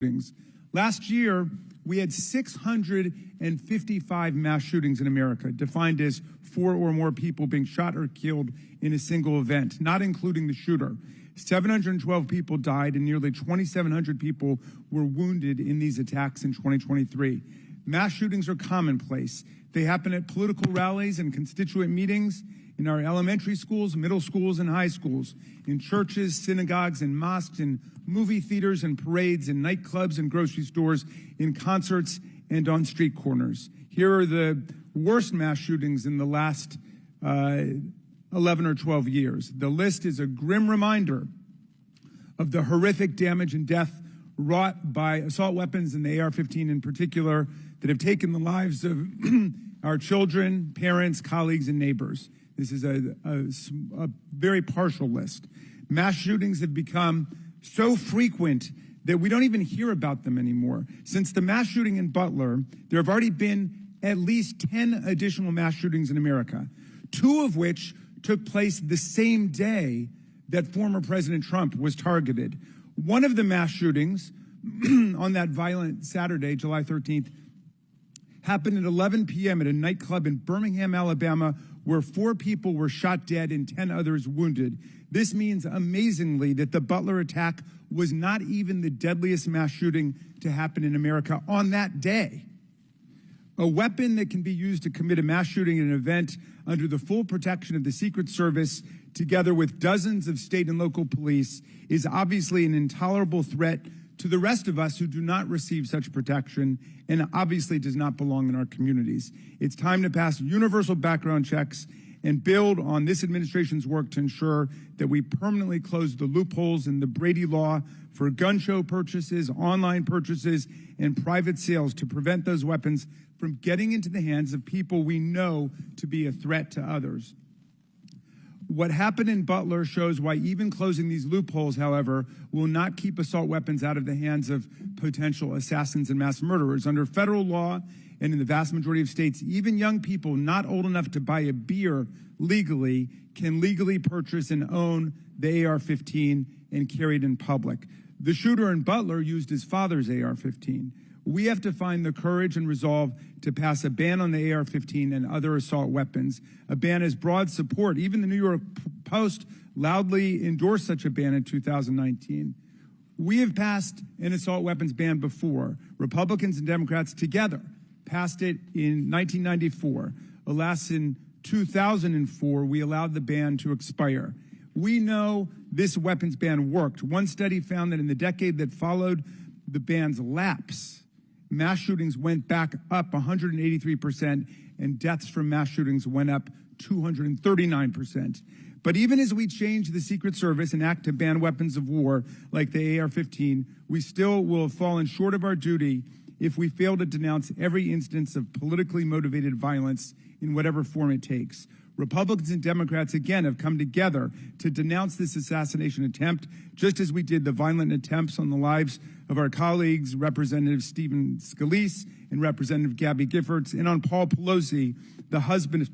shootings. Last year, we had 655 mass shootings in America, defined as 4 or more people being shot or killed in a single event, not including the shooter. 712 people died and nearly 2,700 people were wounded in these attacks in 2023. Mass shootings are commonplace. They happen at political rallies and constituent meetings, in our elementary schools, middle schools, and high schools, in churches, synagogues, and mosques, in movie theaters and parades, in nightclubs and grocery stores, in concerts, and on street corners. Here are the worst mass shootings in the last 11 or 12 years. The list is a grim reminder of the horrific damage and death wrought by assault weapons and the AR-15 in particular that have taken the lives of our children, parents, colleagues, and neighbors. This is a very partial list. Mass shootings have become so frequent that we don't even hear about them anymore. Since the mass shooting in Butler, there have already been at least 10 additional mass shootings in America, 2 of which took place the same day that former President Trump was targeted. One of the mass shootings on that violent Saturday, July 13th, happened at 11 p.m. at a nightclub in Birmingham, Alabama, where 4 people were shot dead and 10 others wounded. This means, amazingly, that the Butler attack was not even the deadliest mass shooting to happen in America on that day. A weapon that can be used to commit a mass shooting at an event under the full protection of the Secret Service, together with dozens of state and local police, is obviously an intolerable threat to the rest of us who do not receive such protection and obviously does not belong in our communities. It's time to pass universal background checks and build on this administration's work to ensure that we permanently close the loopholes in the Brady law for gun show purchases, online purchases, and private sales to prevent those weapons from getting into the hands of people we know to be a threat to others. What happened in Butler shows why even closing these loopholes, however, will not keep assault weapons out of the hands of potential assassins and mass murderers. Under federal law and in the vast majority of states, even young people not old enough to buy a beer legally can legally purchase and own the AR-15 and carry it in public. The shooter in Butler used his father's AR-15. We have to find the courage and resolve to pass a ban on the AR-15 and other assault weapons. A ban has broad support. Even the New York Post loudly endorsed such a ban in 2019. We have passed an assault weapons ban before. Republicans and Democrats together passed it in 1994. Alas, in 2004, we allowed the ban to expire. We know this weapons ban worked. One study found that in the decade that followed the ban's lapse, mass shootings went back up 183%, and deaths from mass shootings went up 239%. But even as we change the Secret Service and act to ban weapons of war like the AR-15, we still will have fallen short of our duty if we fail to denounce every instance of politically motivated violence in whatever form it takes. Republicans and Democrats, again, have come together to denounce this assassination attempt, just as we did the violent attempts on the lives of our colleagues, Representative Stephen Scalise and Representative Gabby Giffords, and on Paul Pelosi, the husband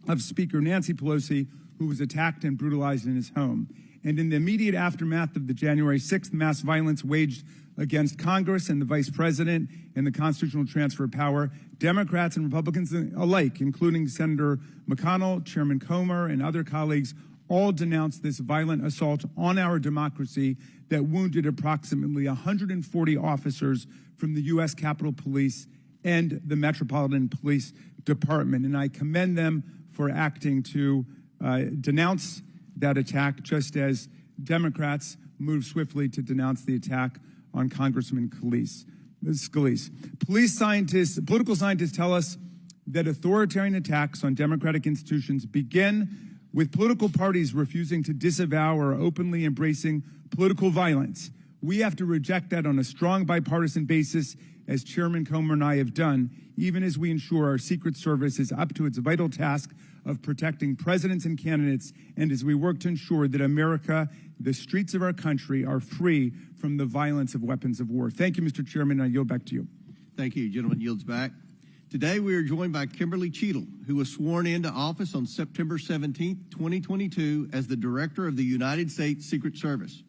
of Speaker Nancy Pelosi, who was attacked and brutalized in his home. And in the immediate aftermath of the January 6th mass violence waged against Congress and the Vice President and the constitutional transfer of power, Democrats and Republicans alike, including Senator McConnell, Chairman Comer, and other colleagues, all denounced this violent assault on our democracy that wounded approximately 140 officers from the U.S. Capitol Police and the Metropolitan Police Department. And I commend them for acting to denounce that attack, just as Democrats moved swiftly to denounce the attack on Congressman Scalise. Political scientists tell us that authoritarian attacks on democratic institutions begin with political parties refusing to disavow or openly embracing political violence. We have to reject that on a strong bipartisan basis, as Chairman Comer and I have done, even as we ensure our Secret Service is up to its vital task of protecting presidents and candidates, and as we work to ensure that America, the streets of our country, are free from the violence of weapons of war. Thank you, Mr. Chairman. I yield back to you. Thank you. Gentleman yields back. Today we are joined by Kimberly Cheatle, who was sworn into office on September 17, 2022 as the Director of the United States Secret Service.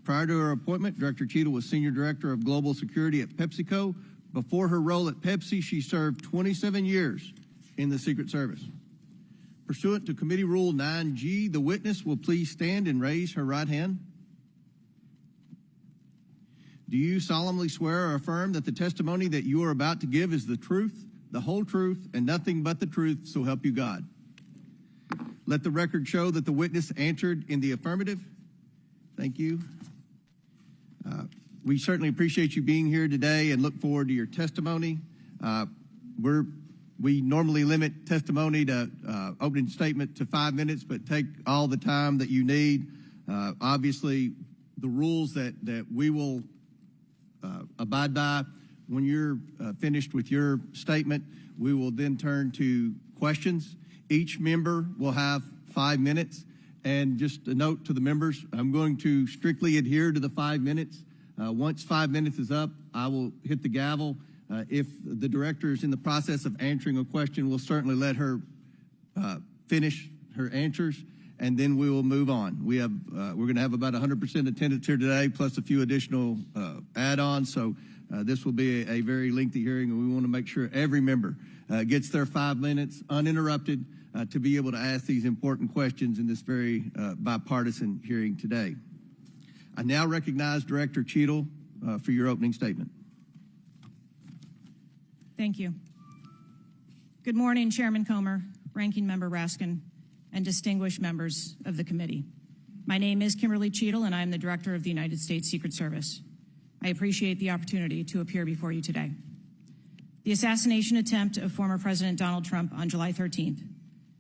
Prior to her appointment, Director Cheatle was Senior Director of Global Security at PepsiCo. Before her role at Pepsi, she served 27 years in the Secret Service. Pursuant to Committee Rule 9G, the witness will please stand and raise her right hand. Do you solemnly swear or affirm that the testimony that you are about to give is the truth, the whole truth, and nothing but the truth, so help you God? Let the record show that the witness answered in the affirmative. Thank you. We certainly appreciate you being here today and look forward to your testimony. We normally limit testimony to opening statement to 5 minutes, but take all the time that you need. Obviously, the rules that we will abide by. When you're finished with your statement, we will then turn to questions. Each member will have 5 minutes. And just a note to the members, I'm going to strictly adhere to the 5 minutes. Once 5 minutes is up, I will hit the gavel. If the director is in the process of answering a question, we'll certainly let her finish her answers, and then we will move on. We're going to have about 100% attendance here today, plus a few additional add-ons. So this will be a very lengthy hearing, and we want to make sure every member gets their 5 minutes uninterrupted to be able to ask these important questions in this very bipartisan hearing today. I now recognize Director Cheatle for your opening statement. Thank you. Good morning, Chairman Comer, Ranking Member Raskin, and distinguished members of the committee. My name is Kimberly Cheatle, and I am the Director of the United States Secret Service. I appreciate the opportunity to appear before you today. The assassination attempt of former President Donald Trump on July 13th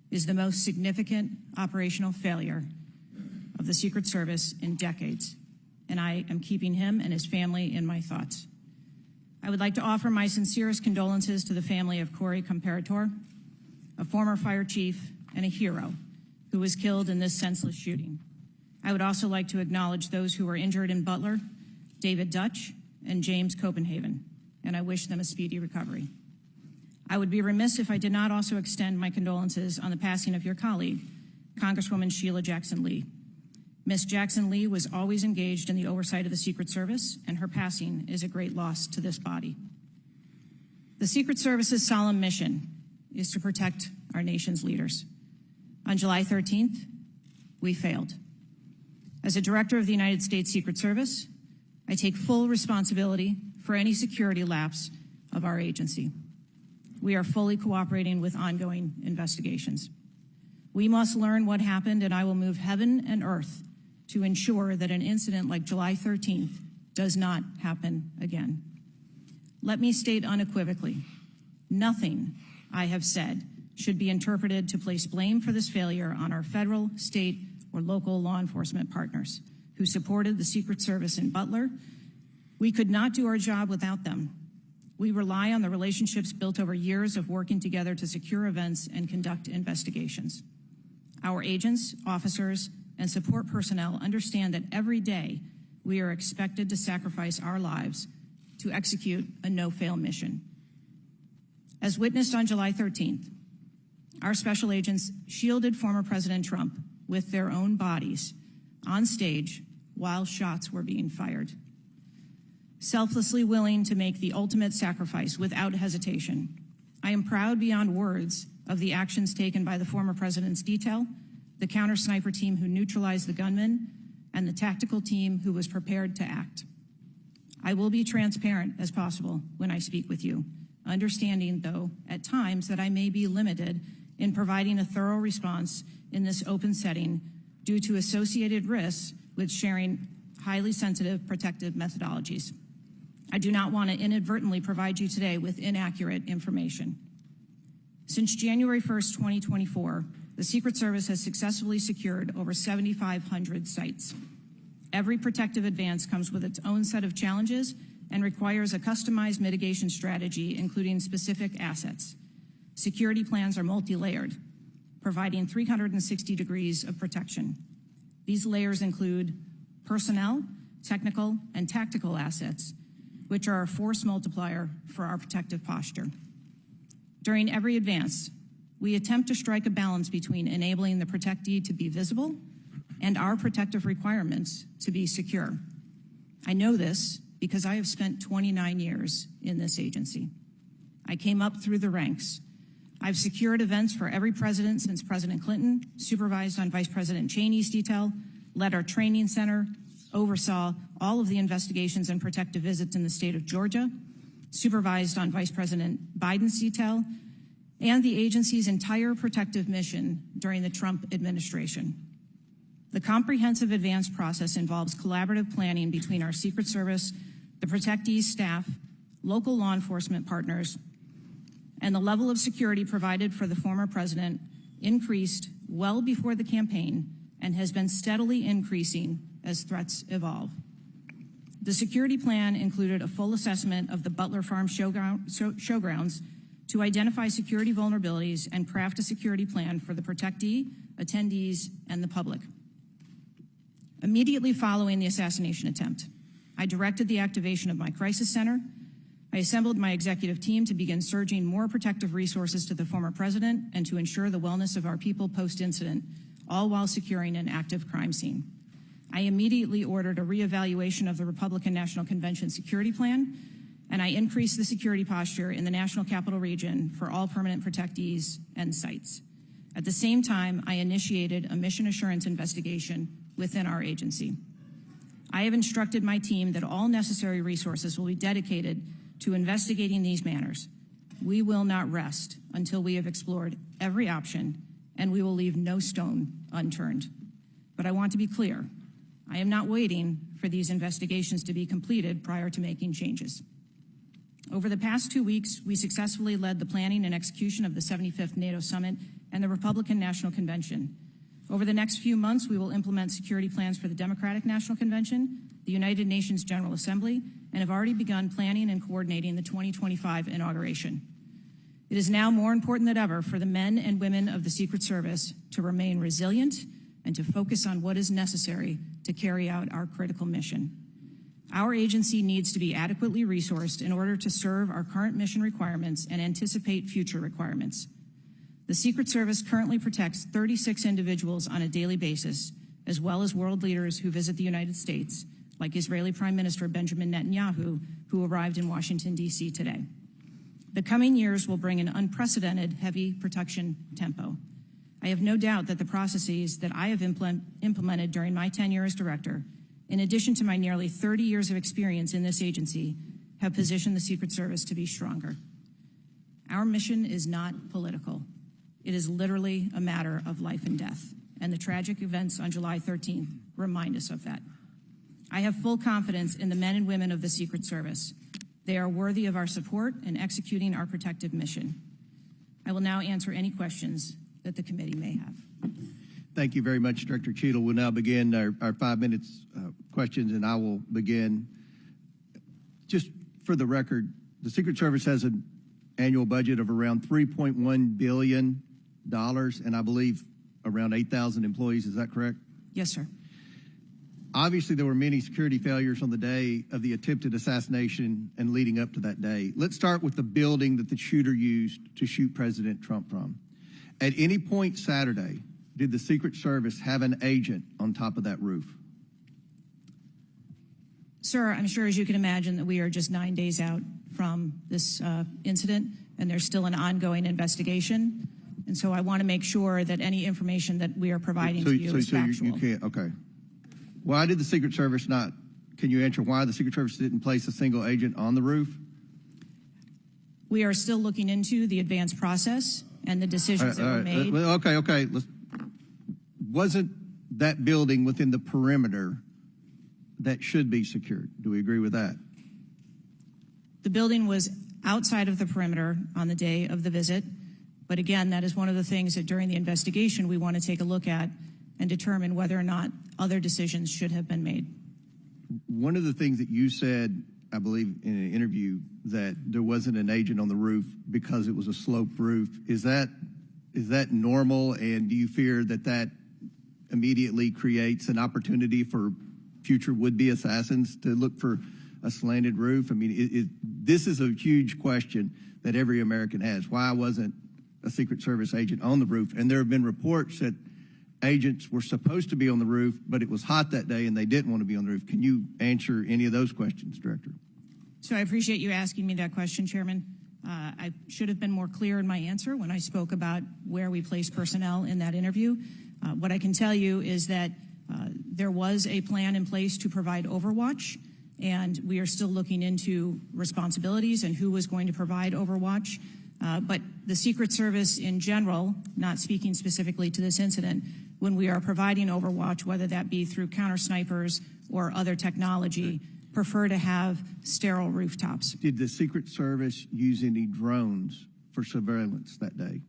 is the most significant operational failure of the Secret Service in decades, and I am keeping him and his family in my thoughts. I would like to offer my sincerest condolences to the family of Corey Comparator, a former fire chief and a hero who was killed in this senseless shooting. I would also like to acknowledge those who were injured in Butler, David Dutch and James Copenhagen, and I wish them a speedy recovery. I would be remiss if I did not also extend my condolences on the passing of your colleague, Congresswoman Sheila Jackson Lee. Ms. Jackson Lee was always engaged in the oversight of the Secret Service, and her passing is a great loss to this body. The Secret Service's solemn mission is to protect our nation's leaders. On July 13th, we failed. As a director of the United States Secret Service, I take full responsibility for any security lapse of our agency. We are fully cooperating with ongoing investigations. We must learn what happened, and I will move heaven and earth to ensure that an incident like July 13th does not happen again. Let me state unequivocally, nothing I have said should be interpreted to place blame for this failure on our federal, state, or local law enforcement partners who supported the Secret Service in Butler. We could not do our job without them. We rely on the relationships built over years of working together to secure events and conduct investigations. Our agents, officers, and support personnel understand that every day we are expected to sacrifice our lives to execute a no-fail mission. As witnessed on July 13th, our special agents shielded former President Trump with their own bodies on stage while shots were being fired. Selflessly willing to make the ultimate sacrifice without hesitation, I am proud beyond words of the actions taken by the former president's detail, the counter-sniper team who neutralized the gunman, and the tactical team who was prepared to act. I will be transparent as possible when I speak with you, understanding, though, at times that I may be limited in providing a thorough response in this open setting due to associated risks with sharing highly sensitive protective methodologies. I do not want to inadvertently provide you today with inaccurate information. Since January 1st, 2024, the Secret Service has successfully secured over 7,500 sites. Every protective advance comes with its own set of challenges and requires a customized mitigation strategy, including specific assets. Security plans are multi-layered, providing 360 degrees of protection. These layers include personnel, technical, and tactical assets, which are a force multiplier for our protective posture. During every advance, we attempt to strike a balance between enabling the protectee to be visible and our protective requirements to be secure. I know this because I have spent 29 years in this agency. I came up through the ranks. I've secured events for every president since President Clinton, supervised on Vice President Cheney's detail, led our training center, oversaw all of the investigations and protective visits in the state of Georgia, supervised on Vice President Biden's detail, and the agency's entire protective mission during the Trump administration. The comprehensive advance process involves collaborative planning between our Secret Service, the protectees staff, local law enforcement partners, and the level of security provided for the former president increased well before the campaign and has been steadily increasing as threats evolve. The security plan included a full assessment of the Butler Farm showgrounds to identify security vulnerabilities and craft a security plan for the protectee, attendees, and the public. Immediately following the assassination attempt, I directed the activation of my crisis center. I assembled my executive team to begin surging more protective resources to the former president and to ensure the wellness of our people post-incident, all while securing an active crime scene. I immediately ordered a reevaluation of the Republican National Convention security plan, and I increased the security posture in the National Capital Region for all permanent protectees and sites. At the same time, I initiated a mission assurance investigation within our agency. I have instructed my team that all necessary resources will be dedicated to investigating these matters. We will not rest until we have explored every option, and we will leave no stone unturned. But I want to be clear, I am not waiting for these investigations to be completed prior to making changes. Over the past 2 weeks, we successfully led the planning and execution of the 75th NATO Summit and the Republican National Convention. Over the next few months, we will implement security plans for the Democratic National Convention, the United Nations General Assembly, and have already begun planning and coordinating the 2025 inauguration. It is now more important than ever for the men and women of the Secret Service to remain resilient and to focus on what is necessary to carry out our critical mission. Our agency needs to be adequately resourced in order to serve our current mission requirements and anticipate future requirements. The Secret Service currently protects 36 individuals on a daily basis, as well as world leaders who visit the United States, like Israeli Prime Minister Benjamin Netanyahu, who arrived in Washington, D.C. today. The coming years will bring an unprecedented heavy protection tempo. I have no doubt that the processes that I have implemented during my tenure as director, in addition to my nearly 30 years of experience in this agency, have positioned the Secret Service to be stronger. Our mission is not political. It is literally a matter of life and death, and the tragic events on July 13th remind us of that. I have full confidence in the men and women of the Secret Service. They are worthy of our support in executing our protective mission. I will now answer any questions that the committee may have. Thank you very much, Director Cheatle. We'll now begin our 5 minutes questions, and I will begin. Just for the record, the Secret Service has an annual budget of around $3.1 billion, and I believe around 8,000 employees. Is that correct? Yes, sir. Obviously, there were many security failures on the day of the attempted assassination and leading up to that day. Let's start with the building that the shooter used to shoot President Trump from. At any point Saturday, did the Secret Service have an agent on top of that roof? Sir, I'm sure, as you can imagine, that we are just 9 days out from this incident, and there's still an ongoing investigation. And so I want to make sure that any information that we are providing to you is factual. You can't, okay. Why did the Secret Service not, can you answer why the Secret Service didn't place a single agent on the roof? We are still looking into the advance process and the decisions that were made. Okay. Wasn't that building within the perimeter that should be secured? Do we agree with that? The building was outside of the perimeter on the day of the visit. But again, that is one of the things that during the investigation we want to take a look at and determine whether or not other decisions should have been made. One of the things that you said, I believe in an interview, that there wasn't an agent on the roof because it was a sloped roof. Is that normal, and do you fear that immediately creates an opportunity for future would-be assassins to look for a slanted roof? I mean, this is a huge question that every American has. Why wasn't a Secret Service agent on the roof? And there have been reports that agents were supposed to be on the roof, but it was hot that day and they didn't want to be on the roof. Can you answer any of those questions, Director? So I appreciate you asking me that question, Chairman. I should have been more clear in my answer when I spoke about where we place personnel in that interview. What I can tell you is that there was a plan in place to provide overwatch, and we are still looking into responsibilities and who was going to provide overwatch. But the Secret Service in general, not speaking specifically to this incident, when we are providing overwatch, whether that be through counter snipers or other technology, prefer to have sterile rooftops. Did the Secret Service use any drones for surveillance that day?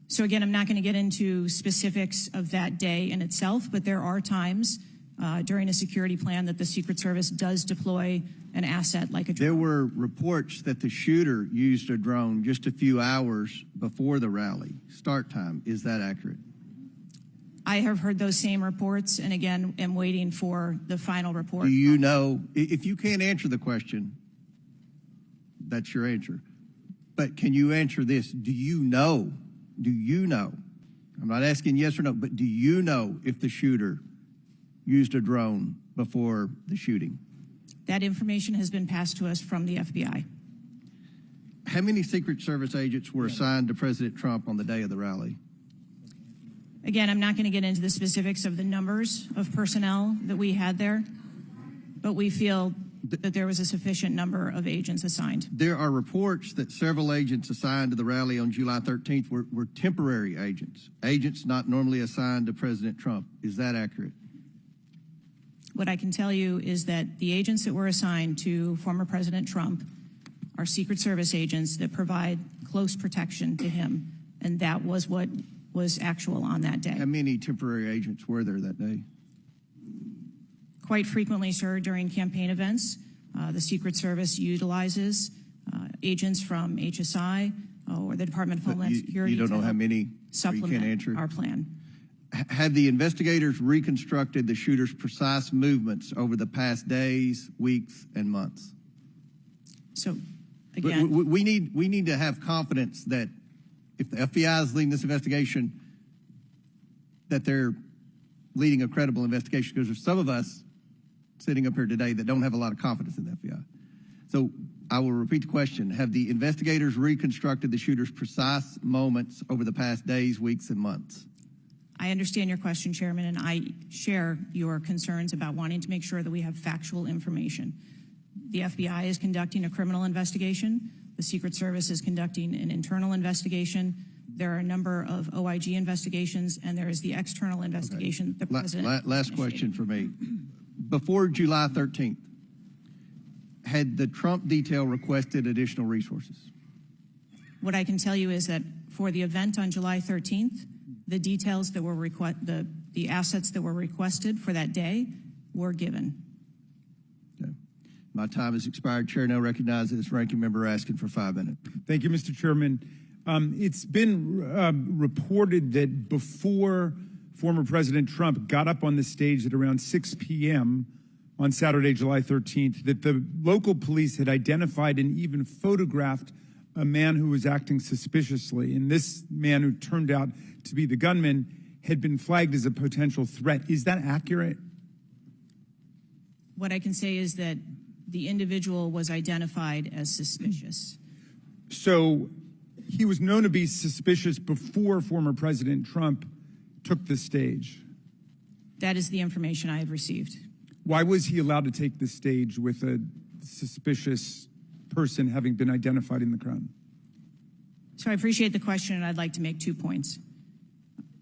So again, I'm not going to get into specifics of that day in itself, but there are times during a security plan that the Secret Service does deploy an asset like a drone. There were reports that the shooter used a drone just a few hours before the rally start time. Is that accurate? I have heard those same reports, and again, am waiting for the final report. Do you know, if you can't answer the question, that's your answer. But can you answer this? Do you know, I'm not asking yes or no, but do you know if the shooter used a drone before the shooting? That information has been passed to us from the FBI. How many Secret Service agents were assigned to President Trump on the day of the rally? Again, I'm not going to get into the specifics of the numbers of personnel that we had there, but we feel that there was a sufficient number of agents assigned. There are reports that several agents assigned to the rally on July 13th were temporary agents not normally assigned to President Trump. Is that accurate? What I can tell you is that the agents that were assigned to former President Trump are Secret Service agents that provide close protection to him, and that was what was actual on that day. How many temporary agents were there that day? Quite frequently, sir, during campaign events, the Secret Service utilizes agents from HSI or the Department of Homeland Security. You don't know how many, supplement you can't answer? our plan. Have the investigators reconstructed the shooter's precise movements over the past days, weeks, and months? So, again, We need to have confidence that if the FBI is leading this investigation, that they're leading a credible investigation, because there's some of us sitting up here today that don't have a lot of confidence in the FBI. So I will repeat the question. Have the investigators reconstructed the shooter's precise moments over the past days, weeks, and months? I understand your question, Chairman, and I share your concerns about wanting to make sure that we have factual information. The FBI is conducting a criminal investigation. The Secret Service is conducting an internal investigation. There are a number of OIG investigations, and there is the external investigation that the President Last question for me. Before July 13th, had the Trump detail requested additional resources? What I can tell you is that for the event on July 13th, the details that were the assets that were requested for that day were given. Okay. My time has expired. Chair now recognizes this ranking member asking for 5 minutes. Thank you, Mr. Chairman. It's been reported that before former President Trump got up on the stage at around 6 p.m. on Saturday, July 13th, that the local police had identified and even photographed a man who was acting suspiciously. And this man, who turned out to be the gunman, had been flagged as a potential threat. Is that accurate? What I can say is that the individual was identified as suspicious. So he was known to be suspicious before former President Trump took the stage. That is the information I have received. Why was he allowed to take the stage with a suspicious person having been identified in the crowd? So I appreciate the question, and I'd like to make 2 points.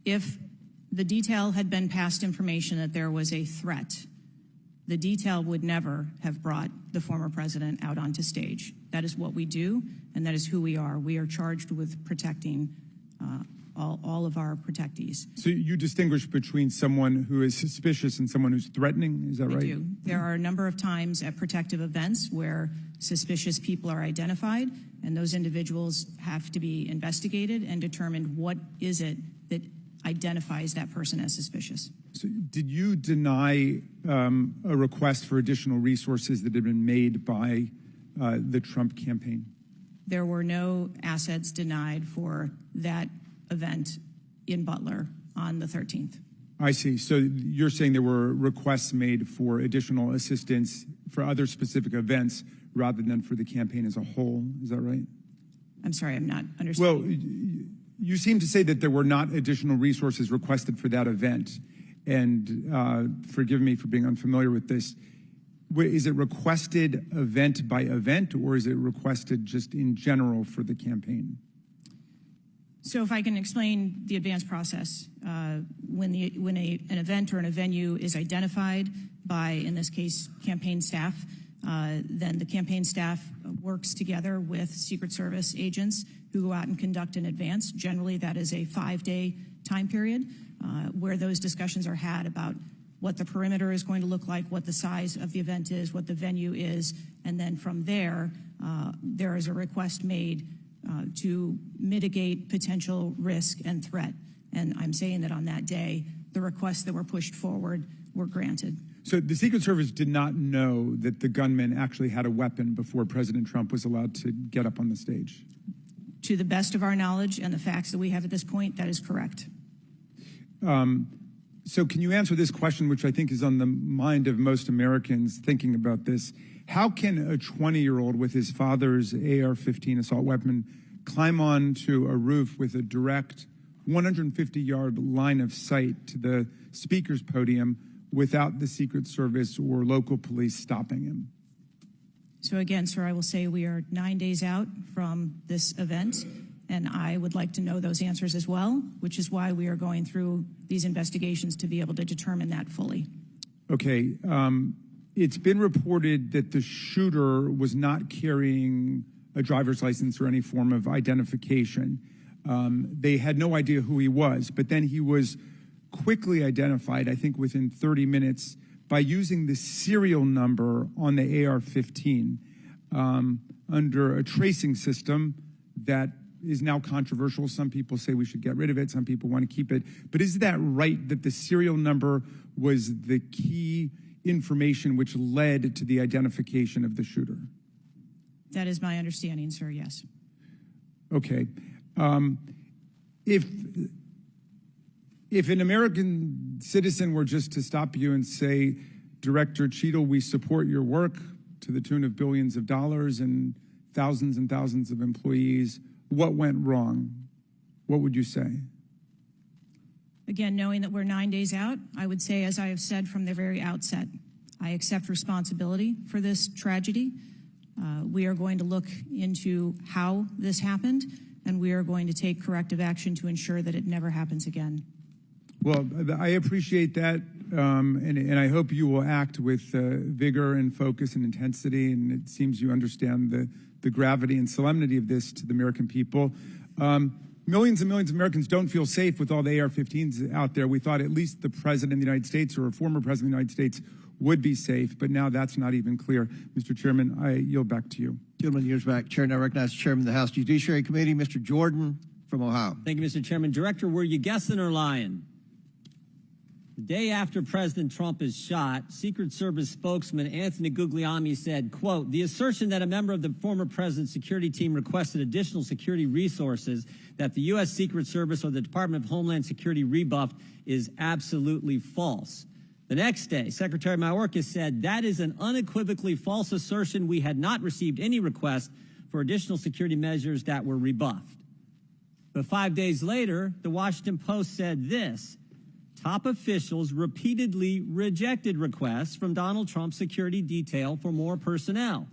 If the detail had been past information that there was a threat, the detail would never have brought the former president out onto stage. That is what we do, and that is who we are. We are charged with protecting all of our protectees. So you distinguish between someone who is suspicious and someone who's threatening, is that right? I do. There are a number of times at protective events where suspicious people are identified, and those individuals have to be investigated and determined what is it that identifies that person as suspicious. So did you deny a request for additional resources that had been made by the Trump campaign? There were no assets denied for that event in Butler on the 13th. I see. So you're saying there were requests made for additional assistance for other specific events rather than for the campaign as a whole. Is that right? I'm sorry, I'm not understanding. Well, you seem to say that there were not additional resources requested for that event. And forgive me for being unfamiliar with this. Is it requested event by event, or is it requested just in general for the campaign? So if I can explain the advance process, when an event or a venue is identified by, in this case, campaign staff, then the campaign staff works together with Secret Service agents who go out and conduct an advance. Generally, that is a 5-day time period where those discussions are had about what the perimeter is going to look like, what the size of the event is, what the venue is, and then from there, there is a request made to mitigate potential risk and threat. And I'm saying that on that day, the requests that were pushed forward were granted. So the Secret Service did not know that the gunman actually had a weapon before President Trump was allowed to get up on the stage? To the best of our knowledge and the facts that we have at this point, that is correct. So can you answer this question, which I think is on the mind of most Americans thinking about this? How can a 20-year-old with his father's AR-15 assault weapon climb onto a roof with a direct 150-yard line of sight to the speaker's podium without the Secret Service or local police stopping him? So again, sir, I will say we are 9 days out from this event, and I would like to know those answers as well, which is why we are going through these investigations to be able to determine that fully. Okay. It's been reported that the shooter was not carrying a driver's license or any form of identification. They had no idea who he was, but then he was quickly identified, I think within 30 minutes, by using the serial number on the AR-15 under a tracing system that is now controversial. Some people say we should get rid of it. Some people want to keep it. But is that right, that the serial number was the key information which led to the identification of the shooter? That is my understanding, sir, yes. Okay. If an American citizen were just to stop you and say, Director Cheatle, we support your work to the tune of billions of dollars and thousands of employees, what went wrong? What would you say? Again, knowing that we're 9 days out, I would say, as I have said from the very outset, I accept responsibility for this tragedy. We are going to look into how this happened, and we are going to take corrective action to ensure that it never happens again. Well, I appreciate that, and I hope you will act with vigor and focus and intensity, and it seems you understand the gravity and solemnity of this to the American people. Millions and millions of Americans don't feel safe with all the AR-15s out there. We thought at least the President of the United States or a former President of the United States would be safe, but now that's not even clear. Mr. Chairman, I yield back to you. Gentleman yields back. Chair now recognizes Chairman of the House Judiciary Committee, Mr. Jordan from Ohio. Thank you, Mr. Chairman. Director, were you guessing or lying? The day after President Trump is shot, Secret Service spokesman Anthony Guglielmi said, quote, the assertion that a member of the former president's security team requested additional security resources that the U.S. Secret Service or the Department of Homeland Security rebuffed is absolutely false. The next day, Secretary Mayorkas said that is an unequivocally false assertion. We had not received any request for additional security measures that were rebuffed. But 5 days later, the Washington Post said this: top officials repeatedly rejected requests from Donald Trump's security detail for more personnel.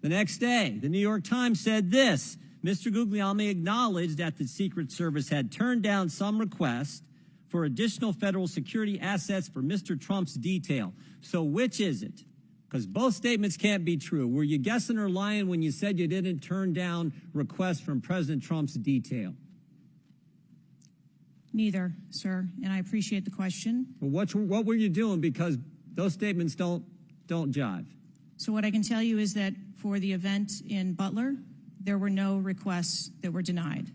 The next day, the New York Times said this: Mr. Guglielmi acknowledged that the Secret Service had turned down some requests for additional federal security assets for Mr. Trump's detail. So which is it? Because both statements can't be true. Were you guessing or lying when you said you didn't turn down requests from President Trump's detail? Neither, sir, and I appreciate the question. Well, what were you doing? Because those statements don't jive. So what I can tell you is that for the event in Butler, there were no requests that were denied.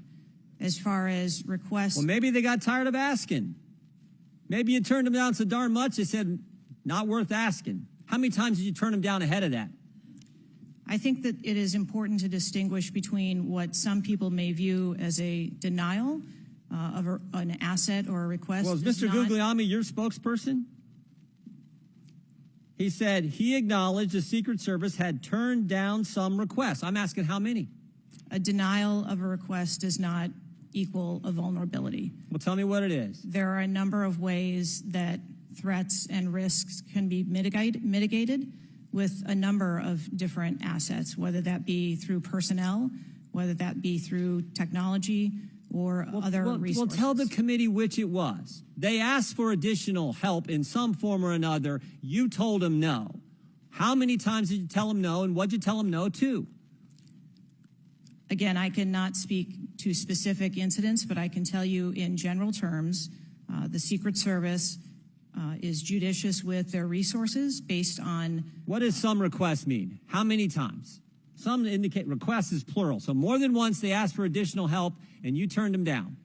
As far as requests... Well, maybe they got tired of asking. Maybe you turned them down so darn much, they said, not worth asking. How many times did you turn them down ahead of that? I think that it is important to distinguish between what some people may view as a denial of an asset or a request. Well, is does Mr. not- Guglielmi your spokesperson? He said he acknowledged the Secret Service had turned down some requests. I'm asking how many? A denial of a request does not equal a vulnerability. Well, tell me what it is. There are a number of ways that threats and risks can be mitigated with a number of different assets, whether that be through personnel, whether that be through technology or other resources. Well, tell the committee which it was. They asked for additional help in some form or another. You told them no. How many times did you tell them no, and what did you tell them no to? Again, I cannot speak to specific incidents, but I can tell you in general terms, the Secret Service is judicious with their resources based on. What does some requests mean? How many times? Some indicate requests is plural. So more than once they asked for additional help and you turned them down.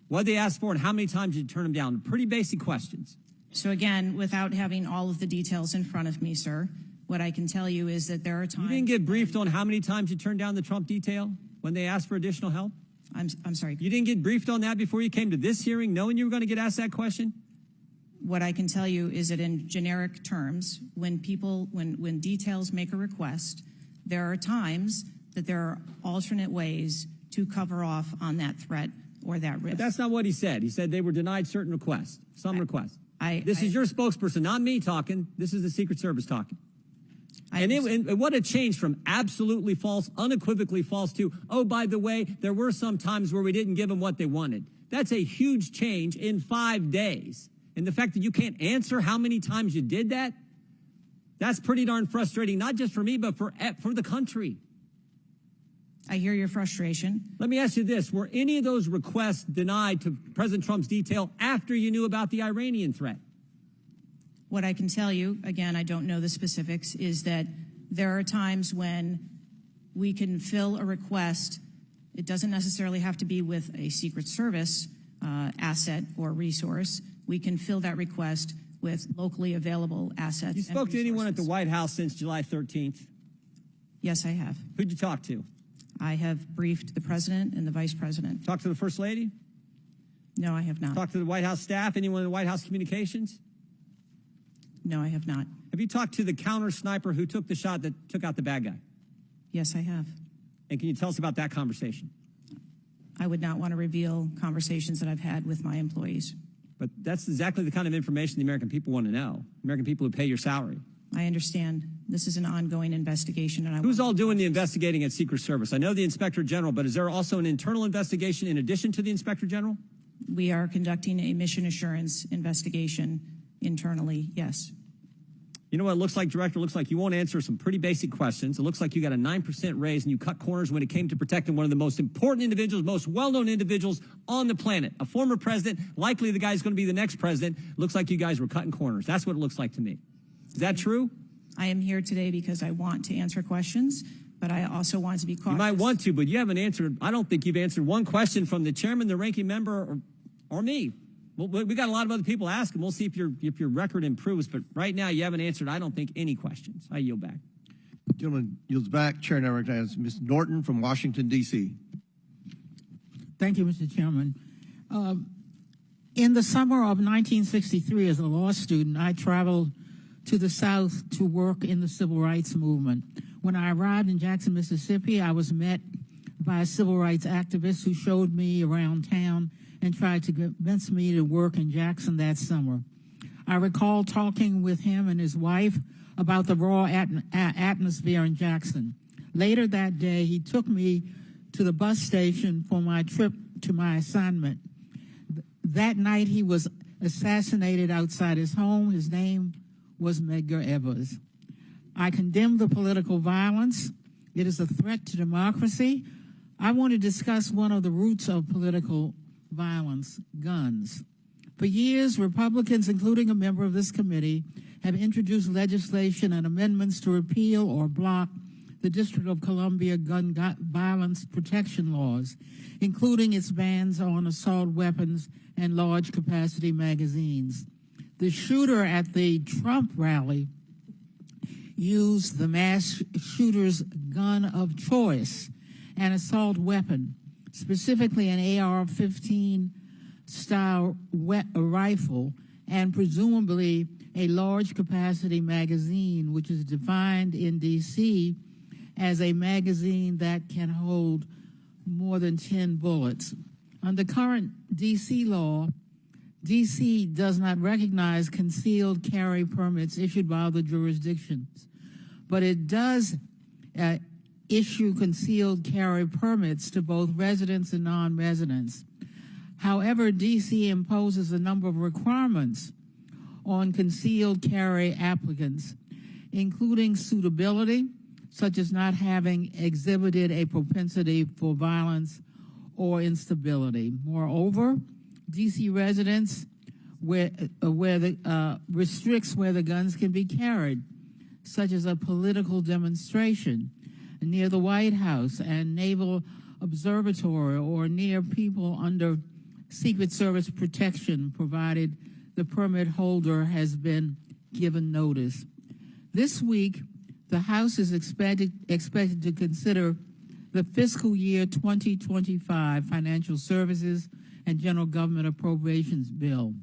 What did they ask for and how many times did you turn them down? Pretty basic questions. So again, without having all of the details in front of me, sir, what I can tell you is that there are times. You didn't get briefed on how many times you turned down the Trump detail when they asked for additional help? I'm sorry. You didn't get briefed on that before you came to this hearing knowing you were going to get asked that question? What I can tell you is that in generic terms, when details make a request, there are times that there are alternate ways to cover off on that threat or that risk. But that's not what he said. He said they were denied certain requests, some requests. This is your spokesperson, not me talking. This is the Secret Service talking. And what a change from absolutely false, unequivocally false to, oh, by the way, there were some times where we didn't give them what they wanted. That's a huge change in 5 days. And the fact that you can't answer how many times you did that, that's pretty darn frustrating, not just for me, but for the country. I hear your frustration. Let me ask you this. Were any of those requests denied to President Trump's detail after you knew about the Iranian threat? What I can tell you, again, I don't know the specifics, is that there are times when we can fill a request. It doesn't necessarily have to be with a Secret Service asset or resource. We can fill that request with locally available assets. You spoke to anyone at the White House since July 13th? Yes, I have. Who'd you talk to? I have briefed the president and the vice president. Talk to the First Lady? No, I have not. Talk to the White House staff? Anyone in the White House communications? No, I have not. Have you talked to the counter sniper who took the shot that took out the bad guy? Yes, I have. And can you tell us about that conversation? I would not want to reveal conversations that I've had with my employees. But that's exactly the kind of information the American people want to know. American people who pay your salary. I understand. This is an ongoing investigation. And Who's all doing the investigating at Secret Service? I know the Inspector General, but is there also an internal investigation in addition to the Inspector General? We are conducting a mission assurance investigation internally, yes. You know what it looks like, Director? It looks like you won't answer some pretty basic questions. It looks like you got a 9% raise and you cut corners when it came to protecting one of the most important individuals, most well-known individuals on the planet. A former president, likely the guy's going to be the next president. Looks like you guys were cutting corners. That's what it looks like to me. Is that true? I am here today because I want to answer questions, but I also want to be cautious. You might want to, but you haven't answered. I don't think you've answered one question from the chairman, the ranking member, or me. Well, we got a lot of other people asking. We'll see if your record improves. But right now, you haven't answered, I don't think, any questions. I yield back. Gentleman yields back. Chair now recognizes Ms. Norton from Washington, D.C. Thank you, Mr. Chairman. In the summer of 1963, as a law student, I traveled to the South to work in the civil rights movement. When I arrived in Jackson, Mississippi, I was met by a civil rights activist who showed me around town and tried to convince me to work in Jackson that summer. I recall talking with him and his wife about the raw atmosphere in Jackson. Later that day, he took me to the bus station for my trip to my assignment. That night, he was assassinated outside his home. His name was Medgar Evers. I condemn the political violence. It is a threat to democracy. I want to discuss one of the roots of political violence, guns. For years, Republicans, including a member of this committee, have introduced legislation and amendments to repeal or block the District of Columbia gun violence protection laws, including its bans on assault weapons and large capacity magazines. The shooter at the Trump rally used the mass shooter's gun of choice, an assault weapon, specifically an AR-15 style rifle and presumably a large capacity magazine, which is defined in D.C. as a magazine that can hold more than 10 bullets. Under current D.C. law, D.C. does not recognize concealed carry permits issued by other jurisdictions, but it does issue concealed carry permits to both residents and non-residents. However, D.C. imposes a number of requirements on concealed carry applicants, including suitability, such as not having exhibited a propensity for violence or instability. Moreover, D.C. residents restricts where the guns can be carried, such as a political demonstration near the White House and Naval Observatory or near people under Secret Service protection, provided the permit holder has been given notice. This week, the House is expected to consider the fiscal year 2025 Financial Services and General Government Appropriations Bill.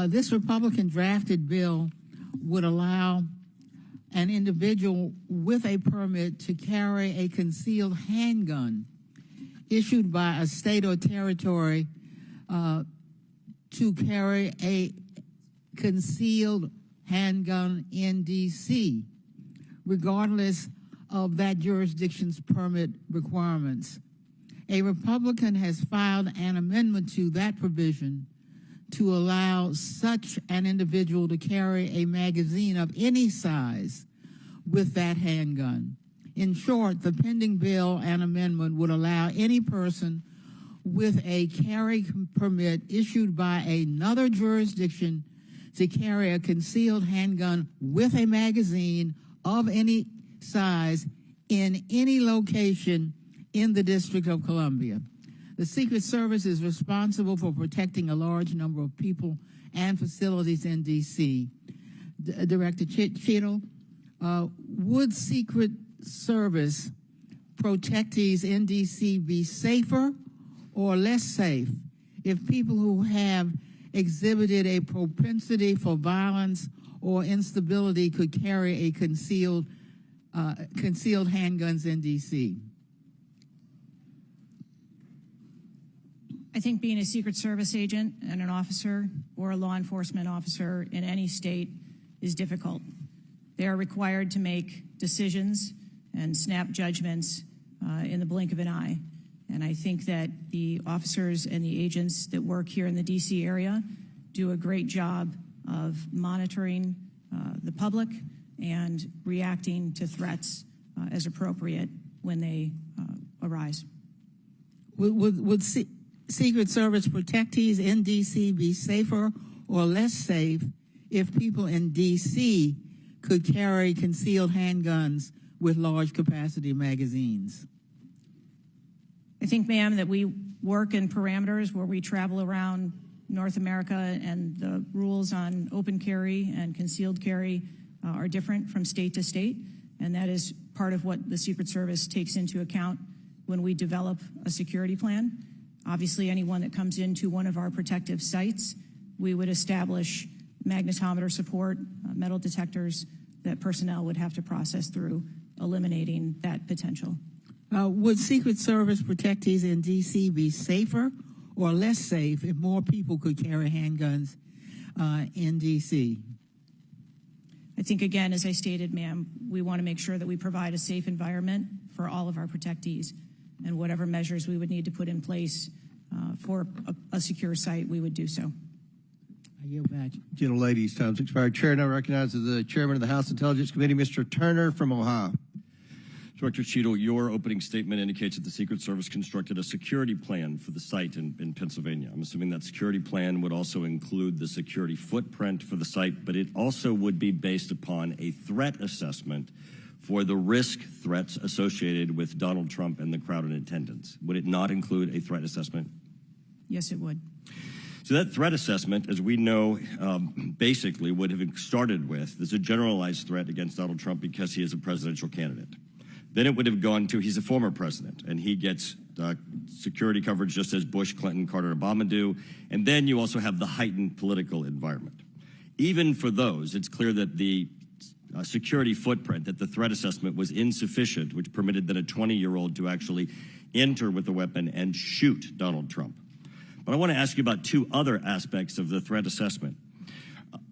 This Republican drafted bill would allow an individual with a permit to carry a concealed handgun issued by a state or territory to carry a concealed handgun in D.C., regardless of that jurisdiction's permit requirements. A Republican has filed an amendment to that provision to allow such an individual to carry a magazine of any size with that handgun. In short, the pending bill and amendment would allow any person with a carry permit issued by another jurisdiction to carry a concealed handgun with a magazine of any size in any location in the District of Columbia. The Secret Service is responsible for protecting a large number of people and facilities in D.C. Director Cheatle, would Secret Service protectees in D.C. be safer or less safe if people who have exhibited a propensity for violence or instability could carry a concealed handguns in D.C.? I think being a Secret Service agent and an officer or a law enforcement officer in any state is difficult. They are required to make decisions and snap judgments in the blink of an eye. And I think that the officers and the agents that work here in the D.C. area do a great job of monitoring the public and reacting to threats as appropriate when they arise. Would Secret Service protectees in D.C. be safer or less safe if people in D.C. could carry concealed handguns with large capacity magazines? I think, ma'am, that we work in parameters where we travel around North America, and the rules on open carry and concealed carry are different from state to state, and that is part of what the Secret Service takes into account when we develop a security plan. Obviously, anyone that comes into one of our protective sites, we would establish magnetometer support, metal detectors that personnel would have to process through, eliminating that potential. Would Secret Service protectees in D.C. be safer or less safe if more people could carry handguns in D.C.? I think, again, as I stated, ma'am, we want to make sure that we provide a safe environment for all of our protectees, and whatever measures we would need to put in place for a secure site, we would do so. I yield back. Gentlelady's time's expired. Chair now recognizes the chairman of the House Intelligence Committee, Mr. Turner from Ohio. Director Cheatle, your opening statement indicates that the Secret Service constructed a security plan for the site in Pennsylvania. I'm assuming that security plan would also include the security footprint for the site, but it also would be based upon a threat assessment for the threats associated with Donald Trump and the crowd in attendance. Would it not include a threat assessment? Yes, it would. So that threat assessment, as we know, basically would have started with, there's a generalized threat against Donald Trump because he is a presidential candidate. Then it would have gone to, he's a former president, and he gets security coverage just as Bush, Clinton, Carter, and Obama do. And then you also have the heightened political environment. Even for those, it's clear that the security footprint, that the threat assessment was insufficient, which permitted then a 20-year-old to actually enter with a weapon and shoot Donald Trump. But I want to ask you about two other aspects of the threat assessment.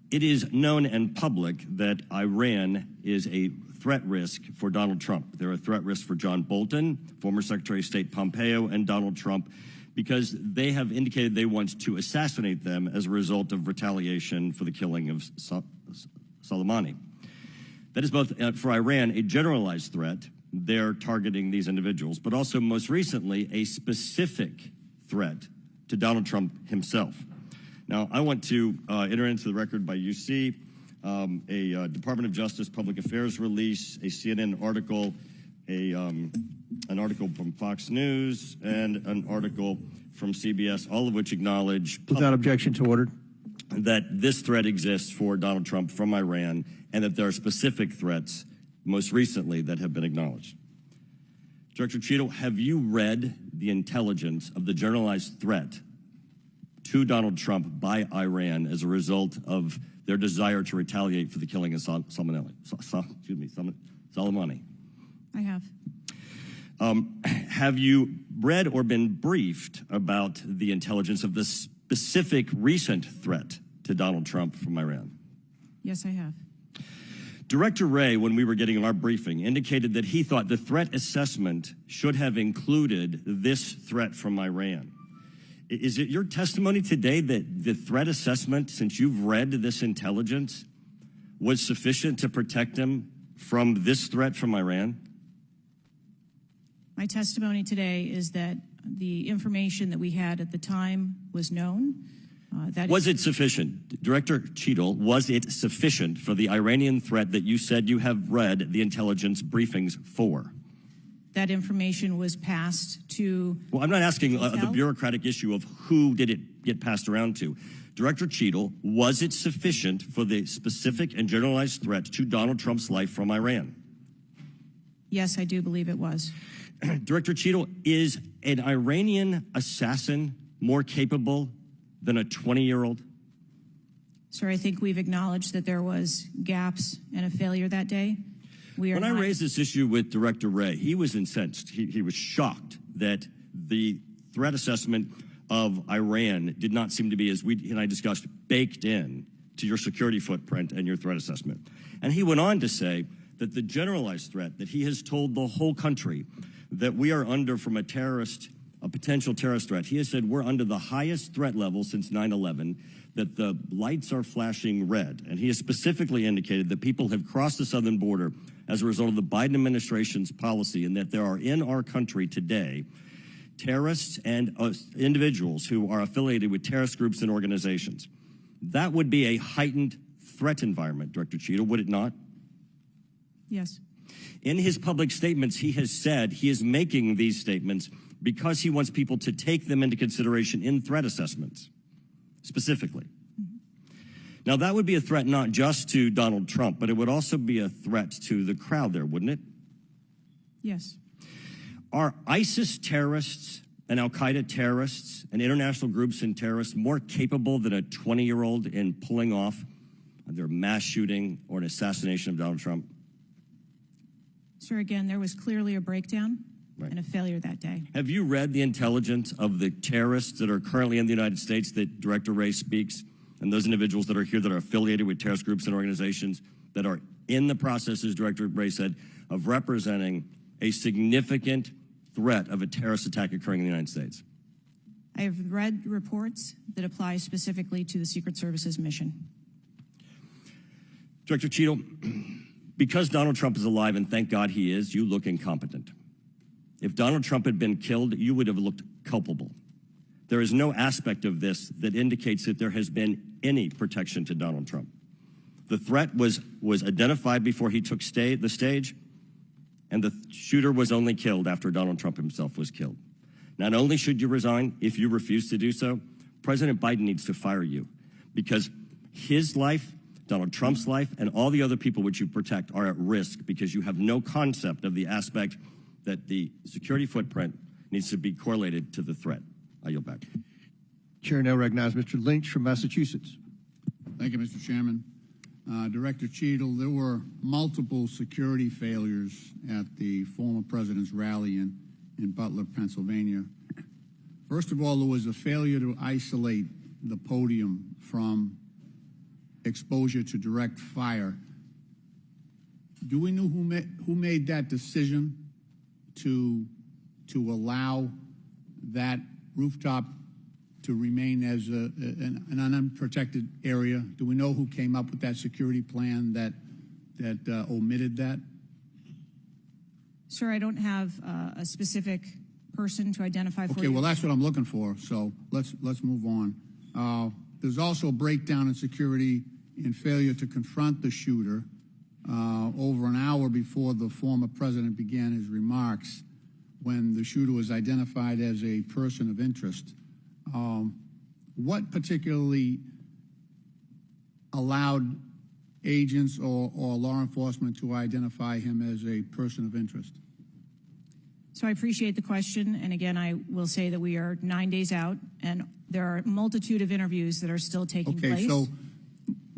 It is known and public that Iran is a threat risk for Donald Trump. They're a threat risk for John Bolton, former Secretary of State Pompeo, and Donald Trump, because they have indicated they want to assassinate them as a result of retaliation for the killing of Soleimani. That is both, for Iran, a generalized threat. They're targeting these individuals, but also most recently, a specific threat to Donald Trump himself. Now, I want to enter into the record by UC a Department of Justice Public Affairs release, a CNN article, an article from Fox News, and an article from CBS, all of which acknowledge Without objection to order. that this threat exists for Donald Trump from Iran, and that there are specific threats, most recently, that have been acknowledged. Director Cheatle, have you read the intelligence of the generalized threat to Donald Trump by Iran as a result of their desire to retaliate for the killing of Soleimani? I have. Have you read or been briefed about the intelligence of the specific recent threat to Donald Trump from Iran? Yes, I have. Director Wray, when we were getting our briefing, indicated that he thought the threat assessment should have included this threat from Iran. Is it your testimony today that the threat assessment, since you've read this intelligence, was sufficient to protect him from this threat from Iran? My testimony today is that the information that we had at the time was known. Was it sufficient? Director Cheatle, was it sufficient for the Iranian threat that you said you have read the intelligence briefings for? That information was passed to... Well, I'm not asking the Intel? bureaucratic issue of who did it get passed around to. Director Cheatle, was it sufficient for the specific and generalized threat to Donald Trump's life from Iran? Yes, I do believe it was. Director Cheatle, is an Iranian assassin more capable than a 20-year-old? Sir, I think we've acknowledged that there was gaps and a failure that day. When I raised this issue with Director Wray, he was incensed. He was shocked that the threat assessment of Iran did not seem to be, as we and I discussed, baked in to your security footprint and your threat assessment. And he went on to say that the generalized threat that he has told the whole country that we are under from a potential terrorist threat. He has said we're under the highest threat level since 9/11, that the lights are flashing red. And he has specifically indicated that people have crossed the southern border as a result of the Biden administration's policy, and that there are in our country today terrorists and individuals who are affiliated with terrorist groups and organizations. That would be a heightened threat environment, Director Cheatle, would it not? Yes. In his public statements, he has said he is making these statements because he wants people to take them into consideration in threat assessments, specifically. Now, that would be a threat not just to Donald Trump, but it would also be a threat to the crowd there, wouldn't it? Yes. Are ISIS terrorists and al-Qaeda terrorists and international groups and terrorists more capable than a 20-year-old in pulling off either a mass shooting or an assassination of Donald Trump? Sir, again, there was clearly a breakdown and a failure that day. Have you read the intelligence of the terrorists that are currently in the United States that Director Wray speaks, and those individuals that are here that are affiliated with terrorist groups and organizations that are in the process, as Director Wray said, of representing a significant threat of a terrorist attack occurring in the United States? I have read reports that apply specifically to the Secret Service's mission. Director Cheatle, because Donald Trump is alive, and thank God he is, you look incompetent. If Donald Trump had been killed, you would have looked culpable. There is no aspect of this that indicates that there has been any protection to Donald Trump. The threat was identified before he took the stage, and the shooter was only killed after Donald Trump himself was killed. Not only should you resign, if you refuse to do so, President Biden needs to fire you, because his life, Donald Trump's life, and all the other people which you protect are at risk because you have no concept of the aspect that the security footprint needs to be correlated to the threat. I yield back. Chair now recognizes Mr. Lynch from Massachusetts. Thank you, Mr. Chairman. Director Cheatle, there were multiple security failures at the former president's rally in Butler, Pennsylvania. First of all, there was a failure to isolate the podium from exposure to direct fire. Do we know who made that decision to allow that rooftop to remain as an unprotected area? Do we know who came up with that security plan that omitted that? Sir, I don't have a specific person to identify for you. Okay, well, that's what I'm looking for, so let's move on. There's also a breakdown in security in failure to confront the shooter over an hour before the former president began his remarks, when the shooter was identified as a person of interest. What particularly allowed agents or law enforcement to identify him as a person of interest? So I appreciate the question, and again, I will say that we are 9 days out, and there are a multitude of interviews that are still taking place. Okay, so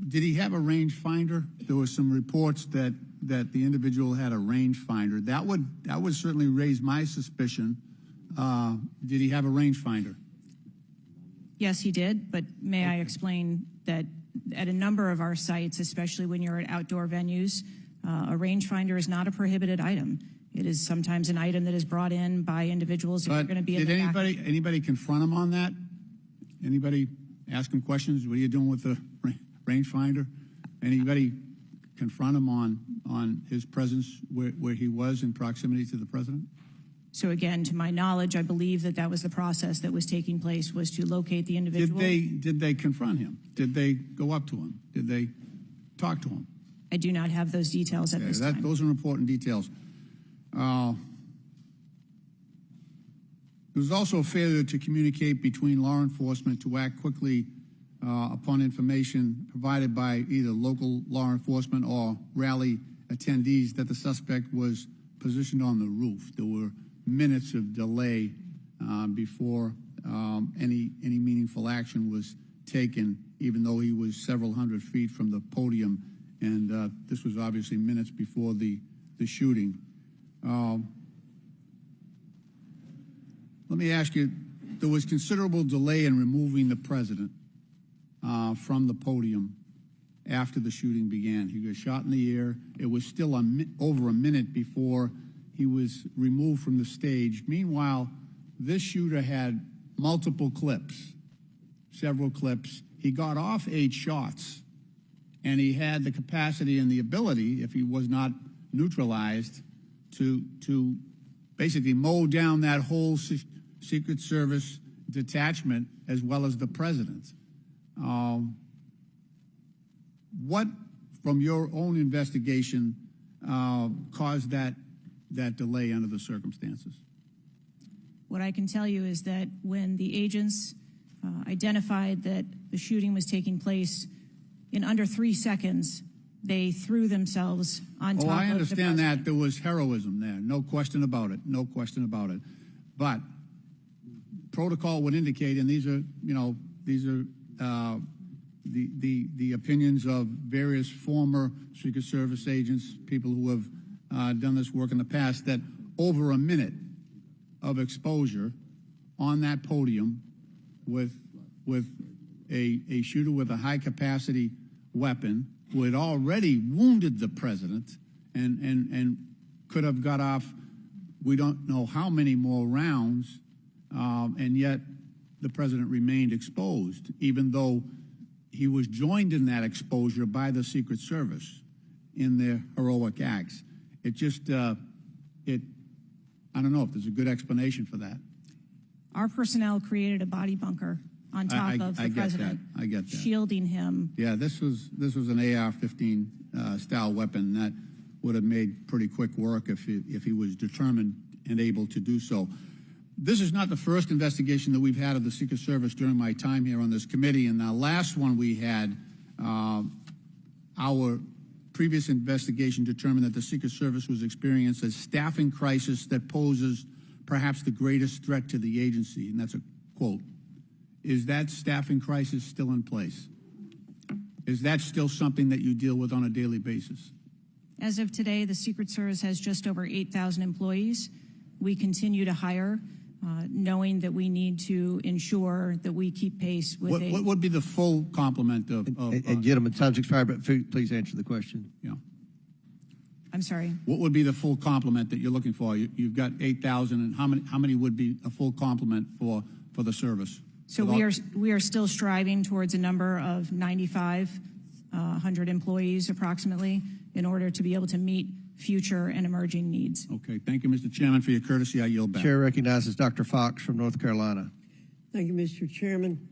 did he have a rangefinder? There were some reports that the individual had a rangefinder. That would certainly raise my suspicion. Did he have a rangefinder? Yes, he did, but may I explain that at a number of our sites, especially when you're at outdoor venues, a rangefinder is not a prohibited item. It is sometimes an item that is brought in by individuals if you're going to be in the back. Did anybody confront him on that? Anybody ask him questions? What are you doing with the rangefinder? Anybody confront him on his presence where he was in proximity to the president? So again, to my knowledge, I believe that was the process that was taking place, was to locate the individual. Did they confront him? Did they go up to him? Did they talk to him? I do not have those details at this time. Those are important details. There was also a failure to communicate between law enforcement to act quickly upon information provided by either local law enforcement or rally attendees that the suspect was positioned on the roof. There were minutes of delay before any meaningful action was taken, even though he was several hundred feet from the podium, and this was obviously minutes before the shooting. Let me ask you, there was considerable delay in removing the president from the podium after the shooting began. He got shot in the air. It was still over a minute before he was removed from the stage. Meanwhile, this shooter had multiple clips, several clips. He got off 8 shots, and he had the capacity and the ability, if he was not neutralized, to basically mow down that whole Secret Service detachment as well as the president. What, from your own investigation, caused that delay under the circumstances? What I can tell you is that when the agents identified that the shooting was taking place, in under 3 seconds, they threw themselves on top of the president. I understand that there was heroism there, no question about it, no question about it. But protocol would indicate, and these are the opinions of various former Secret Service agents, people who have done this work in the past, that over a minute of exposure on that podium with a shooter with a high capacity weapon who had already wounded the president and could have got off, we don't know how many more rounds, and yet the president remained exposed, even though he was joined in that exposure by the Secret Service in their heroic acts. It just, I don't know if there's a good explanation for that. Our personnel created a body bunker on top of the president, I get that. shielding him. Yeah, this was an AR-15 style weapon that would have made pretty quick work if he was determined and able to do so. This is not the first investigation that we've had of the Secret Service during my time here on this committee, and the last one we had, our previous investigation determined that the Secret Service was experiencing a staffing crisis that poses perhaps the greatest threat to the agency, and that's a quote, is that staffing crisis still in place? Is that still something that you deal with on a daily basis? As of today, the Secret Service has just over 8,000 employees. We continue to hire, knowing that we need to ensure that we keep pace with What would be the full complement of And gentlemen, time's expired, but please answer the question. yeah. I'm sorry. What would be the full complement that you're looking for? You've got 8,000, and how many would be a full complement for the service? So we are still striving towards a number of 9,500 employees approximately in order to be able to meet future and emerging needs. Okay, thank you, Mr. Chairman, for your courtesy. I yield back. Chair recognizes Dr. Fox from North Carolina. Thank you, Mr. Chairman.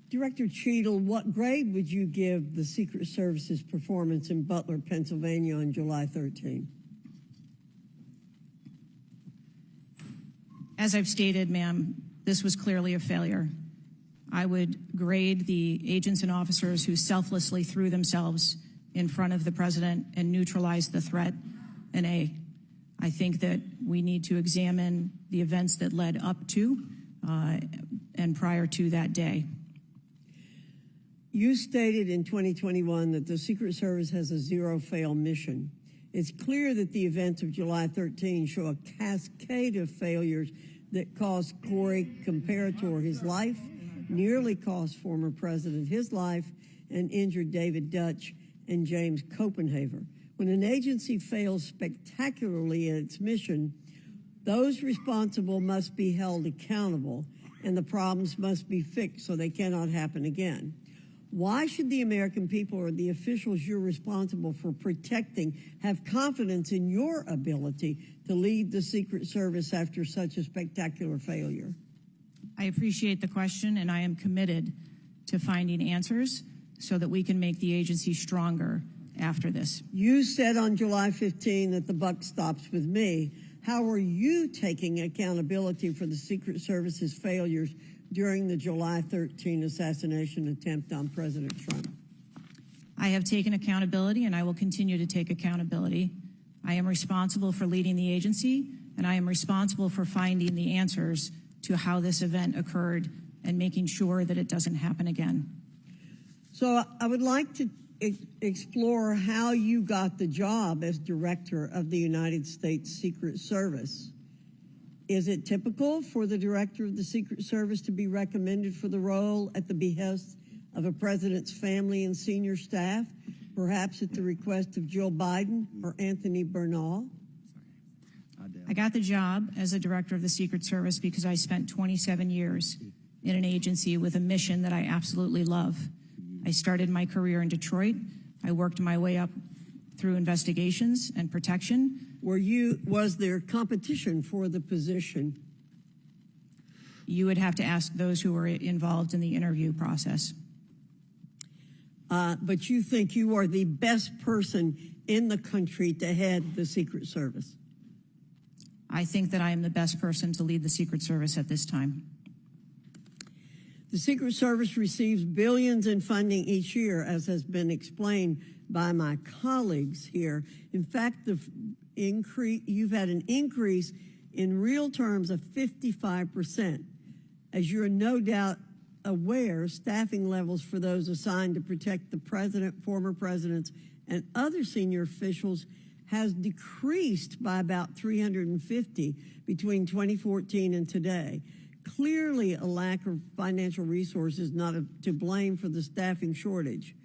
Director Cheatle, what grade would you give the Secret Service's performance in Butler, Pennsylvania on July 13? As I've stated, ma'am, this was clearly a failure. I would grade the agents and officers who selflessly threw themselves in front of the president and neutralized the threat an A. I think that we need to examine the events that led up to and prior to that day. You stated in 2021 that the Secret Service has a zero-fail mission. It's clear that the events of July 13 show a cascade of failures that cost Corey Comparator his life, nearly cost former president his life, and injured David Dutch and James Copenhaver. When an agency fails spectacularly in its mission, those responsible must be held accountable, and the problems must be fixed so they cannot happen again. Why should the American people or the officials you're responsible for protecting have confidence in your ability to lead the Secret Service after such a spectacular failure? I appreciate the question, and I am committed to finding answers so that we can make the agency stronger after this. You said on July 15 that the buck stops with me. How are you taking accountability for the Secret Service's failures during the July 13 assassination attempt on President Trump? I have taken accountability, and I will continue to take accountability. I am responsible for leading the agency, and I am responsible for finding the answers to how this event occurred and making sure that it doesn't happen again. So I would like to explore how you got the job as director of the United States Secret Service. Is it typical for the director of the Secret Service to be recommended for the role at the behest of a president's family and senior staff, perhaps at the request of Joe Biden or Anthony Bernal? I got the job as a director of the Secret Service because I spent 27 years in an agency with a mission that I absolutely love. I started my career in Detroit. I worked my way up through investigations and protection. Was there competition for the position? You would have to ask those who were involved in the interview process. But you think you are the best person in the country to head the Secret Service? I think that I am the best person to lead the Secret Service at this time. The Secret Service receives billions in funding each year, as has been explained by my colleagues here. In fact, you've had an increase in real terms of 55%. As you're no doubt aware, staffing levels for those assigned to protect the president, former presidents, and other senior officials has decreased by about 350 between 2014 and today. Clearly, a lack of financial resources not to blame for the staffing shortage.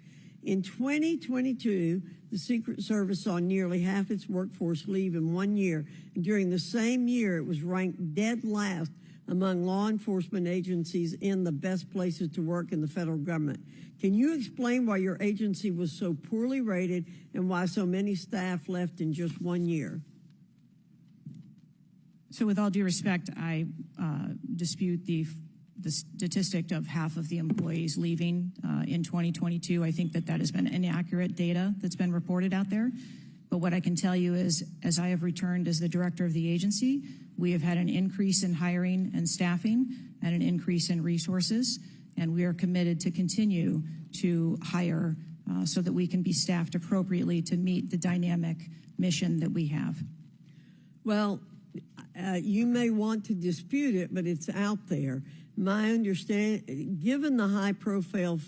In 2022, the Secret Service saw nearly half its workforce leave in 1 year. And during the same year, it was ranked dead last among law enforcement agencies in the best places to work in the federal government. Can you explain why your agency was so poorly rated and why so many staff left in just 1 year? So with all due respect, I dispute the statistic of half of the employees leaving in 2022. I think that has been inaccurate data that's been reported out there. But what I can tell you is, as I have returned as the director of the agency, we have had an increase in hiring and staffing and an increase in resources, and we are committed to continue to hire so that we can be staffed appropriately to meet the dynamic mission that we have. Well, You may want to dispute it, but it's out there. My understanding, given the high profile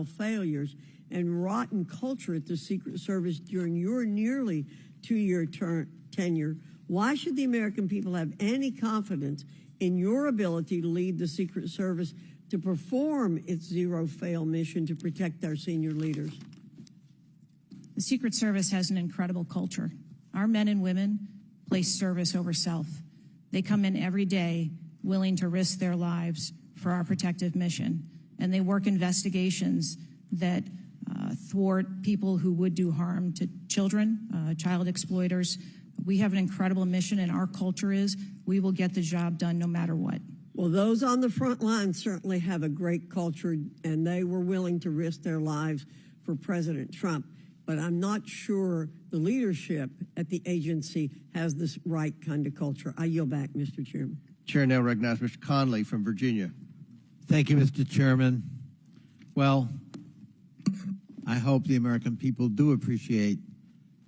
failures and rotten culture at the Secret Service during your nearly 2-year tenure, why should the American people have any confidence in your ability to lead the Secret Service to perform its zero-fail mission to protect our senior leaders? The Secret Service has an incredible culture. Our men and women place service over self. They come in every day willing to risk their lives for our protective mission, and they work investigations that thwart people who would do harm to children, child exploiters. We have an incredible mission, and our culture is we will get the job done no matter what. Well, those on the front line certainly have a great culture, and they were willing to risk their lives for President Trump. But I'm not sure the leadership at the agency has this right kind of culture. I yield back, Mr. Chairman. Chair now recognizes Mr. Conley from Virginia. Thank you, Mr. Chairman. Well, I hope the American people do appreciate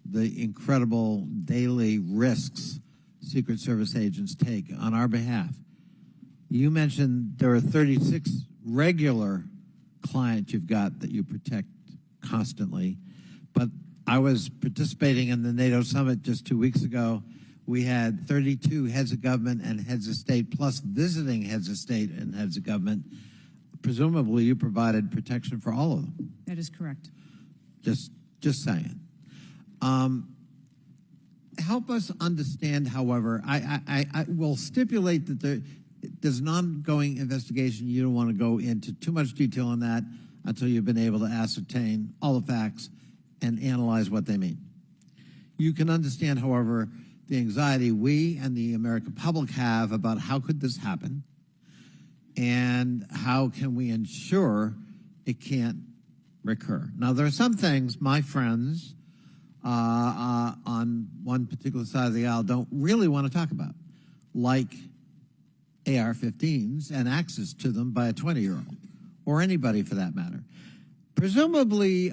the incredible daily risks Secret Service agents take on our behalf. You mentioned there are 36 regular clients you've got that you protect constantly, but I was participating in the NATO summit just 2 weeks ago. We had 32 heads of government and heads of state, plus visiting heads of state and heads of government. Presumably, you provided protection for all of them. That is correct. Just saying. Help us understand, however, I will stipulate that there's an ongoing investigation. You don't want to go into too much detail on that until you've been able to ascertain all the facts and analyze what they mean. You can understand, however, the anxiety we and the American public have about how could this happen and how can we ensure it can't recur. Now, there are some things my friends on one particular side of the aisle don't really want to talk about, like AR-15s and access to them by a 20-year-old, or anybody for that matter. Presumably,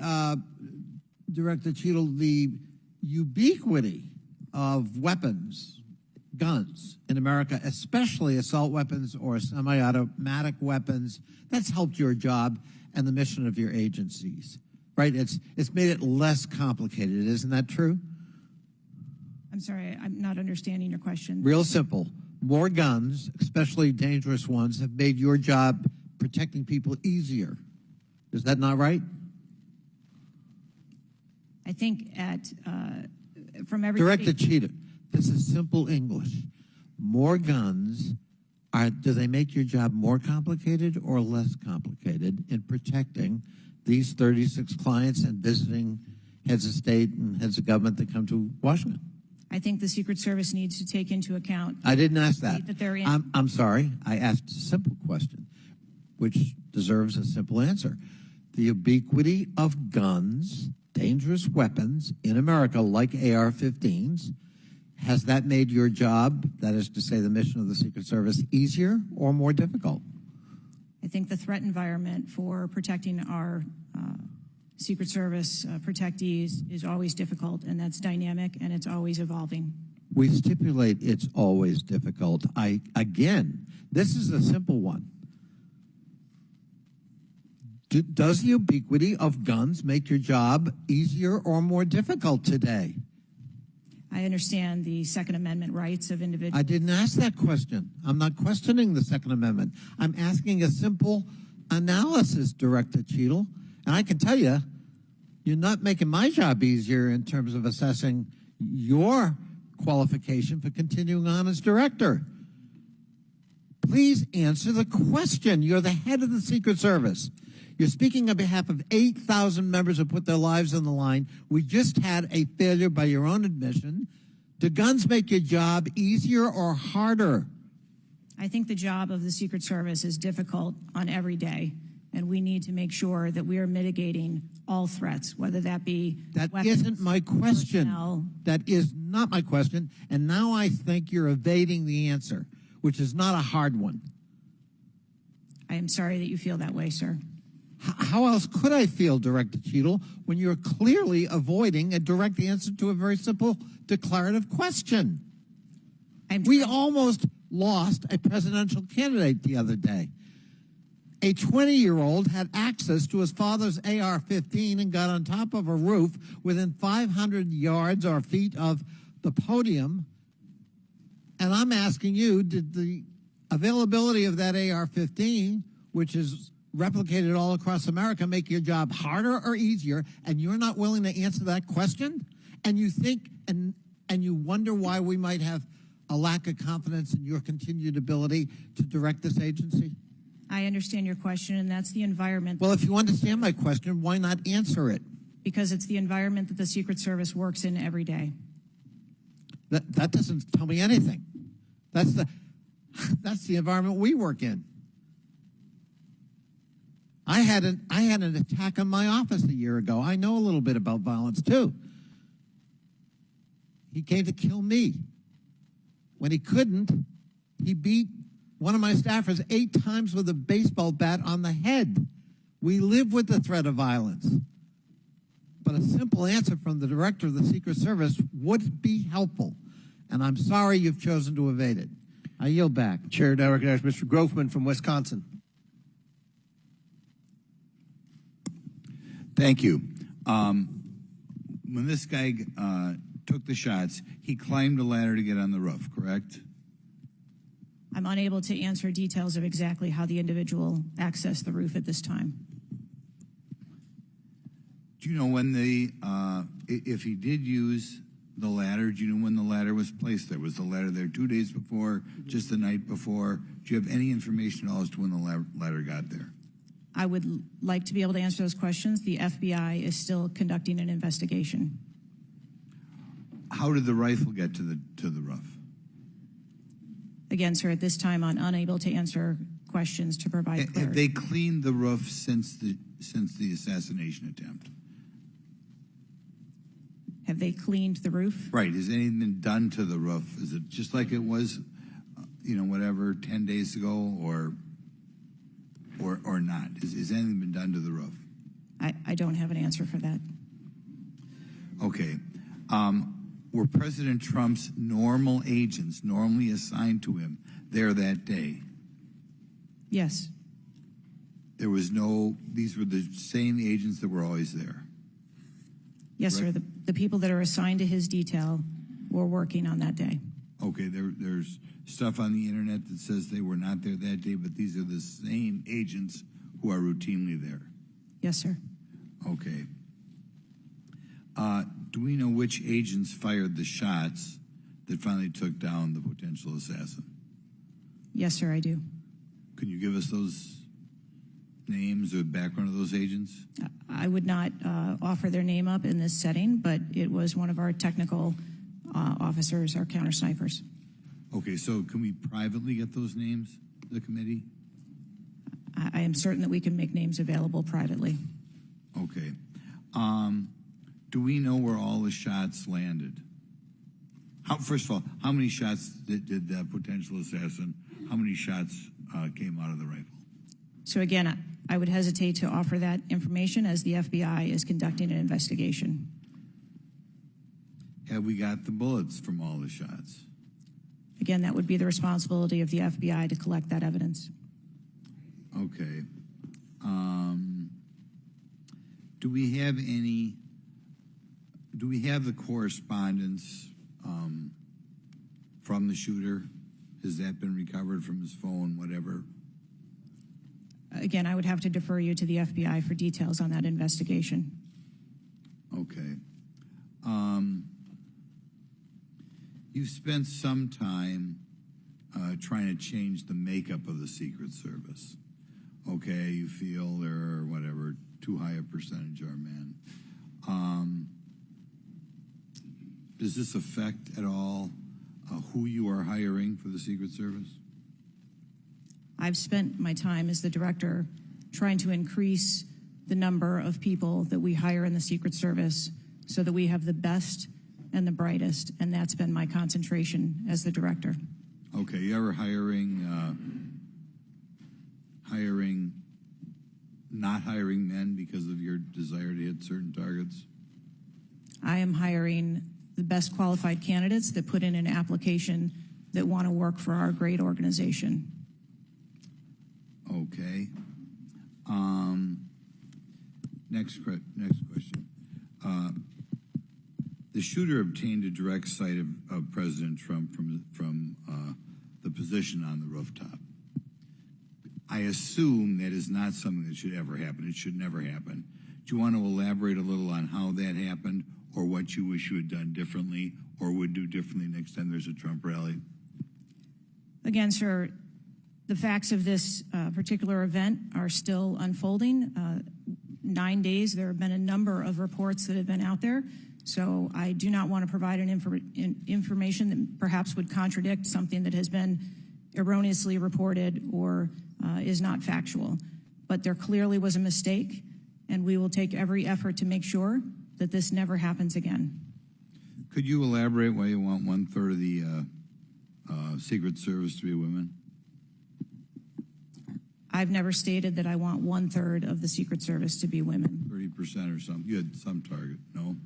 Director Cheatle, the ubiquity of weapons, guns in America, especially assault weapons or semi-automatic weapons, that's helped your job and the mission of your agencies, right? It's made it less complicated. Isn't that true? I'm sorry, I'm not understanding your question. Real simple. More guns, especially dangerous ones, have made your job protecting people easier. Is that not right? I think from every Director Cheatle, this is simple English. More guns, do they make your job more complicated or less complicated in protecting these 36 clients and visiting heads of state and heads of government that come to Washington? I think the Secret Service needs to take into account. I didn't ask that. I'm sorry. I asked a simple question, which deserves a simple answer. The ubiquity of guns, dangerous weapons in America, like AR-15s, has that made your job, that is to say the mission of the Secret Service, easier or more difficult? I think the threat environment for protecting our Secret Service protectees is always difficult, and that's dynamic, and it's always evolving. We stipulate it's always difficult. Again, this is a simple one. Does the ubiquity of guns make your job easier or more difficult today? I understand the Second Amendment rights of individuals. I didn't ask that question. I'm not questioning the Second Amendment. I'm asking a simple analysis, Director Cheatle. And I can tell you, you're not making my job easier in terms of assessing your qualification for continuing on as director. Please answer the question. You're the head of the Secret Service. You're speaking on behalf of 8,000 members who put their lives on the line. We just had a failure by your own admission. Do guns make your job easier or harder? I think the job of the Secret Service is difficult on every day, and we need to make sure that we are mitigating all threats, whether that be weapons, isn't my question. personnel. That is not my question, and now I think you're evading the answer, which is not a hard one. I am sorry that you feel that way, sir. How else could I feel, Director Cheatle, when you're clearly avoiding a direct answer to a very simple declarative question? We almost lost a presidential candidate the other day. A 20-year-old had access to his father's AR-15 and got on top of a roof within 500 yards or feet of the podium. And I'm asking you, did the availability of that AR-15, which is replicated all across America, make your job harder or easier? And you're not willing to answer that question? And you think and you wonder why we might have a lack of confidence in your continued ability to direct this agency? I understand your question, and that's the environment. Well, if you understand my question, why not answer it? Because it's the environment that the Secret Service works in every day. That doesn't tell me anything. That's the environment we work in. I had an attack on my office a year ago. I know a little bit about violence too. He came to kill me. When he couldn't, he beat one of my staffers 8 times with a baseball bat on the head. We live with the threat of violence. But a simple answer from the director of the Secret Service would be helpful. And I'm sorry you've chosen to evade it. I yield back. Chair, now recognize Mr. Grofman from Wisconsin. Thank you. When this guy took the shots, he climbed a ladder to get on the roof, correct? I'm unable to answer details of exactly how the individual accessed the roof at this time. Do you know when if he did use the ladder, do you know when the ladder was placed there? Was the ladder there 2 days before, just the night before? Do you have any information at all as to when the ladder got there? I would like to be able to answer those questions. The FBI is still conducting an investigation. How did the rifle get to the roof? Again, sir, at this time, I'm unable to answer questions to provide clarity. Have they cleaned the roof since the assassination attempt? Have they cleaned the roof? Right. Has anything been done to the roof? Is it just like it was, 10 days ago, or not? Has anything been done to the roof? I don't have an answer for that. Okay. Were President Trump's normal agents normally assigned to him there that day? Yes. These were the same agents that were always there? Yes, Correct? sir. The people that are assigned to his detail were working on that day. Okay, there's stuff on the internet that says they were not there that day, but these are the same agents who are routinely there. Yes, sir. Okay. Do we know which agents fired the shots that finally took down the potential assassin? Yes, sir, I do. Can you give us those names or the background of those agents? I would not offer their name up in this setting, but it was one of our technical officers, our counter snipers. Okay, so can we privately get those names, the committee? I am certain that we can make names available privately. Okay. Do we know where all the shots landed? First of all, how many shots did the potential assassin, how many shots came out of the rifle? So again, I would hesitate to offer that information as the FBI is conducting an investigation. Have we got the bullets from all the shots? Again, that would be the responsibility of the FBI to collect that evidence. Okay. Do we have the correspondence from the shooter? Has that been recovered from his phone, whatever? Again, I would have to defer you to the FBI for details on that investigation. Okay. You spent some time trying to change the makeup of the Secret Service. Okay, you feel there are, whatever, too high a percentage are men. Does this affect at all who you are hiring for the Secret Service? I've spent my time as the director trying to increase the number of people that we hire in the Secret Service so that we have the best and the brightest, and that's been my concentration as the director. Okay, you ever not hiring men because of your desire to hit certain targets? I am hiring the best qualified candidates that put in an application that want to work for our great organization. Okay. Next question. The shooter obtained a direct sight of President Trump from the position on the rooftop. I assume that is not something that should ever happen. It should never happen. Do you want to elaborate a little on how that happened, or what you wish you had done differently, or would do differently next time there's a Trump rally? Again, sir, the facts of this particular event are still unfolding. 9 days, there have been a number of reports that have been out there. So I do not want to provide information that perhaps would contradict something that has been erroneously reported or is not factual. But there clearly was a mistake, and we will take every effort to make sure that this never happens again. Could you elaborate why you want 1/3 of the Secret Service to be women? I've never stated that I want 1/3 of the Secret Service to be women. 30% or something. You had some target. No?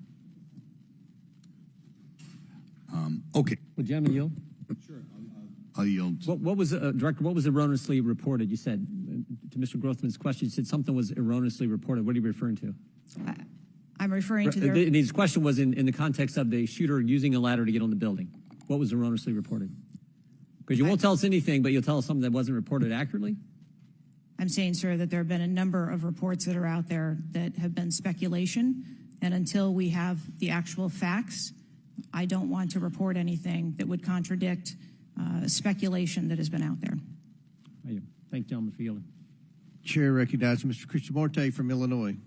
Okay. Would gentlemen yield? I'll yield. What was, Director, what was erroneously reported? You said, to Mr. Grothman's question, you said something was erroneously reported. What are you referring to? I'm referring to their... His question was in the context of the shooter using a ladder to get on the building. What was erroneously reported? Because you won't tell us anything, but you'll tell us something that wasn't reported accurately? I'm saying, sir, that there have been a number of reports that are out there that have been speculation, and until we have the actual facts, I don't want to report anything that would contradict speculation that has been out there. Thank you, gentlemen, for yielding. Chair recognizes Mr. Krishnamurti from Illinois.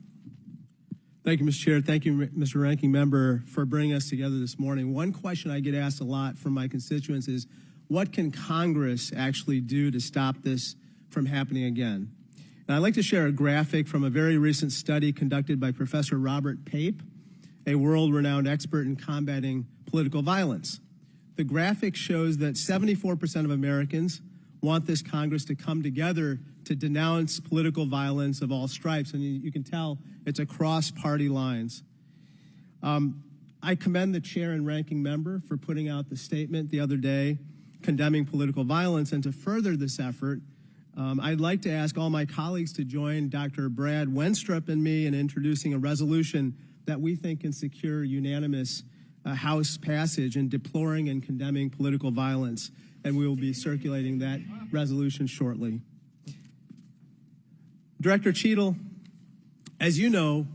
Thank you, Mr. Chair. Thank you, Mr. Ranking Member, for bringing us together this morning. One question I get asked a lot from my constituents is, what can Congress actually do to stop this from happening again? And I'd like to share a graphic from a very recent study conducted by Professor Robert Pape, a world-renowned expert in combating political violence. The graphic shows that 74% of Americans want this Congress to come together to denounce political violence of all stripes, and you can tell it's across party lines. I commend the chair and ranking member for putting out the statement the other day condemning political violence, and to further this effort, I'd like to ask all my colleagues to join Dr. Brad Wenstrup and me in introducing a resolution that we think can secure unanimous House passage in deploring and condemning political violence, and we will be circulating that resolution shortly. Director Cheatle, as you know,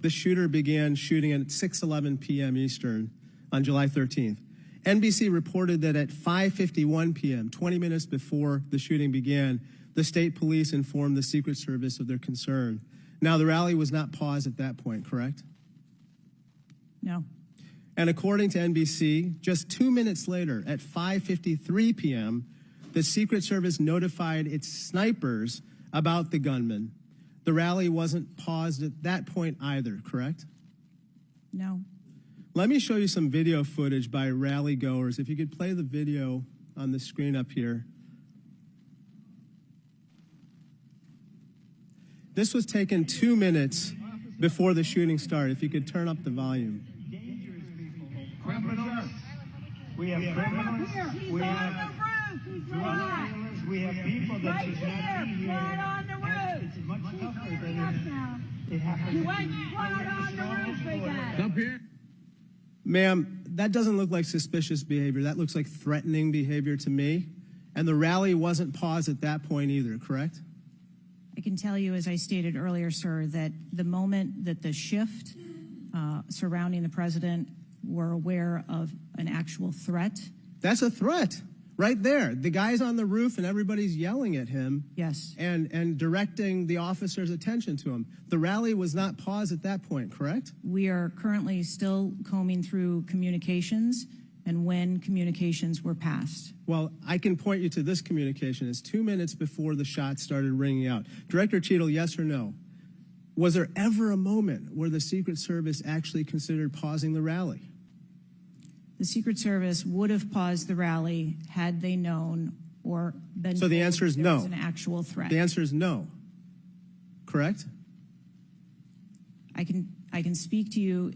the shooter began shooting at 6:11 p.m. Eastern on July 13th. NBC reported that at 5:51 p.m., 20 minutes before the shooting began, the state police informed the Secret Service of their concern. Now, the rally was not paused at that point, correct? No. And according to NBC, just 2 minutes later, at 5:53 p.m., the Secret Service notified its snipers about the gunman. The rally wasn't paused at that point either, correct? No. Let me show you some video footage by rally goers. If you could play the video on the screen up here. This was taken 2 minutes before the shooting started. If you could turn up the volume. Criminals. We have criminals. We have drug dealers. We have people that should not be here. On the roof. It's much tougher than it happens. You went on the roof again. Up here. Ma'am, that doesn't look like suspicious behavior. That looks like threatening behavior to me. And the rally wasn't paused at that point either, correct? I can tell you, as I stated earlier, sir, that the moment that the shift surrounding the president were aware of an actual threat. That's a threat right there. The guy's on the roof and everybody's yelling at him. Yes. And directing the officer's attention to him. The rally was not paused at that point, correct? We are currently still combing through communications and when communications were passed. Well, I can point you to this communication. It's 2 minutes before the shots started ringing out. Director Cheatle, yes or no? Was there ever a moment where the Secret Service actually considered pausing the rally? The Secret Service would have paused the rally had they known or been So the told answer is there no. was an actual threat. The answer is no. Correct? I can speak to you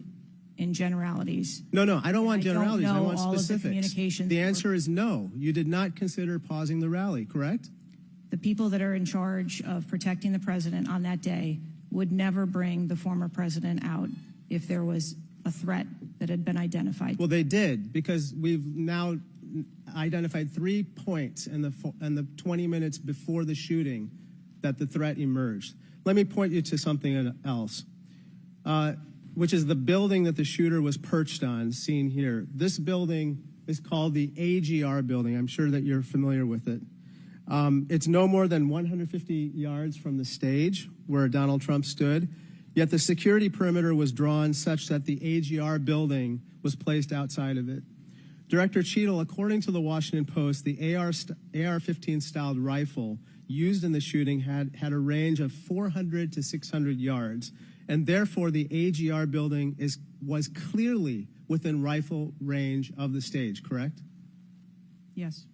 in generalities. No, I don't want I don't generalities. I know want all of the specifics. communications The that were- answer is no. You did not consider pausing the rally, correct? The people that are in charge of protecting the president on that day would never bring the former president out if there was a threat that had been identified. Well, they did, because we've now identified 3 points in the 20 minutes before the shooting that the threat emerged. Let me point you to something else, which is the building that the shooter was perched on, seen here. This building is called the AGR building. I'm sure that you're familiar with it. It's no more than 150 yards from the stage where Donald Trump stood, yet the security perimeter was drawn such that the AGR building was placed outside of it. Director Cheatle, according to the Washington Post, the AR-15 styled rifle used in the shooting had a range of 400 to 600 yards, and therefore the AGR building was clearly within rifle range of the stage, correct? Yes.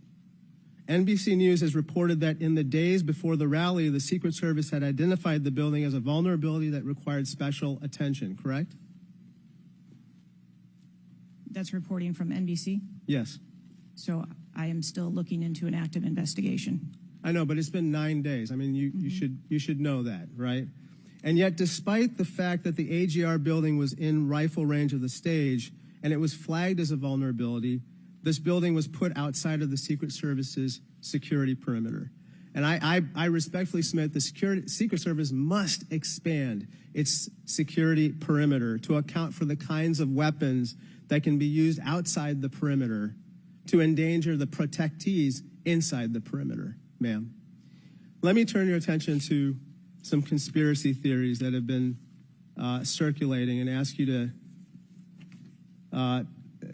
NBC News has reported that in the days before the rally, the Secret Service had identified the building as a vulnerability that required special attention, correct? That's reporting from NBC. Yes. So I am still looking into an active investigation. I know, but it's been 9 days. I mean, you should know that, right? And yet, despite the fact that the AGR building was in rifle range of the stage and it was flagged as a vulnerability, this building was put outside of the Secret Service's security perimeter. And I respectfully submit the Secret Service must expand its security perimeter to account for the kinds of weapons that can be used outside the perimeter to endanger the protectees inside the perimeter, ma'am. Let me turn your attention to some conspiracy theories that have been circulating and ask you to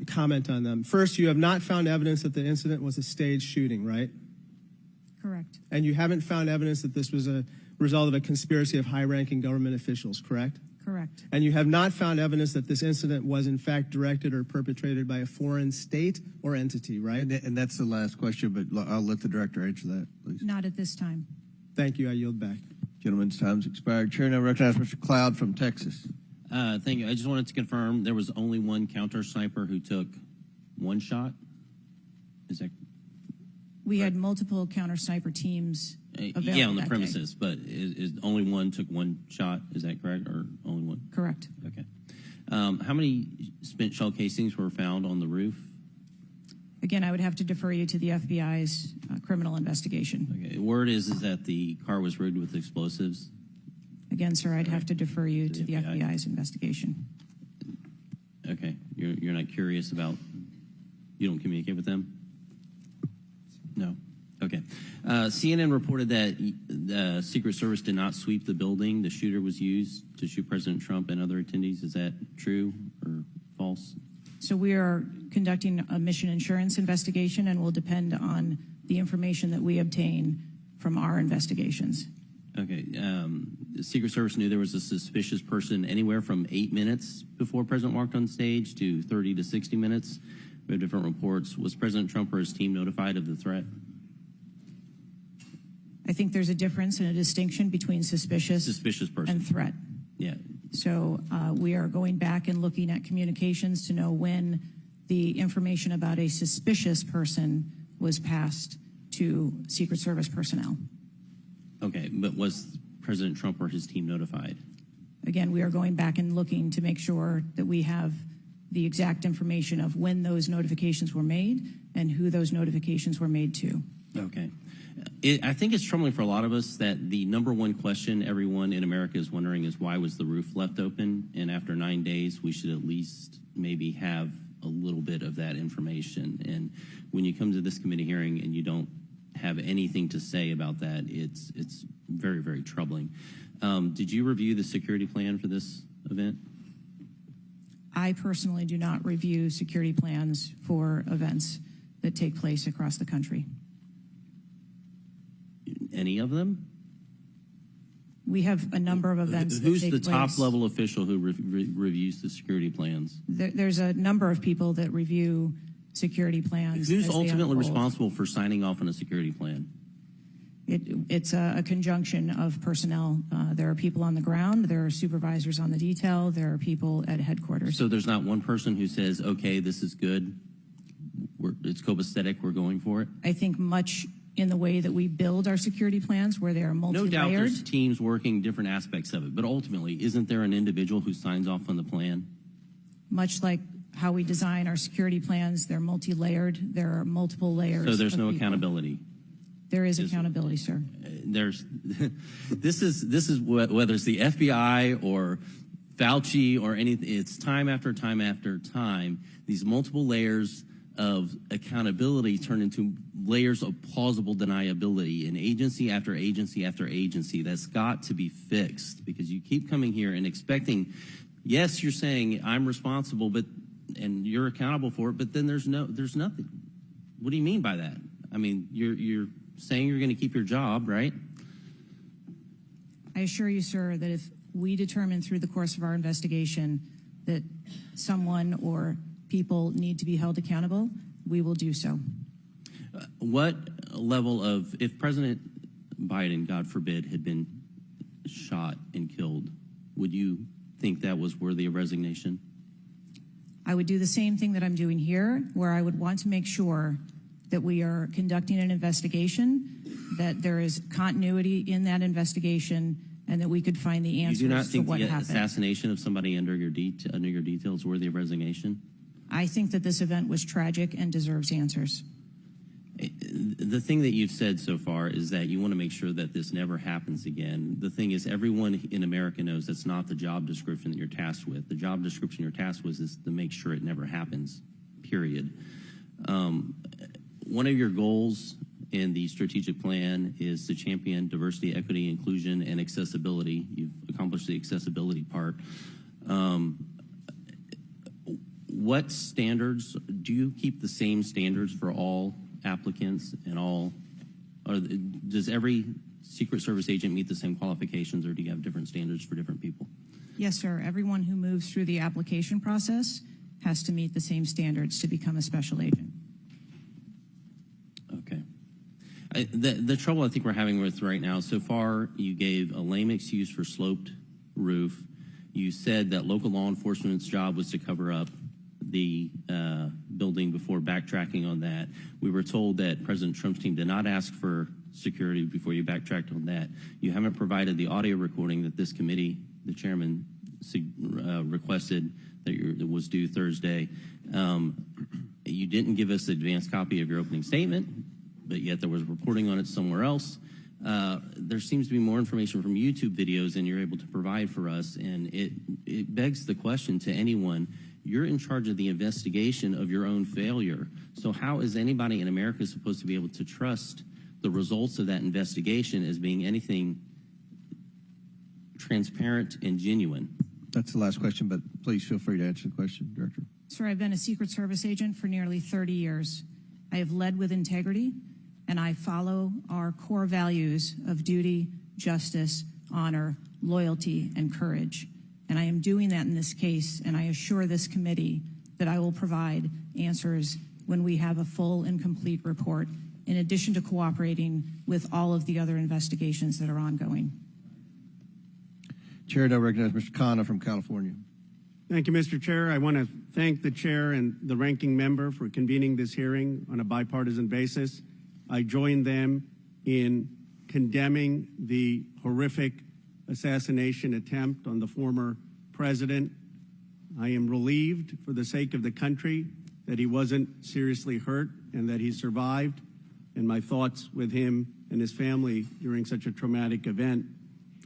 comment on them. First, you have not found evidence that the incident was a staged shooting, right? Correct. And you haven't found evidence that this was a result of a conspiracy of high-ranking government officials, correct? Correct. And you have not found evidence that this incident was in fact directed or perpetrated by a foreign state or entity, right? And that's the last question, but I'll let the director answer that, please. Not at this time. Thank you. I yield back. Gentleman's time's expired. Chair now recognizes Mr. Cloud from Texas. Thank you. I just wanted to confirm there was only one counter sniper who took one shot. Is that We had multiple counter sniper teams available yeah, on the that premises, day. but is only one took one shot? Is that correct, or only one? Correct. Okay. How many spent shell casings were found on the roof? Again, I would have to defer you to the FBI's criminal investigation. Okay. Word is that the car was rigged with explosives. Again, sir, I'd have to defer you to the FBI. FBI's investigation. Okay. You're not curious about? You don't communicate with them? No. Okay. CNN reported that the Secret Service did not sweep the building the shooter was used to shoot President Trump and other attendees. Is that true or false? So we are conducting a mission insurance investigation and will depend on the information that we obtain from our investigations. Okay. The Secret Service knew there was a suspicious person anywhere from 8 minutes before President walked on stage to 30 to 60 minutes. We have different reports. Was President Trump or his team notified of the threat? I think there's a difference and a distinction between suspicious person and threat. Yeah. So we are going back and looking at communications to know when the information about a suspicious person was passed to Secret Service personnel. Okay, but was President Trump or his team notified? Again, we are going back and looking to make sure that we have the exact information of when those notifications were made and who those notifications were made to. Okay. I think it's troubling for a lot of us that the number one question everyone in America is wondering is why was the roof left open? And after 9 days, we should at least maybe have a little bit of that information. And when you come to this committee hearing and you don't have anything to say about that, it's very, very troubling. Did you review the security plan for this event? I personally do not review security plans for events that take place across the country. Any of them? We have a number of events Who's that the take top place. level official who reviews the security plans? There's a number of people that review security plans. Who's as they ultimately unfold. responsible for signing off on a security plan? It's a conjunction of personnel. There are people on the ground, there are supervisors on the detail, there are people at headquarters. So there's not one person who says, okay, this is good, it's copacetic, we're going for it? I think much in the way that we build our security plans, where they are No multi-layered. doubt there's teams working different aspects of it, but ultimately, isn't there an individual who signs off on the plan? Much like how we design our security plans, they're multi-layered. There are multiple layers. So there's of no people. accountability. There is accountability, sir. There's this is whether it's the FBI or Fauci or anything, it's time after time after time, these multiple layers of accountability turn into layers of plausible deniability, and agency after agency after agency. That's got to be fixed, because you keep coming here and expecting, yes, you're saying I'm responsible, but and you're accountable for it, but then there's nothing. What do you mean by that? I mean, you're saying you're going to keep your job, right? I assure you, sir, that if we determine through the course of our investigation that someone or people need to be held accountable, we will do so. What level of, if President Biden, God forbid, had been shot and killed, would you think that was worthy of resignation? I would do the same thing that I'm doing here, where I would want to make sure that we are conducting an investigation, that there is continuity in that investigation, and that we could find the answers You do not to think what the happened. assassination of somebody under your details is worthy of resignation? I think that this event was tragic and deserves answers. The thing that you've said so far is that you want to make sure that this never happens again. The thing is, everyone in America knows that's not the job description that you're tasked with. The job description you're tasked with is to make sure it never happens, period. One of your goals in the strategic plan is to champion diversity, equity, inclusion, and accessibility. You've accomplished the accessibility part. What standards, do you keep the same standards for all applicants and all, or does every Secret Service agent meet the same qualifications, or do you have different standards for different people? Yes, sir. Everyone who moves through the application process has to meet the same standards to become a special agent. Okay. The trouble I think we're having with right now, so far you gave a lame excuse for sloped roof. You said that local law enforcement's job was to cover up the building before backtracking on that. We were told that President Trump's team did not ask for security before you backtracked on that. You haven't provided the audio recording that this committee, the chairman, requested that was due Thursday. You didn't give us an advanced copy of your opening statement, but yet there was reporting on it somewhere else. There seems to be more information from YouTube videos than you're able to provide for us, and it begs the question to anyone, you're in charge of the investigation of your own failure. So how is anybody in America supposed to be able to trust the results of that investigation as being anything transparent and genuine? That's the last question, but please feel free to answer the question, Director. Sir, I've been a Secret Service agent for nearly 30 years. I have led with integrity, and I follow our core values of duty, justice, honor, loyalty, and courage. And I am doing that in this case, and I assure this committee that I will provide answers when we have a full and complete report, in addition to cooperating with all of the other investigations that are ongoing. Chair, I recognize Mr. Khanna from California. Thank you, Mr. Chair. I want to thank the chair and the ranking member for convening this hearing on a bipartisan basis. I join them in condemning the horrific assassination attempt on the former president. I am relieved for the sake of the country that he wasn't seriously hurt and that he survived, and my thoughts with him and his family during such a traumatic event.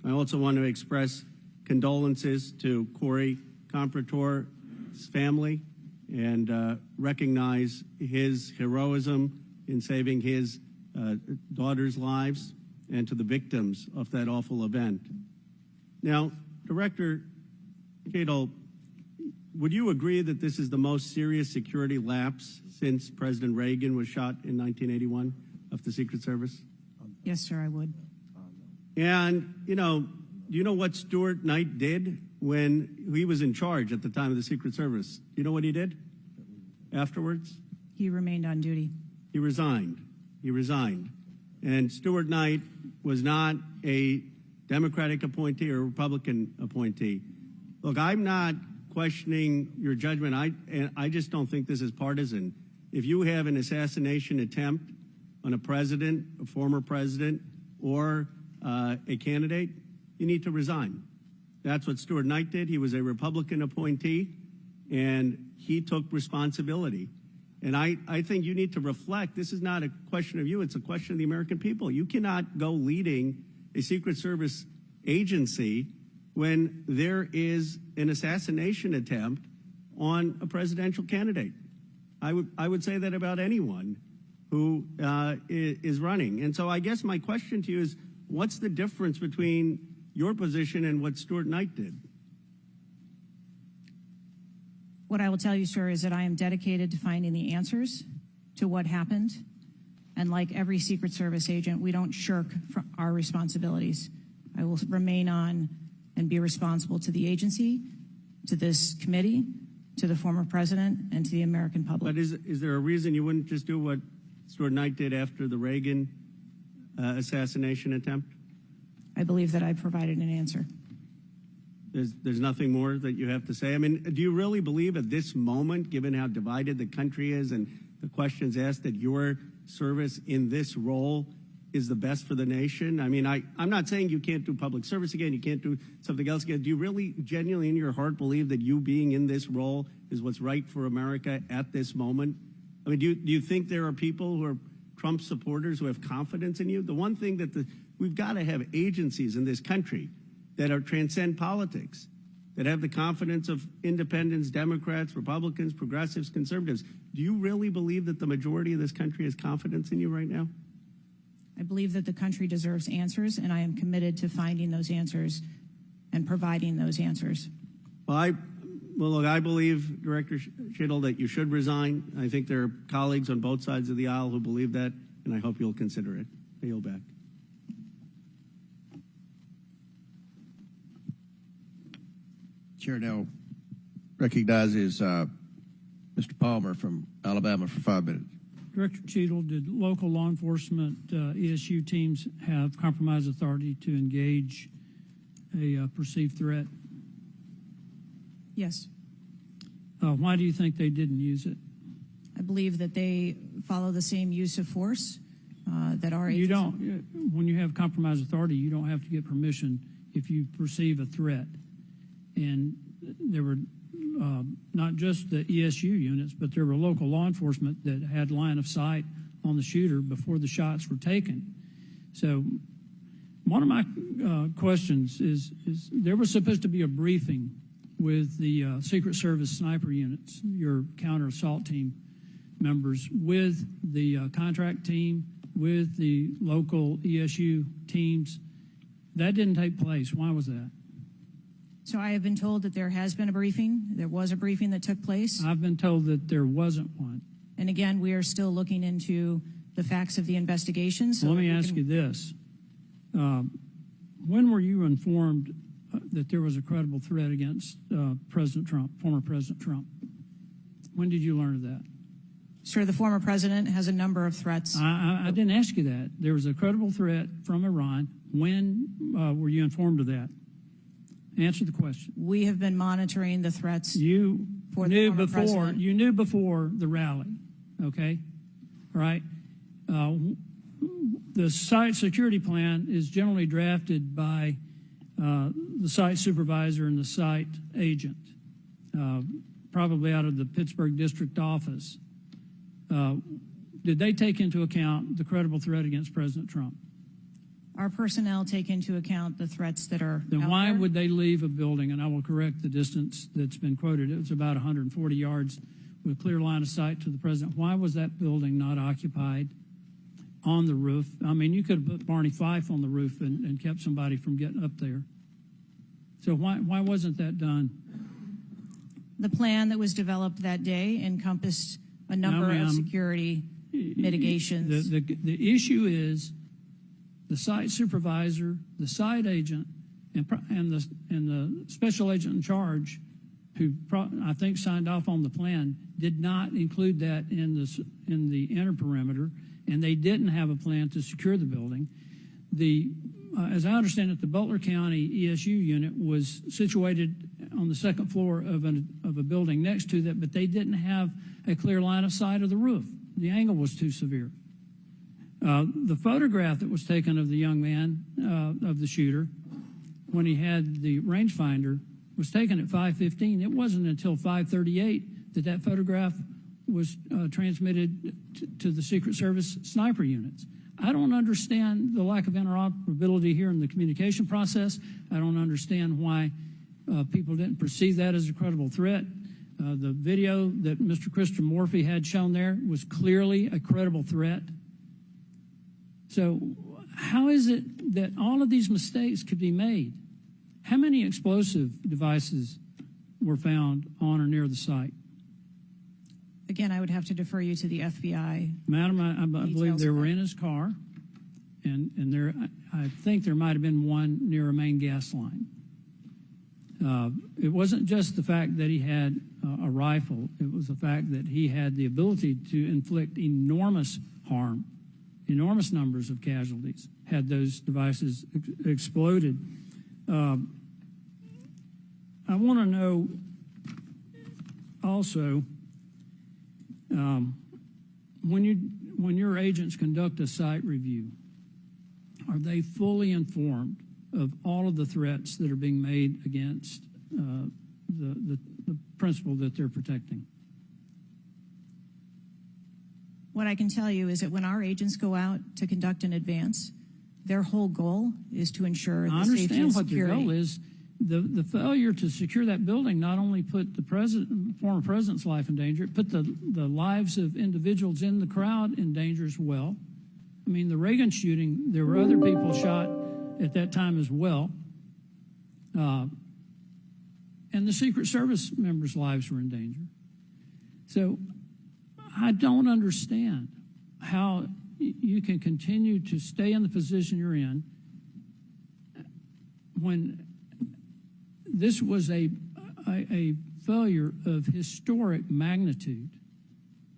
I also want to express condolences to Corey Comprator's family and recognize his heroism in saving his daughter's lives, and to the victims of that awful event. Now, Director Cheatle, would you agree that this is the most serious security lapse since President Reagan was shot in 1981 of the Secret Service? Yes, sir, I would. And, do you know what Stuart Knight did when he was in charge at the time of the Secret Service? Do you know what he did afterwards? He remained on duty. He resigned. And Stuart Knight was not a Democratic appointee or a Republican appointee. Look, I'm not questioning your judgment. I just don't think this is partisan. If you have an assassination attempt on a president, a former president, or a candidate, you need to resign. That's what Stuart Knight did. He was a Republican appointee, and he took responsibility. And I think you need to reflect. This is not a question of you. It's a question of the American people. You cannot go leading a Secret Service agency when there is an assassination attempt on a presidential candidate. I would say that about anyone who is running. And so I guess my question to you is, what's the difference between your position and what Stuart Knight did? What I will tell you, sir, is that I am dedicated to finding the answers to what happened. And like every Secret Service agent, we don't shirk from our responsibilities. I will remain on and be responsible to the agency, to this committee, to the former president, and to the American public. But is there a reason you wouldn't just do what Stuart Knight did after the Reagan assassination attempt? I believe that I provided an answer. There's nothing more that you have to say? I mean, do you really believe at this moment, given how divided the country is and the questions asked, that your service in this role is the best for the nation? I mean, I'm not saying you can't do public service again, you can't do something else again. Do you really genuinely in your heart believe that you being in this role is what's right for America at this moment? I mean, do you think there are people who are Trump supporters who have confidence in you? The one thing that we've got to have agencies in this country that are transcend politics, that have the confidence of independents, Democrats, Republicans, progressives, conservatives. Do you really believe that the majority of this country has confidence in you right now? I believe that the country deserves answers, and I am committed to finding those answers and providing those answers. Well, look, I believe, Director Cheatle, that you should resign. I think there are colleagues on both sides of the aisle who believe that, and I hope you'll consider it. I yield back. Chair now recognizes Mr. Palmer from Alabama for 5 minutes. Director Cheatle, did local law enforcement ESU teams have compromise authority to engage a perceived threat? Yes. Why do you think they didn't use it? I believe that they follow the same use of force that our agency. You don't. When you have compromise authority, you don't have to get permission if you perceive a threat. And there were not just the ESU units, but there were local law enforcement that had line of sight on the shooter before the shots were taken. So one of my questions is there was supposed to be a briefing with the Secret Service sniper units, your counter-assault team members, with the contract team, with the local ESU teams. That didn't take place. Why was that? So I have been told that there has been a briefing. There was a briefing that took place. I've been told that there wasn't one. And again, we are still looking into the facts of the investigation. So let me ask you this. When were you informed that there was a credible threat against President Trump, former President Trump? When did you learn of that? Sir, the former president has a number of threats. I didn't ask you that. There was a credible threat from Iran. When were you informed of that? Answer the question. We have been monitoring the threats. You knew before the rally, okay? All right. The site security plan is generally drafted by the site supervisor and the site agent, probably out of the Pittsburgh district office. Did they take into account the credible threat against President Trump? Our personnel take into account the threats that are Then out why there. would they leave a building? And I will correct the distance that's been quoted. It was about 140 yards with clear line of sight to the president. Why was that building not occupied on the roof? I mean, you could have put Barney Fife on the roof and kept somebody from getting up there. So why wasn't that done? The plan that was developed that day encompassed a number of security mitigations. The issue is the site supervisor, the site agent, and the special agent in charge, who I think signed off on the plan, did not include that in the inner perimeter, and they didn't have a plan to secure the building. As I understand it, the Butler County ESU unit was situated on the second floor of a building next to that, but they didn't have a clear line of sight of the roof. The angle was too severe. The photograph that was taken of the young man, of the shooter, when he had the rangefinder, was taken at 5:15. It wasn't until 5:38 that photograph was transmitted to the Secret Service sniper units. I don't understand the lack of interoperability here in the communication process. I don't understand why people didn't perceive that as a credible threat. The video that Mr. Christopher Morphy had shown there was clearly a credible threat. So how is it that all of these mistakes could be made? How many explosive devices were found on or near the site? Again, I would have to defer you to the FBI. Madam, I believe they were in his car, and there, I think there might have been one near a main gas line. It wasn't just the fact that he had a rifle. It was the fact that he had the ability to inflict enormous harm, enormous numbers of casualties had those devices exploded. I want to know also, when your agents conduct a site review, are they fully informed of all of the threats that are being made against the principle that they're protecting? What I can tell you is that when our agents go out to conduct an advance, their whole goal is to ensure the safety and security. I understand what their goal is. The failure to secure that building not only put the former president's life in danger, it put the lives of individuals in the crowd in danger as well. I mean, the Reagan shooting, there were other people shot at that time as well. And the Secret Service members' lives were in danger. So I don't understand how you can continue to stay in the position you're in when this was a failure of historic magnitude.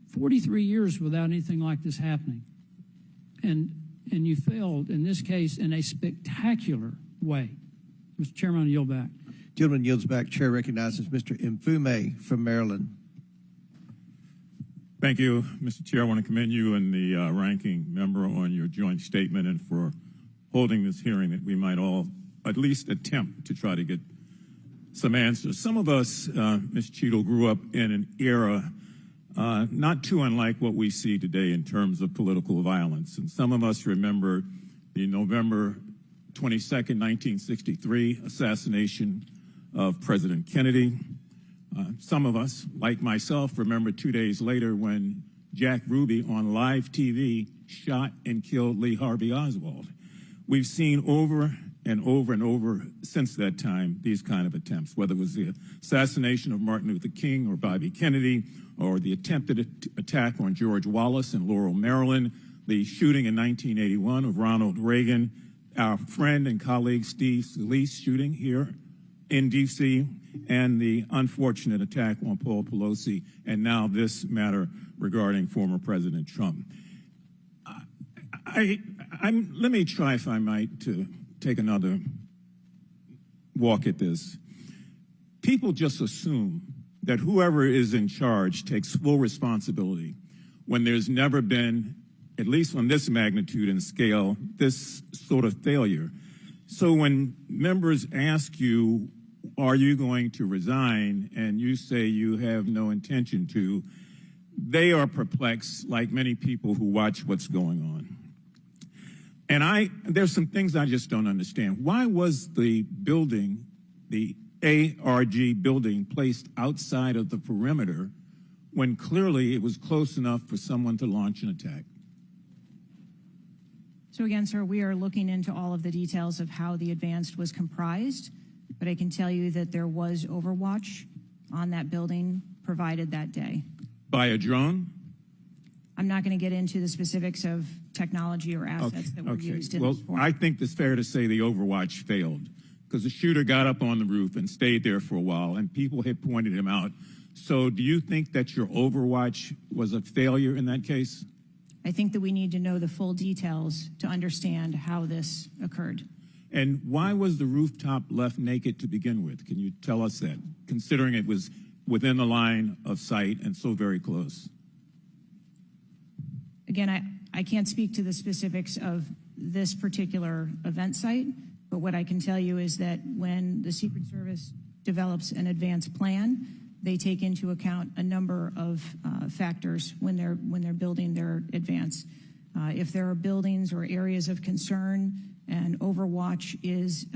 43 years without anything like this happening. And you failed, in this case, in a spectacular way. Mr. Chairman, I yield back. Gentleman yields back. Chair recognizes Mr. Mfume from Maryland. Thank you, Mr. Chair. I want to commend you and the ranking member on your joint statement and for holding this hearing that we might all at least attempt to try to get some answers. Some of us, Ms. Cheatle, grew up in an era not too unlike what we see today in terms of political violence. And some of us remember the November 22nd, 1963 assassination of President Kennedy. Some of us, like myself, remember 2 days later when Jack Ruby on live TV shot and killed Lee Harvey Oswald. We've seen over and over and over since that time these kind of attempts, whether it was the assassination of Martin Luther King or Bobby Kennedy, or the attempted attack on George Wallace in Laurel, Maryland, the shooting in 1981 of Ronald Reagan, our friend and colleague Steve Scalise shooting here in D.C., and the unfortunate attack on Paul Pelosi, and now this matter regarding former President Trump. Let me try, if I might, to take another walk at this. People just assume that whoever is in charge takes full responsibility when there's never been, at least on this magnitude and scale, this sort of failure. So when members ask you, are you going to resign, and you say you have no intention to, they are perplexed, like many people who watch what's going on. And there's some things I just don't understand. Why was the building, the ARG building, placed outside of the perimeter when clearly it was close enough for someone to launch an attack? So again, sir, we are looking into all of the details of how the advance was comprised, but I can tell you that there was overwatch on that building provided that day. By a drone? I'm not going to get into the specifics of technology or assets that were used in this form. I think it's fair to say the overwatch failed because the shooter got up on the roof and stayed there for a while, and people had pointed him out. So do you think that your overwatch was a failure in that case? I think that we need to know the full details to understand how this occurred. And why was the rooftop left naked to begin with? Can you tell us that, considering it was within the line of sight and so very close? Again, I can't speak to the specifics of this particular event site, but what I can tell you is that when the Secret Service develops an advanced plan, they take into account a number of factors when they're building their advance. If there are buildings or areas of concern, and Overwatch is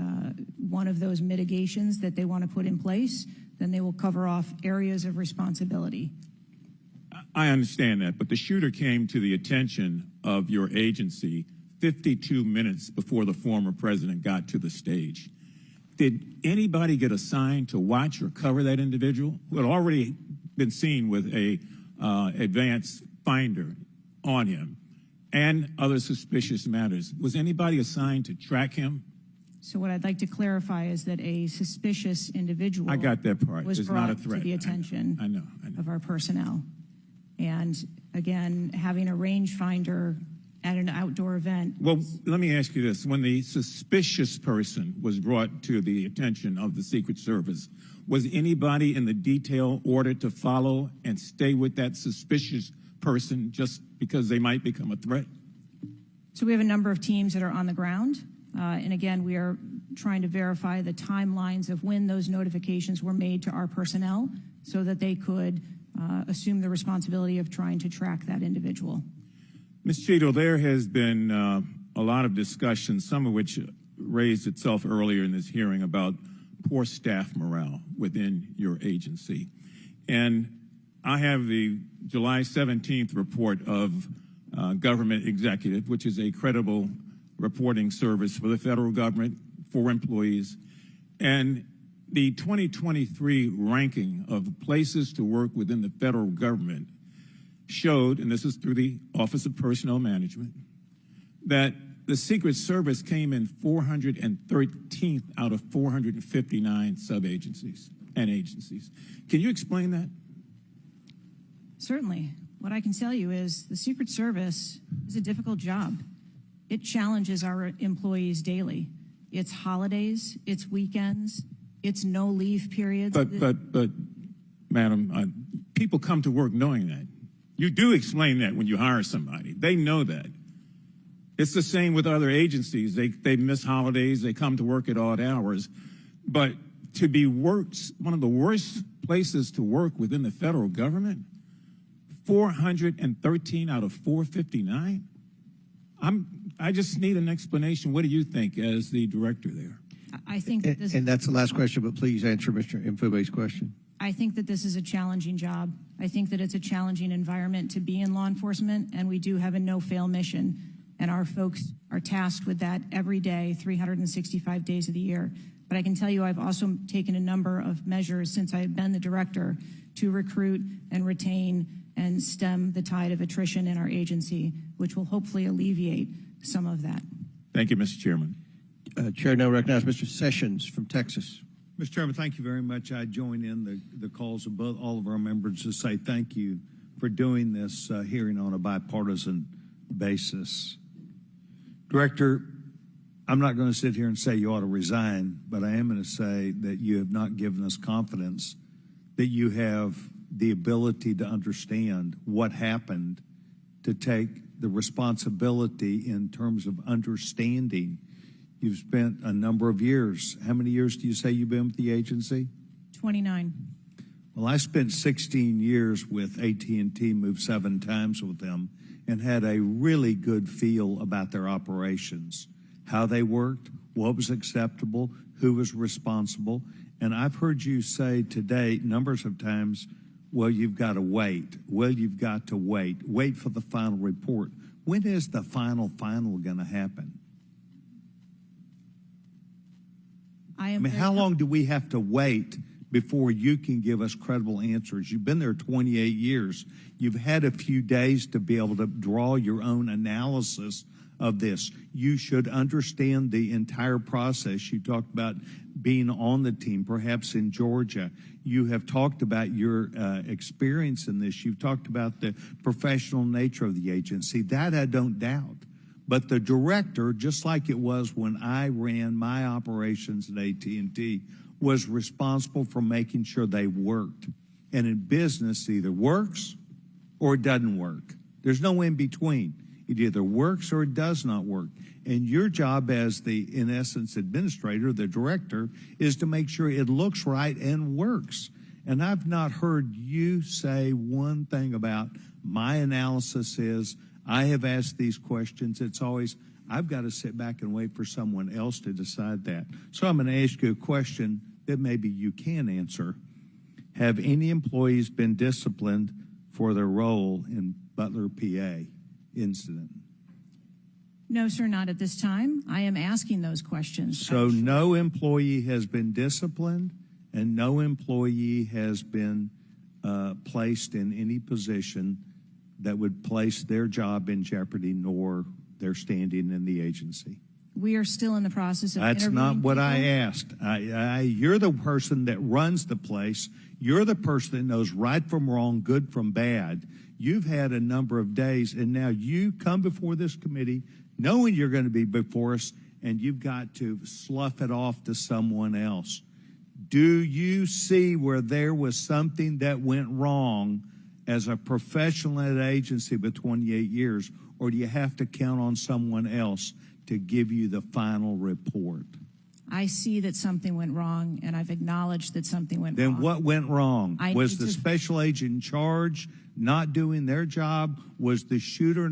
one of those mitigations that they want to put in place, then they will cover off areas of responsibility. I understand that, but the shooter came to the attention of your agency 52 minutes before the former president got to the stage. Did anybody get assigned to watch or cover that individual who had already been seen with a advanced finder on him and other suspicious matters? Was anybody assigned to track him? So what I'd like to clarify is that a suspicious individual I got that part. was It's brought not a threat. to the attention I know. of our personnel. And again, having a rangefinder at an outdoor event. Well, let me ask you this. When the suspicious person was brought to the attention of the Secret Service, was anybody in the detail ordered to follow and stay with that suspicious person just because they might become a threat? So we have a number of teams that are on the ground. And again, we are trying to verify the timelines of when those notifications were made to our personnel so that they could assume the responsibility of trying to track that individual. Ms. Cheatle, there has been a lot of discussion, some of which raised itself earlier in this hearing, about poor staff morale within your agency. And I have the July 17th report of Government Executive, which is a credible reporting service for the federal government, for employees. And the 2023 ranking of places to work within the federal government showed, and this is through the Office of Personnel Management, that the Secret Service came in 413th out of 459 sub-agencies and agencies. Can you explain that? Certainly. What I can tell you is the Secret Service is a difficult job. It challenges our employees daily. It's holidays, it's weekends, it's no leave periods. But, Madam, people come to work knowing that. You do explain that when you hire somebody. They know that. It's the same with other agencies. They miss holidays. They come to work at odd hours. But to be worked, one of the worst places to work within the federal government, 413 out of 459? I just need an explanation. What do you think as the director there? I think that this, And that's the last question, but please answer Mr. Mfube's question. I think that this is a challenging job. I think that it's a challenging environment to be in law enforcement, and we do have a no-fail mission. And our folks are tasked with that every day, 365 days of the year. But I can tell you I've also taken a number of measures since I've been the director to recruit and retain and stem the tide of attrition in our agency, which will hopefully alleviate some of that. Thank you, Mr. Chairman. Chair now recognizes Mr. Sessions from Texas. Mr. Chairman, thank you very much. I join in the calls of all of our members to say thank you for doing this hearing on a bipartisan basis. Director, I'm not going to sit here and say you ought to resign, but I am going to say that you have not given us confidence that you have the ability to understand what happened, to take the responsibility in terms of understanding. You've spent a number of years. How many years do you say you've been with the agency? 29. Well, I spent 16 years with AT&T, moved 7 times with them, and had a really good feel about their operations, how they worked, what was acceptable, who was responsible. And I've heard you say today numbers of times, well, you've got to wait. Well, you've got to wait. Wait for the final report. When is the final going to happen? I mean, how long do we have to wait before you can give us credible answers? You've been there 28 years. You've had a few days to be able to draw your own analysis of this. You should understand the entire process. You talked about being on the team, perhaps in Georgia. You have talked about your experience in this. You've talked about the professional nature of the agency. That I don't doubt. But the director, just like it was when I ran my operations at AT&T, was responsible for making sure they worked. And in business, it either works or it doesn't work. There's no in between. It either works or it does not work. And your job as the, in essence, administrator, the director, is to make sure it looks right and works. And I've not heard you say one thing about my analysis is, I have asked these questions. It's always, I've got to sit back and wait for someone else to decide that. So I'm going to ask you a question that maybe you can answer. Have any employees been disciplined for their role in Butler, PA incident? No, sir, not at this time. I am asking those questions. So no employee has been disciplined and no employee has been placed in any position that would place their job in jeopardy nor their standing in the agency. We are still in the process of That's interviewing not what people. I asked. You're the person that runs the place. You're the person that knows right from wrong, good from bad. You've had a number of days, and now you come before this committee knowing you're going to be before us, and you've got to slough it off to someone else. Do you see where there was something that went wrong as a professional at an agency with 28 years, or do you have to count on someone else to give you the final report? I see that something went wrong, and I've acknowledged that something went wrong. Then what went wrong? I Was need the to- special agent in charge not doing their job? Was the shooter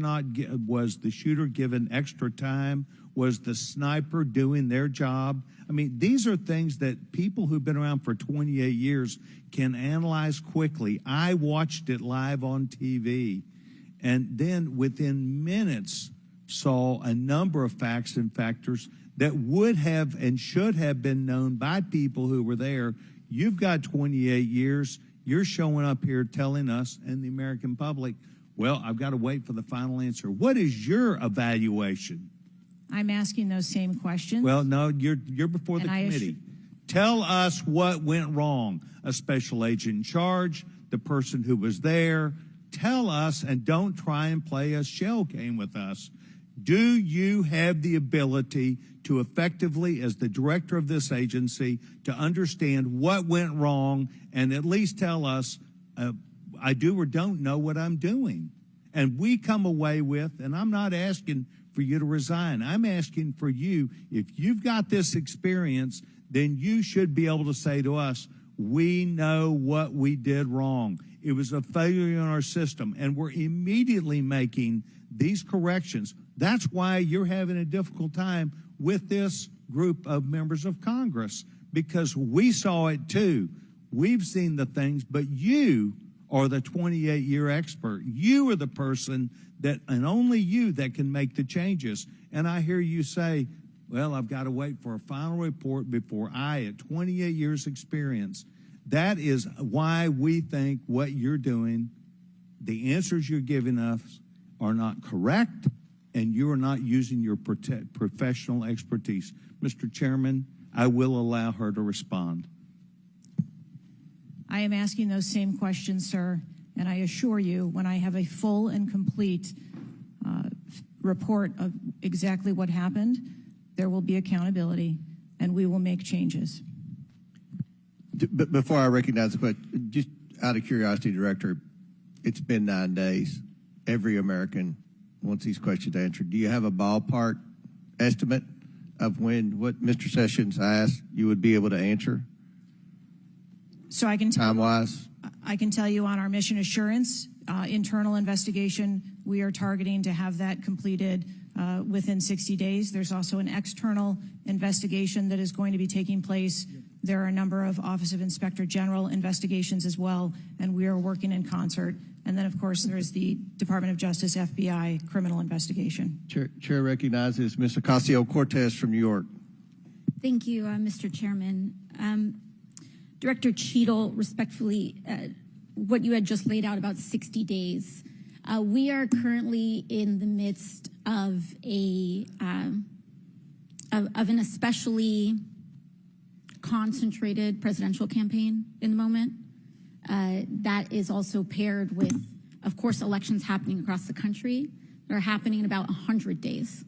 was the shooter given extra time? Was the sniper doing their job? I mean, these are things that people who've been around for 28 years can analyze quickly. I watched it live on TV, and then within minutes saw a number of facts and factors that would have and should have been known by people who were there. You've got 28 years. You're showing up here telling us and the American public, well, I've got to wait for the final answer. What is your evaluation? I'm asking those same questions. Well, no, you're before the And I committee. Tell us what went wrong. A special agent in charge, the person who was there. Tell us, and don't try and play a shell game with us. Do you have the ability to effectively, as the director of this agency, to understand what went wrong and at least tell us, I do or don't know what I'm doing? And we come away with, and I'm not asking for you to resign. I'm asking for you, if you've got this experience, then you should be able to say to us, we know what we did wrong. It was a failure in our system, and we're immediately making these corrections. That's why you're having a difficult time with this group of members of Congress, because we saw it too. We've seen the things, but you are the 28-year expert. You are the person that, and only you, that can make the changes. And I hear you say, well, I've got to wait for a final report before I, at 28 years experience. That is why we think what you're doing, the answers you're giving us are not correct, and you are not using your professional expertise. Mr. Chairman, I will allow her to respond. I am asking those same questions, sir, and I assure you, when I have a full and complete report of exactly what happened, there will be accountability, and we will make changes. But before I recognize the question, just out of curiosity, Director, it's been 9 days. Every American wants these questions answered. Do you have a ballpark estimate of when what Mr. Sessions asked you would be able to answer? So I can time-wise? I can tell you on our mission assurance internal investigation, we are targeting to have that completed within 60 days. There's also an external investigation that is going to be taking place. There are a number of Office of Inspector General investigations as well, and we are working in concert. And then, of course, there's the Department of Justice, FBI, criminal investigation. Chair recognizes Ms. Ocasio-Cortez from New York. Thank you, Mr. Chairman. Director Cheatle, respectfully, what you had just laid out about 60 days, We are currently in the midst of an especially concentrated presidential campaign in the moment. That is also paired with, of course, elections happening across the country that are happening in about 100 days.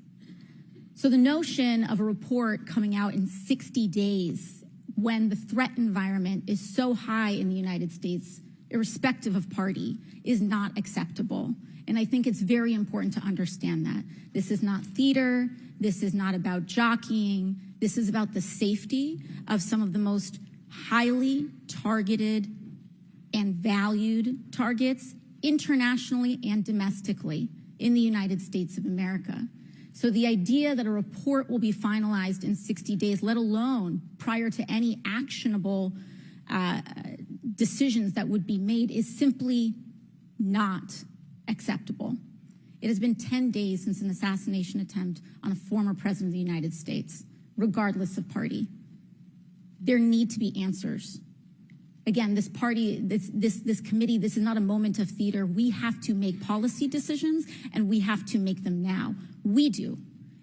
So the notion of a report coming out in 60 days when the threat environment is so high in the United States, irrespective of party, is not acceptable. And I think it's very important to understand that. This is not theater. This is not about jockeying. This is about the safety of some of the most highly targeted and valued targets internationally and domestically in the United States of America. So the idea that a report will be finalized in 60 days, let alone prior to any actionable decisions that would be made, is simply not acceptable. It has been 10 days since an assassination attempt on a former president of the United States, regardless of party. There need to be answers. Again, this party, this committee, this is not a moment of theater. We have to make policy decisions, and we have to make them now. We do.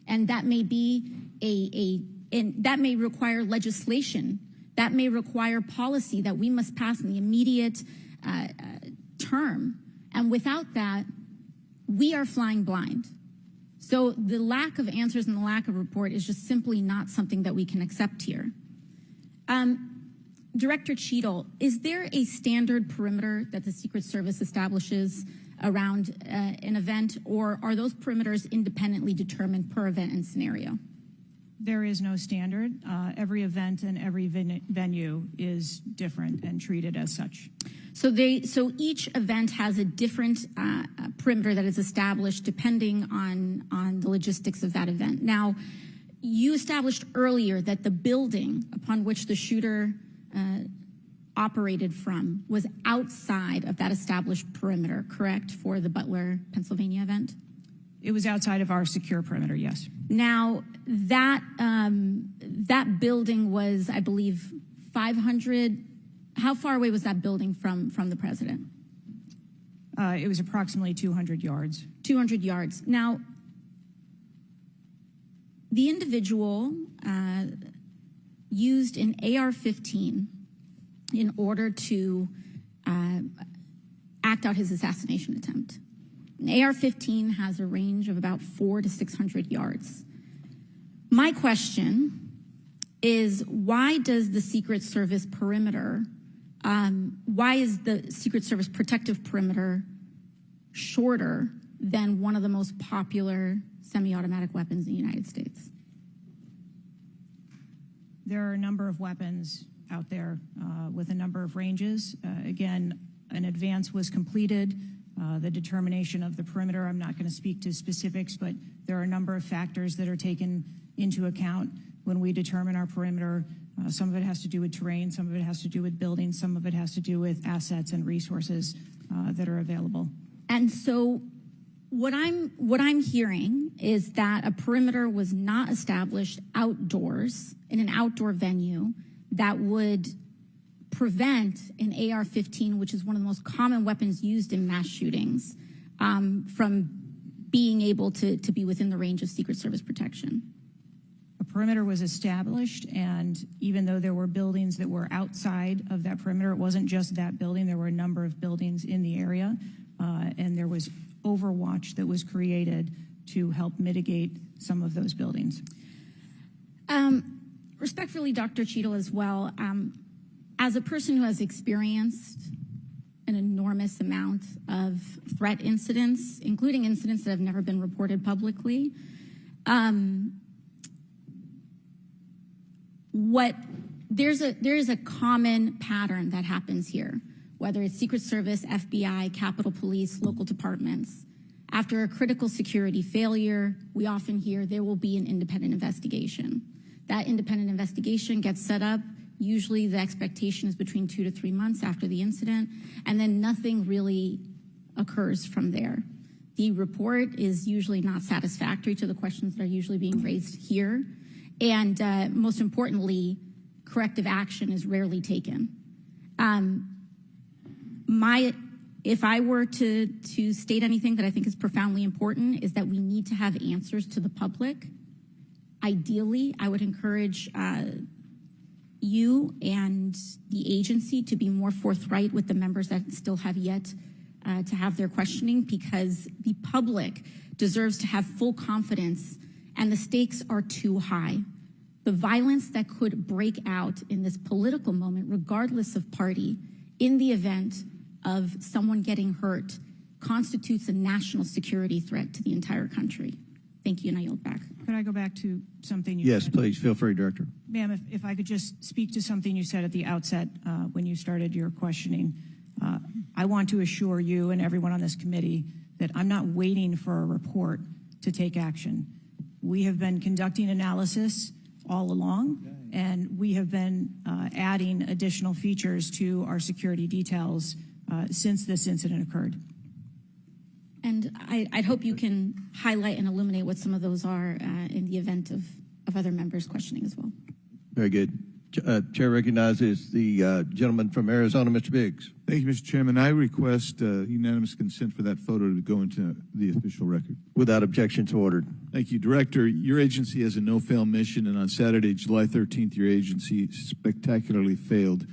And that may be and that may require legislation. That may require policy that we must pass in the immediate term. And without that, we are flying blind. So the lack of answers and the lack of report is just simply not something that we can accept here. Director Cheatle, is there a standard perimeter that the Secret Service establishes around an event, or are those perimeters independently determined per event and scenario? There is no standard. Every event and every venue is different and treated as such. So each event has a different perimeter that is established depending on the logistics of that event. Now, you established earlier that the building upon which the shooter operated from was outside of that established perimeter, correct, for the Butler, Pennsylvania event? It was outside of our secure perimeter, yes. Now, that building was, I believe, 500. How far away was that building from the president? It was approximately 200 yards. 200 yards. Now, the individual used an AR-15 in order to act out his assassination attempt. An AR-15 has a range of about 400 to 600 yards. My question is, why does the Secret Service perimeter, why is the Secret Service protective perimeter shorter than one of the most popular semi-automatic weapons in the United States? There are a number of weapons out there with a number of ranges. Again, an advance was completed. The determination of the perimeter, I'm not going to speak to specifics, but there are a number of factors that are taken into account when we determine our perimeter. Some of it has to do with terrain, some of it has to do with buildings, some of it has to do with assets and resources that are available. And so what I'm hearing is that a perimeter was not established outdoors in an outdoor venue that would prevent an AR-15, which is one of the most common weapons used in mass shootings, from being able to be within the range of Secret Service protection. A perimeter was established, and even though there were buildings that were outside of that perimeter, it wasn't just that building. There were a number of buildings in the area, and there was overwatch that was created to help mitigate some of those buildings. Respectfully, Dr. Cheatle, as well, as a person who has experienced an enormous amount of threat incidents, including incidents that have never been reported publicly, there is a common pattern that happens here, whether it's Secret Service, FBI, Capitol Police, local departments. After a critical security failure, we often hear there will be an independent investigation. That independent investigation gets set up. Usually the expectation is between 2 to 3 months after the incident, and then nothing really occurs from there. The report is usually not satisfactory to the questions that are usually being raised here. And most importantly, corrective action is rarely taken. My If I were to state anything that I think is profoundly important, is that we need to have answers to the public. Ideally, I would encourage you and the agency to be more forthright with the members that still have yet to have their questioning, because the public deserves to have full confidence, and the stakes are too high. The violence that could break out in this political moment, regardless of party, in the event of someone getting hurt, constitutes a national security threat to the entire country. Thank you, and I yield back. Could I go back to something you Yes, said? please. Feel free, Director. Ma'am, if I could just speak to something you said at the outset when you started your questioning. I want to assure you and everyone on this committee that I'm not waiting for a report to take action. We have been conducting analysis all along, and we have been adding additional features to our security details since this incident occurred. And I'd hope you can highlight and illuminate what some of those are in the event of other members questioning as well. Very good. Chair recognizes the gentleman from Arizona, Mr. Biggs. Thank you, Mr. Chairman. I request unanimous consent for that photo to go into the official record. Without objection, so ordered. Thank you, Director. Your agency has a no-fail mission, and on Saturday, July 13th, your agency spectacularly failed.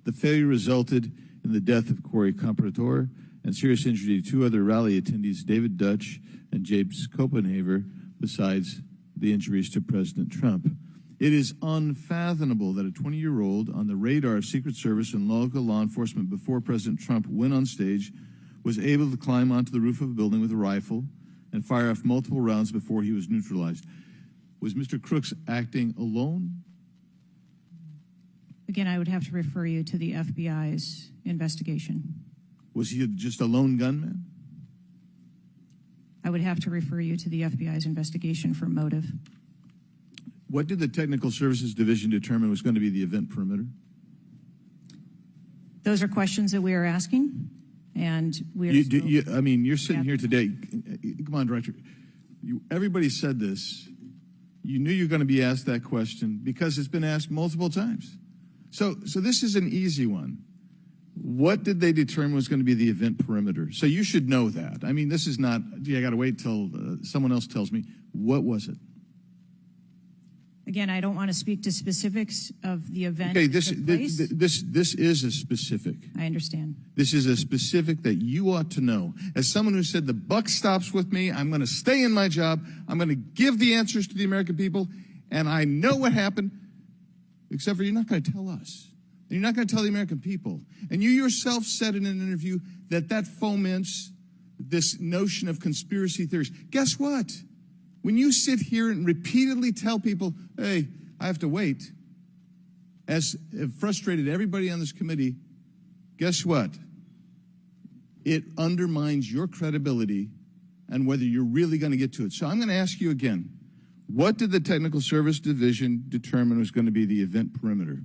The failure resulted in the death of Corey Comprador and serious injury to two other rally attendees, David Dutch and James Copenhaver, besides the injuries to President Trump. It is unfathomable that a 20-year-old on the radar of Secret Service and local law enforcement before President Trump went on stage was able to climb onto the roof of a building with a rifle and fire off multiple rounds before he was neutralized. Was Mr. Crooks acting alone? Again, I would have to refer you to the FBI's investigation. Was he just a lone gunman? I would have to refer you to the FBI's investigation for motive. What did the Technical Services Division determine was going to be the event perimeter? Those are questions that we are asking, and we are you're sitting here today. Come on, Director. Everybody said this. You knew you were going to be asked that question because it's been asked multiple times. So this is an easy one. What did they determine was going to be the event perimeter? So you should know that. I mean, this is not, I got to wait till someone else tells me. What was it? Again, I don't want to speak to specifics of the event. Okay, this is a specific. I understand. This is a specific that you ought to know. As someone who said the buck stops with me, I'm going to stay in my job. I'm going to give the answers to the American people, and I know what happened, except for you're not going to tell us. And you're not going to tell the American people. And you yourself said in an interview that foments this notion of conspiracy theories. Guess what? When you sit here and repeatedly tell people, hey, I have to wait, as frustrated everybody on this committee, guess what? It undermines your credibility and whether you're really going to get to it. So I'm going to ask you again, what did the Technical Service Division determine was going to be the event perimeter?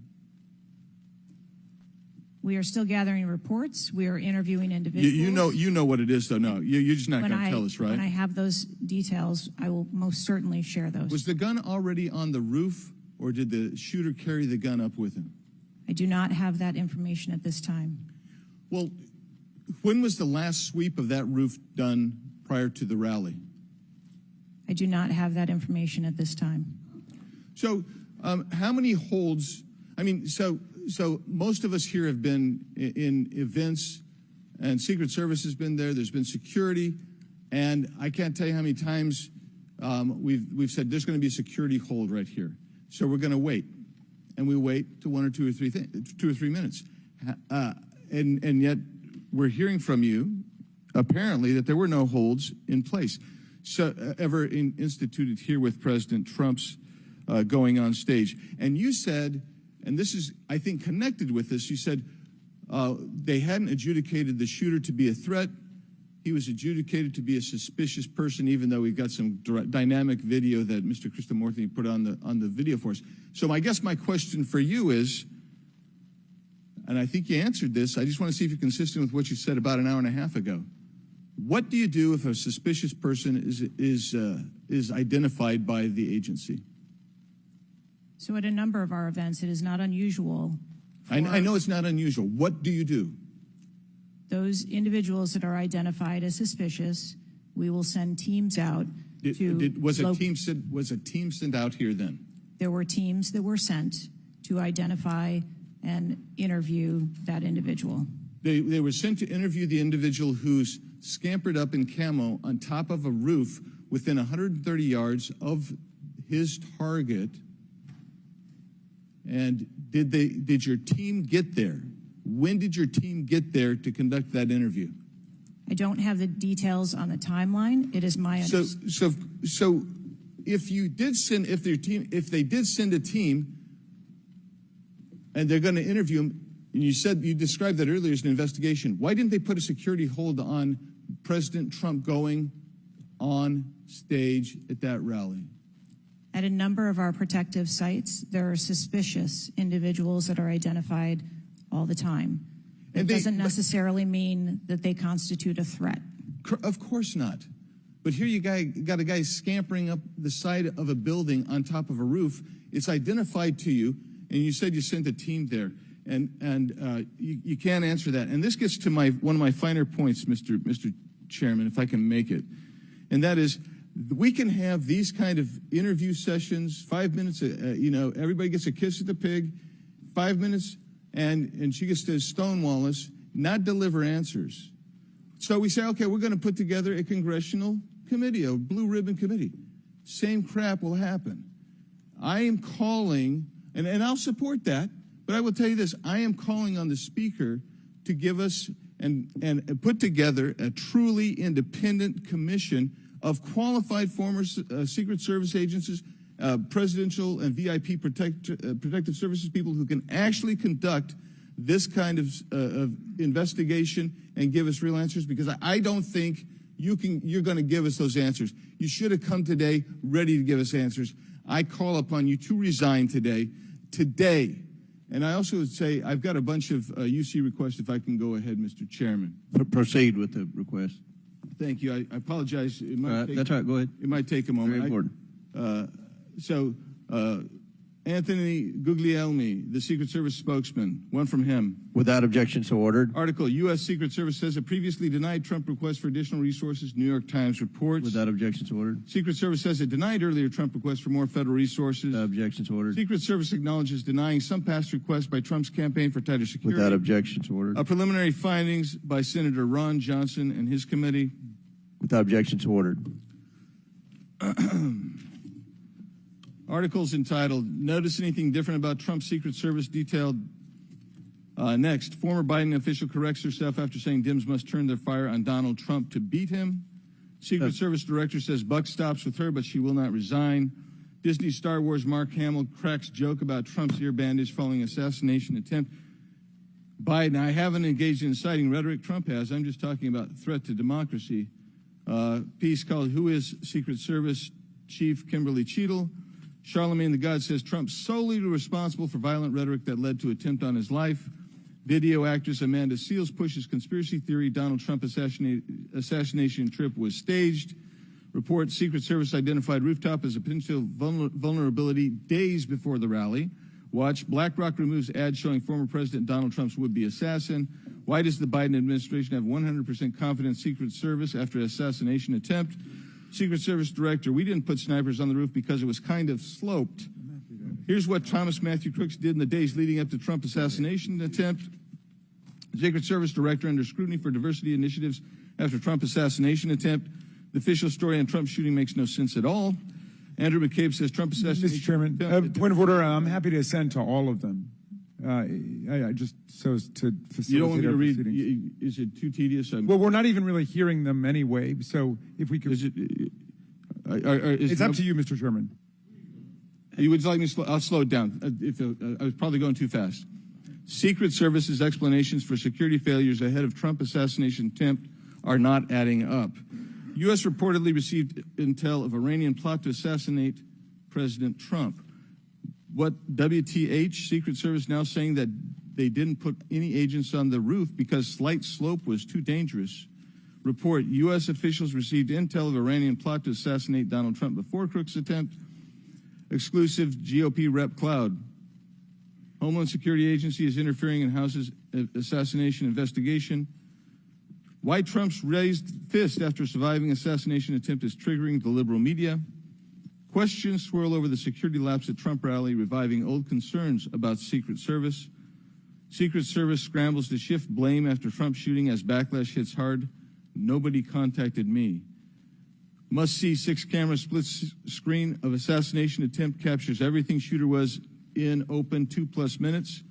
We are still gathering reports. We are interviewing individuals. You know what it is, though. No, you're just not going to tell us, right? When I have those details, I will most certainly share those. Was the gun already on the roof, or did the shooter carry the gun up with him? I do not have that information at this time. Well, when was the last sweep of that roof done prior to the rally? I do not have that information at this time. So, how many holds? I mean, so most of us here have been in events, and Secret Service has been there. There's been security, and I can't tell you how many times we've said there's going to be a security hold right here. So we're going to wait, and we wait to 1 or 2 or 3 minutes, and yet we're hearing from you apparently that there were no holds in place. So ever instituted here with President Trump's going on stage, and you said. And this is, I think, connected with this. You said they hadn't adjudicated the shooter to be a threat. He was adjudicated to be a suspicious person, even though we've got some dynamic video that Mr. Krishnamurthy put on the video for us. So I guess my question for you is, and I think you answered this, I just want to see if you're consistent with what you said about an hour and a half ago. What do you do if a suspicious person is identified by the agency? So at a number of our events, it is not unusual. I know it's not unusual. What do you do? Those individuals that are identified as suspicious, we will send teams out Was a team sent out here then? There were teams that were sent to identify and interview that individual. They were sent to interview the individual who's scampered up in camo on top of a roof within 130 yards of his target. And did your team get there? When did your team get there to conduct that interview? I don't have the details on the timeline. It is my understanding. So if they did send a team and they're going to interview him, and you described that earlier as an investigation, why didn't they put a security hold on President Trump going on stage at that rally? At a number of our protective sites, there are suspicious individuals that are identified all the time. It doesn't necessarily mean that they constitute a threat. Of course not. But here you got a guy scampering up the side of a building on top of a roof. It's identified to you, and you said you sent a team there, and you can't answer that. And this gets to one of my finer points, Mr. Chairman, if I can make it, and that is, we can have these kind of interview sessions, 5 minutes, everybody gets a kiss at the pig, 5 minutes, and she gets to stonewall us, not deliver answers. So we say, okay, we're going to put together a congressional committee, a blue ribbon committee. Same crap will happen. I am calling, and I'll support that, but I will tell you this, I am calling on the Speaker to give us and put together a truly independent commission of qualified former Secret Service agents, presidential and VIP protective services people who can actually conduct this kind of investigation and give us real answers, because I don't think you're going to give us those answers. You should have come today ready to give us answers. I call upon you to resign today. And I also would say I've got a bunch of UC requests, if I can go ahead, Mr. Chairman. Proceed with the request. Thank you. I apologize. It might take, that's all right. Go ahead. It might take a moment. Very important. Anthony Guglielmi, the Secret Service spokesman, one from him. Without objection, so ordered. Article, U.S. Secret Service says it previously denied Trump requests for additional resources, New York Times reports. Without objection, so ordered. Secret Service says it denied earlier Trump requests for more federal resources. Without objection, so ordered. Secret Service acknowledges denying some past requests by Trump's campaign for tighter security. Without objection, so ordered. Preliminary findings by Senator Ron Johnson and his committee. Without objection, so ordered. Articles entitled, Notice Anything Different About Trump's Secret Service detailed. Next, former Biden official corrects herself after saying Dems must turn their fire on Donald Trump to beat him. Secret Service director says buck stops with her, but she will not resign. Disney Star Wars Mark Hamill cracks joke about Trump's ear bandage following assassination attempt. Biden, I haven't engaged in inciting rhetoric. Trump has. I'm just talking about threat to democracy. Piece called Who is Secret Service Chief Kimberly Cheatle? Charlemagne the God says Trump's solely responsible for violent rhetoric that led to attempt on his life. Video actress Amanda Seales pushes conspiracy theory Donald Trump assassination trip was staged. Report, Secret Service identified rooftop as a potential vulnerability days before the rally. Watch, BlackRock removes ads showing former President Donald Trump's would-be assassin. Why does the Biden administration have 100% confidence Secret Service after assassination attempt? Secret Service director, we didn't put snipers on the roof because it was kind of sloped. Here's what Thomas Matthew Crooks did in the days leading up to Trump assassination attempt. Secret Service director under scrutiny for diversity initiatives after Trump assassination attempt. The official story on Trump's shooting makes no sense at all. Andrew McCabe says Trump assassination. Mr. Chairman, point of order. I'm happy to assent to all of them. I just so as to facilitate. You don't want me to read? Proceedings. Is it too tedious? Well, we're not even really hearing them anyway. So if we could, it's up to you, Mr. Chairman. You would like me to I'll slow it down. I was probably going too fast. Secret Service's explanations for security failures ahead of Trump assassination attempt are not adding up. U.S. reportedly received intel of Iranian plot to assassinate President Trump. What WTH, Secret Service now saying that they didn't put any agents on the roof because slight slope was too dangerous. Report, U.S. officials received intel of Iranian plot to assassinate Donald Trump before Crooks' attempt. Exclusive GOP rep Cloud. Homeland Security Agency is interfering in House's assassination investigation. Why Trump's raised fist after surviving assassination attempt is triggering the liberal media. Questions swirl over the security lapse at Trump rally, reviving old concerns about Secret Service. Secret Service scrambles to shift blame after Trump shooting as backlash hits hard. Nobody contacted me. Must-see 6-camera split screen of assassination attempt captures everything shooter was in open 2+ minutes.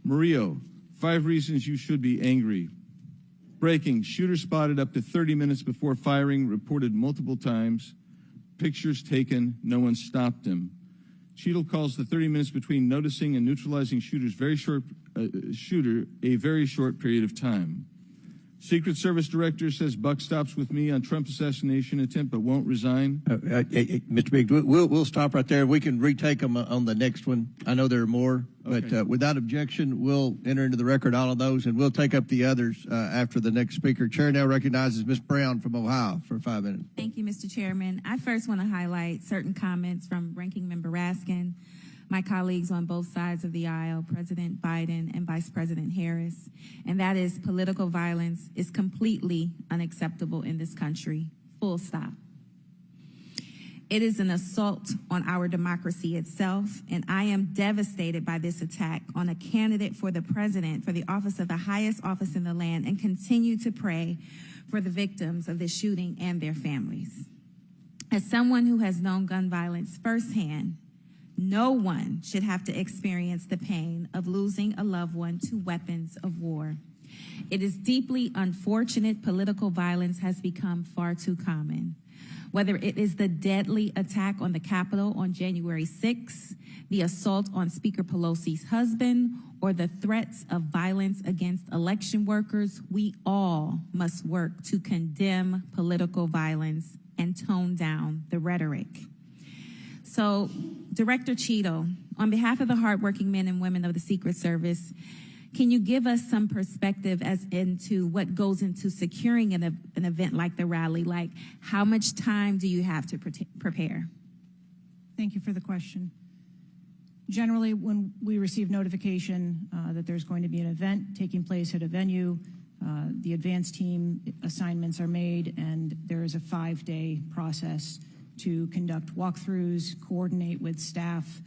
Murillo, 5 reasons you should be angry. Breaking, shooter spotted up to 30 minutes before firing, reported multiple times. Pictures taken, no one stopped him. Cheatle calls the 30 minutes between noticing and neutralizing shooter a very short period of time. Secret Service director says buck stops with me on Trump assassination attempt, but won't resign. Mr. Biggs, we'll stop right there. We can retake them on the next one. I know there are more, but without objection, we'll enter into the record all of those, and we'll take up the others after the next speaker. Chair now recognizes Ms. Brown from Ohio for 5 minutes. Thank you, Mr. Chairman. I first want to highlight certain comments from Ranking Member Raskin, my colleagues on both sides of the aisle, President Biden and Vice President Harris, and that is political violence is completely unacceptable in this country, full stop. It is an assault on our democracy itself, and I am devastated by this attack on a candidate for the president, for the office of the highest office in the land, and continue to pray for the victims of this shooting and their families. As someone who has known gun violence firsthand, no one should have to experience the pain of losing a loved one to weapons of war. It is deeply unfortunate political violence has become far too common. Whether it is the deadly attack on the Capitol on January 6th, the assault on Speaker Pelosi's husband, or the threats of violence against election workers, we all must work to condemn political violence and tone down the rhetoric. So, Director Cheatle, on behalf of the hardworking men and women of the Secret Service, can you give us some perspective as into what goes into securing an event like the rally? Like, how much time do you have to prepare? Thank you for the question. Generally, when we receive notification that there's going to be an event taking place at a venue, the advance team assignments are made, and there is a 5-day process to conduct walkthroughs, coordinate with staff,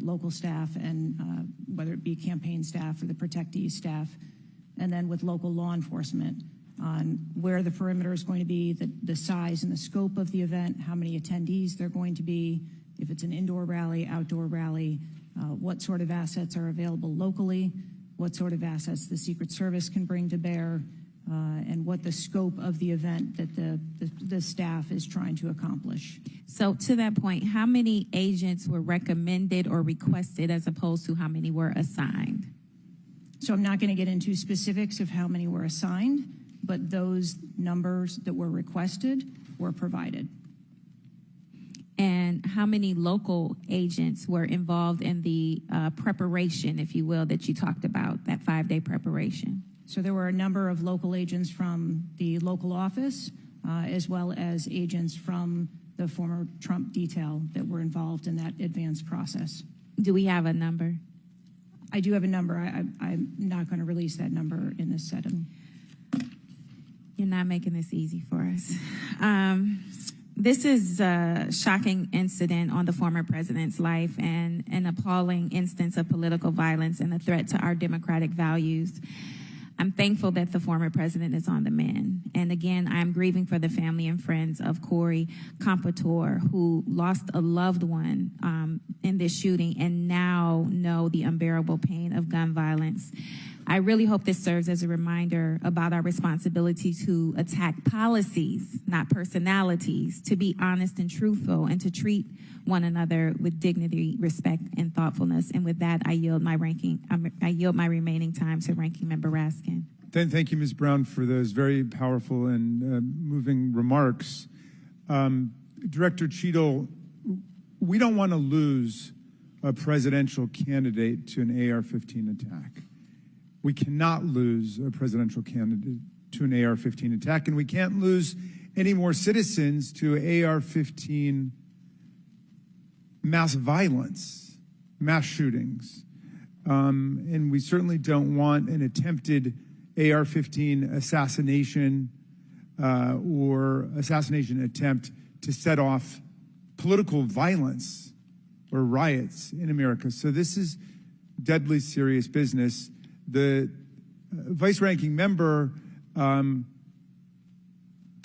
local staff, and whether it be campaign staff or the protectees staff, and then with local law enforcement on where the perimeter is going to be, the size and the scope of the event, how many attendees there are going to be, if it's an indoor rally, outdoor rally, what sort of assets are available locally, what sort of assets the Secret Service can bring to bear, and what the scope of the event that the staff is trying to accomplish. So to that point, how many agents were recommended or requested as opposed to how many were assigned? So I'm not going to get into specifics of how many were assigned, but those numbers that were requested were provided. And how many local agents were involved in the preparation, if you will, that you talked about, that 5-day preparation? So there were a number of local agents from the local office, as well as agents from the former Trump detail that were involved in that advanced process. Do we have a number? I do have a number. I'm not going to release that number in this setting. You're not making this easy for us. This is a shocking incident on the former president's life and an appalling instance of political violence and a threat to our democratic values. I'm thankful that the former president is on the mend. And again, I'm grieving for the family and friends of Corey Compatore, who lost a loved one in this shooting and now know the unbearable pain of gun violence. I really hope this serves as a reminder about our responsibility to attack policies, not personalities, to be honest and truthful, and to treat one another with dignity, respect, and thoughtfulness. And with that, I yield my remaining time to Ranking Member Raskin. Thank you, Ms. Brown, for those very powerful and moving remarks. Director Cheatle, we don't want to lose a presidential candidate to an AR-15 attack. We cannot lose a presidential candidate to an AR-15 attack, and we can't lose any more citizens to AR-15 mass violence, mass shootings. And we certainly don't want an attempted AR-15 assassination or assassination attempt to set off political violence or riots in America. So this is deadly serious business. The vice ranking member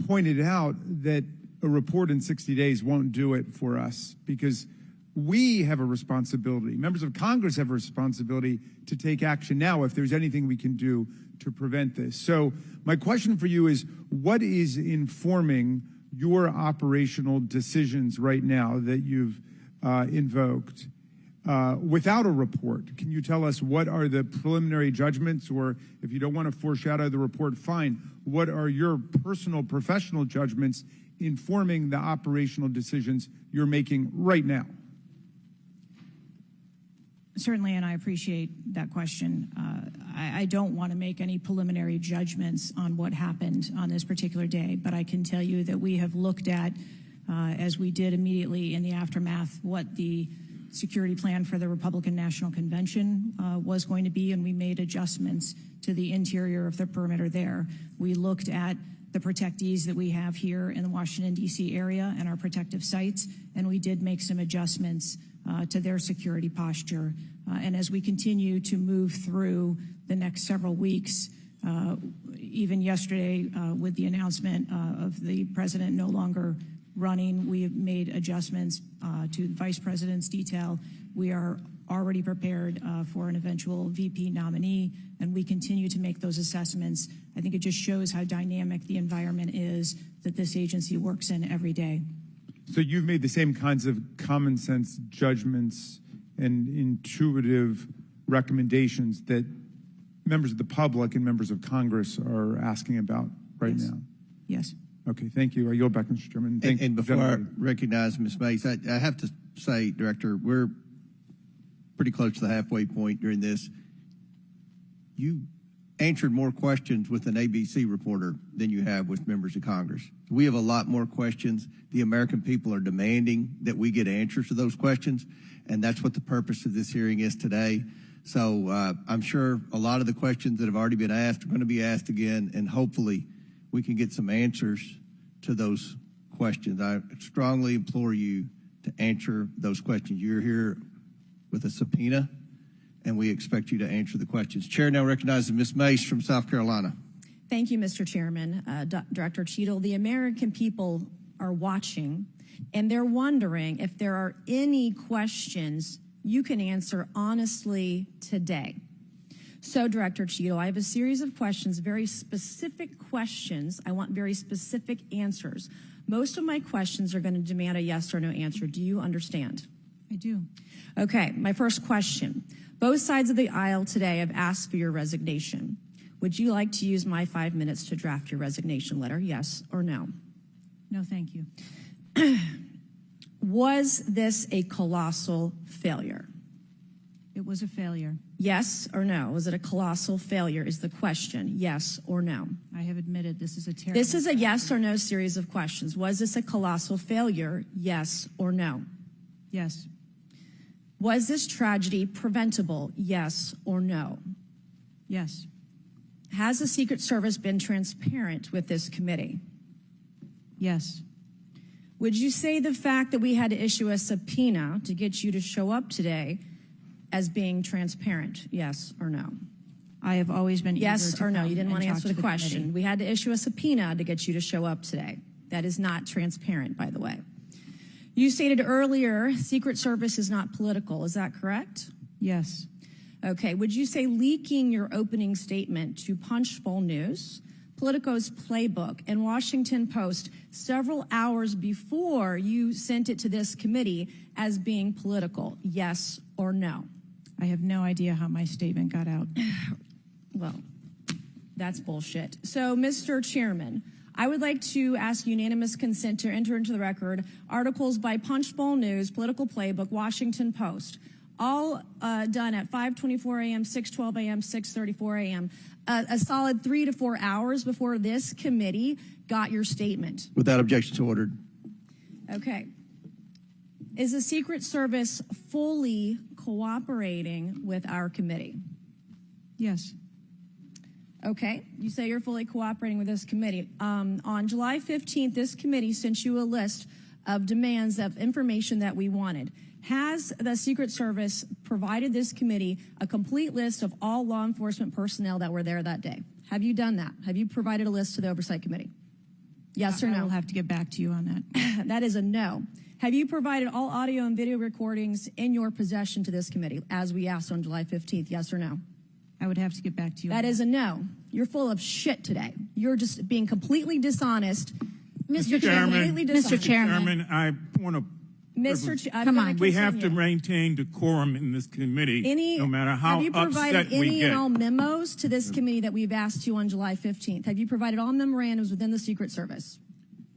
pointed out that a report in 60 days won't do it for us because we have a responsibility. Members of Congress have a responsibility to take action now if there's anything we can do to prevent this. So my question for you is, what is informing your operational decisions right now that you've invoked without a report? Can you tell us what are the preliminary judgments, or if you don't want to foreshadow the report, fine. What are your personal professional judgments informing the operational decisions you're making right now? Certainly, and I appreciate that question. I don't want to make any preliminary judgments on what happened on this particular day, but I can tell you that we have looked at, as we did immediately in the aftermath, what the security plan for the Republican National Convention was going to be, and we made adjustments to the interior of the perimeter there. We looked at the protectees that we have here in the Washington, D.C. area and our protective sites, and we did make some adjustments to their security posture. And as we continue to move through the next several weeks, even yesterday with the announcement of the president no longer running, we have made adjustments to the vice president's detail. We are already prepared for an eventual VP nominee, and we continue to make those assessments. I think it just shows how dynamic the environment is that this agency works in every day. So you've made the same kinds of common sense judgments and intuitive recommendations that members of the public and members of Congress are asking about right now? Yes. Okay, thank you. I yield back, Mr. Chairman. And before I recognize Ms. Mace, I have to say, Director, we're pretty close to the halfway point during this. You answered more questions with an ABC reporter than you have with members of Congress. We have a lot more questions. The American people are demanding that we get answers to those questions, and that's what the purpose of this hearing is today. So I'm sure a lot of the questions that have already been asked are going to be asked again, and hopefully we can get some answers to those questions. I strongly implore you to answer those questions. You're here with a subpoena, and we expect you to answer the questions. Chair now recognizes Ms. Mace from South Carolina. Thank you, Mr. Chairman. Director Cheatle, the American people are watching, and they're wondering if there are any questions you can answer honestly today. So, Director Cheatle, I have a series of questions, very specific questions. I want very specific answers. Most of my questions are going to demand a yes or no answer. Do you understand? I do. Okay, my first question. Both sides of the aisle today have asked for your resignation. Would you like to use my 5 minutes to draft your resignation letter, yes or no? No, thank you. Was this a colossal failure? It was a failure. Yes or no? Was it a colossal failure is the question, yes or no? I have admitted this is a terrible... This is a yes or no series of questions. Was this a colossal failure, yes or no? Yes. Was this tragedy preventable, yes or no? Yes. Has the Secret Service been transparent with this committee? Yes. Would you say the fact that we had to issue a subpoena to get you to show up today as being transparent, yes or no? I have always been yes or no. You didn't want to answer the committee. question. We had to issue a subpoena to get you to show up today. That is not transparent, by the way. You stated earlier, Secret Service is not political. Is that correct? Yes. Okay. Would you say leaking your opening statement to Punchbowl News, Politico's Playbook, and Washington Post several hours before you sent it to this committee as being political, yes or no? I have no idea how my statement got out. Well, that's bullshit. So, Mr. Chairman, I would like to ask unanimous consent to enter into the record articles by Punchbowl News, Political Playbook, Washington Post, all done at 5:24 a.m., 6:12 a.m., 6:34 a.m., a solid 3 to 4 hours before this committee got your statement. Without objection to ordered. Okay. Is the Secret Service fully cooperating with our committee? Yes. Okay, you say you're fully cooperating with this committee. On July 15th, this committee sent you a list of demands of information that we wanted. Has the Secret Service provided this committee a complete list of all law enforcement personnel that were there that day? Have you done that? Have you provided a list to the Oversight Committee? Yes or no? I will have to get back to you on that. That is a no. Have you provided all audio and video recordings in your possession to this committee, as we asked on July 15th? Yes or no? I would have to get back to you. That is a no. You're full of shit today. You're just being completely dishonest. Mr. Chairman, Mr. Chairman, I want to. Come on. We have to maintain decorum in this committee, no matter how have you provided upset we any get. and all memos to this committee that we've asked you on July 15th? Have you provided all memorandums within the Secret Service?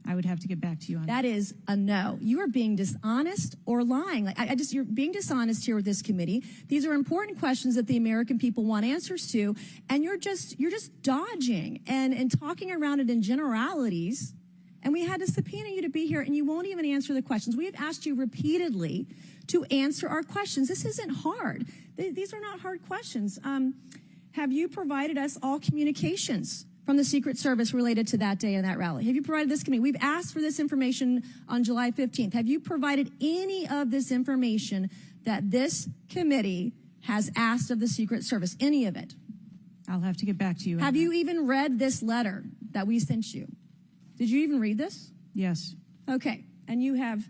I would have to get back to you on that. That is a no. You are being dishonest or lying. You're being dishonest here with this committee. These are important questions that the American people want answers to, and you're just dodging and talking around it in generalities. And we had to subpoena you to be here, and you won't even answer the questions. We have asked you repeatedly to answer our questions. This isn't hard. These are not hard questions. Have you provided us all communications from the Secret Service related to that day and that rally? Have you provided this committee? We've asked for this information on July 15th. Have you provided any of this information that this committee has asked of the Secret Service? Any of it? I'll have to get back to you. Have you even read this letter that we sent you? Did you even read this? Yes. Okay. And you have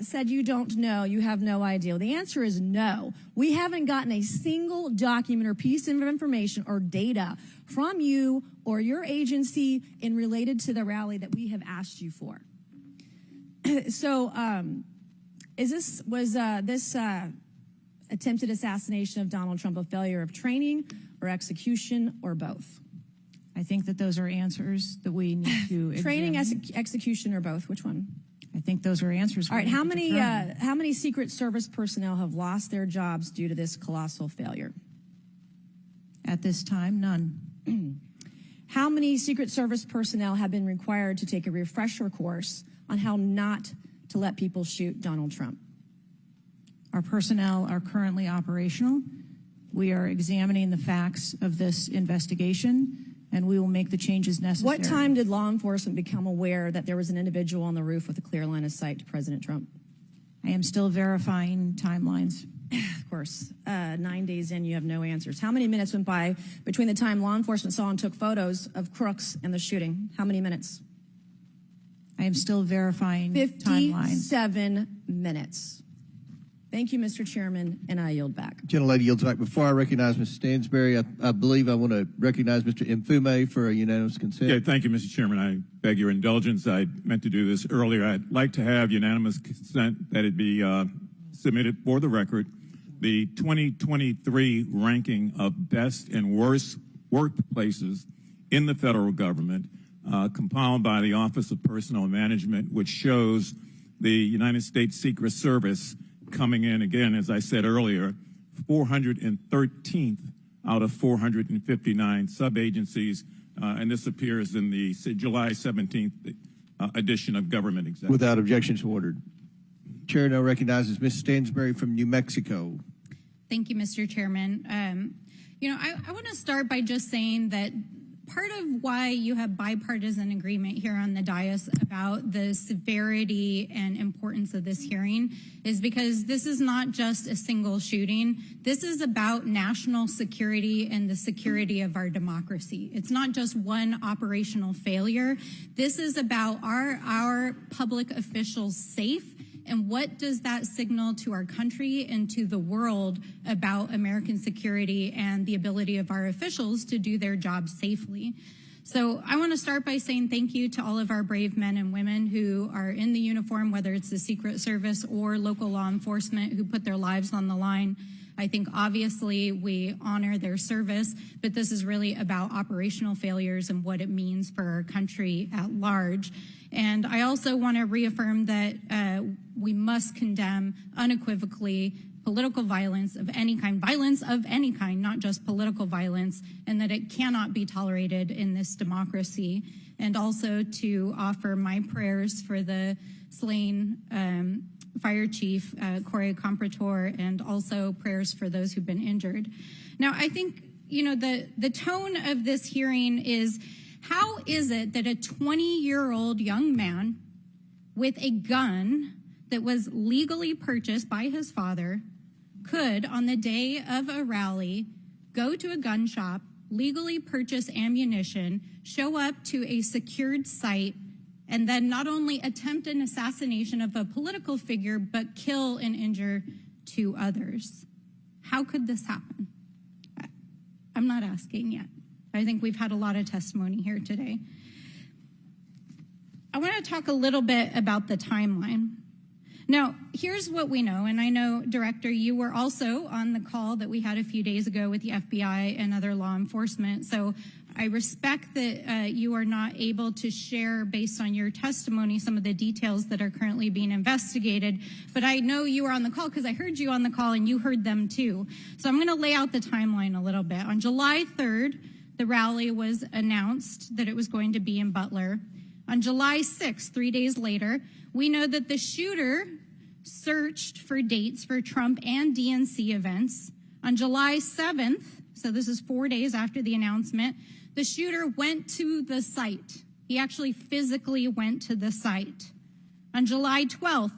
said you don't know, you have no idea. Well, the answer is no. We haven't gotten a single document or piece of information or data from you or your agency in related to the rally that we have asked you for. So, was this attempted assassination of Donald Trump a failure of training or execution or both? I think that those are answers that we need to training, execution, or both. Which one? I think those are answers. All right. How many Secret Service personnel have lost their jobs due to this colossal failure? At this time, none. How many Secret Service personnel have been required to take a refresher course on how not to let people shoot Donald Trump? Our personnel are currently operational. We are examining the facts of this investigation, and we will make the changes necessary. What time did law enforcement become aware that there was an individual on the roof with a clear line of sight to President Trump? I am still verifying timelines. Of course, 9 days in, you have no answers. How many minutes went by between the time law enforcement saw and took photos of crooks and the shooting? How many minutes? I am still verifying timelines. 57 minutes. Thank you, Mr. Chairman, and I yield back. Gentlelady yields back. Before I recognize Mr. Stansbury, I believe I want to recognize Mr. Mfume for a unanimous consent. Yeah, thank you, Mr. Chairman. I beg your indulgence. I meant to do this earlier. I'd like to have unanimous consent that it be submitted for the record. The 2023 ranking of best and worst workplaces in the federal government, compiled by the Office of Personnel Management, which shows the United States Secret Service coming in, again, as I said earlier, 413th out of 459 sub-agencies, and this appears in the July 17th edition of Government Executive. Without objection, so ordered. Chair now recognizes Ms. Stansbury from New Mexico. Thank you, Mr. Chairman. I want to start by just saying that part of why you have bipartisan agreement here on the dais about the severity and importance of this hearing is because this is not just a single shooting. This is about national security and the security of our democracy. It's not just one operational failure. This is about our public officials safe. And what does that signal to our country and to the world about American security and the ability of our officials to do their job safely? So I want to start by saying thank you to all of our brave men and women who are in the uniform, whether it's the Secret Service or local law enforcement, who put their lives on the line. I think obviously we honor their service, but this is really about operational failures and what it means for our country at large. And I also want to reaffirm that we must condemn unequivocally political violence of any kind, not just political violence, and that it cannot be tolerated in this democracy. And also to offer my prayers for the slain Fire Chief Corey Comprator, and also prayers for those who've been injured. Now, I think the tone of this hearing is, how is it that a 20-year-old young man with a gun that was legally purchased by his father could, on the day of a rally, go to a gun shop, legally purchase ammunition, show up to a secured site, and then not only attempt an assassination of a political figure, but kill and injure 2 others? How could this happen? I'm not asking yet. I think we've had a lot of testimony here today. I want to talk a little bit about the timeline. Now, here's what we know, and I know, Director, you were also on the call that we had a few days ago with the FBI and other law enforcement, so I respect that you are not able to share, based on your testimony, some of the details that are currently being investigated, but I know you were on the call because I heard you on the call and you heard them too. So I'm going to lay out the timeline a little bit. On July 3rd, the rally was announced that it was going to be in Butler. On July 6th, 3 days later, we know that the shooter searched for dates for Trump and DNC events. On July 7th, so this is 4 days after the announcement, the shooter went to the site. He actually physically went to the site. On July 12th,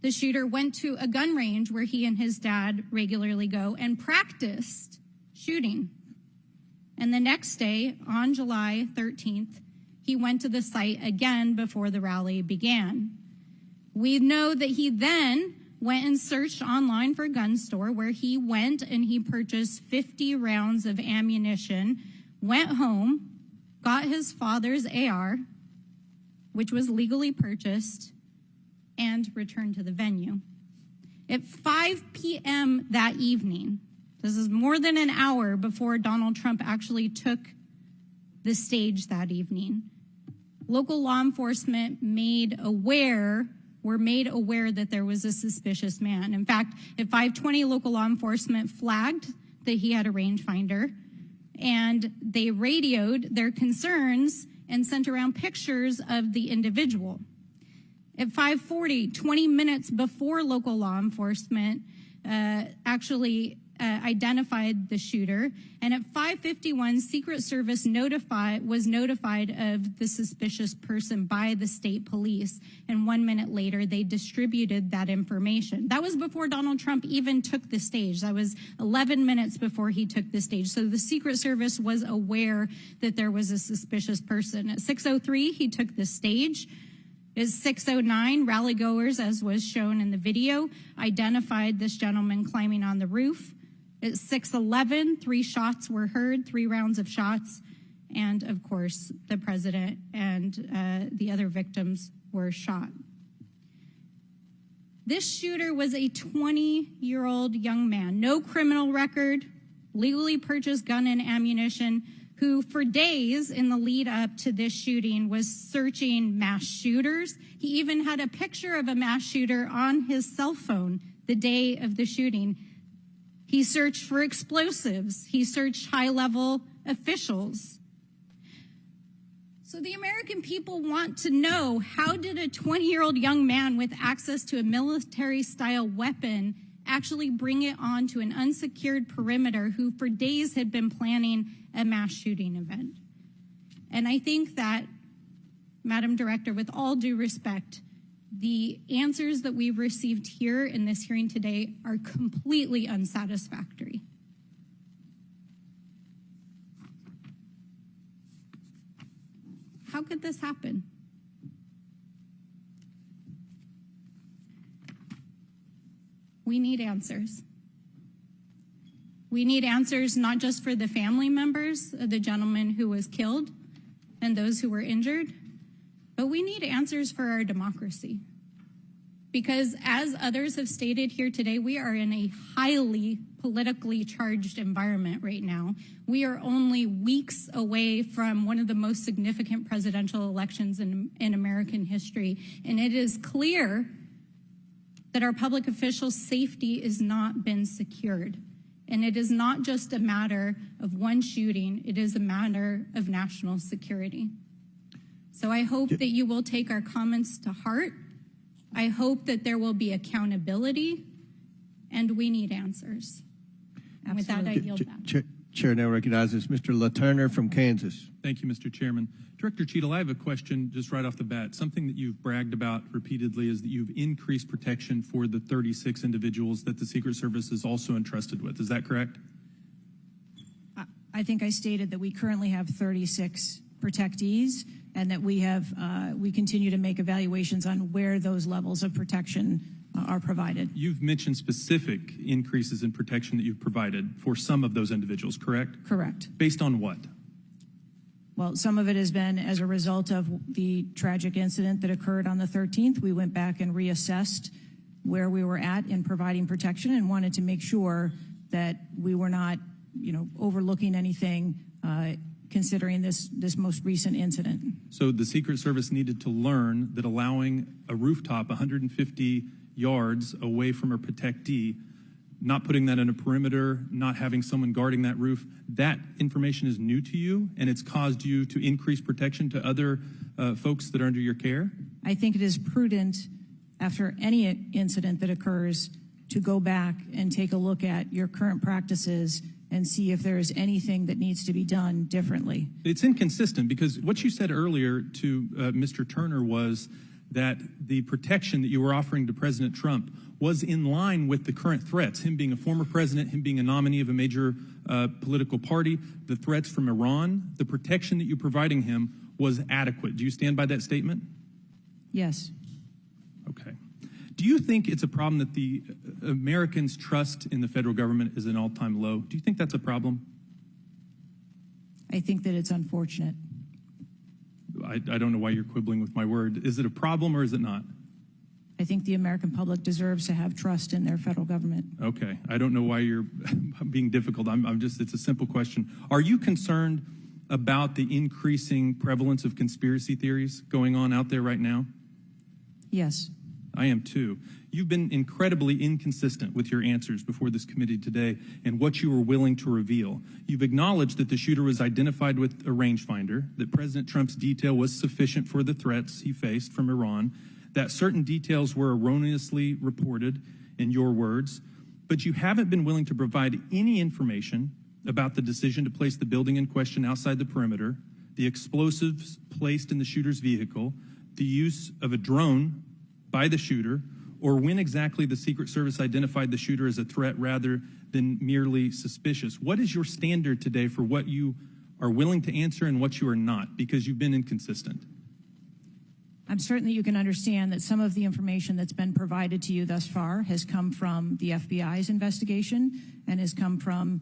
the shooter went to a gun range where he and his dad regularly go and practiced shooting. And the next day, on July 13th, he went to the site again before the rally began. We know that he then went and searched online for a gun store, where he went and he purchased 50 rounds of ammunition, went home, got his father's AR, which was legally purchased, and returned to the venue. At 5 p.m. that evening, this is more than an hour before Donald Trump actually took the stage that evening, local law enforcement were made aware that there was a suspicious man. In fact, at 5:20, local law enforcement flagged that he had a rangefinder, and they radioed their concerns and sent around pictures of the individual. At 5:40, 20 minutes before local law enforcement actually identified the shooter, and at 5:51, Secret Service was notified of the suspicious person by the state police, and 1 minute later, they distributed that information. That was before Donald Trump even took the stage. That was 11 minutes before he took the stage. So the Secret Service was aware that there was a suspicious person. At 6:03, he took the stage. At 6:09, rallygoers, as was shown in the video, identified this gentleman climbing on the roof. At 6:11, 3 shots were heard, 3 rounds of shots, and of course, the president and the other victims were shot. This shooter was a 20-year-old young man, no criminal record, legally purchased gun and ammunition, who for days in the lead up to this shooting was searching mass shooters. He even had a picture of a mass shooter on his cell phone the day of the shooting. He searched for explosives. He searched high-level officials. So the American people want to know, how did a 20-year-old young man with access to a military-style weapon actually bring it onto an unsecured perimeter, who for days had been planning a mass shooting event? And I think that, Madam Director, with all due respect, the answers that we've received here in this hearing today are completely unsatisfactory. How could this happen? We need answers. We need answers not just for the family members of the gentleman who was killed and those who were injured, but we need answers for our democracy. Because as others have stated here today, we are in a highly politically charged environment right now. We are only weeks away from one of the most significant presidential elections in American history. And it is clear that our public officials' safety has not been secured. And it is not just a matter of one shooting, it is a matter of national security. So I hope that you will take our comments to heart. I hope that there will be accountability, and we need answers. And with that, I yield back. Chair now recognizes Mr. LaTurner from Kansas. Thank you, Mr. Chairman. Director Cheatle, I have a question just right off the bat. Something that you've bragged about repeatedly is that you've increased protection for the 36 individuals that the Secret Service is also entrusted with. Is that correct? I think I stated that we currently have 36 protectees and that we continue to make evaluations on where those levels of protection are provided. You've mentioned specific increases in protection that you've provided for some of those individuals, correct? Correct. Based on what? Well, some of it has been as a result of the tragic incident that occurred on the 13th. We went back and reassessed where we were at in providing protection and wanted to make sure that we were not, overlooking anything considering this most recent incident. So the Secret Service needed to learn that allowing a rooftop 150 yards away from a protectee, not putting that in a perimeter, not having someone guarding that roof, that information is new to you and it's caused you to increase protection to other folks that are under your care? I think it is prudent after any incident that occurs to go back and take a look at your current practices and see if there is anything that needs to be done differently. It's inconsistent because what you said earlier to Mr. Turner was that the protection that you were offering to President Trump was in line with the current threats, him being a former president, him being a nominee of a major political party, the threats from Iran, the protection that you're providing him was adequate. Do you stand by that statement? Yes. Okay. Do you think it's a problem that the Americans' trust in the federal government is an all-time low? Do you think that's a problem? I think that it's unfortunate. I don't know why you're quibbling with my word. Is it a problem or is it not? I think the American public deserves to have trust in their federal government. Okay. I don't know why you're being difficult. It's a simple question. Are you concerned about the increasing prevalence of conspiracy theories going on out there right now? Yes. I am too. You've been incredibly inconsistent with your answers before this committee today and what you were willing to reveal. You've acknowledged that the shooter was identified with a rangefinder, that President Trump's detail was sufficient for the threats he faced from Iran, that certain details were erroneously reported, in your words, but you haven't been willing to provide any information about the decision to place the building in question outside the perimeter, the explosives placed in the shooter's vehicle, the use of a drone by the shooter, or when exactly the Secret Service identified the shooter as a threat rather than merely suspicious. What is your standard today for what you are willing to answer and what you are not, because you've been inconsistent? I'm certain that you can understand that some of the information that's been provided to you thus far has come from the FBI's investigation and has come from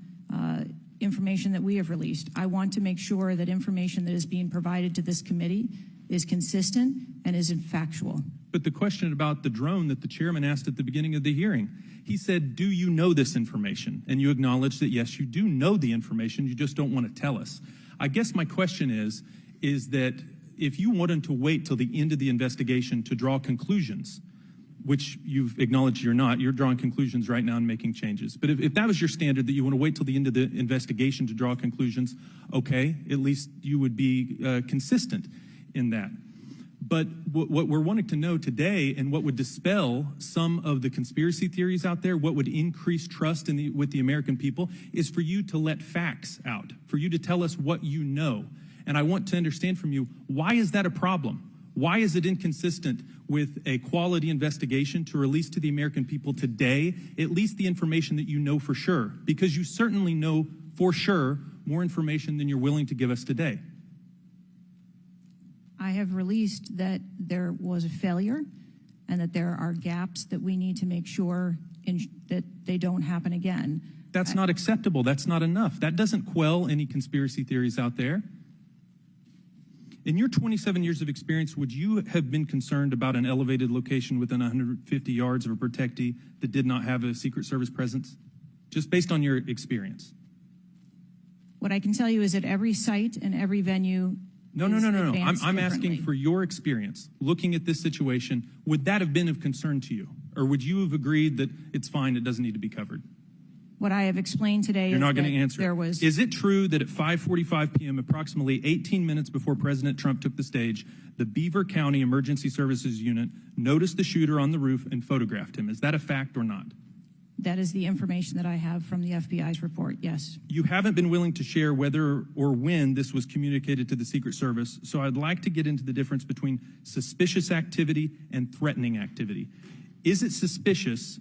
information that we have released. I want to make sure that information that is being provided to this committee is consistent and is factual. But the question about the drone that the chairman asked at the beginning of the hearing, he said, do you know this information? And you acknowledged that, yes, you do know the information, you just don't want to tell us. I guess my question is that if you wanted to wait till the end of the investigation to draw conclusions, which you've acknowledged you're not, you're drawing conclusions right now and making changes. But if that was your standard, that you want to wait till the end of the investigation to draw conclusions, okay, at least you would be consistent in that. But what we're wanting to know today, and what would dispel some of the conspiracy theories out there, what would increase trust with the American people, is for you to let facts out, for you to tell us what you know. And I want to understand from you, why is that a problem? Why is it inconsistent with a quality investigation to release to the American people today at least the information that you know for sure? Because you certainly know for sure more information than you're willing to give us today. I have released that there was a failure and that there are gaps that we need to make sure that they don't happen again. That's not acceptable. That's not enough. That doesn't quell any conspiracy theories out there. In your 27 years of experience, would you have been concerned about an elevated location within 150 yards of a protectee that did not have a Secret Service presence? Just based on your experience. What I can tell you is that every site and every venue No. I'm asking for your experience. Looking at this situation, would that have been of concern to you? Or would you have agreed that it's fine, it doesn't need to be covered? What I have explained today You're is not that going to answer. There was. Is it true that at 5:45 p.m., approximately 18 minutes before President Trump took the stage, the Beaver County Emergency Services Unit noticed the shooter on the roof and photographed him? Is that a fact or not? That is the information that I have from the FBI's report, yes. You haven't been willing to share whether or when this was communicated to the Secret Service, so I'd like to get into the difference between suspicious activity and threatening activity. Is it suspicious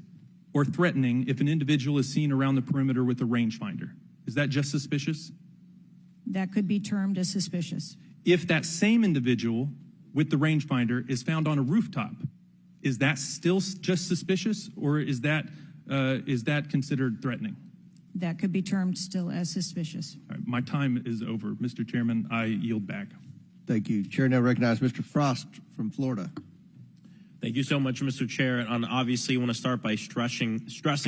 or threatening if an individual is seen around the perimeter with a rangefinder? Is that just suspicious? That could be termed as suspicious. If that same individual with the rangefinder is found on a rooftop, is that still just suspicious, or is that considered threatening? That could be termed still as suspicious. All right, my time is over. Mr. Chairman, I yield back. Thank you. Chair now recognizes Mr. Frost from Florida. Thank you so much, Mr. Chair. And obviously, I want to start by stressing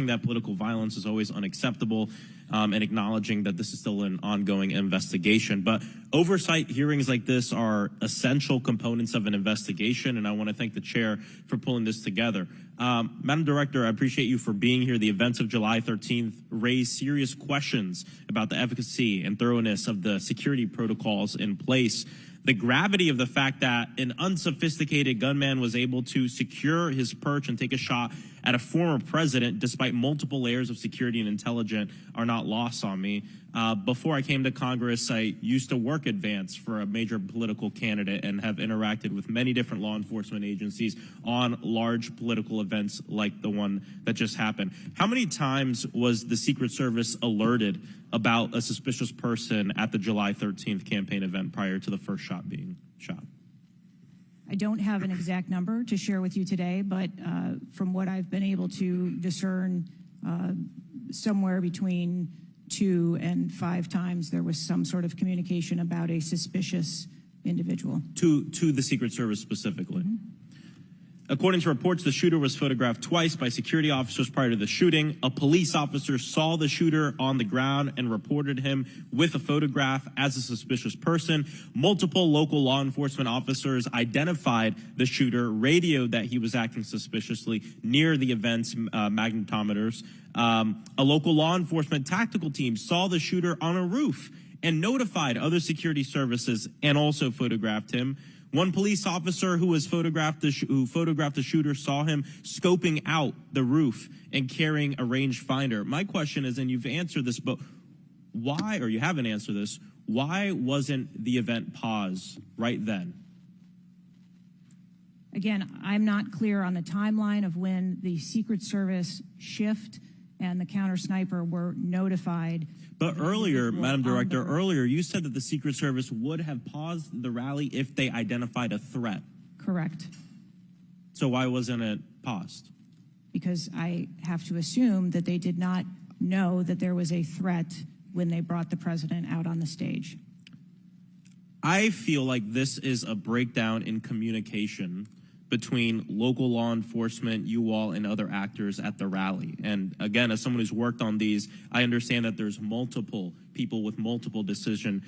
that political violence is always unacceptable, and acknowledging that this is still an ongoing investigation. But oversight hearings like this are essential components of an investigation, and I want to thank the chair for pulling this together. Madam Director, I appreciate you for being here. The events of July 13th raised serious questions about the efficacy and thoroughness of the security protocols in place. The gravity of the fact that an unsophisticated gunman was able to secure his perch and take a shot at a former president despite multiple layers of security and intelligence are not lost on me. Before I came to Congress, I used to work advance for a major political candidate and have interacted with many different law enforcement agencies on large political events like the one that just happened. How many times was the Secret Service alerted about a suspicious person at the July 13th campaign event prior to the first shot being shot? I don't have an exact number to share with you today, but from what I've been able to discern, somewhere between 2 and 5 times there was some sort of communication about a suspicious individual. To the Secret Service specifically? Mm-hmm. According to reports, the shooter was photographed twice by security officers prior to the shooting. A police officer saw the shooter on the ground and reported him with a photograph as a suspicious person. Multiple local law enforcement officers identified the shooter, radioed that he was acting suspiciously near the event's magnetometers. A local law enforcement tactical team saw the shooter on a roof and notified other security services and also photographed him. One police officer who photographed the shooter saw him scoping out the roof and carrying a rangefinder. My question is, and you've answered this, but why, or you haven't answered this, why wasn't the event paused right then? Again, I'm not clear on the timeline of when the Secret Service shift and the counter sniper were notified. But earlier, Madam Director, earlier you said that the Secret Service would have paused the rally if they identified a threat. Correct. So why wasn't it paused? Because I have to assume that they did not know that there was a threat when they brought the president out on the stage. I feel like this is a breakdown in communication between local law enforcement, you all, and other actors at the rally. And again, as someone who's worked on these, I understand that there's multiple people with multiple decision,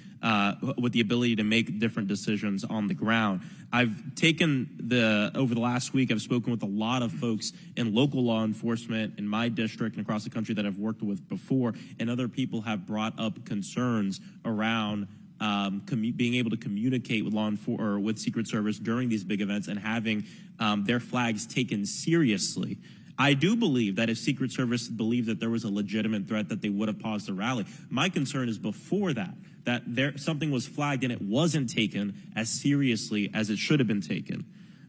with the ability to make different decisions on the ground. I've taken over the last week, I've spoken with a lot of folks in local law enforcement in my district and across the country that I've worked with before, and other people have brought up concerns around being able to communicate with with Secret Service during these big events and having their flags taken seriously. I do believe that if Secret Service believed that there was a legitimate threat, that they would have paused the rally. My concern is before that something was flagged and it wasn't taken as seriously as it should have been taken.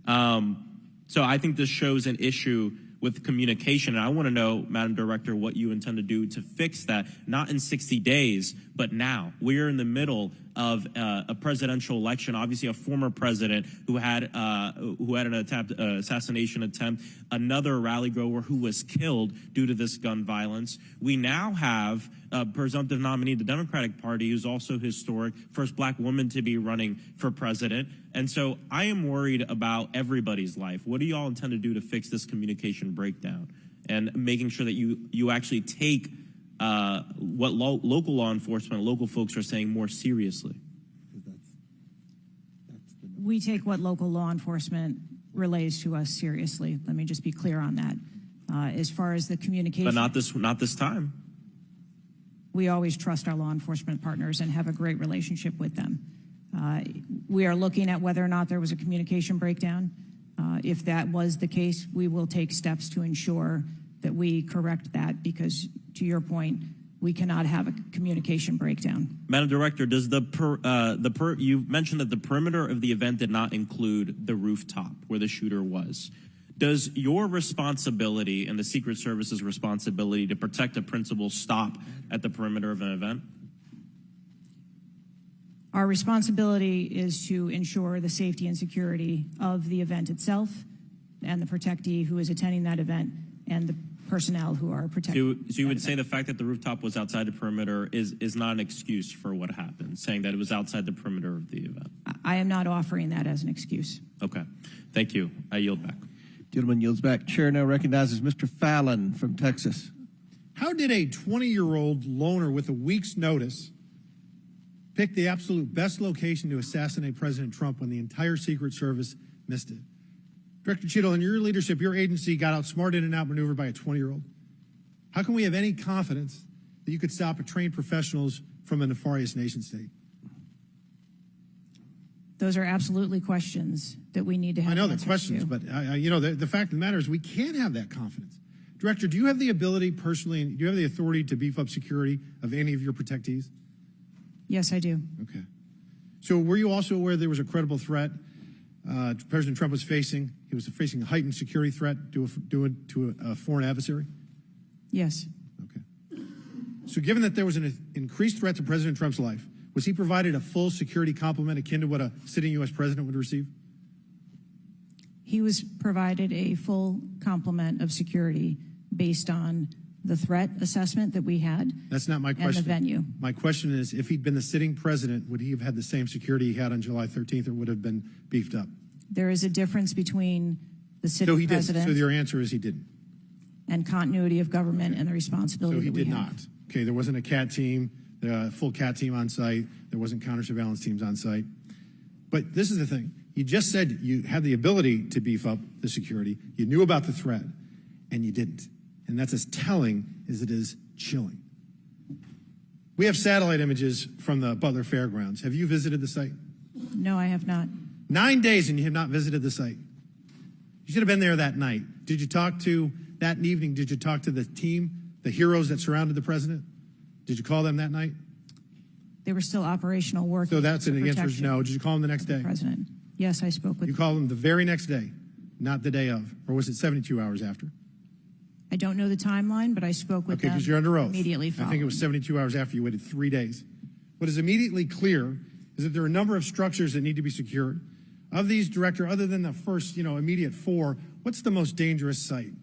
So I think this shows an issue with communication. And I want to know, Madam Director, what you intend to do to fix that, not in 60 days, but now. We're in the middle of a presidential election, obviously a former president who had an assassination attempt, another rally goer who was killed due to this gun violence. We now have a presumptive nominee of the Democratic Party who's also historic, first black woman to be running for president. And so I am worried about everybody's life. What do you all intend to do to fix this communication breakdown and making sure that you actually take what local law enforcement, local folks are saying more seriously? We take what local law enforcement relays to us seriously. Let me just be clear on that. As far as the communication, But not this time. We always trust our law enforcement partners and have a great relationship with them. We are looking at whether or not there was a communication breakdown. If that was the case, we will take steps to ensure that we correct that because, to your point, we cannot have a communication breakdown. Madam Director, does you mentioned that the perimeter of the event did not include the rooftop where the shooter was. Does your responsibility and the Secret Service's responsibility to protect a principal stop at the perimeter of an event? Our responsibility is to ensure the safety and security of the event itself and the protectee who is attending that event and the personnel who are protecting. So you would say the fact that the rooftop was outside the perimeter is not an excuse for what happened, saying that it was outside the perimeter of the event? I am not offering that as an excuse. Okay. Thank you. I yield back. Gentleman yields back. Chair now recognizes Mr. Fallon from Texas. How did a 20-year-old loner with a week's notice pick the absolute best location to assassinate President Trump when the entire Secret Service missed it? Director Cheatle, in your leadership, your agency got outsmarted and outmaneuvered by a 20-year-old. How can we have any confidence that you could stop a trained professionals from a nefarious nation state? Those are absolutely questions that we need to have. I know the answers questions, to. but the fact of the matter is we can't have that confidence. Director, do you have the ability personally, and do you have the authority to beef up security of any of your protectees? Yes, I do. Okay. So were you also aware there was a credible threat President Trump was facing? He was facing a heightened security threat to a foreign adversary? Yes. Okay. So given that there was an increased threat to President Trump's life, was he provided a full security complement akin to what a sitting U.S. president would receive? He was provided a full complement of security based on the threat assessment that we had. That's not my question. And the venue. My question is, if he'd been the sitting president, would he have had the same security he had on July 13th, or would have been beefed up? There is a difference between the sitting president. So your answer is he didn't. And continuity of government and the responsibility. So he that we did have. not. Okay, there wasn't a CAT team, full CAT team on site. There wasn't counter surveillance teams on site. But this is the thing. You just said you had the ability to beef up the security. You knew about the threat, and you didn't. And that's as telling as it is chilling. We have satellite images from the Butler Fairgrounds. Have you visited the site? No, I have not. 9 days and you have not visited the site. You should have been there that night. That evening, did you talk to the team, the heroes that surrounded the president? Did you call them that night? They were still operational work. So that's an answer is no. Did you call them the next day? President. Yes, I spoke with. You called them the very next day, not the day of, or was it 72 hours after? I don't know the timeline, but I spoke with them. Okay, because you're under oath. Immediately following. I think it was 72 hours after you waited 3 days. What is immediately clear is that there are a number of structures that need to be secured. Of these, Director, other than the first, immediate 4, what's the most dangerous site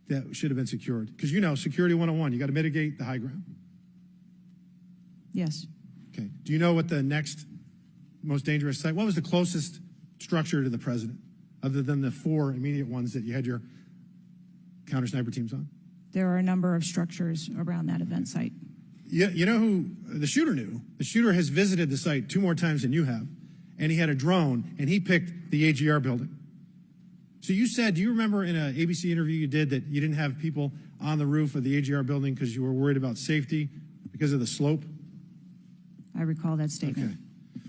that should have been secured? Because security 101, you got to mitigate the high ground. Yes. Okay. Do you know what the next most dangerous site? What was the closest structure to the president, other than the 4 immediate ones that you had your counter sniper teams on? There are a number of structures around that event site. You know who the shooter knew? The shooter has visited the site 2 more times than you have, and he had a drone, and he picked the AGR building. So you said, do you remember in an ABC interview you did that you didn't have people on the roof of the AGR building because you were worried about safety because of the slope? I recall that statement. Okay.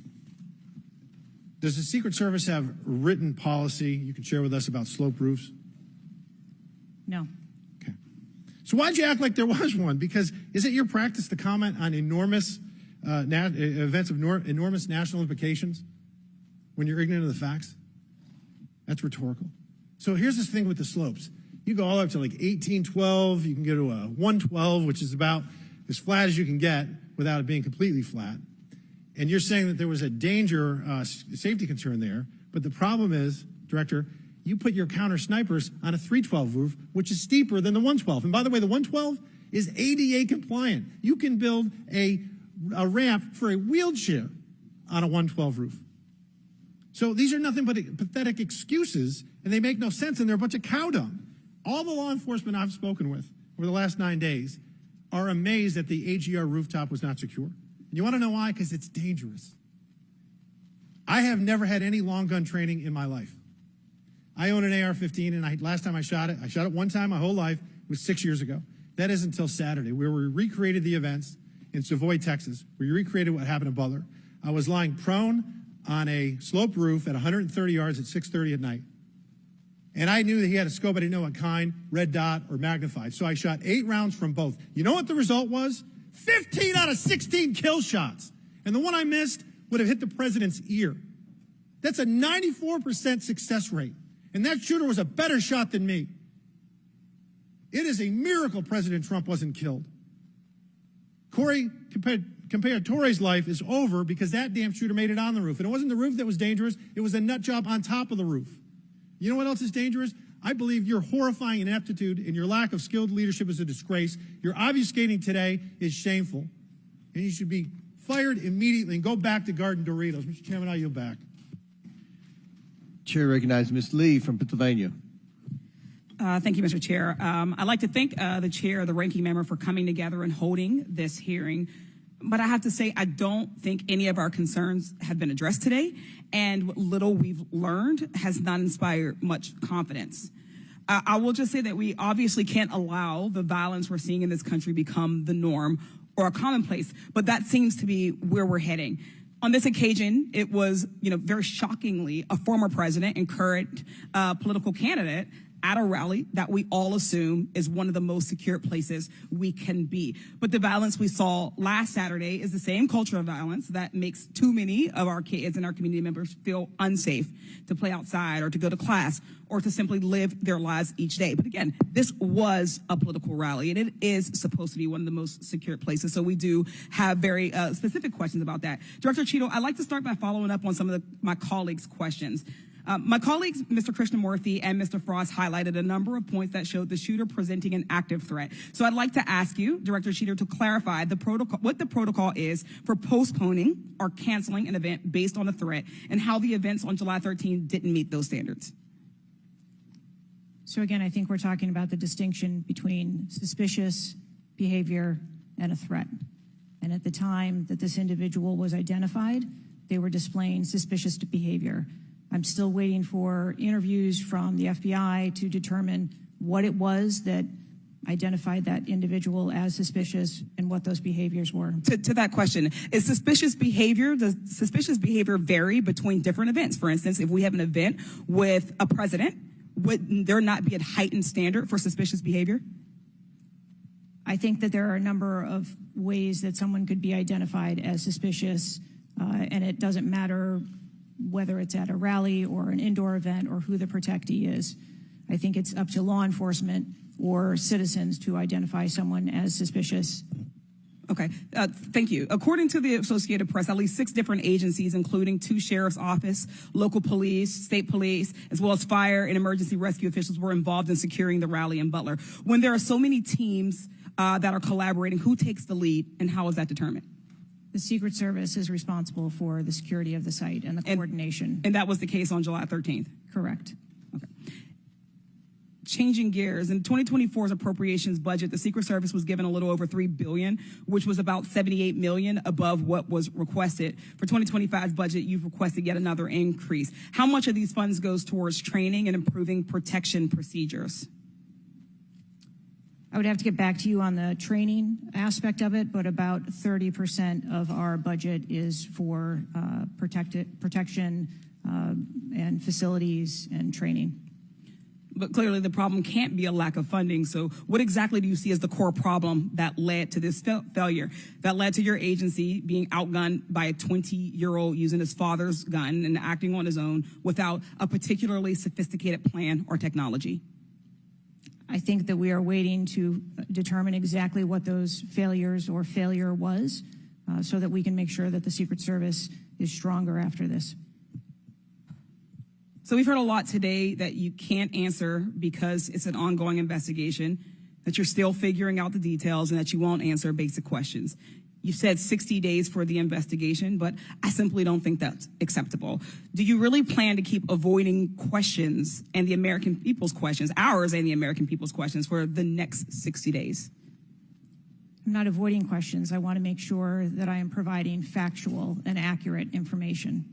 Does the Secret Service have written policy you can share with us about slope roofs? No. Okay. So why'd you act like there was one? Because is it your practice to comment on enormous events of enormous national implications when you're ignorant of the facts? That's rhetorical. So here's this thing with the slopes. You go all up to like 1812. You can go to a 112, which is about as flat as you can get without it being completely flat. And you're saying that there was a danger, safety concern there. But the problem is, Director, you put your counter snipers on a 312 roof, which is steeper than the 112. And by the way, the 112 is ADA compliant. You can build a ramp for a wheelchair on a 112 roof. So these are nothing but pathetic excuses, and they make no sense, and they're a bunch of cow dung. All the law enforcement I've spoken with over the last 9 days are amazed that the AGR rooftop was not secure. And you want to know why? Because it's dangerous. I have never had any long gun training in my life. I own an AR-15, and last time I shot it one time my whole life. It was 6 years ago. That is until Saturday, where we recreated the events in Savoy, Texas, where you recreated what happened in Butler. I was lying prone on a slope roof at 130 yards at 6:30 at night. And I knew that he had a scope. I didn't know what kind, red dot or magnified. So I shot 8 rounds from both. You know what the result was? 15 out of 16 kill shots. And the one I missed would have hit the president's ear. That's a 94% success rate. And that shooter was a better shot than me. It is a miracle President Trump wasn't killed. Corey Comparatore's life is over because that damn shooter made it on the roof. And it wasn't the roof that was dangerous. It was a nut job on top of the roof. You know what else is dangerous? I believe your horrifying ineptitude and your lack of skilled leadership is a disgrace. Your obfuscating today is shameful. And you should be fired immediately and go back to Garden Doritos. Mr. Chairman, I yield back. Chair recognizes Ms. Lee from Pennsylvania. Thank you, Mr. Chair. I'd like to thank the chair, the ranking member, for coming together and holding this hearing. But I have to say, I don't think any of our concerns have been addressed today, and what little we've learned has not inspired much confidence. I will just say that we obviously can't allow the violence we're seeing in this country become the norm or a commonplace, but that seems to be where we're heading. On this occasion, it was, very shockingly, a former president and current political candidate at a rally that we all assume is one of the most secure places we can be. But the violence we saw last Saturday is the same culture of violence that makes too many of our kids and our community members feel unsafe to play outside or to go to class or to simply live their lives each day. But again, this was a political rally, and it is supposed to be one of the most secure places. So we do have very specific questions about that. Director Cheatle, I'd like to start by following up on some of my colleagues' questions. My colleagues, Mr. Krishnamurthy and Mr. Frost, highlighted a number of points that showed the shooter presenting an active threat. So I'd like to ask you, Director Cheatle, to clarify what the protocol is for postponing or canceling an event based on a threat and how the events on July 13 didn't meet those standards. So again, I think we're talking about the distinction between suspicious behavior and a threat. And at the time that this individual was identified, they were displaying suspicious behavior. I'm still waiting for interviews from the FBI to determine what it was that identified that individual as suspicious and what those behaviors were. To that question, does suspicious behavior vary between different events? For instance, if we have an event with a president, would there not be a heightened standard for suspicious behavior? I think that there are a number of ways that someone could be identified as suspicious, and it doesn't matter whether it's at a rally or an indoor event or who the protectee is. I think it's up to law enforcement or citizens to identify someone as suspicious. Okay, thank you. According to the Associated Press, at least 6 different agencies, including 2 sheriff's office, local police, state police, as well as fire and emergency rescue officials were involved in securing the rally in Butler. When there are so many teams that are collaborating, who takes the lead and how is that determined? The Secret Service is responsible for the security of the site and the coordination. And that was the case on July 13th? Correct. Okay. Changing gears, in 2024's appropriations budget, the Secret Service was given a little over $3 billion, which was about $78 million above what was requested. For 2025's budget, you've requested yet another increase. How much of these funds goes towards training and improving protection procedures? I would have to get back to you on the training aspect of it, but about 30% of our budget is for protection and facilities and training. But clearly the problem can't be a lack of funding. So what exactly do you see as the core problem that led to this failure, that led to your agency being outgunned by a 20-year-old using his father's gun and acting on his own without a particularly sophisticated plan or technology? I think that we are waiting to determine exactly what those failures or failure was so that we can make sure that the Secret Service is stronger after this. So we've heard a lot today that you can't answer because it's an ongoing investigation, that you're still figuring out the details, and that you won't answer basic questions. You've said 60 days for the investigation, but I simply don't think that's acceptable. Do you really plan to keep avoiding questions and the American people's questions, ours and the American people's questions, for the next 60 days? I'm not avoiding questions. I want to make sure that I am providing factual and accurate information.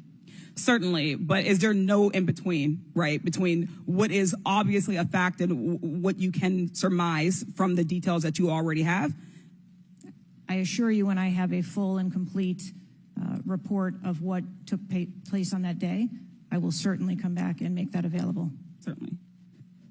Certainly, but is there no in-between, right, between what is obviously a fact and what you can surmise from the details that you already have? I assure you, when I have a full and complete report of what took place on that day, I will certainly come back and make that available. Certainly.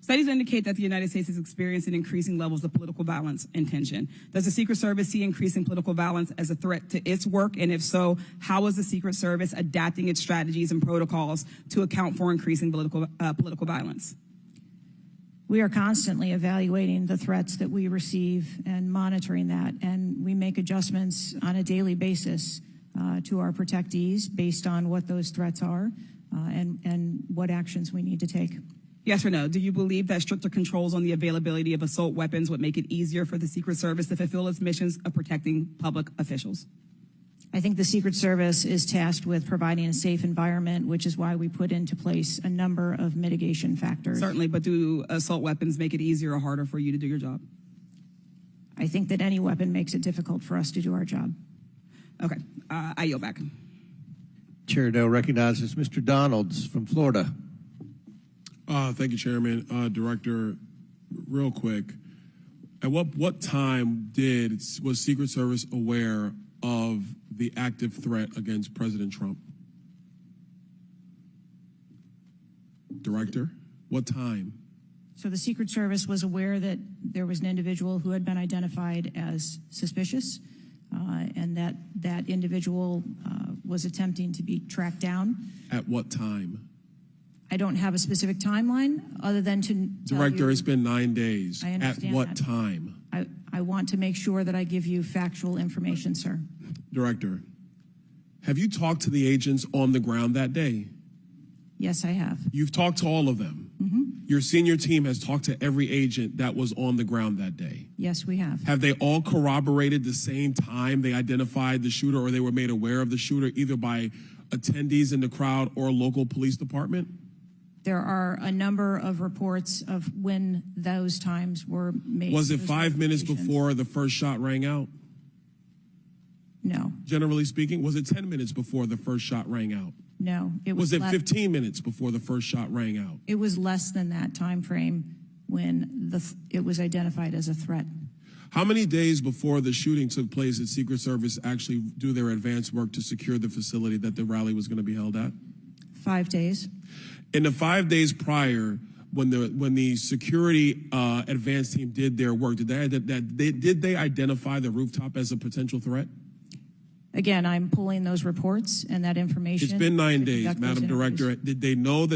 Studies indicate that the United States is experiencing increasing levels of political violence and tension. Does the Secret Service see increasing political violence as a threat to its work? And if so, how is the Secret Service adapting its strategies and protocols to account for increasing political violence? We are constantly evaluating the threats that we receive and monitoring that, and we make adjustments on a daily basis to our protectees based on what those threats are and what actions we need to take. Yes or no? Do you believe that stricter controls on the availability of assault weapons would make it easier for the Secret Service to fulfill its missions of protecting public officials? I think the Secret Service is tasked with providing a safe environment, which is why we put into place a number of mitigation factors. Certainly, but do assault weapons make it easier or harder for you to do your job? I think that any weapon makes it difficult for us to do our job. Okay, I yield back. Chair now recognizes Mr. Donalds from Florida. Thank you, Chairman. Director, real quick, at what time was Secret Service aware of the active threat against President Trump? Director, what time? So the Secret Service was aware that there was an individual who had been identified as suspicious, and that individual was attempting to be tracked down. At what time? I don't have a specific timeline other than to Director, it's been 9 days. I understand At what that. time? I want to make sure that I give you factual information, sir. Director, have you talked to the agents on the ground that day? Yes, I have. You've talked to all of them. Your senior team has talked to every agent that was on the ground that day. Yes, we have. Have they all corroborated the same time they identified the shooter or they were made aware of the shooter, either by attendees in the crowd or local police department? There are a number of reports of when those times were made. Was it those 5 minutes notifications. before the first shot rang out? No. Generally speaking, was it 10 minutes before the first shot rang out? No. It Was it less- 15 minutes before the first shot rang out? It was less than that time frame when it was identified as a threat. How many days before the shooting took place did Secret Service actually do their advance work to secure the facility that the rally was going to be held at? 5 days. In the 5 days prior, when the security advance team did their work, did they identify the rooftop as a potential threat? Again, I'm pulling those reports and that information. It's been 9 to days, conduct those Madam interviews. Director.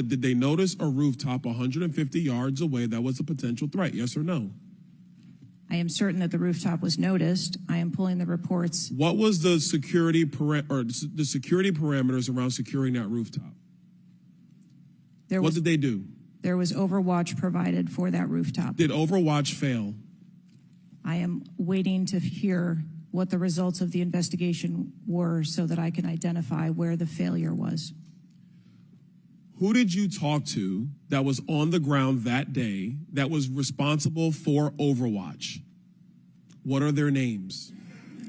Did they notice a rooftop 150 yards away that was a potential threat? Yes or no? I am certain that the rooftop was noticed. I am pulling the reports. What was the security parameters around securing that rooftop? What did they do? There was overwatch provided for that rooftop. Did Overwatch fail? I am waiting to hear what the results of the investigation were so that I can identify where the failure was. Who did you talk to that was on the ground that day that was responsible for Overwatch? What are their names?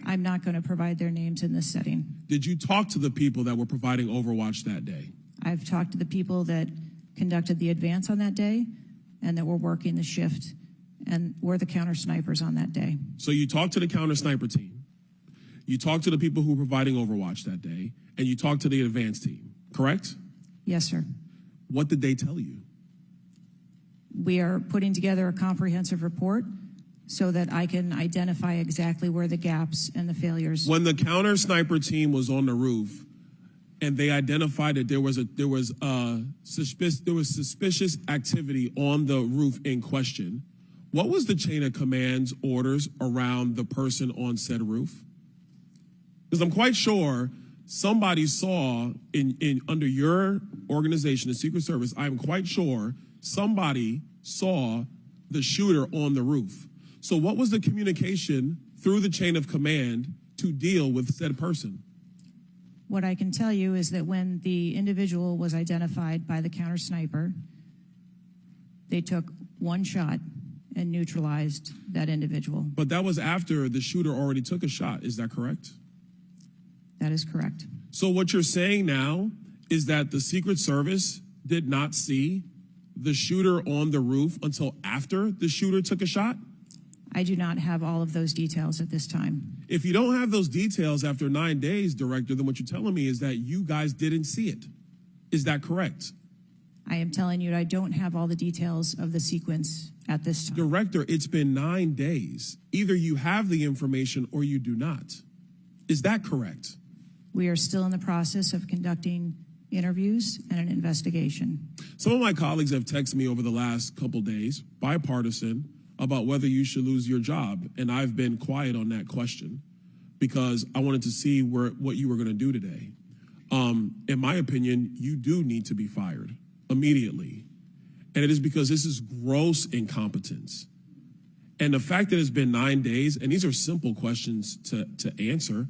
I'm not going to provide their names in this setting. Did you talk to the people that were providing Overwatch that day? I've talked to the people that conducted the advance on that day and that were working the shift and were the counter snipers on that day. So you talked to the counter sniper team. You talked to the people who were providing Overwatch that day, and you talked to the advance team, correct? Yes, sir. What did they tell you? We are putting together a comprehensive report so that I can identify exactly where the gaps and the failures. When the counter sniper team was on the roof, and they identified that there was suspicious activity on the roof in question, what was the chain of command's orders around the person on said roof? Because I'm quite sure somebody saw under your organization, the Secret Service, I'm quite sure somebody saw the shooter on the roof. So what was the communication through the chain of command to deal with said person? What I can tell you is that when the individual was identified by the counter sniper, they took one shot and neutralized that individual. But that was after the shooter already took a shot. Is that correct? That is correct. So what you're saying now is that the Secret Service did not see the shooter on the roof until after the shooter took a shot? I do not have all of those details at this time. If you don't have those details after 9 days, Director, then what you're telling me is that you guys didn't see it. Is that correct? I am telling you, I don't have all the details of the sequence at this time. Director, it's been 9 days. Either you have the information or you do not. Is that correct? We are still in the process of conducting interviews and an investigation. Some of my colleagues have texted me over the last couple days, bipartisan, about whether you should lose your job. And I've been quiet on that question because I wanted to see what you were going to do today. In my opinion, you do need to be fired immediately. And it is because this is gross incompetence. And the fact that it's been 9 days, and these are simple questions to answer.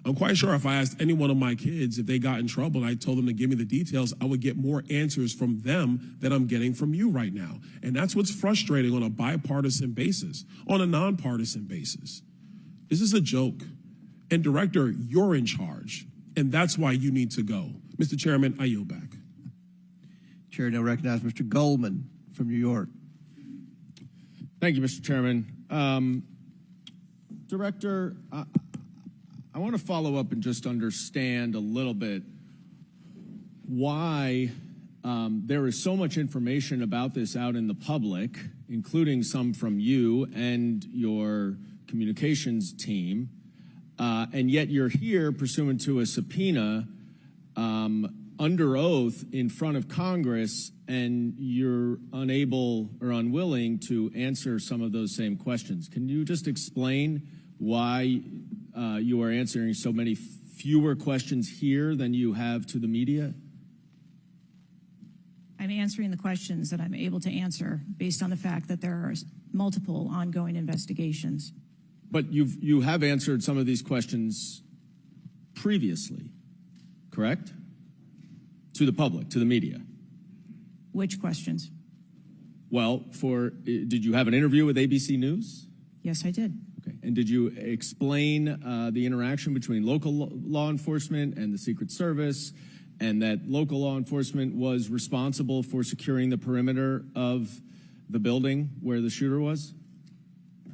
I'm quite sure if I asked any one of my kids if they got in trouble and I told them to give me the details, I would get more answers from them than I'm getting from you right now. And that's what's frustrating on a bipartisan basis, on a nonpartisan basis. This is a joke. And Director, you're in charge. And that's why you need to go. Mr. Chairman, I yield back. Chair now recognize Mr. Goldman from New York. Thank you, Mr. Chairman. Director, I want to follow up and just understand a little bit why there is so much information about this out in the public, including some from you and your communications team, and yet you're here pursuant to a subpoena under oath in front of Congress, and you're unable or unwilling to answer some of those same questions. Can you just explain why you are answering so many fewer questions here than you have to the media? I'm answering the questions that I'm able to answer based on the fact that there are multiple ongoing investigations. But you have answered some of these questions previously, correct? To the public, to the media. Which questions? Well, did you have an interview with ABC News? Yes, I did. Okay. And did you explain the interaction between local law enforcement and the Secret Service, and that local law enforcement was responsible for securing the perimeter of the building where the shooter was?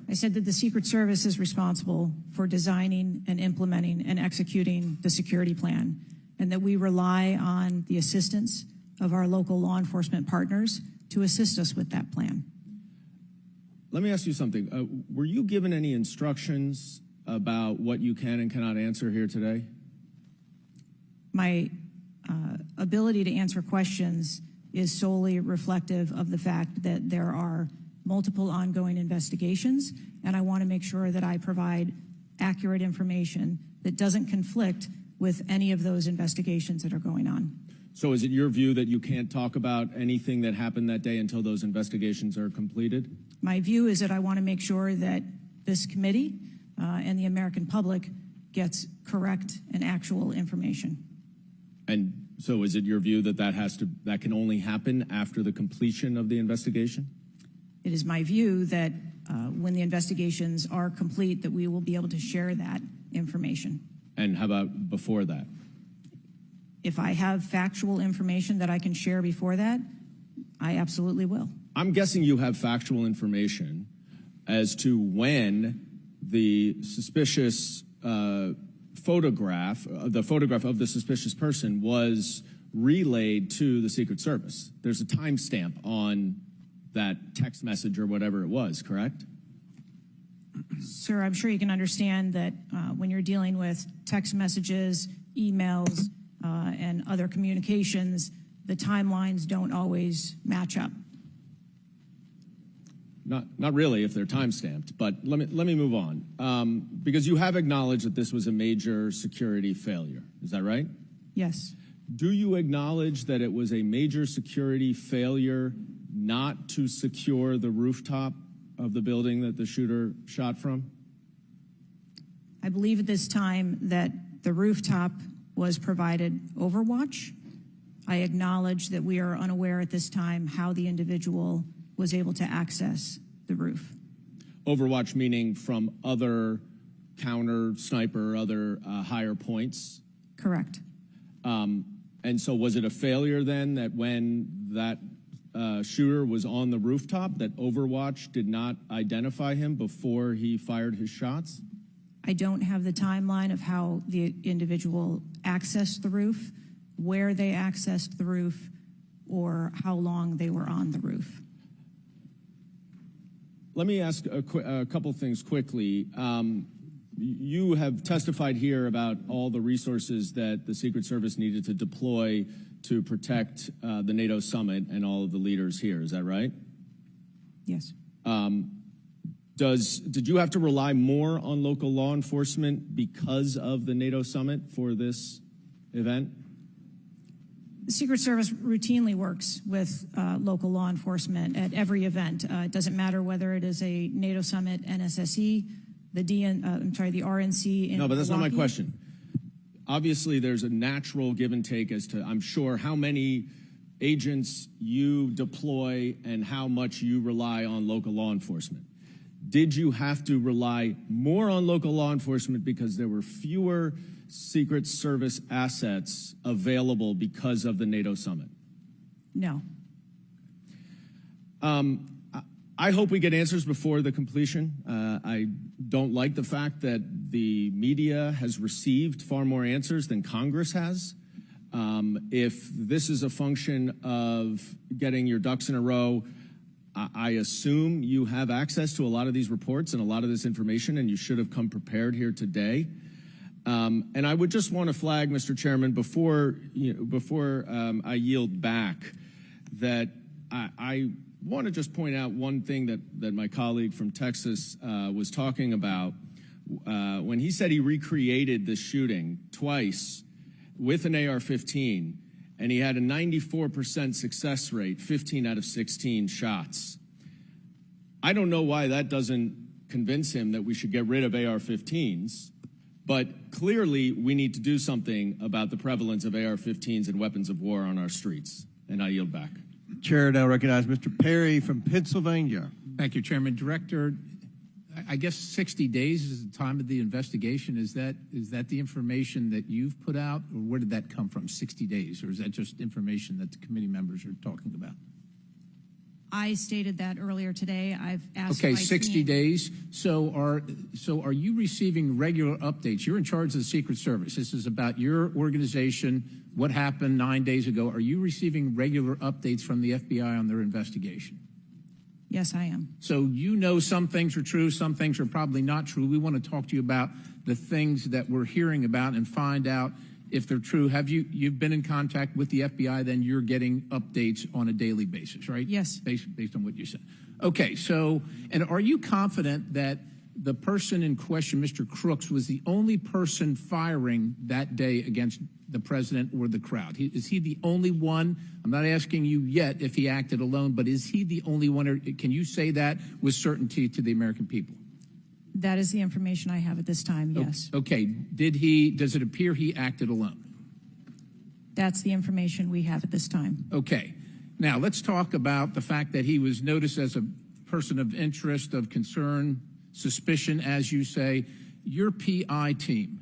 I said that the Secret Service is responsible for designing and implementing and executing the security plan, and that we rely on the assistance of our local law enforcement partners to assist us with that plan. Let me ask you something. Were you given any instructions about what you can and cannot answer here today? My ability to answer questions is solely reflective of the fact that there are multiple ongoing investigations, and I want to make sure that I provide accurate information that doesn't conflict with any of those investigations that are going on. So is it your view that you can't talk about anything that happened that day until those investigations are completed? My view is that I want to make sure that this committee and the American public gets correct and actual information. And so is it your view that that can only happen after the completion of the investigation? It is my view that when the investigations are complete, that we will be able to share that information. And how about before that? If I have factual information that I can share before that, I absolutely will. I'm guessing you have factual information as to when the suspicious photograph of the suspicious person was relayed to the Secret Service. There's a timestamp on that text message or whatever it was, correct? Sir, I'm sure you can understand that when you're dealing with text messages, emails, and other communications, the timelines don't always match up. Not really if they're time-stamped, but let me move on. Because you have acknowledged that this was a major security failure. Is that right? Yes. Do you acknowledge that it was a major security failure not to secure the rooftop of the building that the shooter shot from? I believe at this time that the rooftop was provided Overwatch. I acknowledge that we are unaware at this time how the individual was able to access the roof. Overwatch meaning from other counter sniper, other higher points? Correct. And so was it a failure then that when that shooter was on the rooftop that Overwatch did not identify him before he fired his shots? I don't have the timeline of how the individual accessed the roof, where they accessed the roof, or how long they were on the roof. Let me ask a couple things quickly. You have testified here about all the resources that the Secret Service needed to deploy to protect the NATO summit and all of the leaders here. Is that right? Yes. Did you have to rely more on local law enforcement because of the NATO summit for this event? The Secret Service routinely works with local law enforcement at every event. It doesn't matter whether it is a NATO summit, NSSE, the RNC. No, but that's not my Milwaukee. question. Obviously, there's a natural give and take as to, I'm sure, how many agents you deploy and how much you rely on local law enforcement. Did you have to rely more on local law enforcement because there were fewer Secret Service assets available because of the NATO summit? No. I hope we get answers before the completion. I don't like the fact that the media has received far more answers than Congress has. If this is a function of getting your ducks in a row, I assume you have access to a lot of these reports and a lot of this information, and you should have come prepared here today. And I would just want to flag, Mr. Chairman, before I yield back, that I want to just point out one thing that my colleague from Texas was talking about. When he said he recreated the shooting twice with an AR-15, and he had a 94% success rate, 15 out of 16 shots. I don't know why that doesn't convince him that we should get rid of AR-15s, but clearly we need to do something about the prevalence of AR-15s and weapons of war on our streets. And I yield back. Chair now recognize Mr. Perry from Pennsylvania. Thank you, Chairman. Director, I guess 60 days is the time of the investigation. Is that the information that you've put out, or where did that come from, 60 days? Or is that just information that the committee members are talking about? I stated that earlier today. I've asked. Okay, my 60 team. days. So are you receiving regular updates? You're in charge of the Secret Service. This is about your organization, what happened 9 days ago. Are you receiving regular updates from the FBI on their investigation? Yes, I am. So you know some things are true, some things are probably not true. We want to talk to you about the things that we're hearing about and find out if they're true. Have you've been in contact with the FBI, then you're getting updates on a daily basis, right? Yes. Based on what you said. Okay, so, and are you confident that the person in question, Mr. Crooks, was the only person firing that day against the president or the crowd? Is he the only one? I'm not asking you yet if he acted alone, but is he the only one, or can you say that with certainty to the American people? That is the information I have at this time, yes. Okay, does it appear he acted alone? That's the information we have at this time. Okay, now let's talk about the fact that he was noticed as a person of interest, of concern, suspicion, as you say. Your PI team,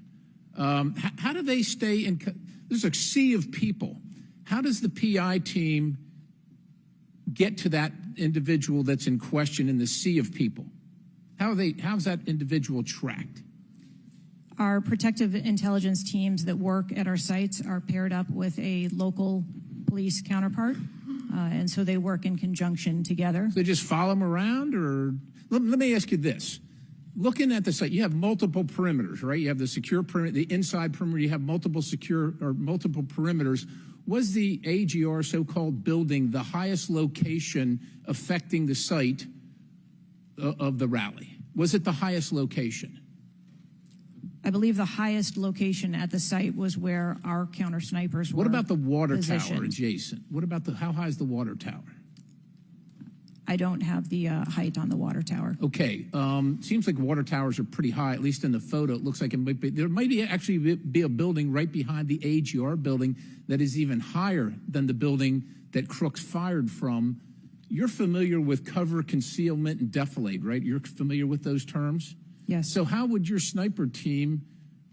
how do they stay in? There's a sea of people. How does the PI team get to that individual that's in question in the sea of people? How's that individual tracked? Our protective intelligence teams that work at our sites are paired up with a local police counterpart, and so they work in conjunction together. So they just follow them around, or let me ask you this. Looking at the site, you have multiple perimeters, right? You have the secure perimeter, the inside perimeter, you have multiple perimeters. Was the AGR so-called building the highest location affecting the site of the rally? Was it the highest location? I believe the highest location at the site was where our counter snipers were. What about the water positioned. tower adjacent? What about how high is the water tower? I don't have the height on the water tower. Okay, seems like water towers are pretty high, at least in the photo. It looks like it might be. There might actually be a building right behind the AGR building that is even higher than the building that Crooks fired from. You're familiar with cover, concealment, and defilade, right? You're familiar with those terms? Yes. So how would your sniper team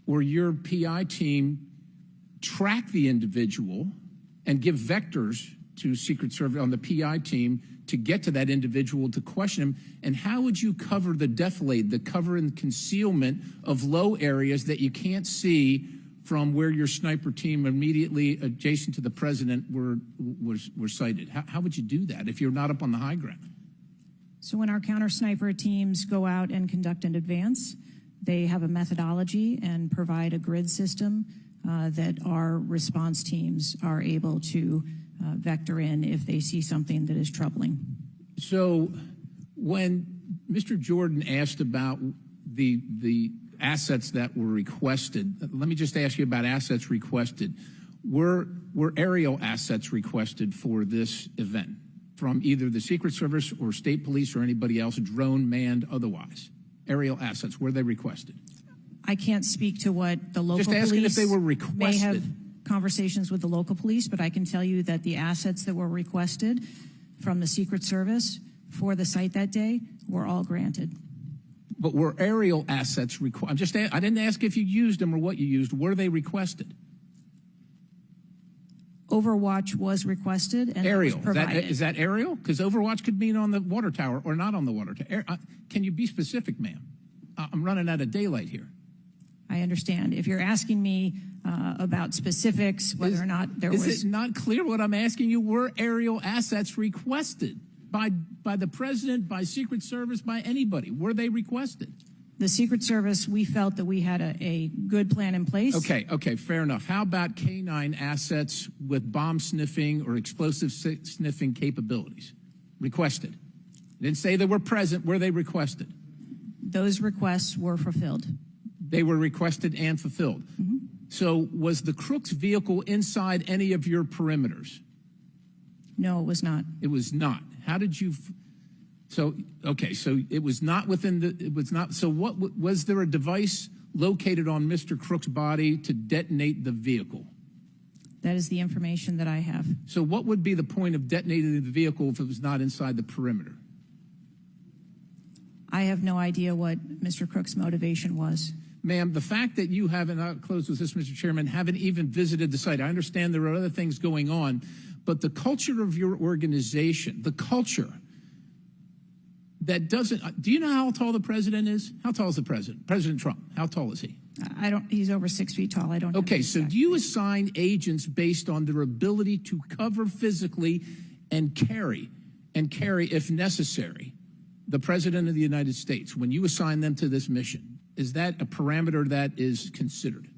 or your PI team track the individual and give vectors to Secret Service on the PI team to get to that individual to question him? And how would you cover the defilade, the cover and concealment of low areas that you can't see from where your sniper team immediately adjacent to the president were sighted? How would you do that if you're not up on the high ground? So when our counter sniper teams go out and conduct an advance, they have a methodology and provide a grid system that our response teams are able to vector in if they see something that is troubling. So when Mr. Jordan asked about the assets that were requested, let me just ask you about assets requested. Were aerial assets requested for this event from either the Secret Service or state police or anybody else, drone, manned, otherwise? Aerial assets, were they requested? I can't speak to what the local Just asking police if they were may have requested. conversations with the local police, but I can tell you that the assets that were requested from the Secret Service for the site that day were all granted. But were aerial assets requested? I didn't ask if you used them or what you used. Were they requested? Overwatch was requested and Aerial. it was provided. Is that aerial? Because Overwatch could mean on the water tower or not on the water tower. Can you be specific, ma'am? I'm running out of daylight here. I understand. If you're asking me about specifics, whether or not there was... Is it not clear what I'm asking you? Were aerial assets requested by the president, by Secret Service, by anybody? Were they requested? The Secret Service, we felt that we had a good plan in place. Okay, fair enough. How about K-9 assets with bomb sniffing or explosive sniffing capabilities? Requested. Didn't say they were present. Were they requested? Those requests were fulfilled. They were requested and fulfilled. Mm-hmm. So was the Crooks vehicle inside any of your perimeters? No, it was not. It was not. How did you... So it was not within it was not, so what, was there a device located on Mr. Crook's body to detonate the vehicle? That is the information that I have. So what would be the point of detonating the vehicle if it was not inside the perimeter? I have no idea what Mr. Crook's motivation was. Ma'am, the fact that you haven't, I'll close with this, Mr. Chairman, haven't even visited the site. I understand there are other things going on, but the culture of your organization, the culture that doesn't, do you know how tall the president is? How tall is the president? President Trump, how tall is he? He's over 6 feet tall. I don't know. Okay, so do you assign agents based on their ability to cover physically and carry, if necessary, the president of the United States when you assign them to this mission? Is that a parameter that is considered?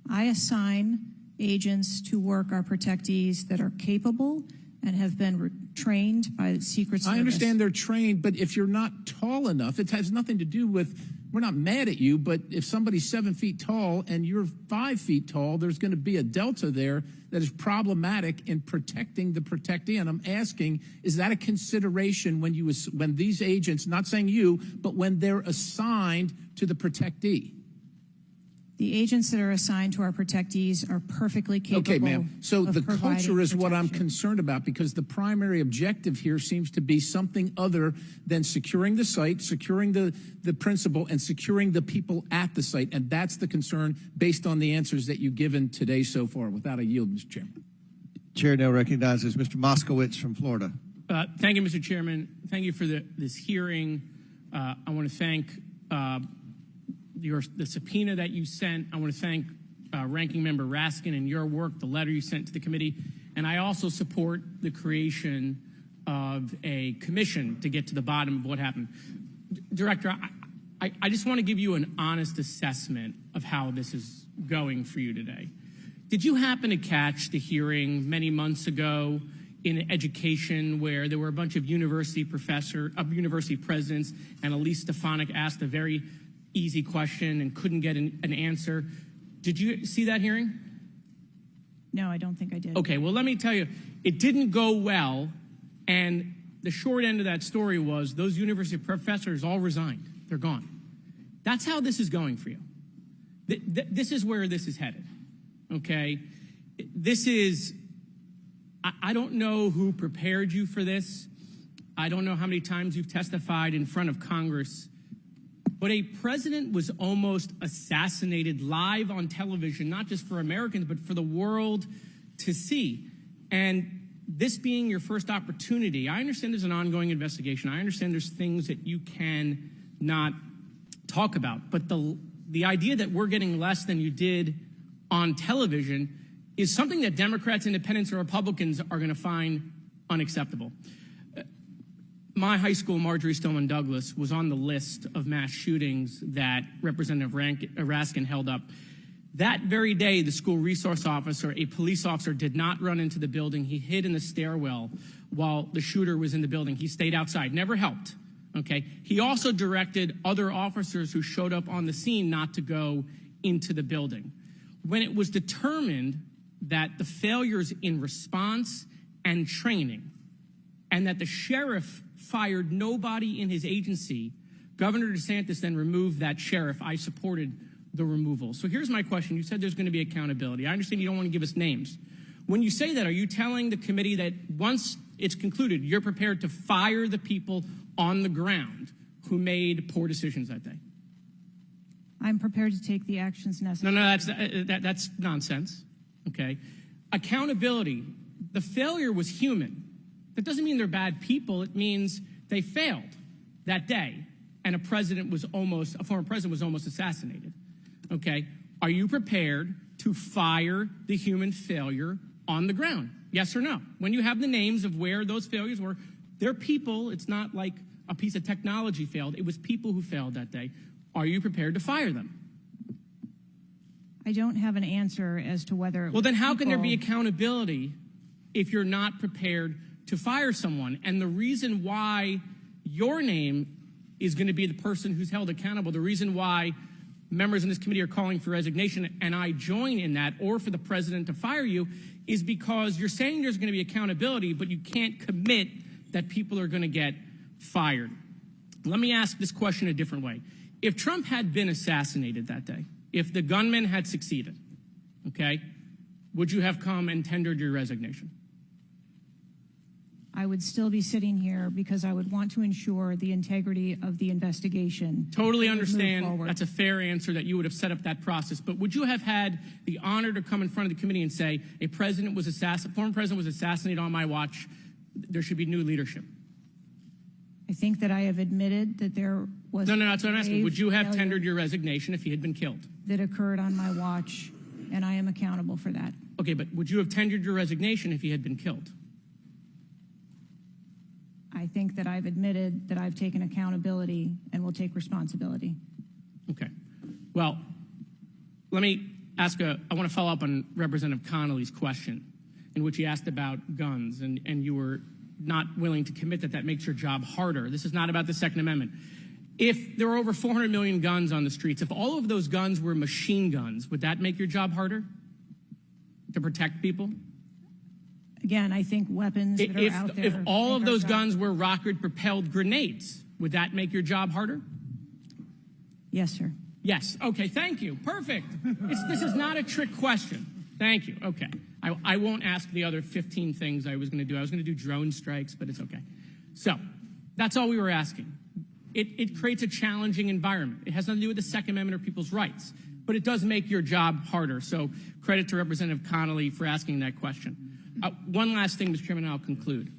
I assign agents to work our protectees that are capable and have been trained by the Secret Service. I understand they're trained, but if you're not tall enough, it has nothing to do with, we're not mad at you, but if somebody's 7 feet tall and you're 5 feet tall, there's going to be a delta there that is problematic in protecting the protectee. And I'm asking, is that a consideration when these agents, not saying you, but when they're assigned to the protectee? The agents that are assigned to our protectees are perfectly capable. Okay, ma'am. So the culture is what I'm protection. concerned about, because the primary objective here seems to be something other than securing the site, securing the principal, and securing the people at the site. And that's the concern based on the answers that you've given today so far. Without a yield, Mr. Chairman. Chair now recognizes Mr. Moskowitz from Florida. Thank you, Mr. Chairman. Thank you for this hearing. I want to thank the subpoena that you sent. I want to thank Ranking Member Raskin and your work, the letter you sent to the committee. And I also support the creation of a commission to get to the bottom of what happened. Director, I just want to give you an honest assessment of how this is going for you today. Did you happen to catch the hearing many months ago in education where there were a bunch of university presidents and Elise Stefanik asked a very easy question and couldn't get an answer? Did you see that hearing? No, I don't think I did. Okay, well, let me tell you, it didn't go well, and the short end of that story was those university professors all resigned. They're gone. That's how this is going for you. This is where this is headed, okay? This is, I don't know who prepared you for this. I don't know how many times you've testified in front of Congress. But a president was almost assassinated live on television, not just for Americans, but for the world to see. And this being your first opportunity, I understand there's an ongoing investigation. I understand there's things that you can not talk about. But the idea that we're getting less than you did on television is something that Democrats, Independents, and Republicans are going to find unacceptable. My high school, Marjorie Stoneman Douglas, was on the list of mass shootings that Representative Raskin held up. That very day, the school resource officer, a police officer, did not run into the building. He hid in the stairwell while the shooter was in the building. He stayed outside, never helped. Okay. He also directed other officers who showed up on the scene not to go into the building. When it was determined that the failures in response and training, and that the sheriff fired nobody in his agency, Governor DeSantis then removed that sheriff. I supported the removal. So here's my question. You said there's going to be accountability. I understand you don't want to give us names. When you say that, are you telling the committee that once it's concluded, you're prepared to fire the people on the ground who made poor decisions that day? I'm prepared to take the actions necessary. No, that's nonsense. Okay. Accountability. The failure was human. That doesn't mean they're bad people. It means they failed that day, and a former president was almost assassinated. Okay. Are you prepared to fire the human failure on the ground? Yes or no? When you have the names of where those failures were, they're people. It's not like a piece of technology failed. It was people who failed that day. Are you prepared to fire them? I don't have an answer as to whether. Well, then how can there be accountability if you're not prepared to fire someone? And the reason why your name is going to be the person who's held accountable, the reason why members in this committee are calling for resignation, and I join in that, or for the president to fire you, is because you're saying there's going to be accountability, but you can't commit that people are going to get fired. Let me ask this question a different way. If Trump had been assassinated that day, if the gunman had succeeded, okay, would you have come and tendered your resignation? I would still be sitting here because I would want to ensure the integrity of the investigation. Totally understand. That's a fair answer, that you would have set up that process. But would you have had the honor to come in front of the committee and say, former president was assassinated on my watch, there should be new leadership? I think that I have admitted that there was. No, that's what I'm asking. Would you have failure tendered your resignation if he had been killed? that occurred on my watch, and I am accountable for that. Okay, but would you have tendered your resignation if he had been killed? I think that I've admitted that I've taken accountability and will take responsibility. Okay. Well, let me ask I want to follow up on Representative Connolly's question, in which he asked about guns, and you were not willing to commit that makes your job harder. This is not about the Second Amendment. If there were over 400 million guns on the streets, if all of those guns were machine guns, would that make your job harder to protect people? Again, I think weapons that are out there. If all of those guns were rocket-propelled grenades, would that make your job harder? Yes, sir. Yes. Okay, thank you. Perfect. This is not a trick question. Thank you. Okay. I won't ask the other 15 things I was going to do. I was going to do drone strikes, but it's okay. So that's all we were asking. It creates a challenging environment. It has nothing to do with the Second Amendment or people's rights, but it does make your job harder. So credit to Representative Connolly for asking that question. One last thing, Mr. Chairman, and I'll conclude.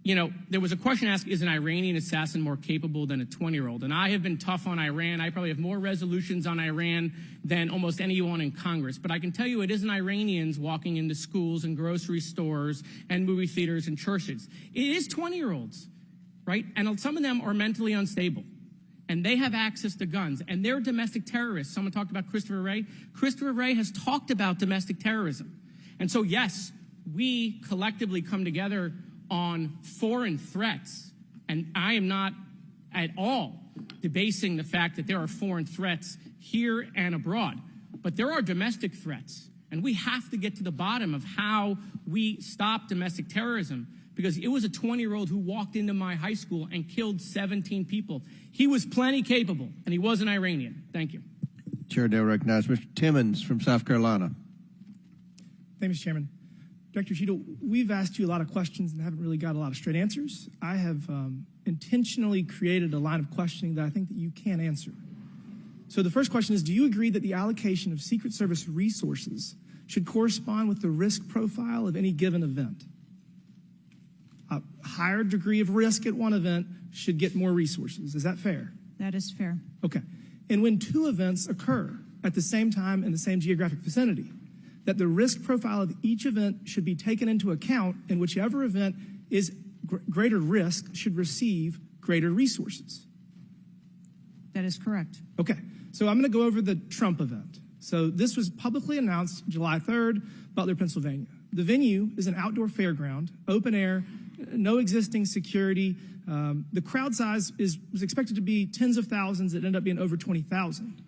You know, there was a question asked, is an Iranian assassin more capable than a 20-year-old? And I have been tough on Iran. I probably have more resolutions on Iran than almost anyone in Congress. But I can tell you it isn't Iranians walking into schools and grocery stores and movie theaters and churches. It is 20-year-olds, right? And some of them are mentally unstable. And they have access to guns. And they're domestic terrorists. Someone talked about Christopher Wray. Christopher Wray has talked about domestic terrorism. And so, yes, we collectively come together on foreign threats, and I am not at all debasing the fact that there are foreign threats here and abroad, but there are domestic threats, and we have to get to the bottom of how we stop domestic terrorism, because it was a 20-year-old who walked into my high school and killed 17 people. He was plenty capable, and he was an Iranian. Thank you. Chair now recognizes Mr. Timmons from South Carolina. Thank you, Mr. Chairman. Director Cheatle, we've asked you a lot of questions and haven't really got a lot of straight answers. I have intentionally created a line of questioning that I think that you can answer. So the first question is, do you agree that the allocation of Secret Service resources should correspond with the risk profile of any given event? A higher degree of risk at one event should get more resources. Is that fair? That is fair. Okay. And when two events occur, at the same time in the same geographic vicinity, that the risk profile of each event should be taken into account, and whichever event is greater risk should receive greater resources. That is correct. Okay, so I'm going to go over the Trump event. So this was publicly announced July 3rd, Butler, Pennsylvania. The venue is an outdoor fairground, open air, no existing security. The crowd size was expected to be tens of thousands. It ended up being over 20,000.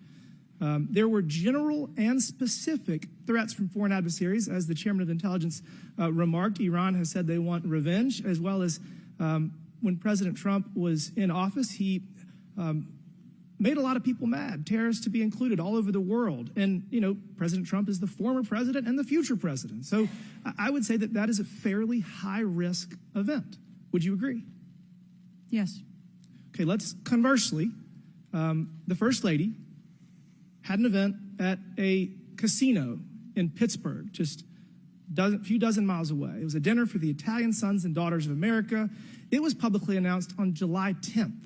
There were general and specific threats from foreign adversaries. As the chairman of intelligence remarked, Iran has said they want revenge, as well as when President Trump was in office, he made a lot of people mad, terrorists to be included all over the world. And, you know, President Trump is the former president and the future president. So I would say that that is a fairly high-risk event. Would you agree? Yes. Okay, let's conversely, the First Lady had an event at a casino in Pittsburgh, just a few dozen miles away. It was a dinner for the Italian Sons and Daughters of America. It was publicly announced on July 10th.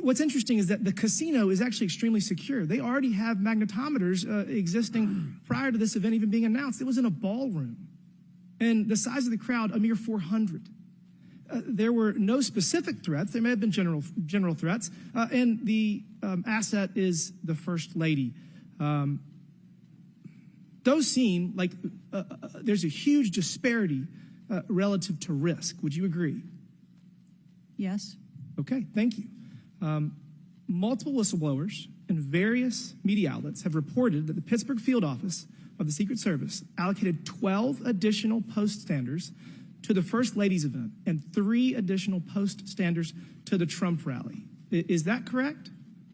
What's interesting is that the casino is actually extremely secure. They already have magnetometers existing prior to this event even being announced. It was in a ballroom. And the size of the crowd, a mere 400. There were no specific threats. There may have been general threats. And the asset is the First Lady. Those seem like there's a huge disparity relative to risk. Would you agree? Yes. Okay, thank you. Multiple whistleblowers and various media outlets have reported that the Pittsburgh field office of the Secret Service allocated 12 additional post standers to the First Lady's event and 3 additional post standers to the Trump rally. Is that correct?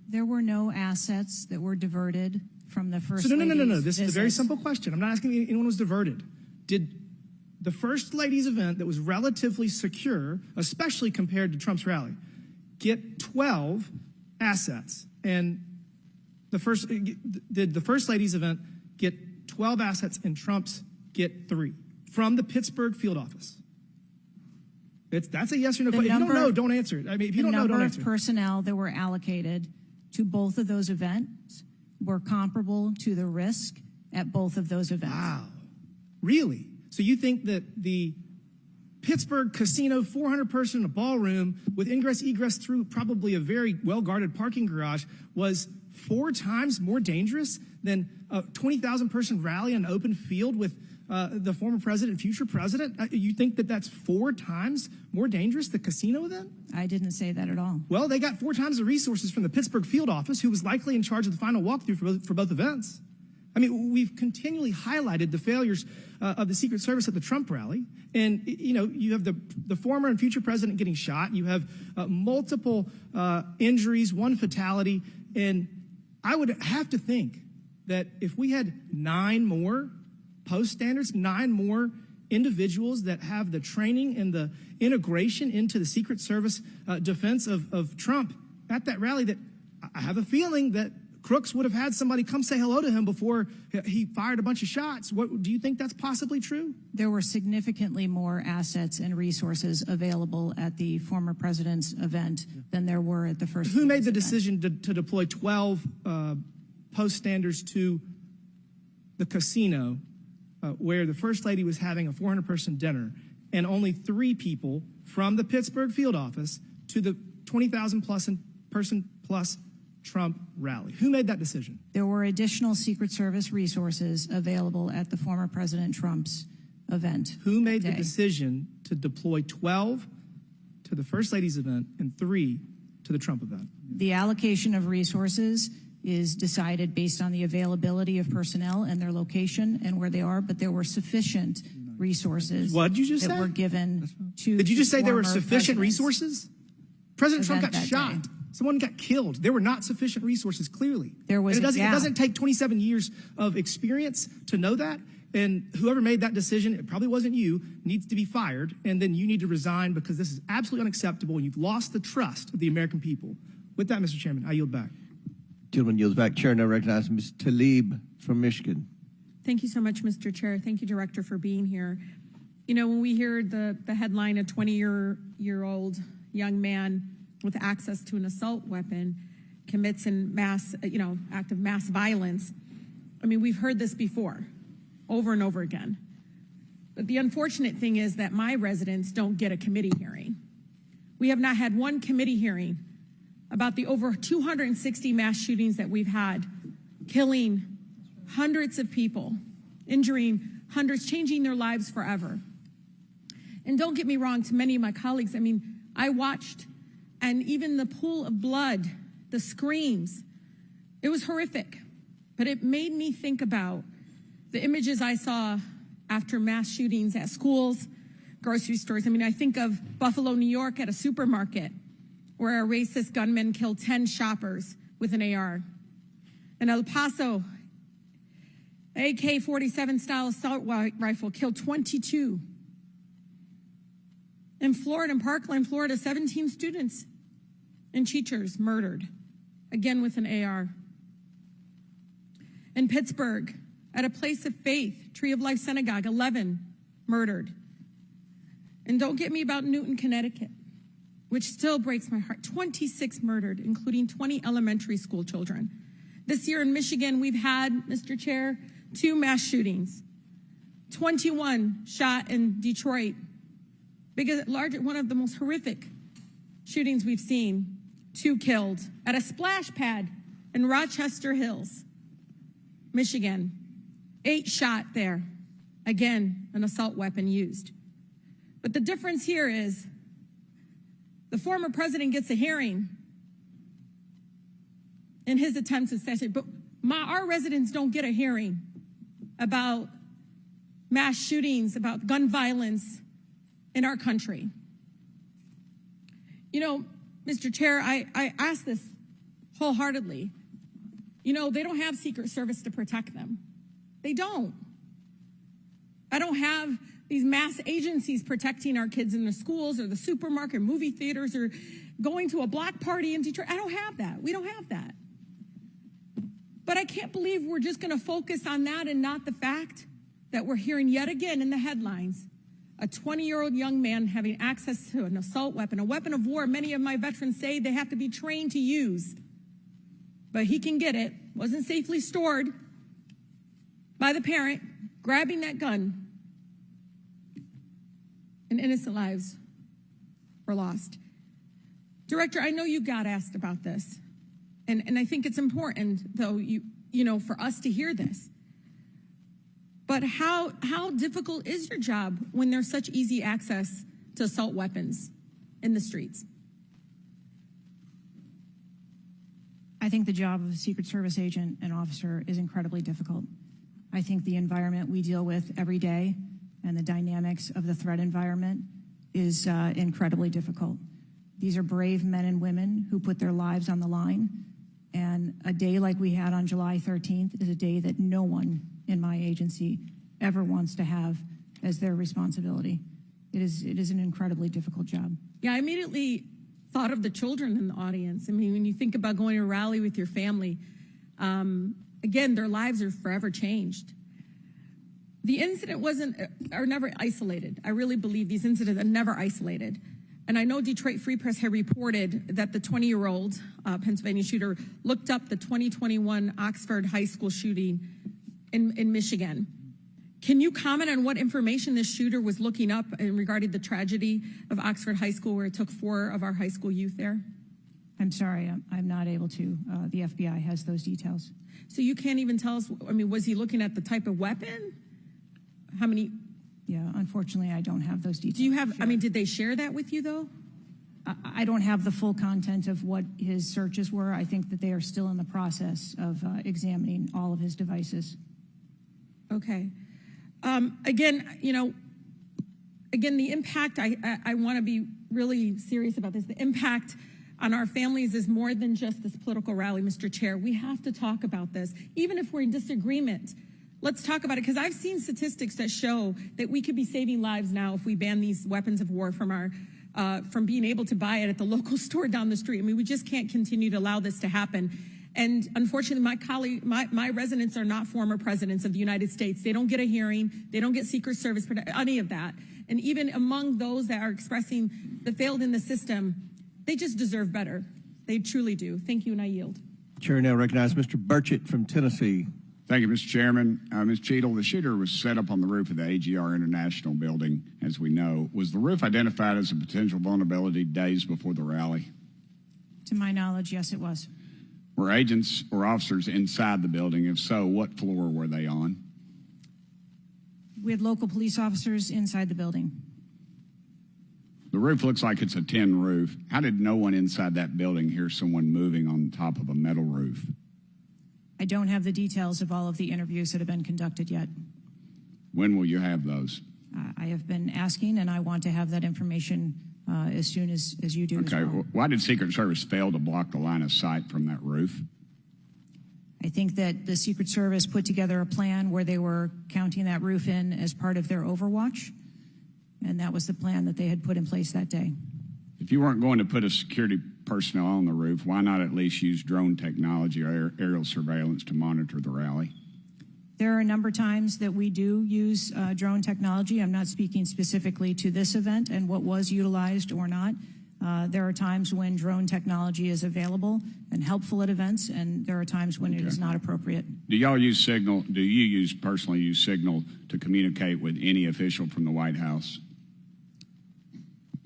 There were no assets that were diverted from the First No. Lady's This is a very visit. simple question. I'm not asking if anyone was diverted. Did the First Lady's event that was relatively secure, especially compared to Trump's rally, get 12 assets? And did the First Lady's event get 12 assets and Trump's get 3 from the Pittsburgh field office? That's a yes or no question. If you don't know, don't answer it. I mean, if you don't know, don't The number answer of it. personnel that were allocated to both of those events were comparable to the risk at both of those events. Wow. Really? So you think that the Pittsburgh casino, 400 person in a ballroom with ingress egress through probably a very well guarded parking garage was 4 times more dangerous than a 20,000 person rally in an open field with the former president and future president? You think that that's 4 times more dangerous, the casino event? I didn't say that at all. Well, they got 4 times the resources from the Pittsburgh field office, who was likely in charge of the final walkthrough for both events. I mean, we've continually highlighted the failures of the Secret Service at the Trump rally. And, you know, you have the former and future president getting shot. You have multiple injuries, 1 fatality. And I would have to think that if we had 9 more post standards, 9 more individuals that have the training and the integration into the Secret Service defense of Trump at that rally, that I have a feeling that Crooks would have had somebody come say hello to him before he fired a bunch of shots. Do you think that's possibly true? There were significantly more assets and resources available at the former president's event than there were at the First Who made Lady's the event. decision to deploy 12 post standers to the casino where the First Lady was having a 400-person dinner, and only 3 people from the Pittsburgh field office to the 20,000-person plus Trump rally? Who made that decision? There were additional Secret Service resources available at the former President Trump's event. Who made the day. decision to deploy 12 to the First Lady's event and 3 to the Trump event? The allocation of resources is decided based on the availability of personnel and their location and where they are, but there were sufficient resources What did you just that say? were given to Did you just the say there were former sufficient president's resources? President Trump got event that shot. day. Someone got killed. There were not sufficient resources, clearly. There was And a it gap. doesn't take 27 years of experience to know that. And whoever made that decision, it probably wasn't you, needs to be fired. And then you need to resign because this is absolutely unacceptable. You've lost the trust of the American people. With that, Mr. Chairman, I yield back. Gentleman yields back. Chair now recognizes Ms. Tlaib from Michigan. Thank you so much, Mr. Chair. Thank you, Director, for being here. You know, when we hear the headline, a 20-year-old young man with access to an assault weapon, commits an act of mass violence. I mean, we've heard this before, over and over again. But the unfortunate thing is that my residents don't get a committee hearing. We have not had one committee hearing about the over 260 mass shootings that we've had, killing hundreds of people, injuring hundreds, changing their lives forever. And don't get me wrong, to many of my colleagues, I mean, I watched, and even the pool of blood, the screams, it was horrific. But it made me think about the images I saw after mass shootings at schools, grocery stores. I mean, I think of Buffalo, New York at a supermarket where a racist gunman killed 10 shoppers with an AR. In El Paso, AK-47 style assault rifle killed 22. In Florida, in Parkland, Florida, 17 students and teachers murdered, again with an AR. In Pittsburgh, at a place of faith, Tree of Life Synagogue, 11 murdered. And don't get me about Newton, Connecticut, which still breaks my heart. 26 murdered, including 20 elementary school children. This year in Michigan, we've had, Mr. Chair, 2 mass shootings. 21 shot in Detroit. One of the most horrific shootings we've seen. 2 killed at a splash pad in Rochester Hills, Michigan. 8 shot there. Again, an assault weapon used. But the difference here is the former president gets a hearing in his attempts at session, but our residents don't get a hearing about mass shootings, about gun violence in our country. You know, Mr. Chair, I ask this wholeheartedly. You know, they don't have Secret Service to protect them. They don't. I don't have these mass agencies protecting our kids in the schools or the supermarket, movie theaters, or going to a block party in Detroit. I don't have that. We don't have that. But I can't believe we're just going to focus on that and not the fact that we're hearing yet again in the headlines a 20-year-old young man having access to an assault weapon, a weapon of war. Many of my veterans say they have to be trained to use. But he can get it, wasn't safely stored by the parent, grabbing that gun, and innocent lives were lost. Director, I know you got asked about this, and I think it's important, though, for us to hear this. But how difficult is your job when there's such easy access to assault weapons in the streets? I think the job of a Secret Service agent and officer is incredibly difficult. I think the environment we deal with every day and the dynamics of the threat environment is incredibly difficult. These are brave men and women who put their lives on the line. And a day like we had on July 13th is a day that no one in my agency ever wants to have as their responsibility. It is an incredibly difficult job. Yeah, I immediately thought of the children in the audience. I mean, when you think about going to a rally with your family, again, their lives are forever changed. The incident are never isolated. I really believe these incidents are never isolated. And I know Detroit Free Press had reported that the 20-year-old Pennsylvania shooter looked up the 2021 Oxford High School shooting in Michigan. Can you comment on what information this shooter was looking up in regarding the tragedy of Oxford High School, where it took 4 of our high school youth there? I'm sorry, I'm not able to. The FBI has those details. So you can't even tell us, I mean, was he looking at the type of weapon? How many? Yeah, unfortunately, I don't have those details. Do you have, I mean, did they share that with you, though? I don't have the full content of what his searches were. I think that they are still in the process of examining all of his devices. Okay. Again, the impact, I want to be really serious about this. The impact on our families is more than just this political rally, Mr. Chair. We have to talk about this, even if we're in disagreement. Let's talk about it, because I've seen statistics that show that we could be saving lives now if we ban these weapons of war from being able to buy it at the local store down the street. I mean, we just can't continue to allow this to happen. And unfortunately, my residents are not former presidents of the United States. They don't get a hearing. They don't get Secret Service, any of that. And even among those that are expressing the failed in the system, they just deserve better. They truly do. Thank you, and I yield. Chair now recognizes Mr. Burchett from Tennessee. Thank you, Mr. Chairman. Ms. Cheatle, the shooter was set up on the roof of the AGR International building, as we know. Was the roof identified as a potential vulnerability days before the rally? To my knowledge, yes, it was. Were agents or officers inside the building? If so, what floor were they on? We had local police officers inside the building. The roof looks like it's a tin roof. How did no one inside that building hear someone moving on top of a metal roof? I don't have the details of all of the interviews that have been conducted yet. When will you have those? I have been asking, and I want to have that information as soon as you do. Okay. As well. Why did Secret Service fail to block the line of sight from that roof? I think that the Secret Service put together a plan where they were counting that roof in as part of their overwatch, and that was the plan that they had put in place that day. If you weren't going to put a security personnel on the roof, why not at least use drone technology or aerial surveillance to monitor the rally? There are a number of times that we do use drone technology. I'm not speaking specifically to this event and what was utilized or not. There are times when drone technology is available and helpful at events, and there are times when it is not appropriate. Do y'all use Signal? Do you personally use Signal to communicate with any official from the White House?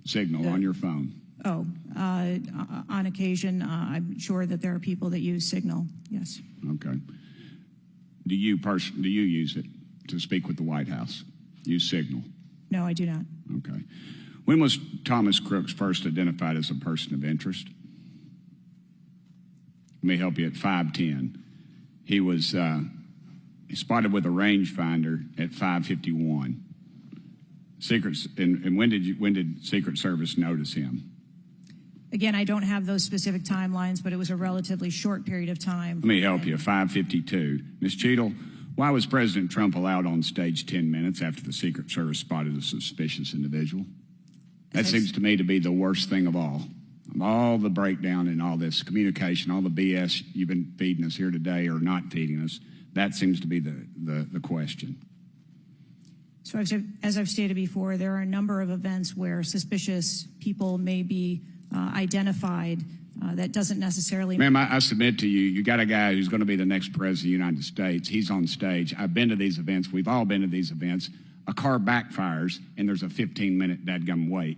Signal on your phone? Oh, on occasion, I'm sure that there are people that use Signal, yes. Okay. Do you use it to speak with the White House? Use Signal? No, I do not. Okay. When was Thomas Crooks first identified as a person of interest? Let me help you. At 5:10, he was spotted with a rangefinder at 5:51. And when did Secret Service notice him? Again, I don't have those specific timelines, but it was a relatively short period of time. Let me help you. 5:52. Ms. Cheatle, why was President Trump allowed on stage 10 minutes after the Secret Service spotted a suspicious individual? That seems to me to be the worst thing of all. All the breakdown and all this communication, all the BS you've been feeding us here today or not feeding us, that seems to be the question. So as I've stated before, there are a number of events where suspicious people may be identified. That doesn't necessarily... Ma'am, I submit to you, you got a guy who's going to be the next president of the United States. He's on stage. I've been to these events. We've all been to these events. A car backfires, and there's a 15-minute dadgum wait.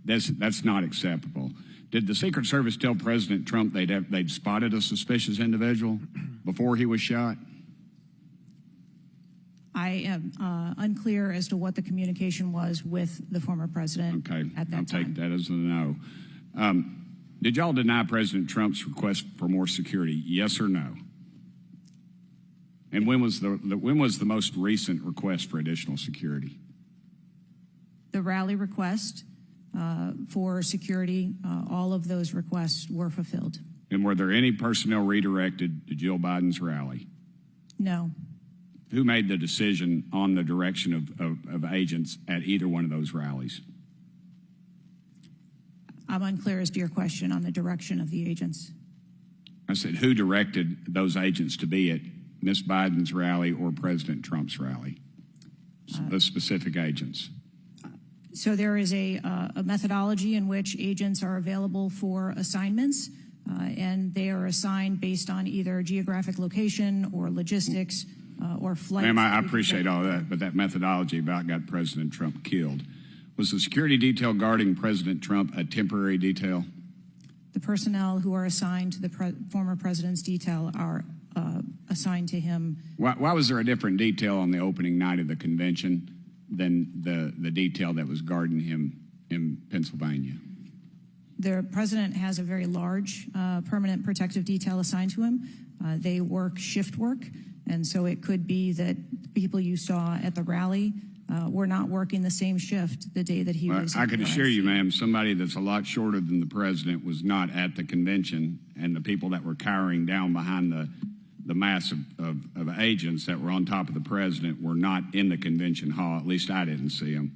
That's not acceptable. Did the Secret Service tell President Trump they'd spotted a suspicious individual before he was shot? I am unclear as to what the communication was with the former president at that time. I'll take that as a no. Did y'all deny President Trump's request for more security? Yes or no? And when was the most recent request for additional security? The rally request for security, all of those requests were fulfilled. And were there any personnel redirected to Jill Biden's rally? No. Who made the decision on the direction of agents at either one of those rallies? I'm unclear as to your question on the direction of the agents. I said, who directed those agents to be at Miss Biden's rally or President Trump's rally? The specific agents. So there is a methodology in which agents are available for assignments, and they are assigned based on either geographic location or logistics or flight. Ma'am, I appreciate all that, but that methodology about got President Trump killed. Was the security detail guarding President Trump a temporary detail? The personnel who are assigned to the former president's detail are assigned to him. Why was there a different detail on the opening night of the convention than the detail that was guarding him in Pennsylvania? The president has a very large permanent protective detail assigned to him. They work shift work, and so it could be that people you saw at the rally were not working the same shift the day that he was. I can assure you, ma'am, somebody that's a lot shorter than the president was not at the convention, and the people that were cowering down behind the mass of agents that were on top of the president were not in the convention hall. At least I didn't see them.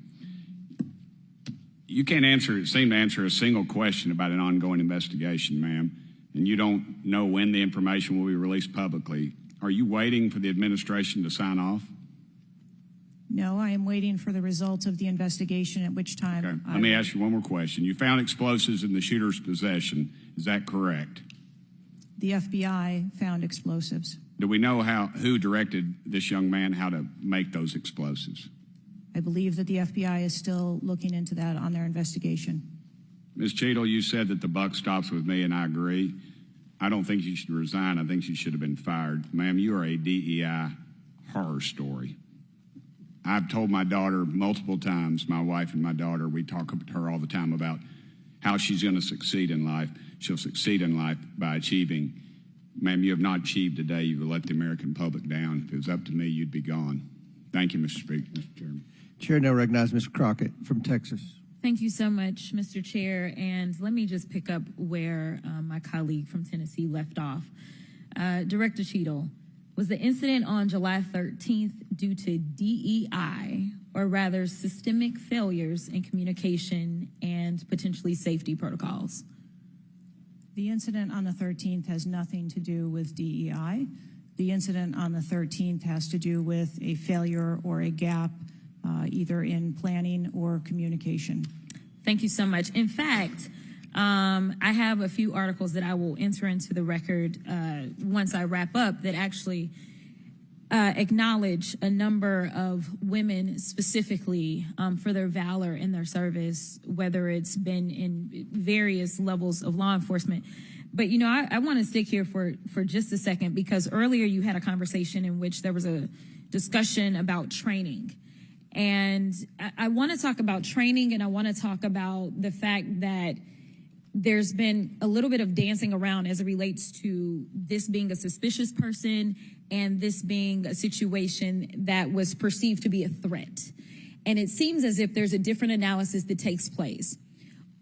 You can't seem to answer a single question about an ongoing investigation, ma'am, and you don't know when the information will be released publicly. Are you waiting for the administration to sign off? No, I am waiting for the results of the investigation, at which time. Okay. Let me ask you one more question. You found explosives in the shooter's possession. Is that correct? The FBI found explosives. Do we know who directed this young man how to make those explosives? I believe that the FBI is still looking into that on their investigation. Ms. Cheatle, you said that the buck stops with me, and I agree. I don't think you should resign. I think you should have been fired. Ma'am, you are a DEI horror story. I've told my daughter multiple times, my wife and my daughter, we talk to her all the time about how she's going to succeed in life. She'll succeed in life by achieving. Ma'am, you have not achieved today. You've let the American public down. If it was up to me, you'd be gone. Thank you, Mr. Speaker, Mr. Chairman. Chair now recognizes Mr. Crockett from Texas. Thank you so much, Mr. Chair. And let me just pick up where my colleague from Tennessee left off. Director Cheatle, was the incident on July 13th due to DEI, or rather systemic failures in communication and potentially safety protocols? The incident on the 13th has nothing to do with DEI. The incident on the 13th has to do with a failure or a gap either in planning or communication. Thank you so much. In fact, I have a few articles that I will enter into the record once I wrap up that actually acknowledge a number of women specifically for their valor in their service, whether it's been in various levels of law enforcement. But, you know, I want to stick here for just a second, because earlier you had a conversation in which there was a discussion about training. And I want to talk about training, and I want to talk about the fact that there's been a little bit of dancing around as it relates to this being a suspicious person and this being a situation that was perceived to be a threat. And it seems as if there's a different analysis that takes place.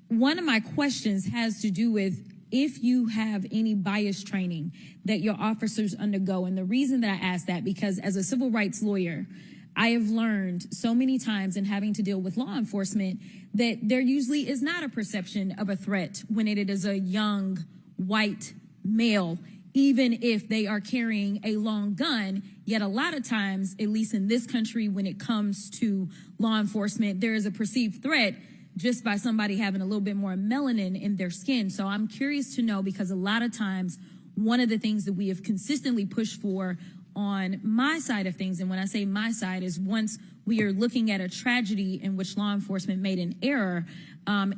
One of my questions has to do with if you have any bias training that your officers undergo. And the reason that I ask that, because as a civil rights lawyer, I have learned so many times in having to deal with law enforcement that there usually is not a perception of a threat when it is a young white male, even if they are carrying a long gun. Yet a lot of times, at least in this country, when it comes to law enforcement, there is a perceived threat just by somebody having a little bit more melanin in their skin. So I'm curious to know, because a lot of times, one of the things that we have consistently pushed for on my side of things, and when I say my side, is once we are looking at a tragedy in which law enforcement made an error,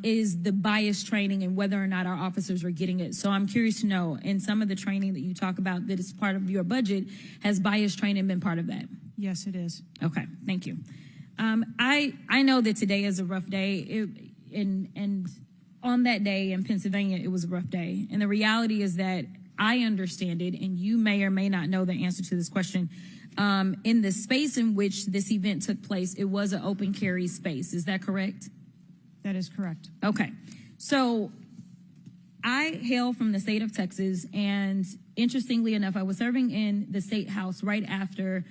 is the bias training and whether or not our officers are getting it. So I'm curious to know, in some of the training that you talk about that is part of your budget, has bias training been part of that? Yes, it is. Okay, thank you. I know that today is a rough day, and on that day in Pennsylvania, it was a rough day. And the reality is that I understand it, and you may or may not know the answer to this question. In the space in which this event took place, it was an open carry space. Is that correct? That is correct. Okay. So I hail from the state of Texas, and interestingly enough, I was serving in the state house right after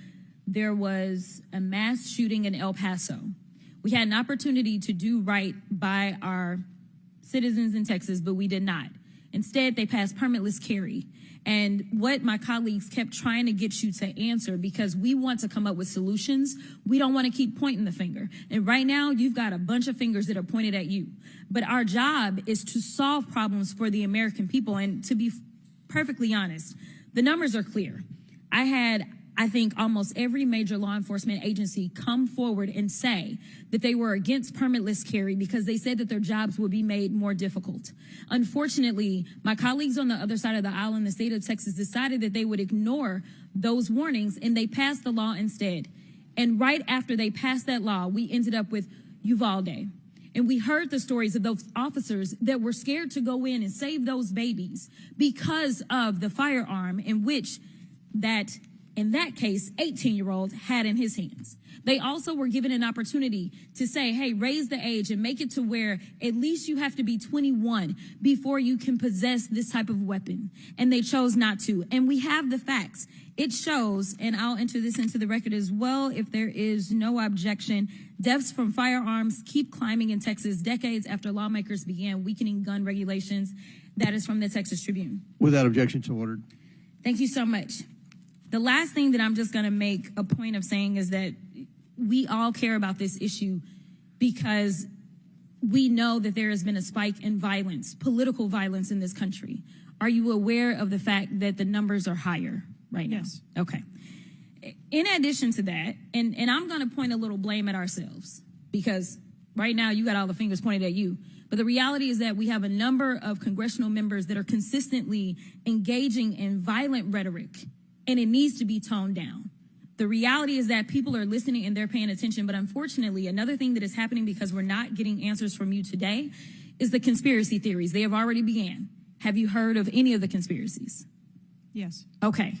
there was a mass shooting in El Paso. We had an opportunity to do right by our citizens in Texas, but we did not. Instead, they passed permitless carry. And what my colleagues kept trying to get you to answer, because we want to come up with solutions, we don't want to keep pointing the finger. And right now, you've got a bunch of fingers that are pointed at you. But our job is to solve problems for the American people. And to be perfectly honest, the numbers are clear. I had, I think, almost every major law enforcement agency come forward and say that they were against permitless carry because they said that their jobs would be made more difficult. Unfortunately, my colleagues on the other side of the aisle in the state of Texas decided that they would ignore those warnings, and they passed the law instead. And right after they passed that law, we ended up with Uvalde. And we heard the stories of those officers that were scared to go in and save those babies because of the firearm in which that, in that case, 18-year-old had in his hands. They also were given an opportunity to say, hey, raise the age and make it to where at least you have to be 21 before you can possess this type of weapon. And they chose not to. And we have the facts. It shows, and I'll enter this into the record as well if there is no objection, deaths from firearms keep climbing in Texas decades after lawmakers began weakening gun regulations. That is from the Texas Tribune. Without objection, so ordered. Thank you so much. The last thing that I'm just going to make a point of saying is that we all care about this issue because we know that there has been a spike in violence, political violence in this country. Are you aware of the fact that the numbers are higher right now? Yes. Okay. In addition to that, and I'm going to point a little blame at ourselves because right now you got all the fingers pointed at you. But the reality is that we have a number of congressional members that are consistently engaging in violent rhetoric, and it needs to be toned down. The reality is that people are listening and they're paying attention, but unfortunately, another thing that is happening because we're not getting answers from you today is the conspiracy theories. They have already began. Have you heard of any of the conspiracies? Yes. Okay.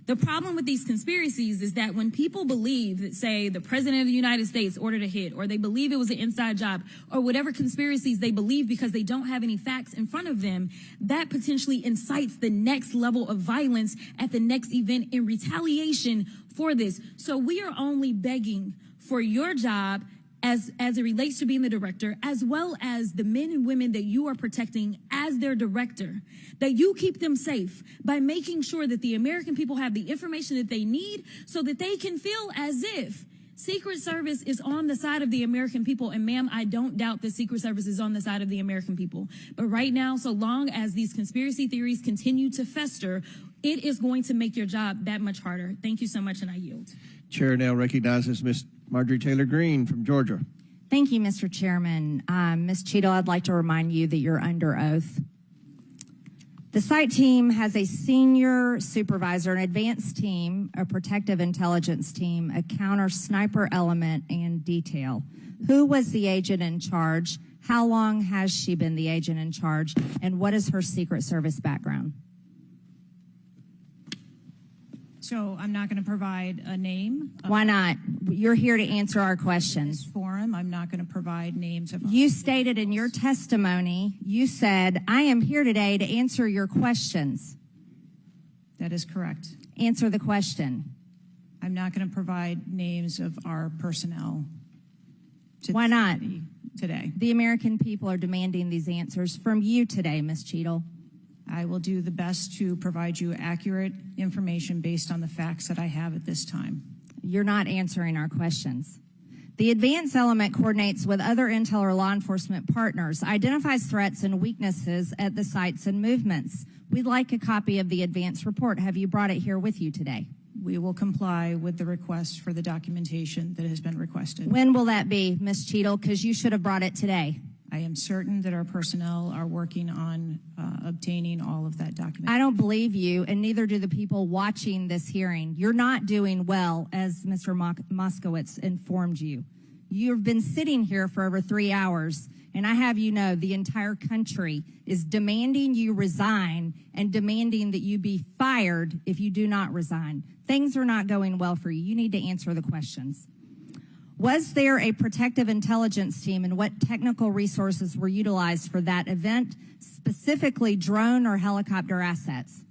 The problem with these conspiracies is that when people believe that, say, the president of the United States ordered a hit, or they believe it was an inside job, or whatever conspiracies they believe because they don't have any facts in front of them, that potentially incites the next level of violence at the next event in retaliation for this. So we are only begging for your job as it relates to being the director, as well as the men and women that you are protecting as their director, that you keep them safe by making sure that the American people have the information that they need so that they can feel as if Secret Service is on the side of the American people. And ma'am, I don't doubt the Secret Service is on the side of the American people. But right now, so long as these conspiracy theories continue to fester, it is going to make your job that much harder. Thank you so much, and I yield. Chair now recognizes Ms. Marjorie Taylor Greene from Georgia. Thank you, Mr. Chairman. Ms. Cheatle, I'd like to remind you that you're under oath. The site team has a senior supervisor, an advanced team, a protective intelligence team, a counter sniper element, and detail. Who was the agent in charge? How long has she been the agent in charge? And what is her Secret Service background? So I'm not going to provide a name. Why not? You're here to answer our questions. This forum, I'm not going to provide names of. You stated in your testimony, you said, I am here today to answer your questions. That is correct. Answer the question. I'm not going to provide names of our personnel. Why not? Today. The American people are demanding these answers from you today, Ms. Cheatle. I will do the best to provide you accurate information based on the facts that I have at this time. You're not answering our questions. The advance element coordinates with other intel or law enforcement partners, identifies threats and weaknesses at the sites and movements. We'd like a copy of the advance report. Have you brought it here with you today? We will comply with the request for the documentation that has been requested. When will that be, Ms. Cheatle? Because you should have brought it today. I am certain that our personnel are working on obtaining all of that documentation. I don't believe you, and neither do the people watching this hearing. You're not doing well, as Mr. Moskowitz informed you. You've been sitting here for over 3 hours, and I have you know the entire country is demanding you resign and demanding that you be fired if you do not resign. Things are not going well for you. You need to answer the questions. Was there a protective intelligence team, and what technical resources were utilized for that event, specifically drone or helicopter assets?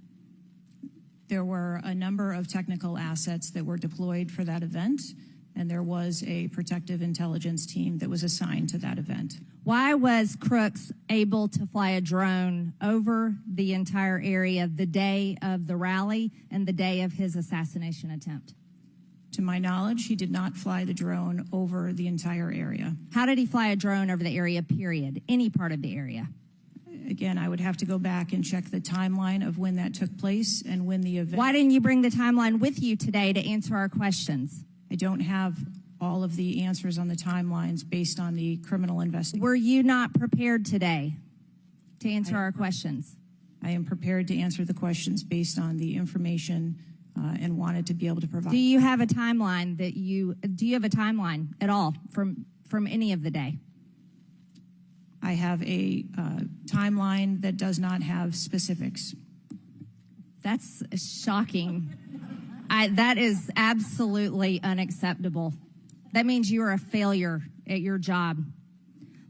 There were a number of technical assets that were deployed for that event, and there was a protective intelligence team that was assigned to that event. Why was Crooks able to fly a drone over the entire area the day of the rally and the day of his assassination attempt? To my knowledge, he did not fly the drone over the entire area. How did he fly a drone over the area, period? Any part of the area? Again, I would have to go back and check the timeline of when that took place and when the event. Why didn't you bring the timeline with you today to answer our questions? I don't have all of the answers on the timelines based on the criminal investigation. Were you not prepared today to answer our questions? I am prepared to answer the questions based on the information and wanted to be able to provide. Do you have a timeline do you have a timeline at all from any of the day? I have a timeline that does not have specifics. That's shocking. That is absolutely unacceptable. That means you are a failure at your job.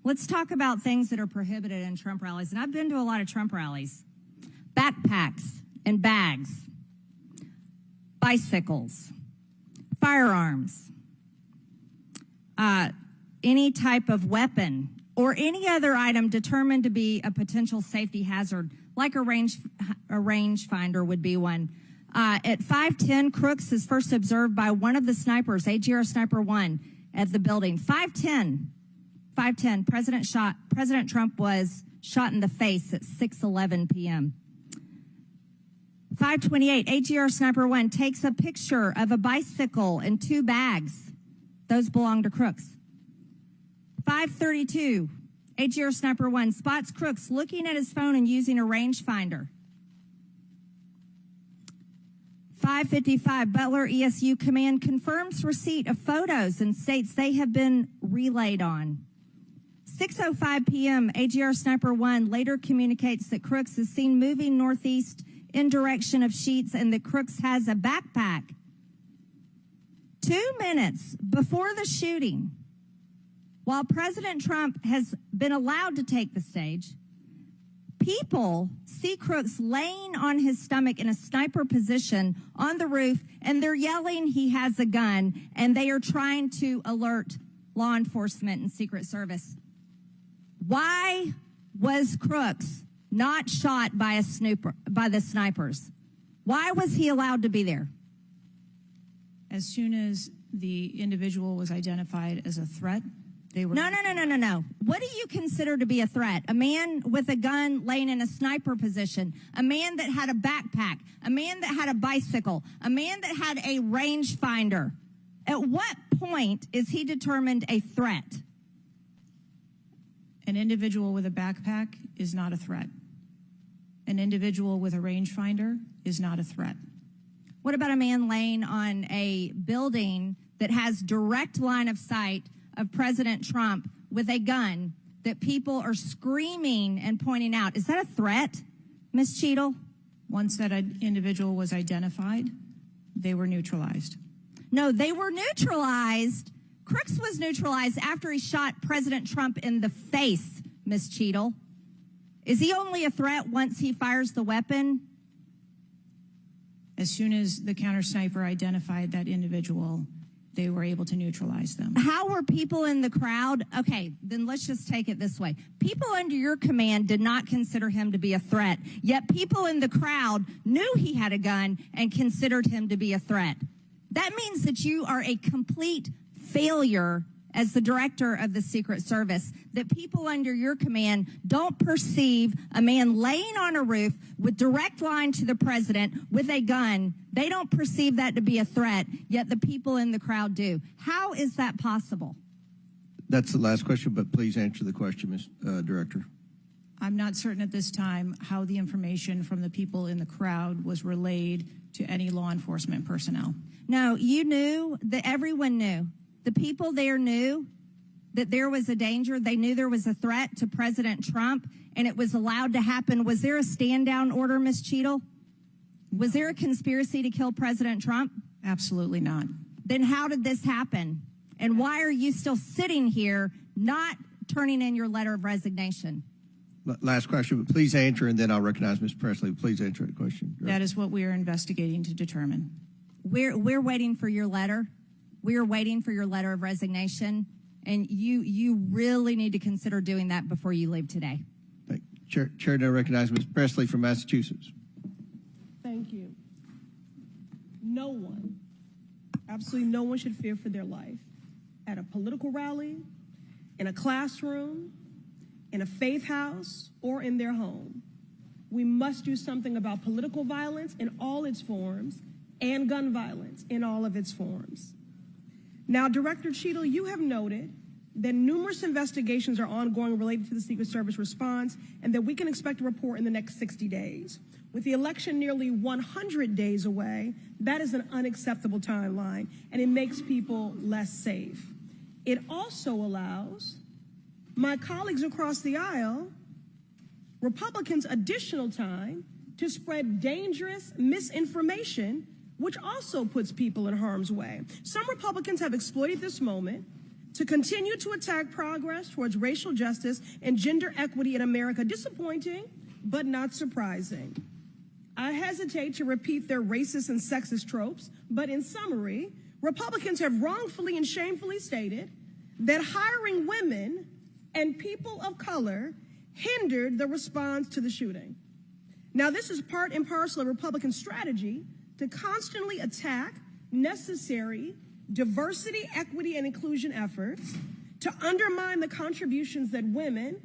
Let's talk about things that are prohibited in Trump rallies. And I've been to a lot of Trump rallies. Backpacks and bags, bicycles, firearms, any type of weapon, or any other item determined to be a potential safety hazard, like a rangefinder would be one. At 5:10, Crooks is first observed by one of the snipers, AGR Sniper 1, at the building. 5:10, President Trump was shot in the face at 6:11 p.m. 5:28, AGR Sniper 1 takes a picture of a bicycle and 2 bags. Those belong to Crooks. 5:32, AGR Sniper 1 spots Crooks looking at his phone and using a rangefinder. 5:55, Butler ESU Command confirms receipt of photos and states they have been relayed on. 6:05 p.m., AGR Sniper 1 later communicates that Crooks is seen moving northeast in direction of Sheets and that Crooks has a backpack. 2 minutes before the shooting, while President Trump has been allowed to take the stage, people see Crooks laying on his stomach in a sniper position on the roof, and they're yelling he has a gun, and they are trying to alert law enforcement and Secret Service. Why was Crooks not shot by the snipers? Why was he allowed to be there? As soon as the individual was identified as a threat, they were... No. What do you consider to be a threat? A man with a gun laying in a sniper position, a man that had a backpack, a man that had a bicycle, a man that had a rangefinder. At what point is he determined a threat? An individual with a backpack is not a threat. An individual with a rangefinder is not a threat. What about a man laying on a building that has direct line of sight of President Trump with a gun that people are screaming and pointing out? Is that a threat, Ms. Cheatle? Once that individual was identified, they were neutralized. No, they were neutralized. Crooks was neutralized after he shot President Trump in the face, Ms. Cheatle. Is he only a threat once he fires the weapon? As soon as the counter sniper identified that individual, they were able to neutralize them. How were people in the crowd? Okay, then let's just take it this way. People under your command did not consider him to be a threat, yet people in the crowd knew he had a gun and considered him to be a threat. That means that you are a complete failure as the director of the Secret Service, that people under your command don't perceive a man laying on a roof with direct line to the president with a gun. They don't perceive that to be a threat, yet the people in the crowd do. How is that possible? That's the last question, but please answer the question, Ms. Director. I'm not certain at this time how the information from the people in the crowd was relayed to any law enforcement personnel. No, you knew, that everyone knew. The people there knew that there was a danger. They knew there was a threat to President Trump, and it was allowed to happen. Was there a stand-down order, Ms. Cheatle? Was there a conspiracy to kill President Trump? Absolutely not. Then how did this happen? And why are you still sitting here not turning in your letter of resignation? Last question, but please answer, and then I'll recognize Ms. Presley. Please answer the question. That is what we are investigating to determine. We're waiting for your letter. We are waiting for your letter of resignation, and you really need to consider doing that before you leave today. Chair now recognizes Ms. Presley from Massachusetts. Thank you. No one, absolutely no one should fear for their life at a political rally, in a classroom, in a faith house, or in their home. We must do something about political violence in all its forms and gun violence in all of its forms. Now, Director Cheatle, you have noted that numerous investigations are ongoing related to the Secret Service response and that we can expect a report in the next 60 days. With the election nearly 100 days away, that is an unacceptable timeline, and it makes people less safe. It also allows my colleagues across the aisle, Republicans, additional time to spread dangerous misinformation, which also puts people in harm's way. Some Republicans have exploited this moment to continue to attack progress towards racial justice and gender equity in America. Disappointing, but not surprising. I hesitate to repeat their racist and sexist tropes, but in summary, Republicans have wrongfully and shamefully stated that hiring women and people of color hindered the response to the shooting. Now, this is part and parcel of Republican strategy to constantly attack necessary diversity, equity, and inclusion efforts, to undermine the contributions that women,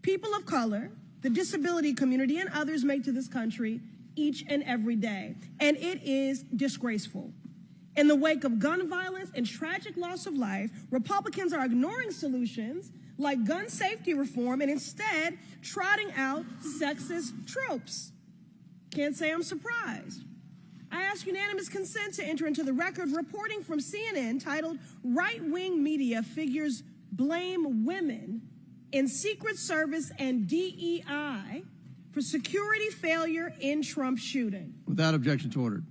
people of color, the disability community, and others make to this country each and every day. And it is disgraceful. In the wake of gun violence and tragic loss of life, Republicans are ignoring solutions like gun safety reform and instead trotting out sexist tropes. Can't say I'm surprised. I ask unanimous consent to enter into the record reporting from CNN titled "Right-Wing Media Figures Blame Women in Secret Service and DEI for Security Failure in Trump Shooting." Without objection to order.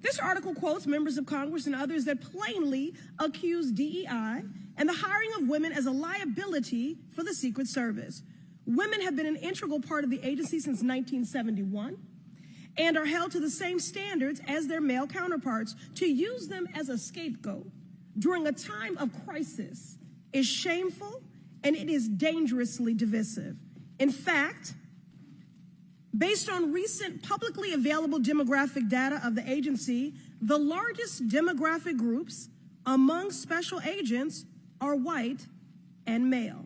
This article quotes members of Congress and others that plainly accuse DEI and the hiring of women as a liability for the Secret Service. Women have been an integral part of the agency since 1971 and are held to the same standards as their male counterparts. To use them as a scapegoat during a time of crisis is shameful and it is dangerously divisive. In fact, based on recent publicly available demographic data of the agency, the largest demographic groups among special agents are white and male.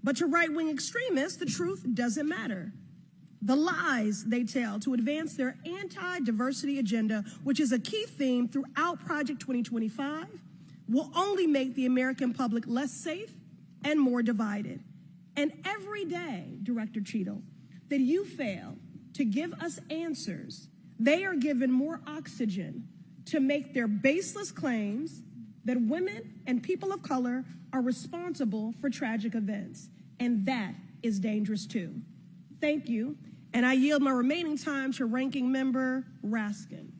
But to right-wing extremists, the truth doesn't matter. The lies they tell to advance their anti-diversity agenda, which is a key theme throughout Project 2025, will only make the American public less safe and more divided. And every day, Director Cheatle, that you fail to give us answers, they are given more oxygen to make their baseless claims that women and people of color are responsible for tragic events. And that is dangerous too. Thank you. And I yield my remaining time to Ranking Member Raskin.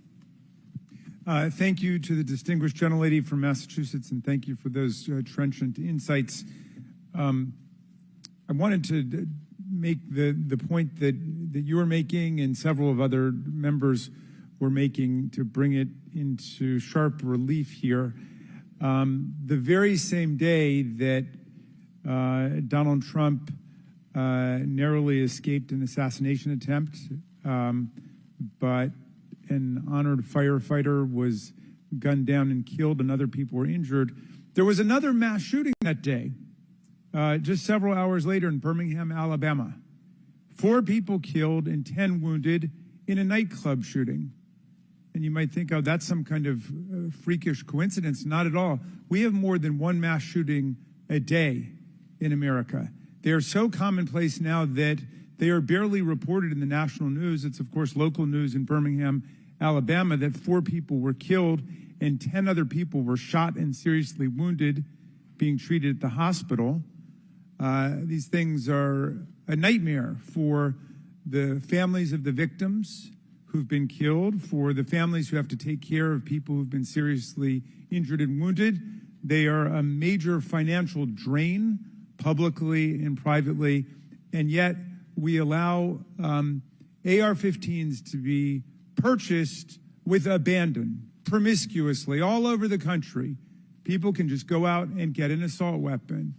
Thank you to the distinguished gentlelady from Massachusetts, and thank you for those trenchant insights. I wanted to make the point that you were making and several of other members were making to bring it into sharp relief here. The very same day that Donald Trump narrowly escaped an assassination attempt, but an honored firefighter was gunned down and killed and other people were injured. There was another mass shooting that day, just several hours later in Birmingham, Alabama. 4 people killed and 10 wounded in a nightclub shooting. And you might think, oh, that's some kind of freakish coincidence. Not at all. We have more than one mass shooting a day in America. They are so commonplace now that they are barely reported in the national news. It's, of course, local news in Birmingham, Alabama, that 4 people were killed and 10 other people were shot and seriously wounded, being treated at the hospital. These things are a nightmare for the families of the victims who've been killed, for the families who have to take care of people who've been seriously injured and wounded. They are a major financial drain, publicly and privately, and yet we allow AR-15s to be purchased with abandon, promiscuously, all over the country. People can just go out and get an assault weapon.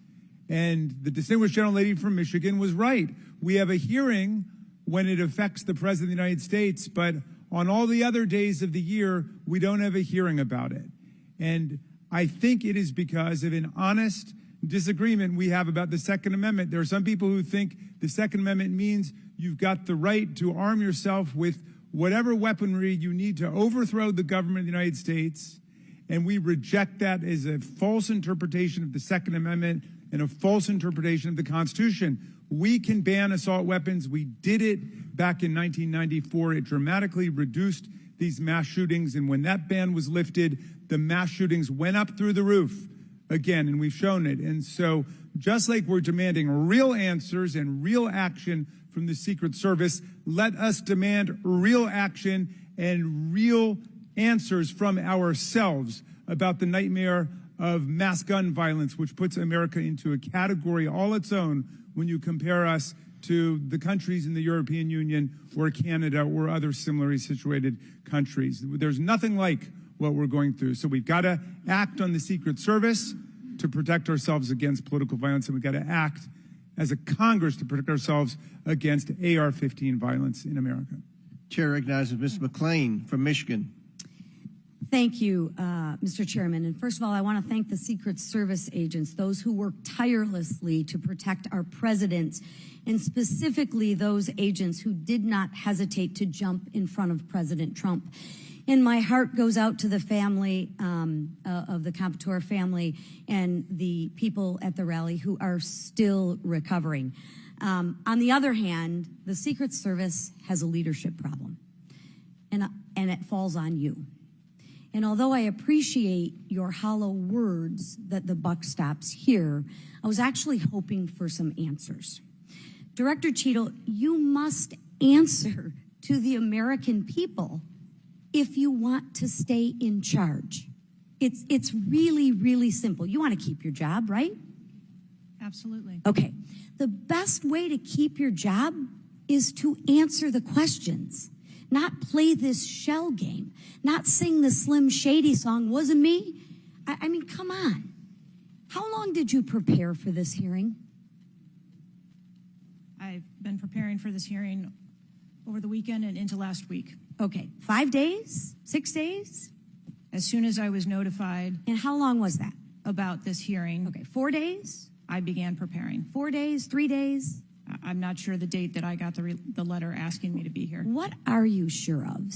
And the distinguished gentlelady from Michigan was right. We have a hearing when it affects the President of the United States, but on all the other days of the year, we don't have a hearing about it. And I think it is because of an honest disagreement we have about the Second Amendment. There are some people who think the Second Amendment means you've got the right to arm yourself with whatever weaponry you need to overthrow the government of the United States, and we reject that as a false interpretation of the Second Amendment and a false interpretation of the Constitution. We can ban assault weapons. We did it back in 1994. It dramatically reduced these mass shootings, and when that ban was lifted, the mass shootings went up through the roof again, and we've shown it. And so just like we're demanding real answers and real action from the Secret Service, let us demand real action and real answers from ourselves about the nightmare of mass gun violence, which puts America into a category all its own when you compare us to the countries in the European Union or Canada or other similarly situated countries. There's nothing like what we're going through. So we've got to act on the Secret Service to protect ourselves against political violence, and we've got to act as a Congress to protect ourselves against AR-15 violence in America. Chair recognizes Ms. McLean from Michigan. Thank you, Mr. Chairman. And first of all, I want to thank the Secret Service agents, those who work tirelessly to protect our president, and specifically those agents who did not hesitate to jump in front of President Trump. And my heart goes out to the family of the Competor family and the people at the rally who are still recovering. On the other hand, the Secret Service has a leadership problem, and it falls on you. And although I appreciate your hollow words that the buck stops here, I was actually hoping for some answers. Director Cheatle, you must answer to the American people if you want to stay in charge. It's really, really simple. You want to keep your job, right? Absolutely. Okay. The best way to keep your job is to answer the questions. Not play this shell game, not sing the Slim Shady song, wasn't me? I mean, come on. How long did you prepare for this hearing? I've been preparing for this hearing over the weekend and into last week. Okay, 5 days, 6 days? As soon as I was notified. And how long was that? About this hearing. Okay, 4 days? I began preparing. 4 days, 3 days? I'm not sure the date that I got the letter asking me to be here. What are you sure of?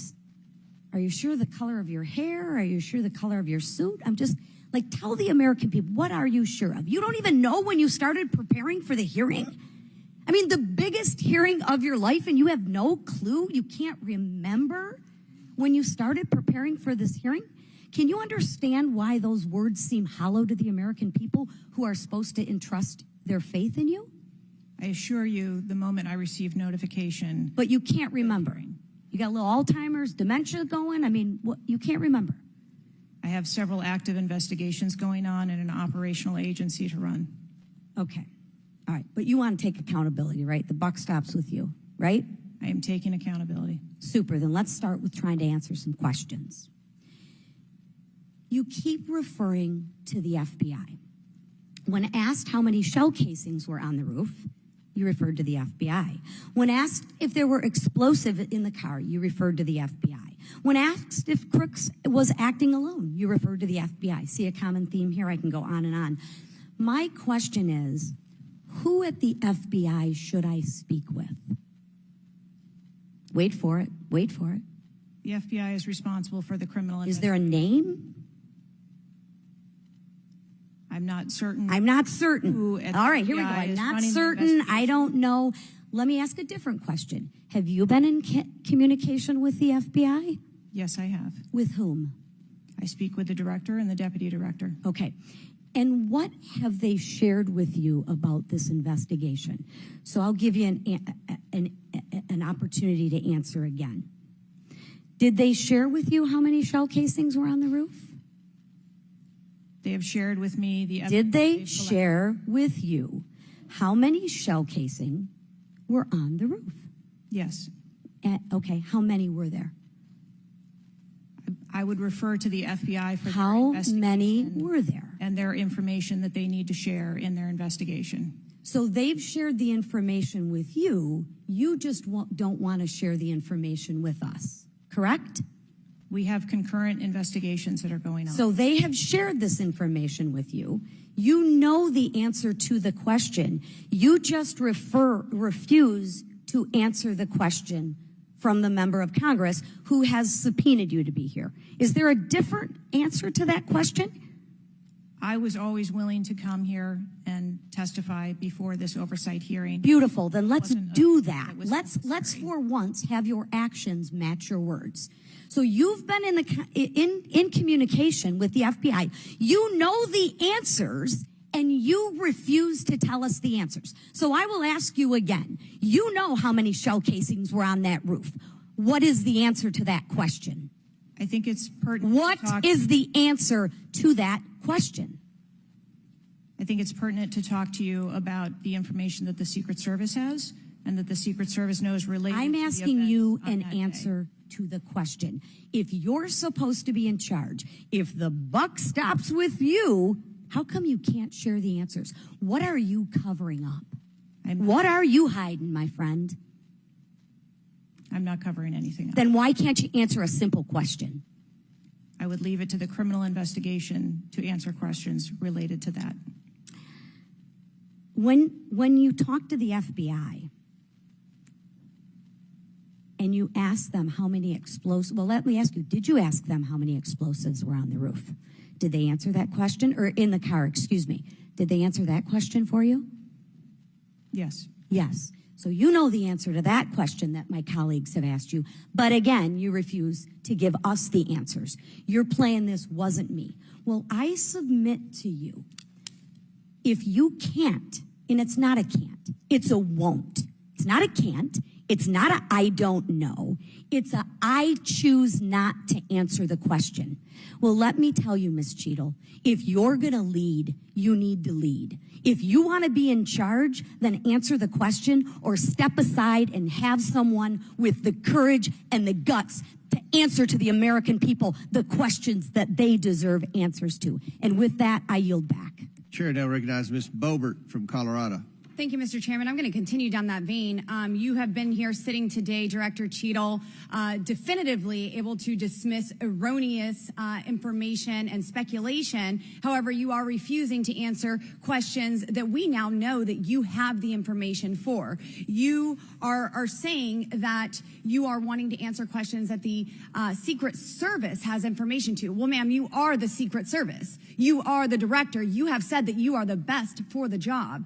Are you sure the color of your hair? Are you sure the color of your suit? I'm just, like, tell the American people, what are you sure of? You don't even know when you started preparing for the hearing? I mean, the biggest hearing of your life, and you have no clue? You can't remember when you started preparing for this hearing? Can you understand why those words seem hollow to the American people who are supposed to entrust their faith in you? I assure you, the moment I received notification. But you can't remember. You got a little Alzheimer's, dementia going? I mean, you can't remember. I have several active investigations going on and an operational agency to run. Okay. All right. But you want to take accountability, right? The buck stops with you, right? I am taking accountability. Super. Then let's start with trying to answer some questions. You keep referring to the FBI. When asked how many shell casings were on the roof, you referred to the FBI. When asked if there were explosives in the car, you referred to the FBI. When asked if Crooks was acting alone, you referred to the FBI. See a common theme here? I can go on and on. My question is, who at the FBI should I speak with? Wait for it. Wait for it. The FBI is responsible for the criminal Is there a name? I'm not certain. I'm not certain. Who at All the right, here we go. FBI I'm is not running the certain. I don't know. Let me ask a different question. Have you been in communication with the FBI? Yes, I have. With whom? I speak with the director and the deputy director. Okay. And what have they shared with you about this investigation? So I'll give you an opportunity to answer again. Did they share with you how many shell casings were on the roof? They have shared with me the evidence. Did they share with you how many shell casing were on the roof? Yes. Okay, how many were there? I would refer to the FBI for how their many were there? And their information that they need to share in their investigation. So they've shared the information with you. You just don't want to share the information with us, correct? We have concurrent investigations that are going on. So they have shared this information with you. You know the answer to the question. You just refuse to answer the question from the member of Congress who has subpoenaed you to be here. Is there a different answer to that question? I was always willing to come here and testify before this oversight hearing. Beautiful. Then let's do that. Let's for once have your actions match your words. So you've been in communication with the FBI. You know the answers, and you refuse to tell us the answers. So I will ask you again. You know how many shell casings were on that roof. What is the answer to that question? I think it's pertinent. What is the answer to that question? I think it's pertinent to talk to you about the information that the Secret Service has and that the Secret Service knows related I'm to the asking events you on an that day. answer to the question. If you're supposed to be in charge, if the buck stops with you, how come you can't share the answers? What are you covering up? What are you hiding, my friend? I'm not covering anything else. Then why can't you answer a simple question? I would leave it to the criminal investigation to answer questions related to that. When you talk to the FBI and you ask them how many explosives, well, let me ask you, did you ask them how many explosives were on the roof? Did they answer that question? Or in the car, excuse me. Did they answer that question for you? Yes. Yes. So you know the answer to that question that my colleagues have asked you. But again, you refuse to give us the answers. You're playing this wasn't me. Well, I submit to you, if you can't, and it's not a can't, it's a won't. It's not a can't. It's not a I don't know. It's a I choose not to answer the question. Well, let me tell you, Ms. Cheatle, if you're going to lead, you need to lead. If you want to be in charge, then answer the question or step aside and have someone with the courage and the guts to answer to the American people the questions that they deserve answers to. And with that, I yield back. Chair now recognizes Ms. Bobert from Colorado. Thank you, Mr. Chairman. I'm going to continue down that vein. You have been here sitting today, Director Cheatle, definitively able to dismiss erroneous information and speculation. However, you are refusing to answer questions that we now know that you have the information for. You are saying that you are wanting to answer questions that the Secret Service has information to. Well, ma'am, you are the Secret Service. You are the director. You have said that you are the best for the job.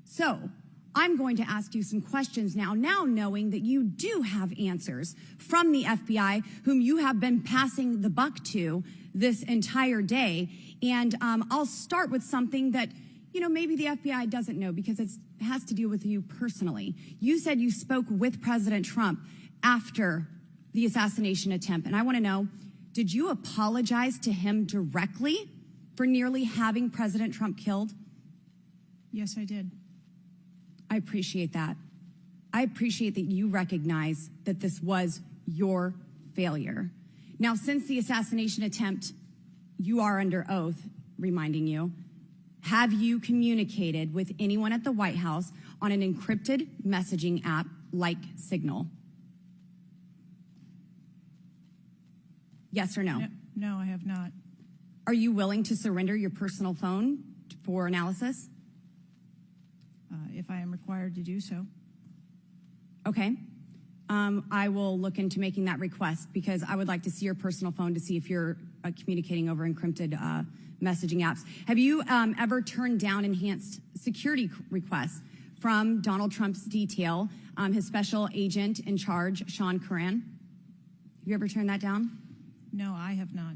So I'm going to ask you some questions now knowing that you do have answers from the FBI, whom you have been passing the buck to this entire day. And I'll start with something that, maybe the FBI doesn't know because it has to do with you personally. You said you spoke with President Trump after the assassination attempt. And I want to know, did you apologize to him directly for nearly having President Trump killed? Yes, I did. I appreciate that. I appreciate that you recognize that this was your failure. Now, since the assassination attempt, you are under oath, reminding you, have you communicated with anyone at the White House on an encrypted messaging app like Signal? Yes or no? No, I have not. Are you willing to surrender your personal phone for analysis? If I am required to do so. Okay. I will look into making that request because I would like to see your personal phone to see if you're communicating over encrypted messaging apps. Have you ever turned down enhanced security requests from Donald Trump's detail, his special agent in charge, Sean Curran? Have you ever turned that down? No, I have not.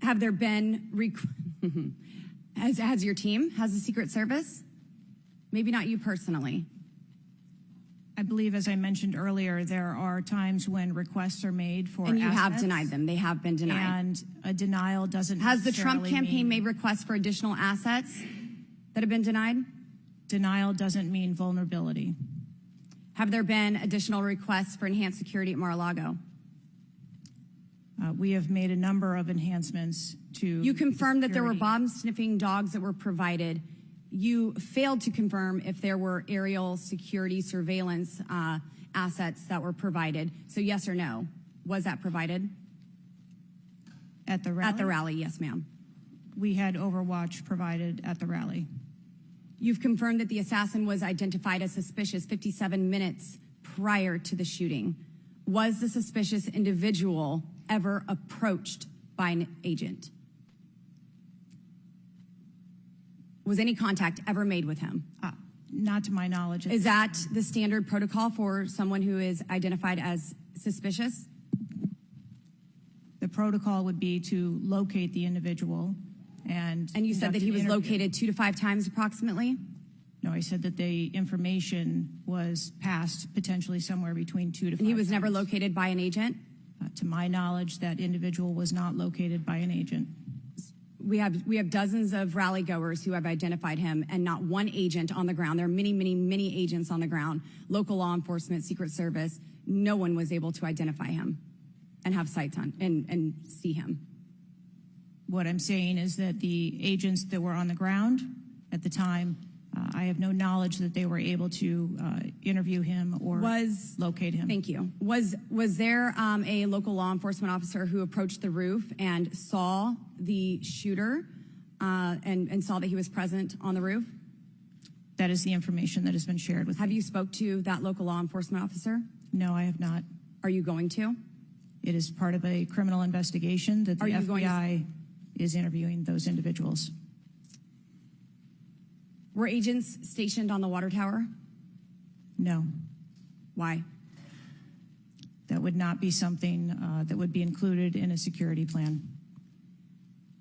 Have there been, has your team, has the Secret Service? Maybe not you personally. I believe, as I mentioned earlier, there are times when requests are made for And you have assets, denied them. They have been denied. And a denial doesn't Has the Trump necessarily campaign mean, made requests for additional assets that have been denied? Denial doesn't mean vulnerability. Have there been additional requests for enhanced security at Mar-a-Lago? We have made a number of enhancements to. You confirmed that there were security. bomb-sniffing dogs that were provided. You failed to confirm if there were aerial security surveillance assets that were provided. So yes or no, was that provided? At the rally? At the rally, yes, ma'am. We had Overwatch provided at the rally. You've confirmed that the assassin was identified as suspicious 57 minutes prior to the shooting. Was the suspicious individual ever approached by an agent? Was any contact ever made with him? Not to my knowledge. Is that the standard protocol for someone who is identified as suspicious? The protocol would be to locate the individual and. And you said that he was located 2 to 5 times approximately? No, I said that the information was passed potentially somewhere between 2 to 5 And he was times. never located by an agent? To my knowledge, that individual was not located by an agent. We have dozens of rally goers who have identified him and not one agent on the ground. There are many, many, many agents on the ground, local law enforcement, Secret Service. No one was able to identify him and have sights on and see him. What I'm saying is that the agents that were on the ground at the time I have no knowledge that they were able to interview him or locate him. Thank you. Was there a local law enforcement officer who approached the roof and saw the shooter and saw that he was present on the roof? That is the information that has been shared with me. Have you spoke to that local law enforcement officer? No, I have not. Are you going to? It is part of a criminal investigation that the FBI is interviewing those individuals. Were agents stationed on the water tower? No. Why? That would not be something that would be included in a security plan.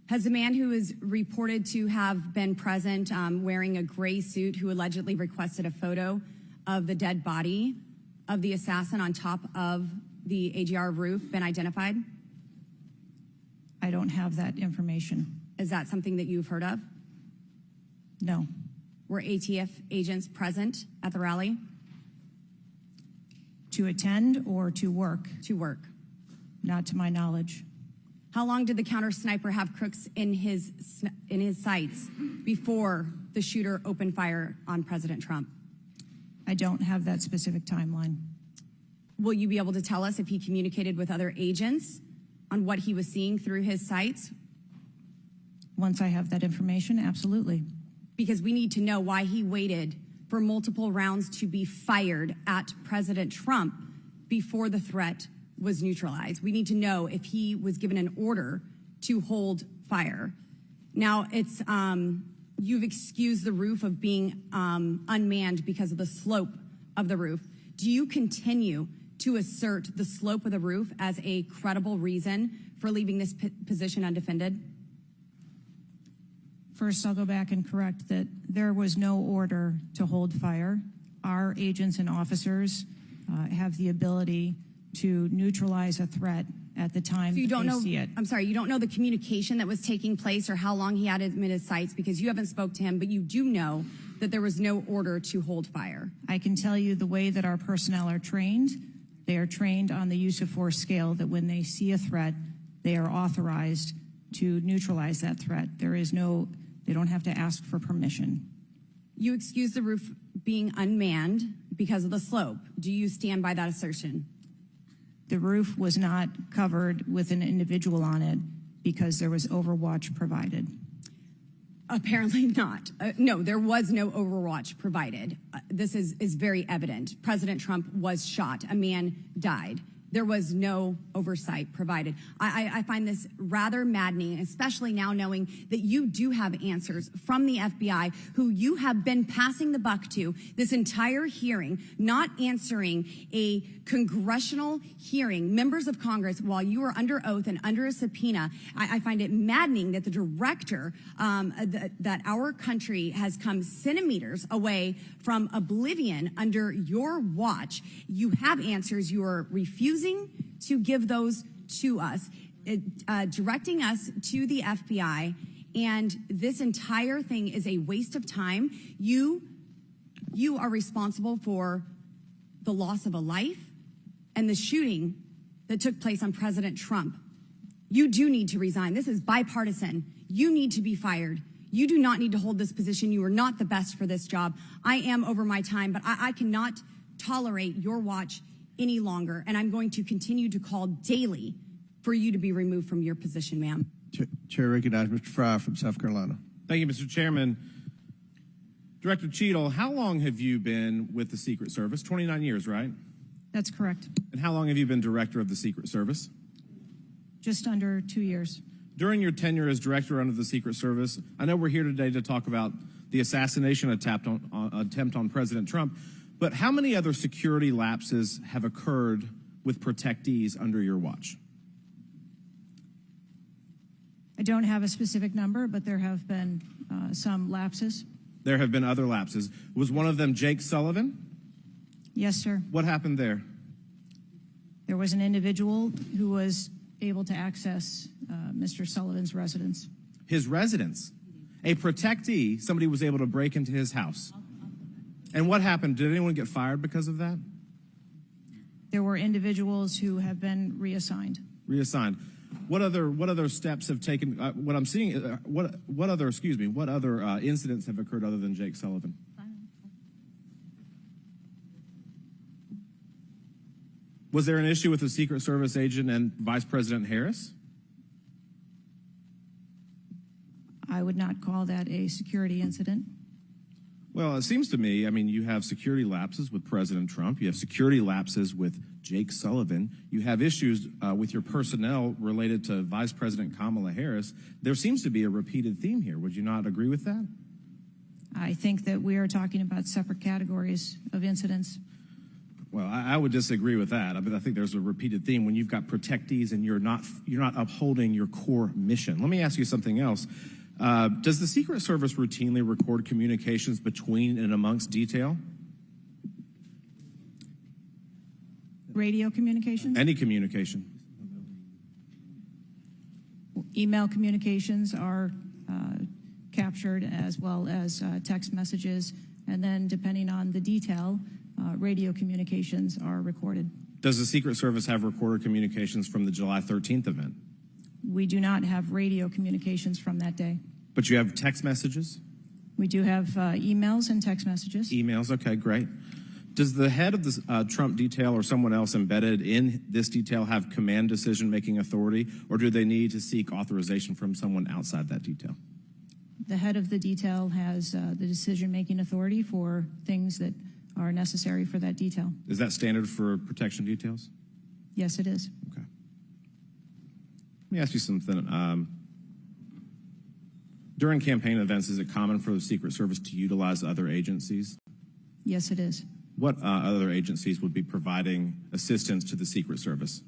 Has the man who is reported to have been present wearing a gray suit who allegedly requested a photo of the dead body of the assassin on top of the AGR roof been identified? I don't have that information. Is that something that you've heard of? No. Were ATF agents present at the rally? To attend or to work? To work. Not to my knowledge. How long did the counter sniper have crooks in his sights before the shooter opened fire on President Trump? I don't have that specific timeline. Will you be able to tell us if he communicated with other agents on what he was seeing through his sights? Once I have that information, absolutely. Because we need to know why he waited for multiple rounds to be fired at President Trump before the threat was neutralized. We need to know if he was given an order to hold fire. Now, it's you've excused the roof of being unmanned because of the slope of the roof. Do you continue to assert the slope of the roof as a credible reason for leaving this position undefended? First, I'll go back and correct that there was no order to hold fire. Our agents and officers have the ability to neutralize a threat at the time So they see it. I'm sorry, you don't know the communication that was taking place or how long he had him in his sights because you haven't spoke to him, but you do know that there was no order to hold fire. I can tell you the way that our personnel are trained. They are trained on the use of force scale that when they see a threat, they are authorized to neutralize that threat. They don't have to ask for permission. You excuse the roof being unmanned because of the slope. Do you stand by that assertion? The roof was not covered with an individual on it because there was overwatch provided. Apparently not. No, there was no overwatch provided. This is very evident. President Trump was shot. A man died. There was no oversight provided. I find this rather maddening, especially now knowing that you do have answers from the FBI, who you have been passing the buck to this entire hearing, not answering a congressional hearing, members of Congress, while you are under oath and under a subpoena. I find it maddening that the director, that our country has come centimeters away from oblivion under your watch. You have answers. You are refusing to give those to us, directing us to the FBI, and this entire thing is a waste of time. You are responsible for the loss of a life and the shooting that took place on President Trump. You do need to resign. This is bipartisan. You need to be fired. You do not need to hold this position. You are not the best for this job. I am over my time, but I cannot tolerate your watch any longer, and I'm going to continue to call daily for you to be removed from your position, ma'am. Chair recognizes Mr. Fry from South Carolina. Thank you, Mr. Chairman. Director Cheatle, how long have you been with the Secret Service? 29 years, right? That's correct. And how long have you been director of the Secret Service? Just under 2 years. During your tenure as director under the Secret Service, I know we're here today to talk about the assassination attempt on President Trump, but how many other security lapses have occurred with protectees under your watch? I don't have a specific number, but there have been some lapses. There have been other lapses. Was one of them Jake Sullivan? Yes, sir. What happened there? There was an individual who was able to access Mr. Sullivan's residence. His residence? A protectee, somebody was able to break into his house. And what happened? Did anyone get fired because of that? There were individuals who have been reassigned. Reassigned. What other steps have taken? What I'm seeing, what other incidents have occurred other than Jake Sullivan? Was there an issue with the Secret Service agent and Vice President Harris? I would not call that a security incident. Well, it seems to me, I mean, you have security lapses with President Trump. You have security lapses with Jake Sullivan. You have issues with your personnel related to Vice President Kamala Harris. There seems to be a repeated theme here. Would you not agree with that? I think that we are talking about separate categories of incidents. Well, I would disagree with that. I mean, I think there's a repeated theme when you've got protectees and you're not upholding your core mission. Let me ask you something else. Does the Secret Service routinely record communications between and amongst detail? Radio communications? Any communication? Email communications are captured, as well as text messages, and then depending on the detail, radio communications are recorded. Does the Secret Service have recorded communications from the July 13th event? We do not have radio communications from that day. But you have text messages? We do have emails and text messages. Emails, okay, great. Does the head of the Trump detail or someone else embedded in this detail have command decision-making authority, or do they need to seek authorization from someone outside that detail? The head of the detail has the decision-making authority for things that are necessary for that detail. Is that standard for protection details? Yes, it is. Okay. Let me ask you something. During campaign events, is it common for the Secret Service to utilize other agencies? Yes, it is. What other agencies would be providing assistance to the Secret Service?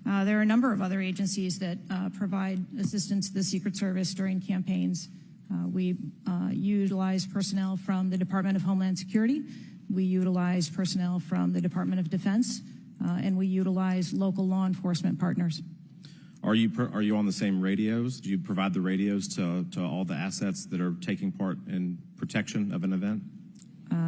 There are a number of other agencies that provide assistance to the Secret Service during campaigns. We utilize personnel from the Department of Homeland Security. We utilize personnel from the Department of Defense, and we utilize local law enforcement partners. Are you on the same radios? Do you provide the radios to all the assets that are taking part in protection of an event?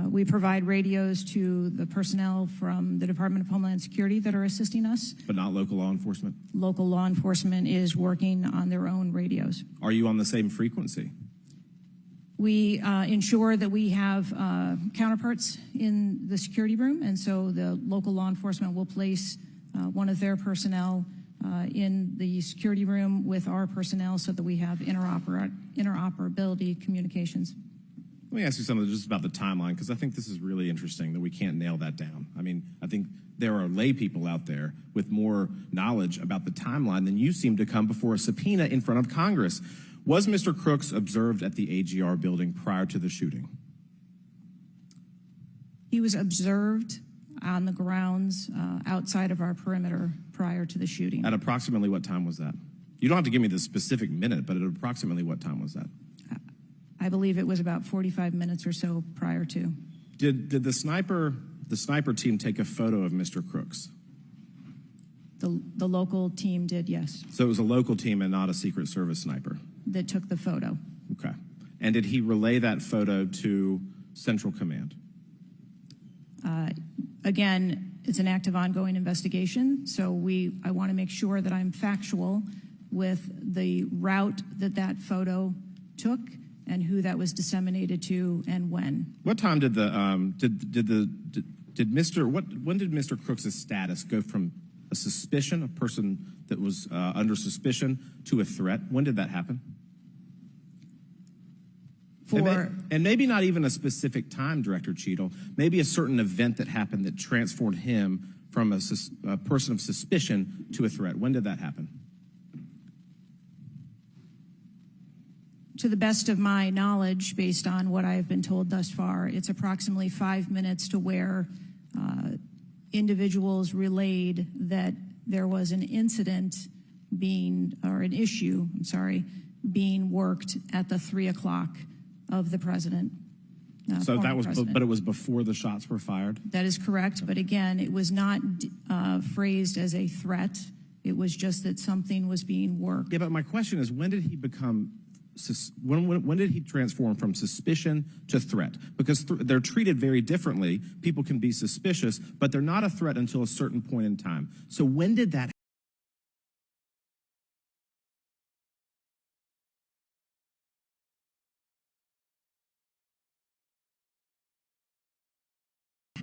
We provide radios to the personnel from the Department of Homeland Security that are assisting us. But not local law enforcement? Local law enforcement is working on their own radios. Are you on the same frequency? We ensure that we have counterparts in the security room, and so the local law enforcement will place one of their personnel in the security room with our personnel so that we have interoperability communications. Let me ask you something just about the timeline, because I think this is really interesting that we can't nail that down. I mean, I think there are lay people out there with more knowledge about the timeline than you seem to come before a subpoena in front of Congress. Was Mr. Crooks observed at the AGR building prior to the shooting? He was observed on the grounds outside of our perimeter prior to the shooting. At approximately what time was that? You don't have to give me the specific minute, but at approximately what time was that? I believe it was about 45 minutes or so prior to. Did the sniper team take a photo of Mr. Crooks? The local team did, yes. So it was a local team and not a Secret Service sniper? That took the photo. Okay. And did he relay that photo to Central Command? Again, it's an active ongoing investigation, so I want to make sure that I'm factual with the route that photo took and who that was disseminated to and when. What time did when did Mr. Crooks' status go from a suspicion, a person that was under suspicion, to a threat? When did that happen? And maybe not even a specific time, Director Cheatle. Maybe a certain event that happened that transformed him from a person of suspicion to a threat. When did that happen? To the best of my knowledge, based on what I have been told thus far, it's approximately 5 minutes to where individuals relayed that there was an incident being worked at the 3 o'clock of the president. So that was, but it was before the shots were fired? That is correct, but again, it was not phrased as a threat. It was just that something was being worked. Yeah, but my question is, when did he become, when did he transform from suspicion to threat? Because they're treated very differently. People can be suspicious, but they're not a threat until a certain point in time. So when did that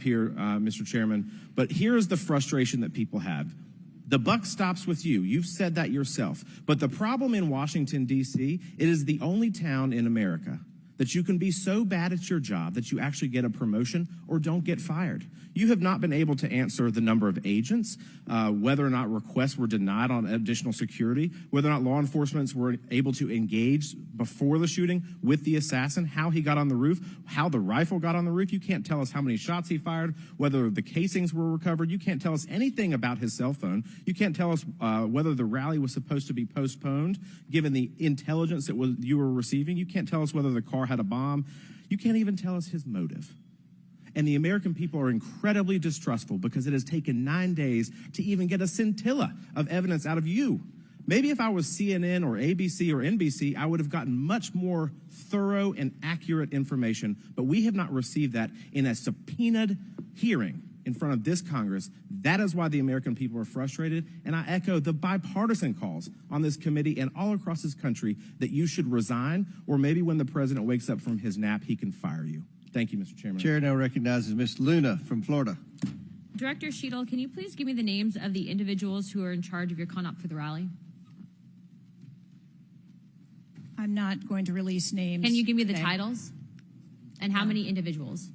here, Mr. Chairman, but here is the frustration that people have. The buck stops with you. You've said that yourself. But the problem in Washington, D.C., it is the only town in America that you can be so bad at your job that you actually get a promotion or don't get fired. You have not been able to answer the number of agents, whether or not requests were denied on additional security, whether or not law enforcement were able to engage before the shooting with the assassin, how he got on the roof, how the rifle got on the roof. You can't tell us how many shots he fired, whether the casings were recovered. You can't tell us anything about his cell phone. You can't tell us whether the rally was supposed to be postponed, given the intelligence that you were receiving. You can't tell us whether the car had a bomb. You can't even tell us his motive. And the American people are incredibly distrustful because it has taken 9 days to even get a scintilla of evidence out of you. Maybe if I was CNN or ABC or NBC, I would have gotten much more thorough and accurate information, but we have not received that in a subpoenaed hearing in front of this Congress. That is why the American people are frustrated, and I echo the bipartisan calls on this committee and all across this country that you should resign, or maybe when the president wakes up from his nap, he can fire you. Thank you, Mr. Chairman. Chair now recognizes Ms. Luna from Florida. Director Cheatle, can you please give me the names of the individuals who are in charge of your conduct for the rally? I'm not going to release names. Can you give me the today. titles? And how many individuals?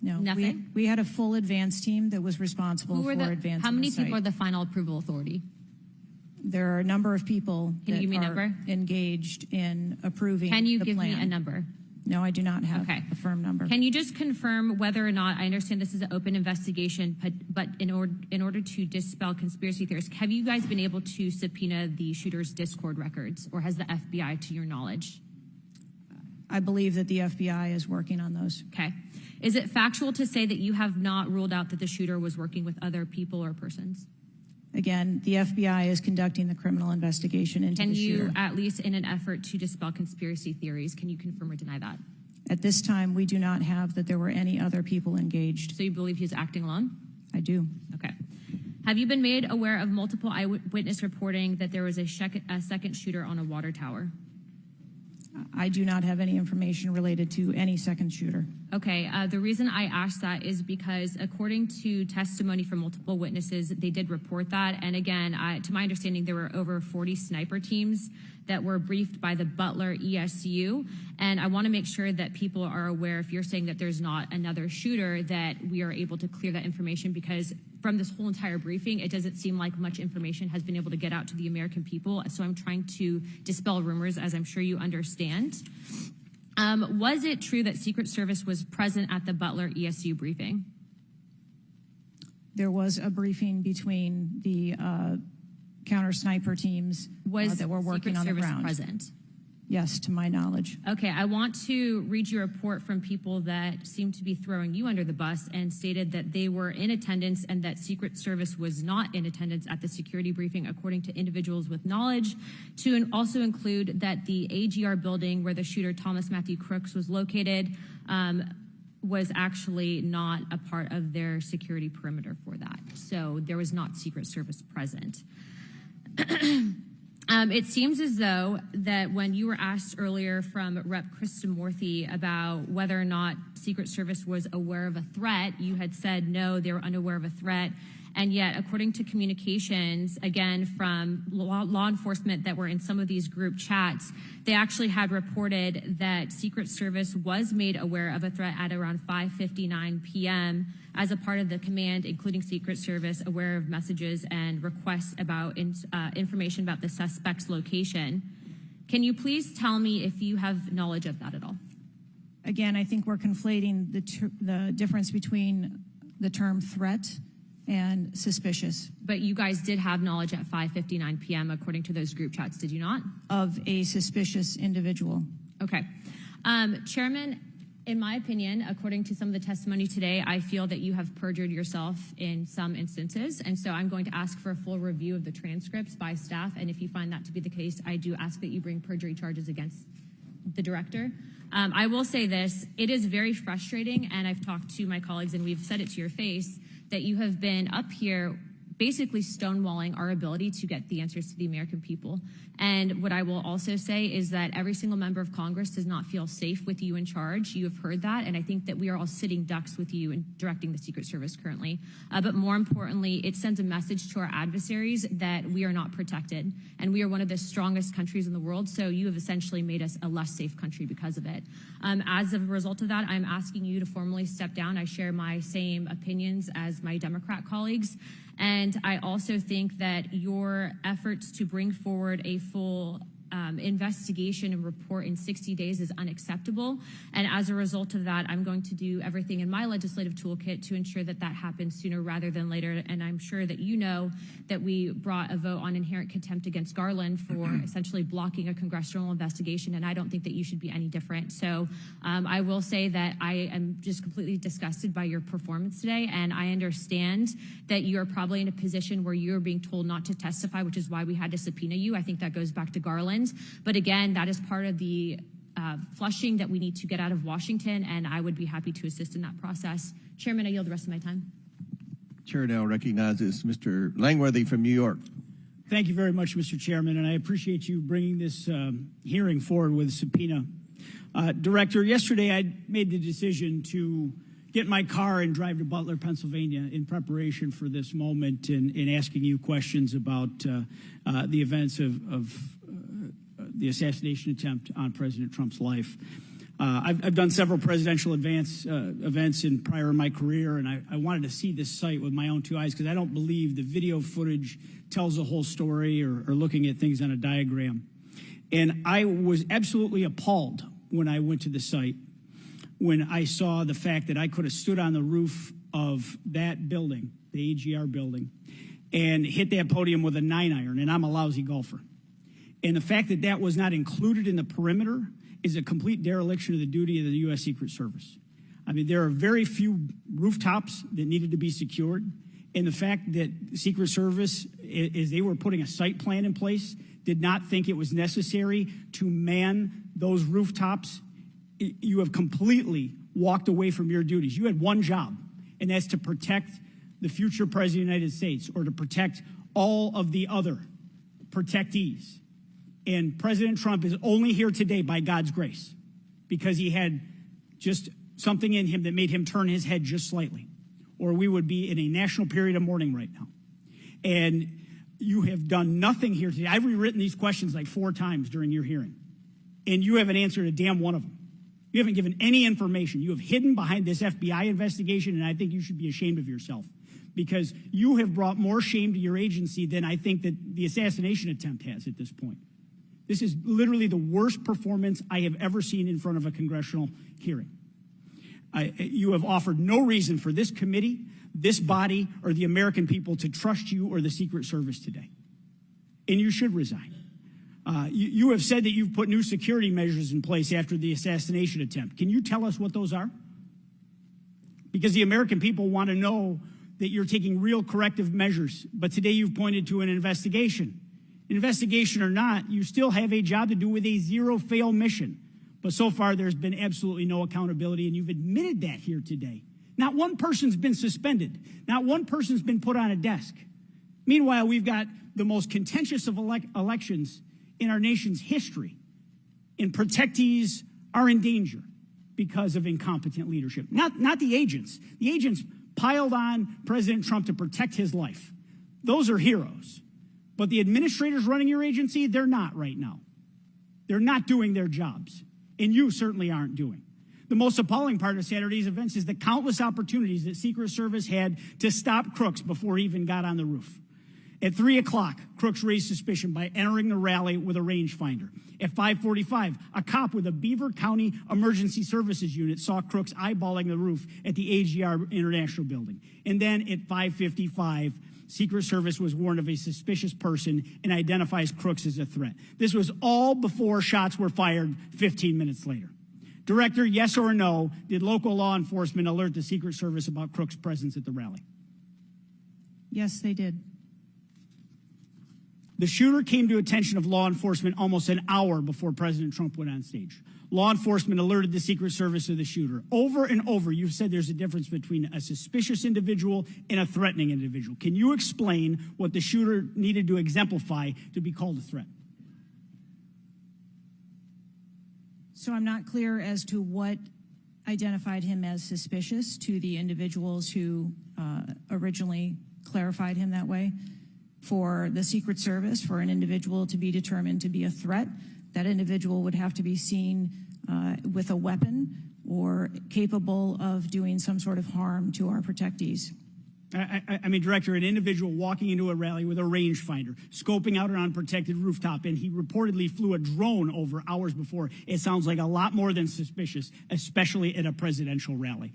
No. Nothing? We had a full advance team that was responsible for advancing How many the site. people are the final approval authority? There are a number of people Can you give me a are number? engaged in approving Can you the give plan. me a number? No, I do not have a firm number. Can you just confirm whether or not, I understand this is an open investigation, but in order to dispel conspiracy theories, have you guys been able to subpoena the shooter's Discord records, or has the FBI, to your knowledge? I believe that the FBI is working on those. Okay. Is it factual to say that you have not ruled out that the shooter was working with other people or persons? Again, the FBI is conducting the criminal investigation into Can the you, shooter. at least in an effort to dispel conspiracy theories, can you confirm or deny that? At this time, we do not have that there were any other people engaged. So you believe he's acting alone? I do. Okay. Have you been made aware of multiple eyewitness reporting that there was a second shooter on a water tower? I do not have any information related to any second shooter. Okay, the reason I asked that is because according to testimony from multiple witnesses, they did report that. And again, to my understanding, there were over 40 sniper teams that were briefed by the Butler ESU. And I want to make sure that people are aware, if you're saying that there's not another shooter, that we are able to clear that information, because from this whole entire briefing, it doesn't seem like much information has been able to get out to the American people. So I'm trying to dispel rumors, as I'm sure you understand. Was it true that Secret Service was present at the Butler ESU briefing? There was a briefing between the counter sniper teams that were working Secret on the Service ground. present? Yes, to my knowledge. Okay, I want to read you a report from people that seem to be throwing you under the bus and stated that they were in attendance and that Secret Service was not in attendance at the security briefing, according to individuals with knowledge, to also include that the AGR building where the shooter Thomas Matthew Crooks was located was actually not a part of their security perimeter for that. So there was not Secret Service present. It seems as though that when you were asked earlier from Rep. Kristamorthy about whether or not Secret Service was aware of a threat, you had said no, they were unaware of a threat. And yet, according to communications, again, from law enforcement that were in some of these group chats, they actually had reported that Secret Service was made aware of a threat at around 5:59 p.m. as a part of the command, including Secret Service, aware of messages and requests about information about the suspect's location. Can you please tell me if you have knowledge of that at all? Again, I think we're conflating the difference between the term threat and suspicious. But you guys did have knowledge at 5:59 p.m. according to those group chats, did you not? Of a suspicious individual. Okay. Chairman, in my opinion, according to some of the testimony today, I feel that you have perjured yourself in some instances. And so I'm going to ask for a full review of the transcripts by staff. And if you find that to be the case, I do ask that you bring perjury charges against the director. I will say this, it is very frustrating, and I've talked to my colleagues and we've said it to your face, that you have been up here basically stonewalling our ability to get the answers to the American people. And what I will also say is that every single member of Congress does not feel safe with you in charge. You have heard that, and I think that we are all sitting ducks with you in directing the Secret Service currently. But more importantly, it sends a message to our adversaries that we are not protected, and we are one of the strongest countries in the world, so you have essentially made us a less safe country because of it. As a result of that, I'm asking you to formally step down. I share my same opinions as my Democrat colleagues. And I also think that your efforts to bring forward a full investigation and report in 60 days is unacceptable. And as a result of that, I'm going to do everything in my legislative toolkit to ensure that that happens sooner rather than later. And I'm sure that you know that we brought a vote on inherent contempt against Garland for essentially blocking a congressional investigation. And I don't think that you should be any different. So I will say that I am just completely disgusted by your performance today. And I understand that you are probably in a position where you're being told not to testify, which is why we had to subpoena you. I think that goes back to Garland. But again, that is part of the flushing that we need to get out of Washington, and I would be happy to assist in that process. Chairman, I yield the rest of my time. Chair now recognizes Mr. Langworthy from New York. Thank you very much, Mr. Chairman, and I appreciate you bringing this hearing forward with a subpoena. Director, yesterday I made the decision to get in my car and drive to Butler, Pennsylvania in preparation for this moment and asking you questions about the events of the assassination attempt on President Trump's life. I've done several presidential events prior in my career, and I wanted to see this site with my own two eyes because I don't believe the video footage tells the whole story or looking at things on a diagram. And I was absolutely appalled when I went to the site, when I saw the fact that I could have stood on the roof of that building, the AGR building, and hit that podium with a 9-iron, and I'm a lousy golfer. And the fact that that was not included in the perimeter is a complete dereliction of the duty of the U.S. Secret Service. I mean, there are very few rooftops that needed to be secured. And the fact that the Secret Service, as they were putting a site plan in place, did not think it was necessary to man those rooftops, you have completely walked away from your duties. You had one job, and that's to protect the future President of the United States or to protect all of the other protectees. And President Trump is only here today by God's grace because he had just something in him that made him turn his head just slightly, or we would be in a national period of mourning right now. And you have done nothing here today. I've rewritten these questions like 4 times during your hearing, and you haven't answered a damn one of them. You haven't given any information. You have hidden behind this FBI investigation, and I think you should be ashamed of yourself because you have brought more shame to your agency than I think that the assassination attempt has at this point. This is literally the worst performance I have ever seen in front of a congressional hearing. You have offered no reason for this committee, this body, or the American people to trust you or the Secret Service today. And you should resign. You have said that you've put new security measures in place after the assassination attempt. Can you tell us what those are? Because the American people want to know that you're taking real corrective measures. But today you've pointed to an investigation. Investigation or not, you still have a job to do with a zero-fail mission. But so far, there's been absolutely no accountability, and you've admitted that here today. Not one person's been suspended. Not one person's been put on a desk. Meanwhile, we've got the most contentious of elections in our nation's history, and protectees are in danger because of incompetent leadership. Not the agents. The agents piled on President Trump to protect his life. Those are heroes. But the administrators running your agency, they're not right now. They're not doing their jobs, and you certainly aren't doing. The most appalling part of Saturday's events is the countless opportunities that Secret Service had to stop Crooks before he even got on the roof. At 3 o'clock, Crooks raised suspicion by entering the rally with a rangefinder. At 5:45, a cop with a Beaver County Emergency Services unit saw Crooks eyeballing the roof at the AGR International Building. And then at 5:55, Secret Service was warned of a suspicious person and identifies Crooks as a threat. This was all before shots were fired 15 minutes later. Director, yes or no, did local law enforcement alert the Secret Service about Crooks' presence at the rally? Yes, they did. The shooter came to attention of law enforcement almost an hour before President Trump went on stage. Law enforcement alerted the Secret Service of the shooter. Over and over, you've said there's a difference between a suspicious individual and a threatening individual. Can you explain what the shooter needed to exemplify to be called a threat? So I'm not clear as to what identified him as suspicious to the individuals who originally clarified him that way. For the Secret Service, for an individual to be determined to be a threat, that individual would have to be seen with a weapon or capable of doing some sort of harm to our protectees. I mean, Director, an individual walking into a rally with a rangefinder, scoping out an unprotected rooftop, and he reportedly flew a drone over hours before. It sounds like a lot more than suspicious, especially at a presidential rally.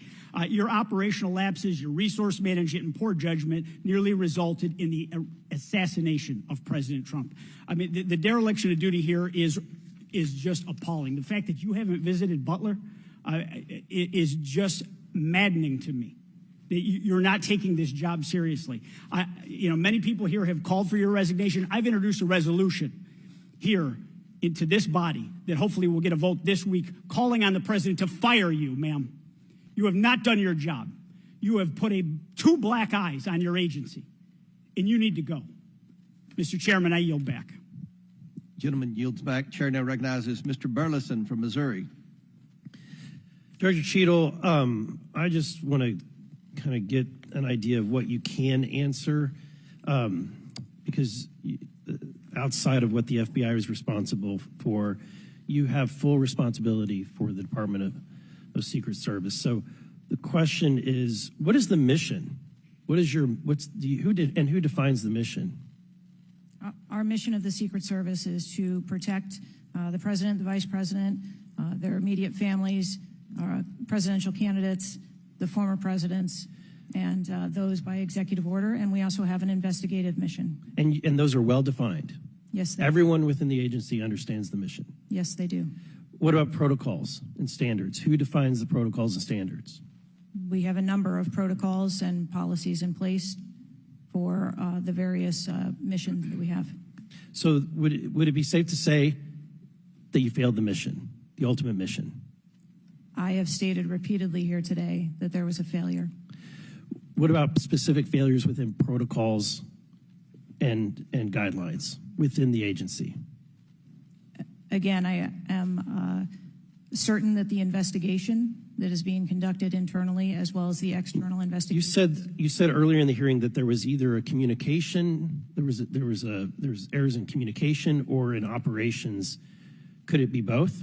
Your operational lapses, your resource management, and poor judgment nearly resulted in the assassination of President Trump. I mean, the dereliction of duty here is just appalling. The fact that you haven't visited Butler is just maddening to me. You're not taking this job seriously. Many people here have called for your resignation. I've introduced a resolution here into this body that hopefully will get a vote this week calling on the president to fire you, ma'am. You have not done your job. You have put two black eyes on your agency, and you need to go. Mr. Chairman, I yield back. Gentleman yields back. Chair now recognizes Mr. Burleson from Missouri. Director Cheatle, I just want to kind of get an idea of what you can answer, because outside of what the FBI is responsible for, you have full responsibility for the Department of Secret Service. So the question is, what is the mission? Who defines the mission? Our mission of the Secret Service is to protect the president, the vice president, their immediate families, presidential candidates, the former presidents, and those by executive order. And we also have an investigative mission. And those are well defined? Yes, they Everyone within the agency understands the mission? Yes, they do. What about protocols and standards? Who defines the protocols and standards? We have a number of protocols and policies in place for the various missions that we have. So would it be safe to say that you failed the mission, the ultimate mission? I have stated repeatedly here today that there was a failure. What about specific failures within protocols and guidelines within the agency? Again, I am certain that the investigation that is being conducted internally as well as the external investigation. You said earlier in the hearing that there was either a communication, there was errors in communication or in operations. Could it be both?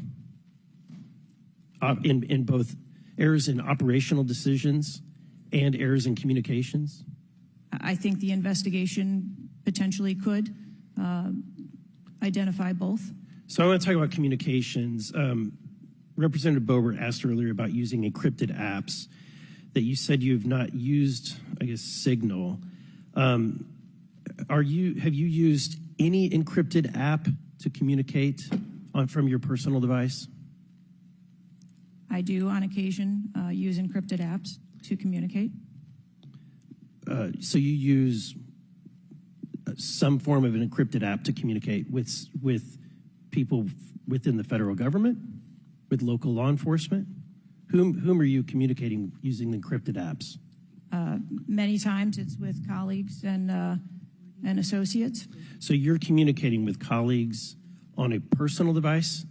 In both errors in operational decisions and errors in communications? I think the investigation potentially could identify both. So I want to talk about communications. Representative Boebert asked earlier about using encrypted apps, that you said you have not used, I guess, Signal. Have you used any encrypted app to communicate from your personal device? I do, on occasion, use encrypted apps to communicate. So you use some form of an encrypted app to communicate with people within the federal government, with local law enforcement? Whom are you communicating using the encrypted apps? Many times it's with colleagues and associates. So you're communicating with colleagues on a personal device?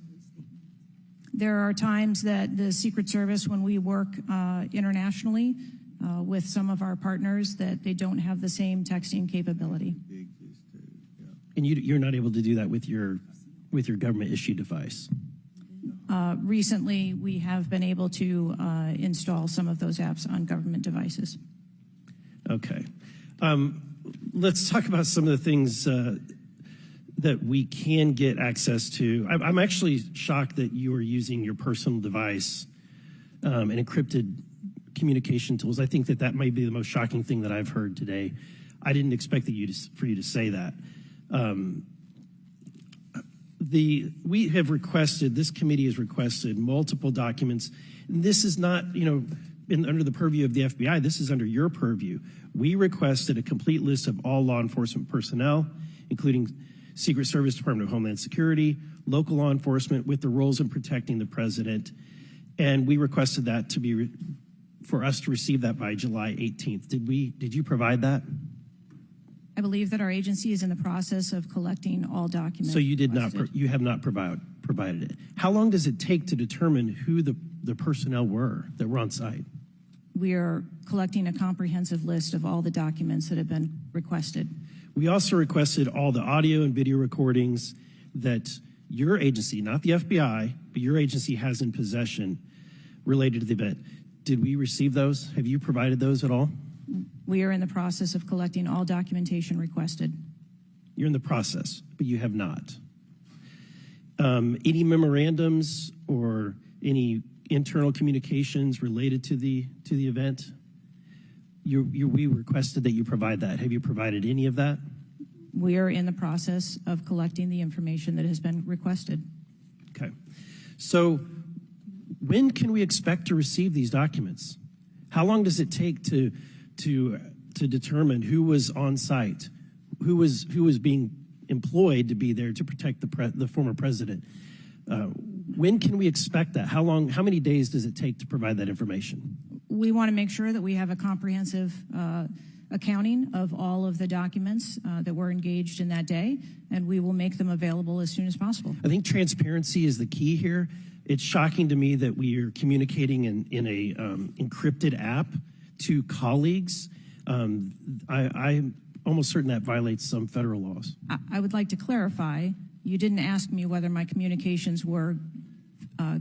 There are times that the Secret Service, when we work internationally with some of our partners, that they don't have the same texting capability. And you're not able to do that with your government issued device? Recently, we have been able to install some of those apps on government devices. Okay. Let's talk about some of the things that we can get access to. I'm actually shocked that you are using your personal device and encrypted communication tools. I think that might be the most shocking thing that I've heard today. I didn't expect for you to say that. This committee has requested multiple documents. And this is not, under the purview of the FBI. This is under your purview. We requested a complete list of all law enforcement personnel, including Secret Service, Department of Homeland Security, local law enforcement with the roles in protecting the president. And we requested that to be for us to receive that by July 18th. Did you provide that? I believe that our agency is in the process of collecting all documents. So you did requested. not, you have not provided it. How long does it take to determine who the personnel were that were on site? We are collecting a comprehensive list of all the documents that have been requested. We also requested all the audio and video recordings that your agency, not the FBI, but your agency has in possession related to the event. Did we receive those? Have you provided those at all? We are in the process of collecting all documentation requested. You're in the process, but you have not. Any memorandums or any internal communications related to the event? We requested that you provide that. Have you provided any of that? We are in the process of collecting the information that has been requested. Okay. So when can we expect to receive these documents? How long does it take to determine who was on site, who was being employed to be there to protect the former president? When can we expect that? How many days does it take to provide that information? We want to make sure that we have a comprehensive accounting of all of the documents that were engaged in that day, and we will make them available as soon as possible. I think transparency is the key here. It's shocking to me that we are communicating in a encrypted app to colleagues. I'm almost certain that violates some federal laws. I would like to clarify, you didn't ask me whether my communications were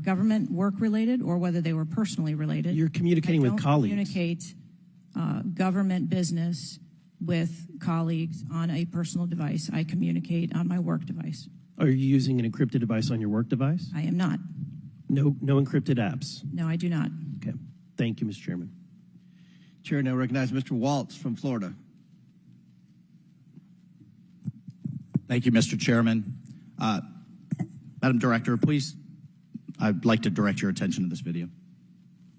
government work related or whether they were personally related. You're communicating with colleagues. I don't communicate government business with colleagues on a personal device. I communicate on my work device. Are you using an encrypted device on your work device? I am not. No encrypted apps? No, I do not. Okay. Thank you, Mr. Chairman. Chair now recognizes Mr. Waltz from Florida. Thank you, Mr. Chairman. Madam Director, please, I'd like to direct your attention to this video.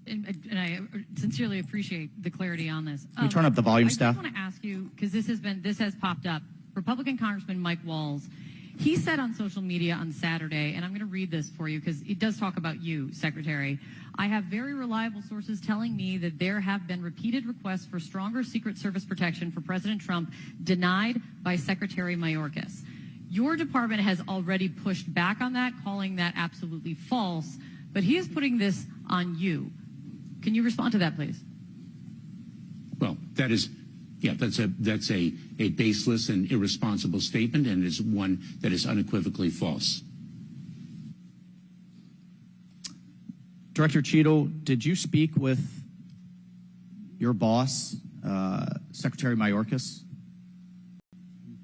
And I sincerely appreciate the clarity on this. Can we turn up the volume, staff? I just want to ask you, because this has popped up. Republican Congressman Mike Walz, he said on social media on Saturday, and I'm going to read this for you because it does talk about you, Secretary. I have very reliable sources telling me that there have been repeated requests for stronger Secret Service protection for President Trump denied by Secretary Mayorkas. Your department has already pushed back on that, calling that absolutely false, but he is putting this on you. Can you respond to that, please? Well, that's a baseless and irresponsible statement, and is one that is unequivocally false. Director Cheatle, did you speak with your boss, Secretary Mayorkas?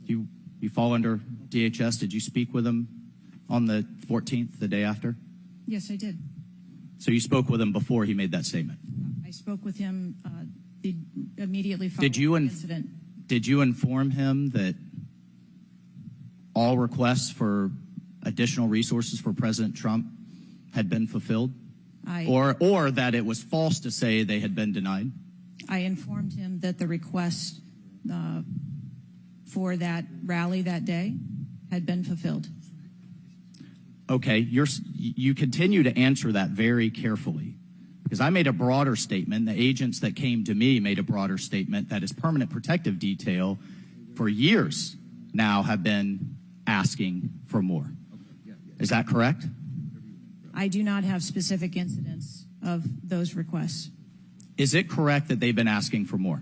You fall under DHS. Did you speak with him on the 14th, the day after? Yes, I did. So you spoke with him before he made that statement? I spoke with him immediately following the incident. Did you inform him that all requests for additional resources for President Trump had been fulfilled? Or that it was false to say they had been denied? I informed him that the request for that rally that day had been fulfilled. Okay, you continue to answer that very carefully, because I made a broader statement. The agents that came to me made a broader statement that his permanent protective detail for years now have been asking for more. Is that correct? I do not have specific incidents of those requests. Is it correct that they've been asking for more?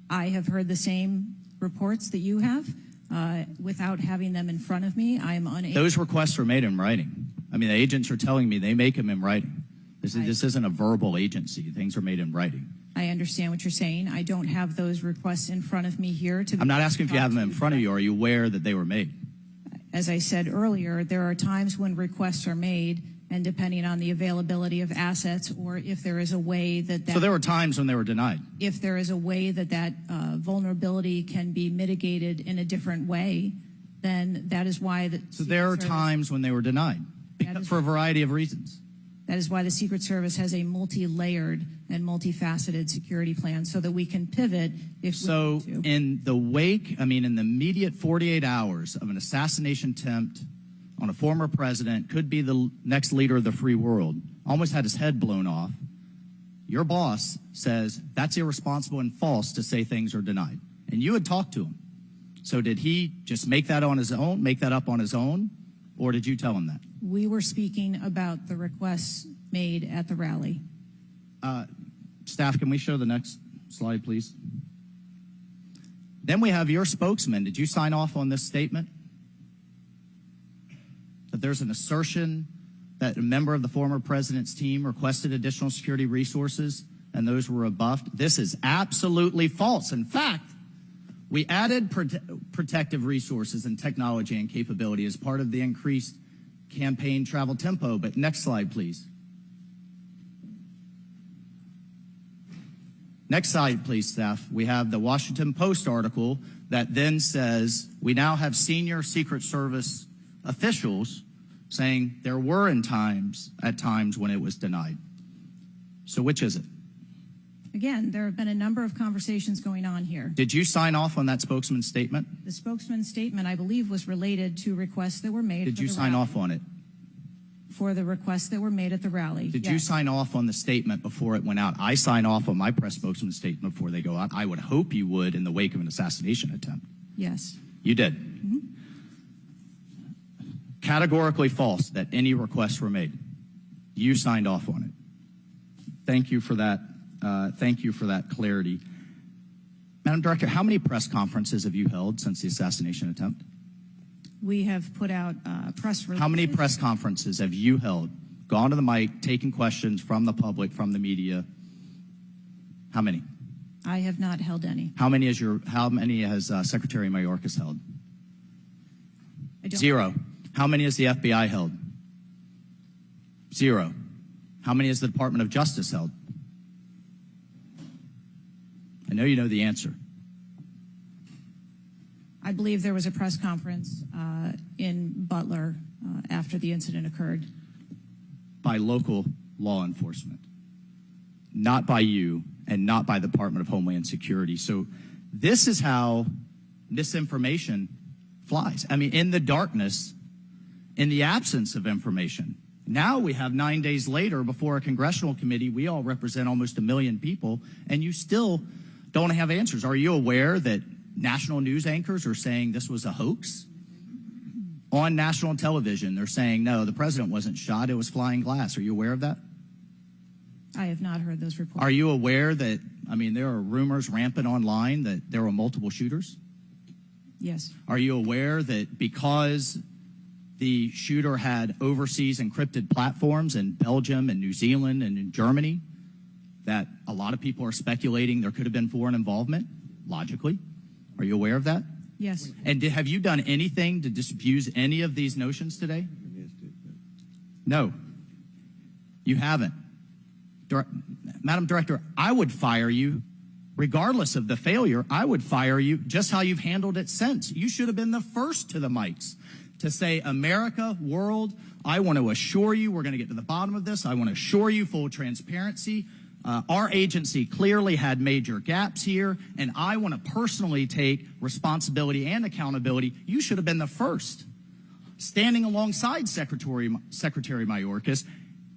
I have heard the same reports that you have. Without having them in front of me, I am unable. Those requests are made in writing. I mean, the agents are telling me they make them in writing. This isn't a verbal agency. Things are made in writing. I understand what you're saying. I don't have those requests in front of me here. I'm not asking if you have them in front of you. Are you aware that they were made? As I said earlier, there are times when requests are made, and depending on the availability of assets, or if there is a way that So there were times when they were denied. If there is a way that vulnerability can be mitigated in a different way, then that is why So there are times when they were denied for a variety of reasons. That is why the Secret Service has a multi-layered and multifaceted security plan so that we can pivot if we need to. In the wake, in the immediate 48 hours of an assassination attempt on a former president, could be the next leader of the free world, almost had his head blown off, your boss says that's irresponsible and false to say things are denied. And you had talked to him. So did he just make that up on his own, or did you tell him that? We were speaking about the requests made at the rally. Staff, can we show the next slide, please? Then we have your spokesman. Did you sign off on this statement? That there's an assertion that a member of the former president's team requested additional security resources and those were rebuffed? This is absolutely false. In fact, we added protective resources and technology and capability as part of the increased campaign travel tempo. But next slide, please. Next slide, please, staff. We have the Washington Post article that then says we now have senior Secret Service officials saying there were at times when it was denied. So which is it? Again, there have been a number of conversations going on here. Did you sign off on that spokesman's statement? The spokesman's statement, I believe, was related to requests that were made. Did you sign off on it? For the requests that were made at the rally. Did yes. you sign off on the statement before it went out? I sign off on my press spokesman's statement before they go out. I would hope you would in the wake of an assassination attempt. Yes. You did. Mm-hmm. Categorically false that any requests were made. You signed off on it. Thank you for that. Thank you for that clarity. Madam Director, how many press conferences have you held since the assassination attempt? We have put out press releases. How many press conferences have you held? Gone to the mic, taken questions from the public, from the media? How many? I have not held any. How many has Secretary Mayorkas held? Zero. How many has the FBI held? Zero. How many has the Department of Justice held? I know you know the answer. I believe there was a press conference in Butler after the incident occurred. By local law enforcement, not by you and not by the Department of Homeland Security. So this is how misinformation flies. In the darkness, in the absence of information. Now we have 9 days later before a congressional committee, we all represent almost 1 million people, and you still don't have answers. Are you aware that national news anchors are saying this was a hoax? On national television, they're saying, no, the president wasn't shot, it was flying glass. Are you aware of that? I have not heard those reports. Are you aware that, there are rumors rampant online that there were multiple shooters? Yes. Are you aware that because the shooter had overseas encrypted platforms in Belgium and New Zealand and in Germany, that a lot of people are speculating there could have been foreign involvement, logically? Are you aware of that? Yes. And have you done anything to disabuse any of these notions today? No. You haven't. Madam Director, I would fire you, regardless of the failure, I would fire you just how you've handled it since. You should have been the first to the mics to say, America, world, I want to assure you we're going to get to the bottom of this. I want to assure you full transparency. Our agency clearly had major gaps here, and I want to personally take responsibility and accountability. You should have been the first, standing alongside Secretary Mayorkas,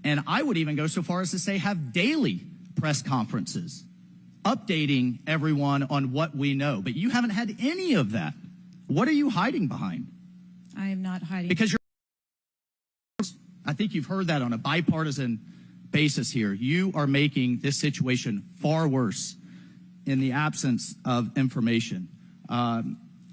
and I would even go so far as to say have daily press conferences, updating everyone on what we know. But you haven't had any of that. What are you hiding behind? I am not hiding. Because I think you've heard that on a bipartisan basis here. You are making this situation far worse in the absence of information.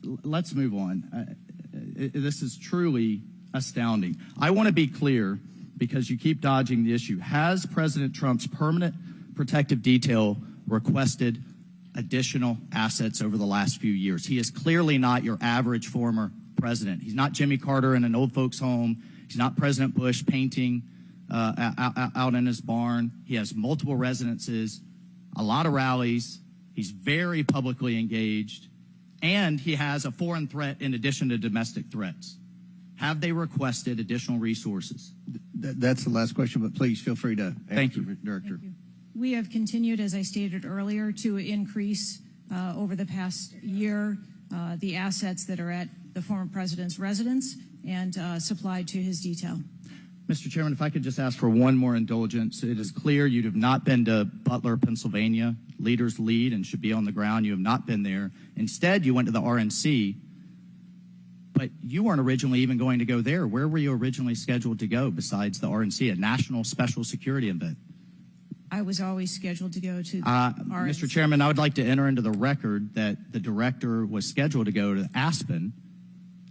Let's move on. This is truly astounding. I want to be clear because you keep dodging the issue. Has President Trump's permanent protective detail requested additional assets over the last few years? He is clearly not your average former president. He's not Jimmy Carter in an old folks home. He's not President Bush painting out in his barn. He has multiple residences, a lot of rallies. He's very publicly engaged, and he has a foreign threat in addition to domestic threats. Have they requested additional resources? That's the last question, but please feel free to answer, Thank you. Director. We have continued, as I stated earlier, to increase over the past year the assets that are at the former president's residence and supplied to his detail. Mr. Chairman, if I could just ask for one more indulgence. It is clear you have not been to Butler, Pennsylvania. Leaders lead and should be on the ground. You have not been there. Instead, you went to the RNC, but you weren't originally even going to go there. Where were you originally scheduled to go besides the RNC, a national special security event? I was always scheduled to go to the RNC. Mr. Chairman, I would like to enter into the record that the director was scheduled to go to Aspen,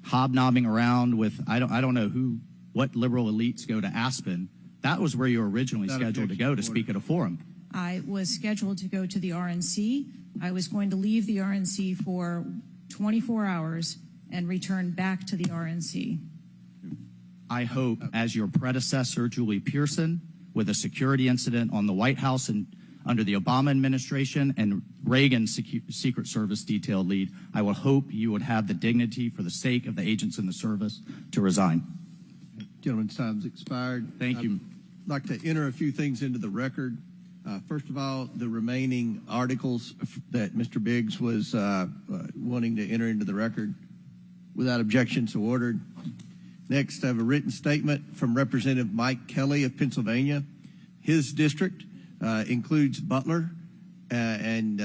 hobnobbing around with, I don't know what liberal elites go to Aspen. That was where you were originally scheduled to go to speak at a forum. I was scheduled to go to the RNC. I was going to leave the RNC for 24 hours and return back to the RNC. I hope, as your predecessor, Julie Pearson, with a security incident on the White House and under the Obama administration and Reagan's Secret Service detail lead, I would hope you would have the dignity for the sake of the agents in the service to resign. Gentleman's time's expired. Thank you. I'd like to enter a few things into the record. First of all, the remaining articles that Mr. Biggs was wanting to enter into the record without objection, so ordered. Next, I have a written statement from Representative Mike Kelly of Pennsylvania. His district includes Butler, and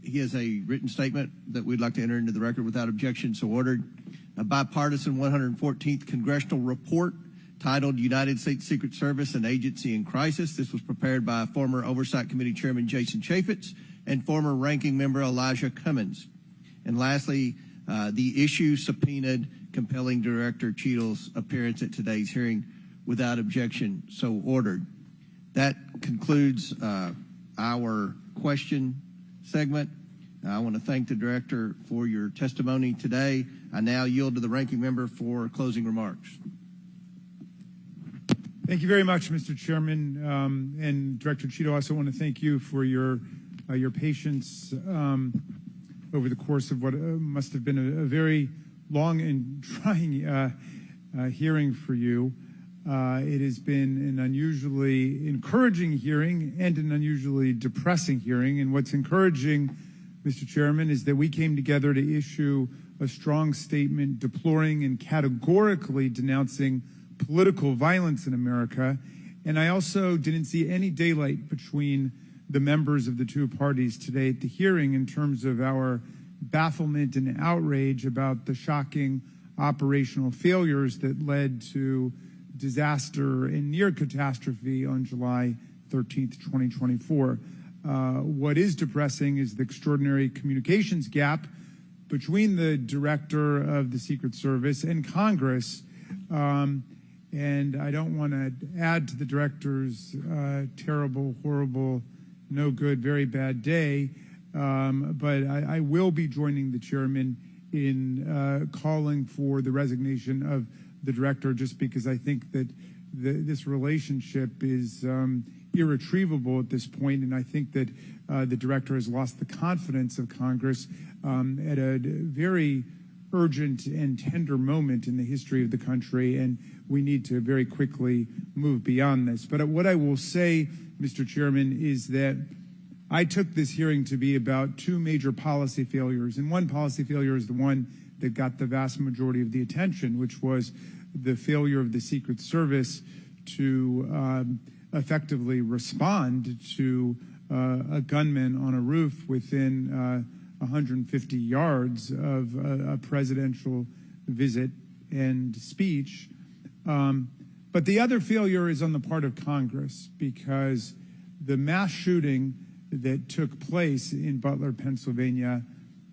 he has a written statement that we'd like to enter into the record without objection, so ordered. A bipartisan 114th congressional report titled United States Secret Service and Agency in Crisis. This was prepared by former Oversight Committee Chairman Jason Chaffetz and former Ranking Member Elijah Cummins. And lastly, the issue subpoenaed compelling Director Cheatle's appearance at today's hearing without objection, so ordered. That concludes our question segment. I want to thank the Director for your testimony today. I now yield to the Ranking Member for closing remarks. Thank you very much, Mr. Chairman. And Director Cheatle, I also want to thank you for your patience over the course of what must have been a very long and trying hearing for you. It has been an unusually encouraging hearing and an unusually depressing hearing. And what's encouraging, Mr. Chairman, is that we came together to issue a strong statement deploring and categorically denouncing political violence in America. And I also didn't see any daylight between the members of the two parties today at the hearing in terms of our bafflement and outrage about the shocking operational failures that led to disaster and near catastrophe on July 13th, 2024. What is depressing is the extraordinary communications gap between the Director of the Secret Service and Congress. And I don't want to add to the Director's terrible, horrible, no good, very bad day, but I will be joining the Chairman in calling for the resignation of the Director, just because I think that this relationship is irretrievable at this point, and I think that the Director has lost the confidence of Congress at a very urgent and tender moment in the history of the country, and we need to very quickly move beyond this. But what I will say, Mr. Chairman, is that I took this hearing to be about two major policy failures, and one policy failure is the one that got the vast majority of the attention, which was the failure of the Secret Service to effectively respond to a gunman on a roof within 150 yards of a presidential visit and speech. But the other failure is on the part of Congress, because the mass shooting that took place in Butler, Pennsylvania,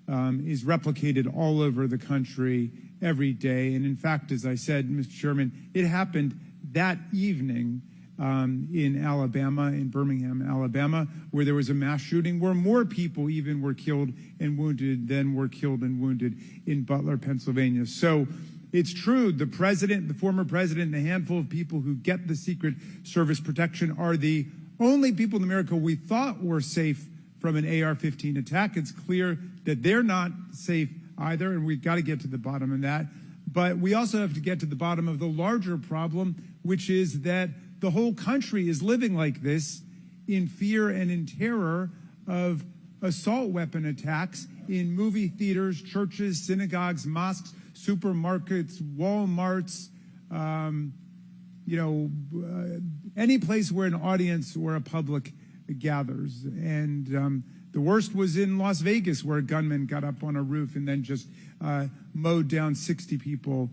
is replicated all over the country every day. And in fact, as I said, Mr. Chairman, it happened that evening in Alabama, in Birmingham, Alabama, where there was a mass shooting where more people even were killed and wounded than were killed and wounded in Butler, Pennsylvania. So it's true, the president, the former president, and a handful of people who get the Secret Service protection are the only people in America we thought were safe from an AR-15 attack. It's clear that they're not safe either, and we've got to get to the bottom of that. But we also have to get to the bottom of the larger problem, which is that the whole country is living like this in fear and in terror of assault weapon attacks in movie theaters, churches, synagogues, mosques, supermarkets, Walmarts, any place where an audience or a public gathers. And the worst was in Las Vegas, where a gunman got up on a roof and then just mowed down 60 people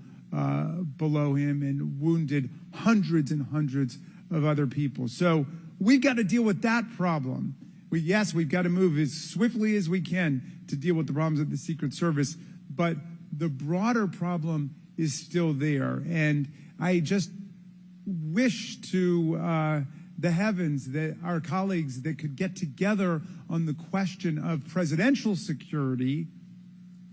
below him and wounded hundreds and hundreds of other people. So we've got to deal with that problem. We've got to move as swiftly as we can to deal with the problems of the Secret Service, but the broader problem is still there. And I just wish to the heavens that our colleagues that could get together on the question of presidential security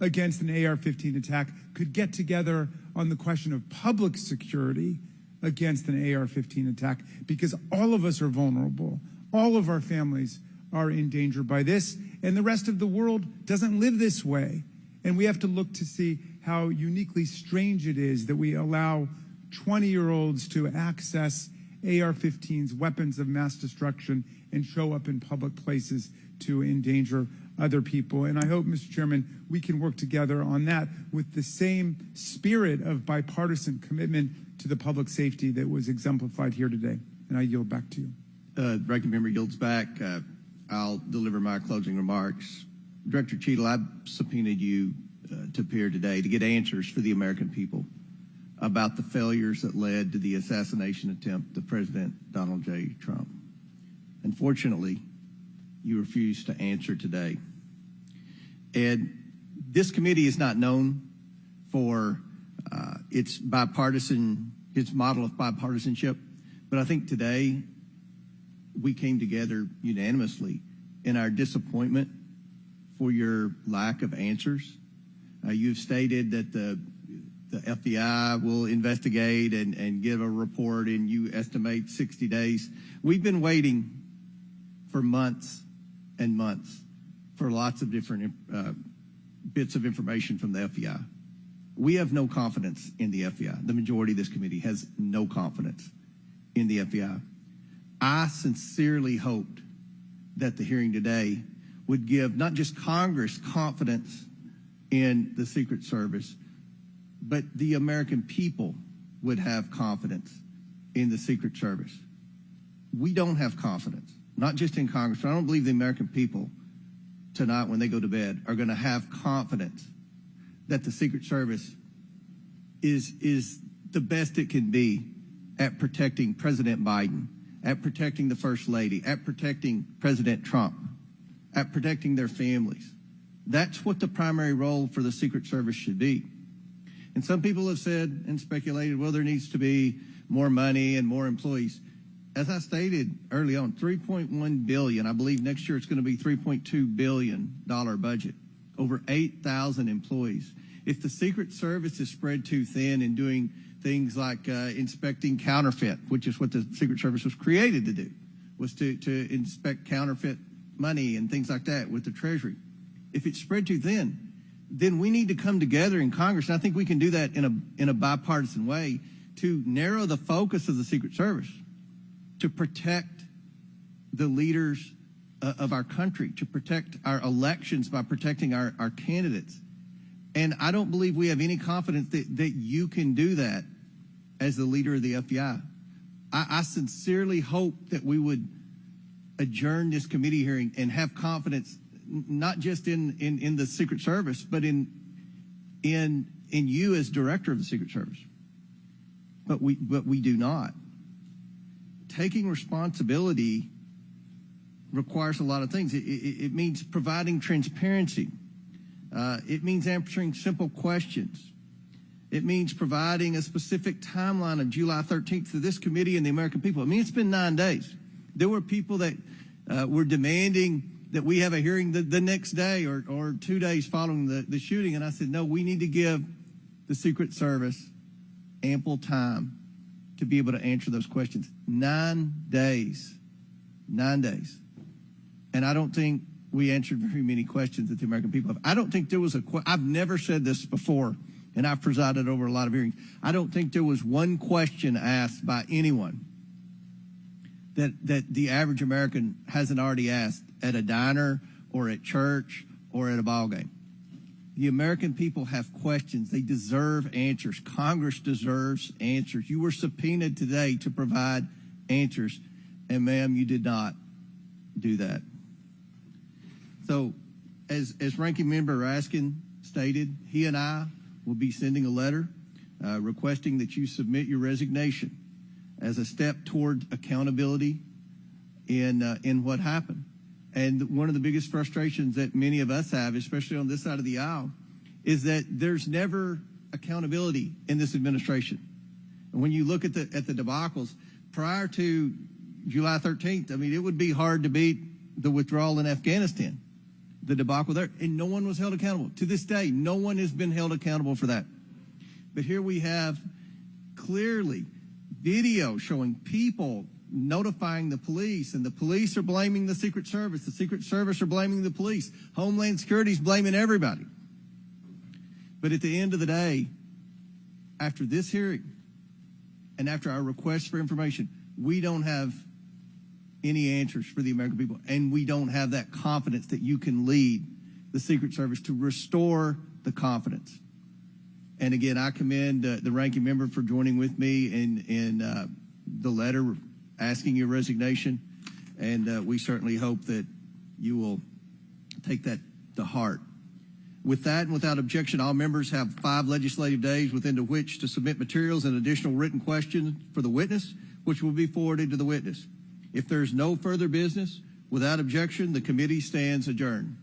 against an AR-15 attack could get together on the question of public security against an AR-15 attack, because all of us are vulnerable. All of our families are in danger by this, and the rest of the world doesn't live this way. And we have to look to see how uniquely strange it is that we allow 20-year-olds to access AR-15s, weapons of mass destruction, and show up in public places to endanger other people. And I hope, Mr. Chairman, we can work together on that with the same spirit of bipartisan commitment to the public safety that was exemplified here today. And I yield back to you. Ranking Member yields back. I'll deliver my closing remarks. Director Cheatle, I subpoenaed you to appear today to get answers for the American people about the failures that led to the assassination attempt of President Donald J. Trump. Unfortunately, you refused to answer today. And this committee is not known for its model of bipartisanship, but I think today we came together unanimously in our disappointment for your lack of answers. You've stated that the FBI will investigate and give a report, and you estimate 60 days. We've been waiting for months and months for lots of different bits of information from the FBI. We have no confidence in the FBI. The majority of this committee has no confidence in the FBI. I sincerely hoped that the hearing today would give not just Congress confidence in the Secret Service, but the American people would have confidence in the Secret Service. We don't have confidence, not just in Congress, but I don't believe the American people tonight when they go to bed are going to have confidence that the Secret Service is the best it can be at protecting President Biden, at protecting the First Lady, at protecting President Trump, at protecting their families. That's what the primary role for the Secret Service should be. And some people have said and speculated, well, there needs to be more money and more employees. As I stated early on, $3.1 billion. I believe next year it's going to be $3.2 billion budget, over 8,000 employees. If the Secret Service is spread too thin and doing things like inspecting counterfeit, which is what the Secret Service was created to do, was to inspect counterfeit money and things like that with the Treasury. If it's spread too thin, then we need to come together in Congress, and I think we can do that in a bipartisan way to narrow the focus of the Secret Service, to protect the leaders of our country, to protect our elections by protecting our candidates. And I don't believe we have any confidence that you can do that as the leader of the FBI. I sincerely hope that we would adjourn this committee hearing and have confidence not just in the Secret Service, but in you as director of the Secret Service. But we do not. Taking responsibility requires a lot of things. It means providing transparency. It means answering simple questions. It means providing a specific timeline of July 13th to this committee and the American people. I mean, it's been 9 days. There were people that were demanding that we have a hearing the next day or 2 days following the shooting. And I said, no, we need to give the Secret Service ample time to be able to answer those questions. 9 days. 9 days. And I don't think we answered very many questions that the American people have. I don't think there was I've never said this before, and I've presided over a lot of hearings. I don't think there was one question asked by anyone that the average American hasn't already asked at a diner or at church or at a ball game. The American people have questions. They deserve answers. Congress deserves answers. You were subpoenaed today to provide answers, and ma'am, you did not do that. So, as Ranking Member Raskin stated, he and I will be sending a letter requesting that you submit your resignation as a step toward accountability in what happened. And one of the biggest frustrations that many of us have, especially on this side of the aisle, is that there's never accountability in this administration. And when you look at the debacles prior to July 13th, I mean, it would be hard to beat the withdrawal in Afghanistan, the debacle there, and no one was held accountable. To this day, no one has been held accountable for that. But here we have clearly video showing people notifying the police, and the police are blaming the Secret Service. The Secret Service are blaming the police. Homeland Security is blaming everybody. But at the end of the day, after this hearing and after our request for information, we don't have any answers for the American people, and we don't have that confidence that you can lead the Secret Service to restore the confidence. And again, I commend the ranking member for joining with me in the letter asking your resignation, and we certainly hope that you will take that to heart. With that and without objection, all members have 5 legislative days within which to submit materials and additional written questions for the witness, which will be forwarded to the witness. If there's no further business, without objection, the committee stands adjourned.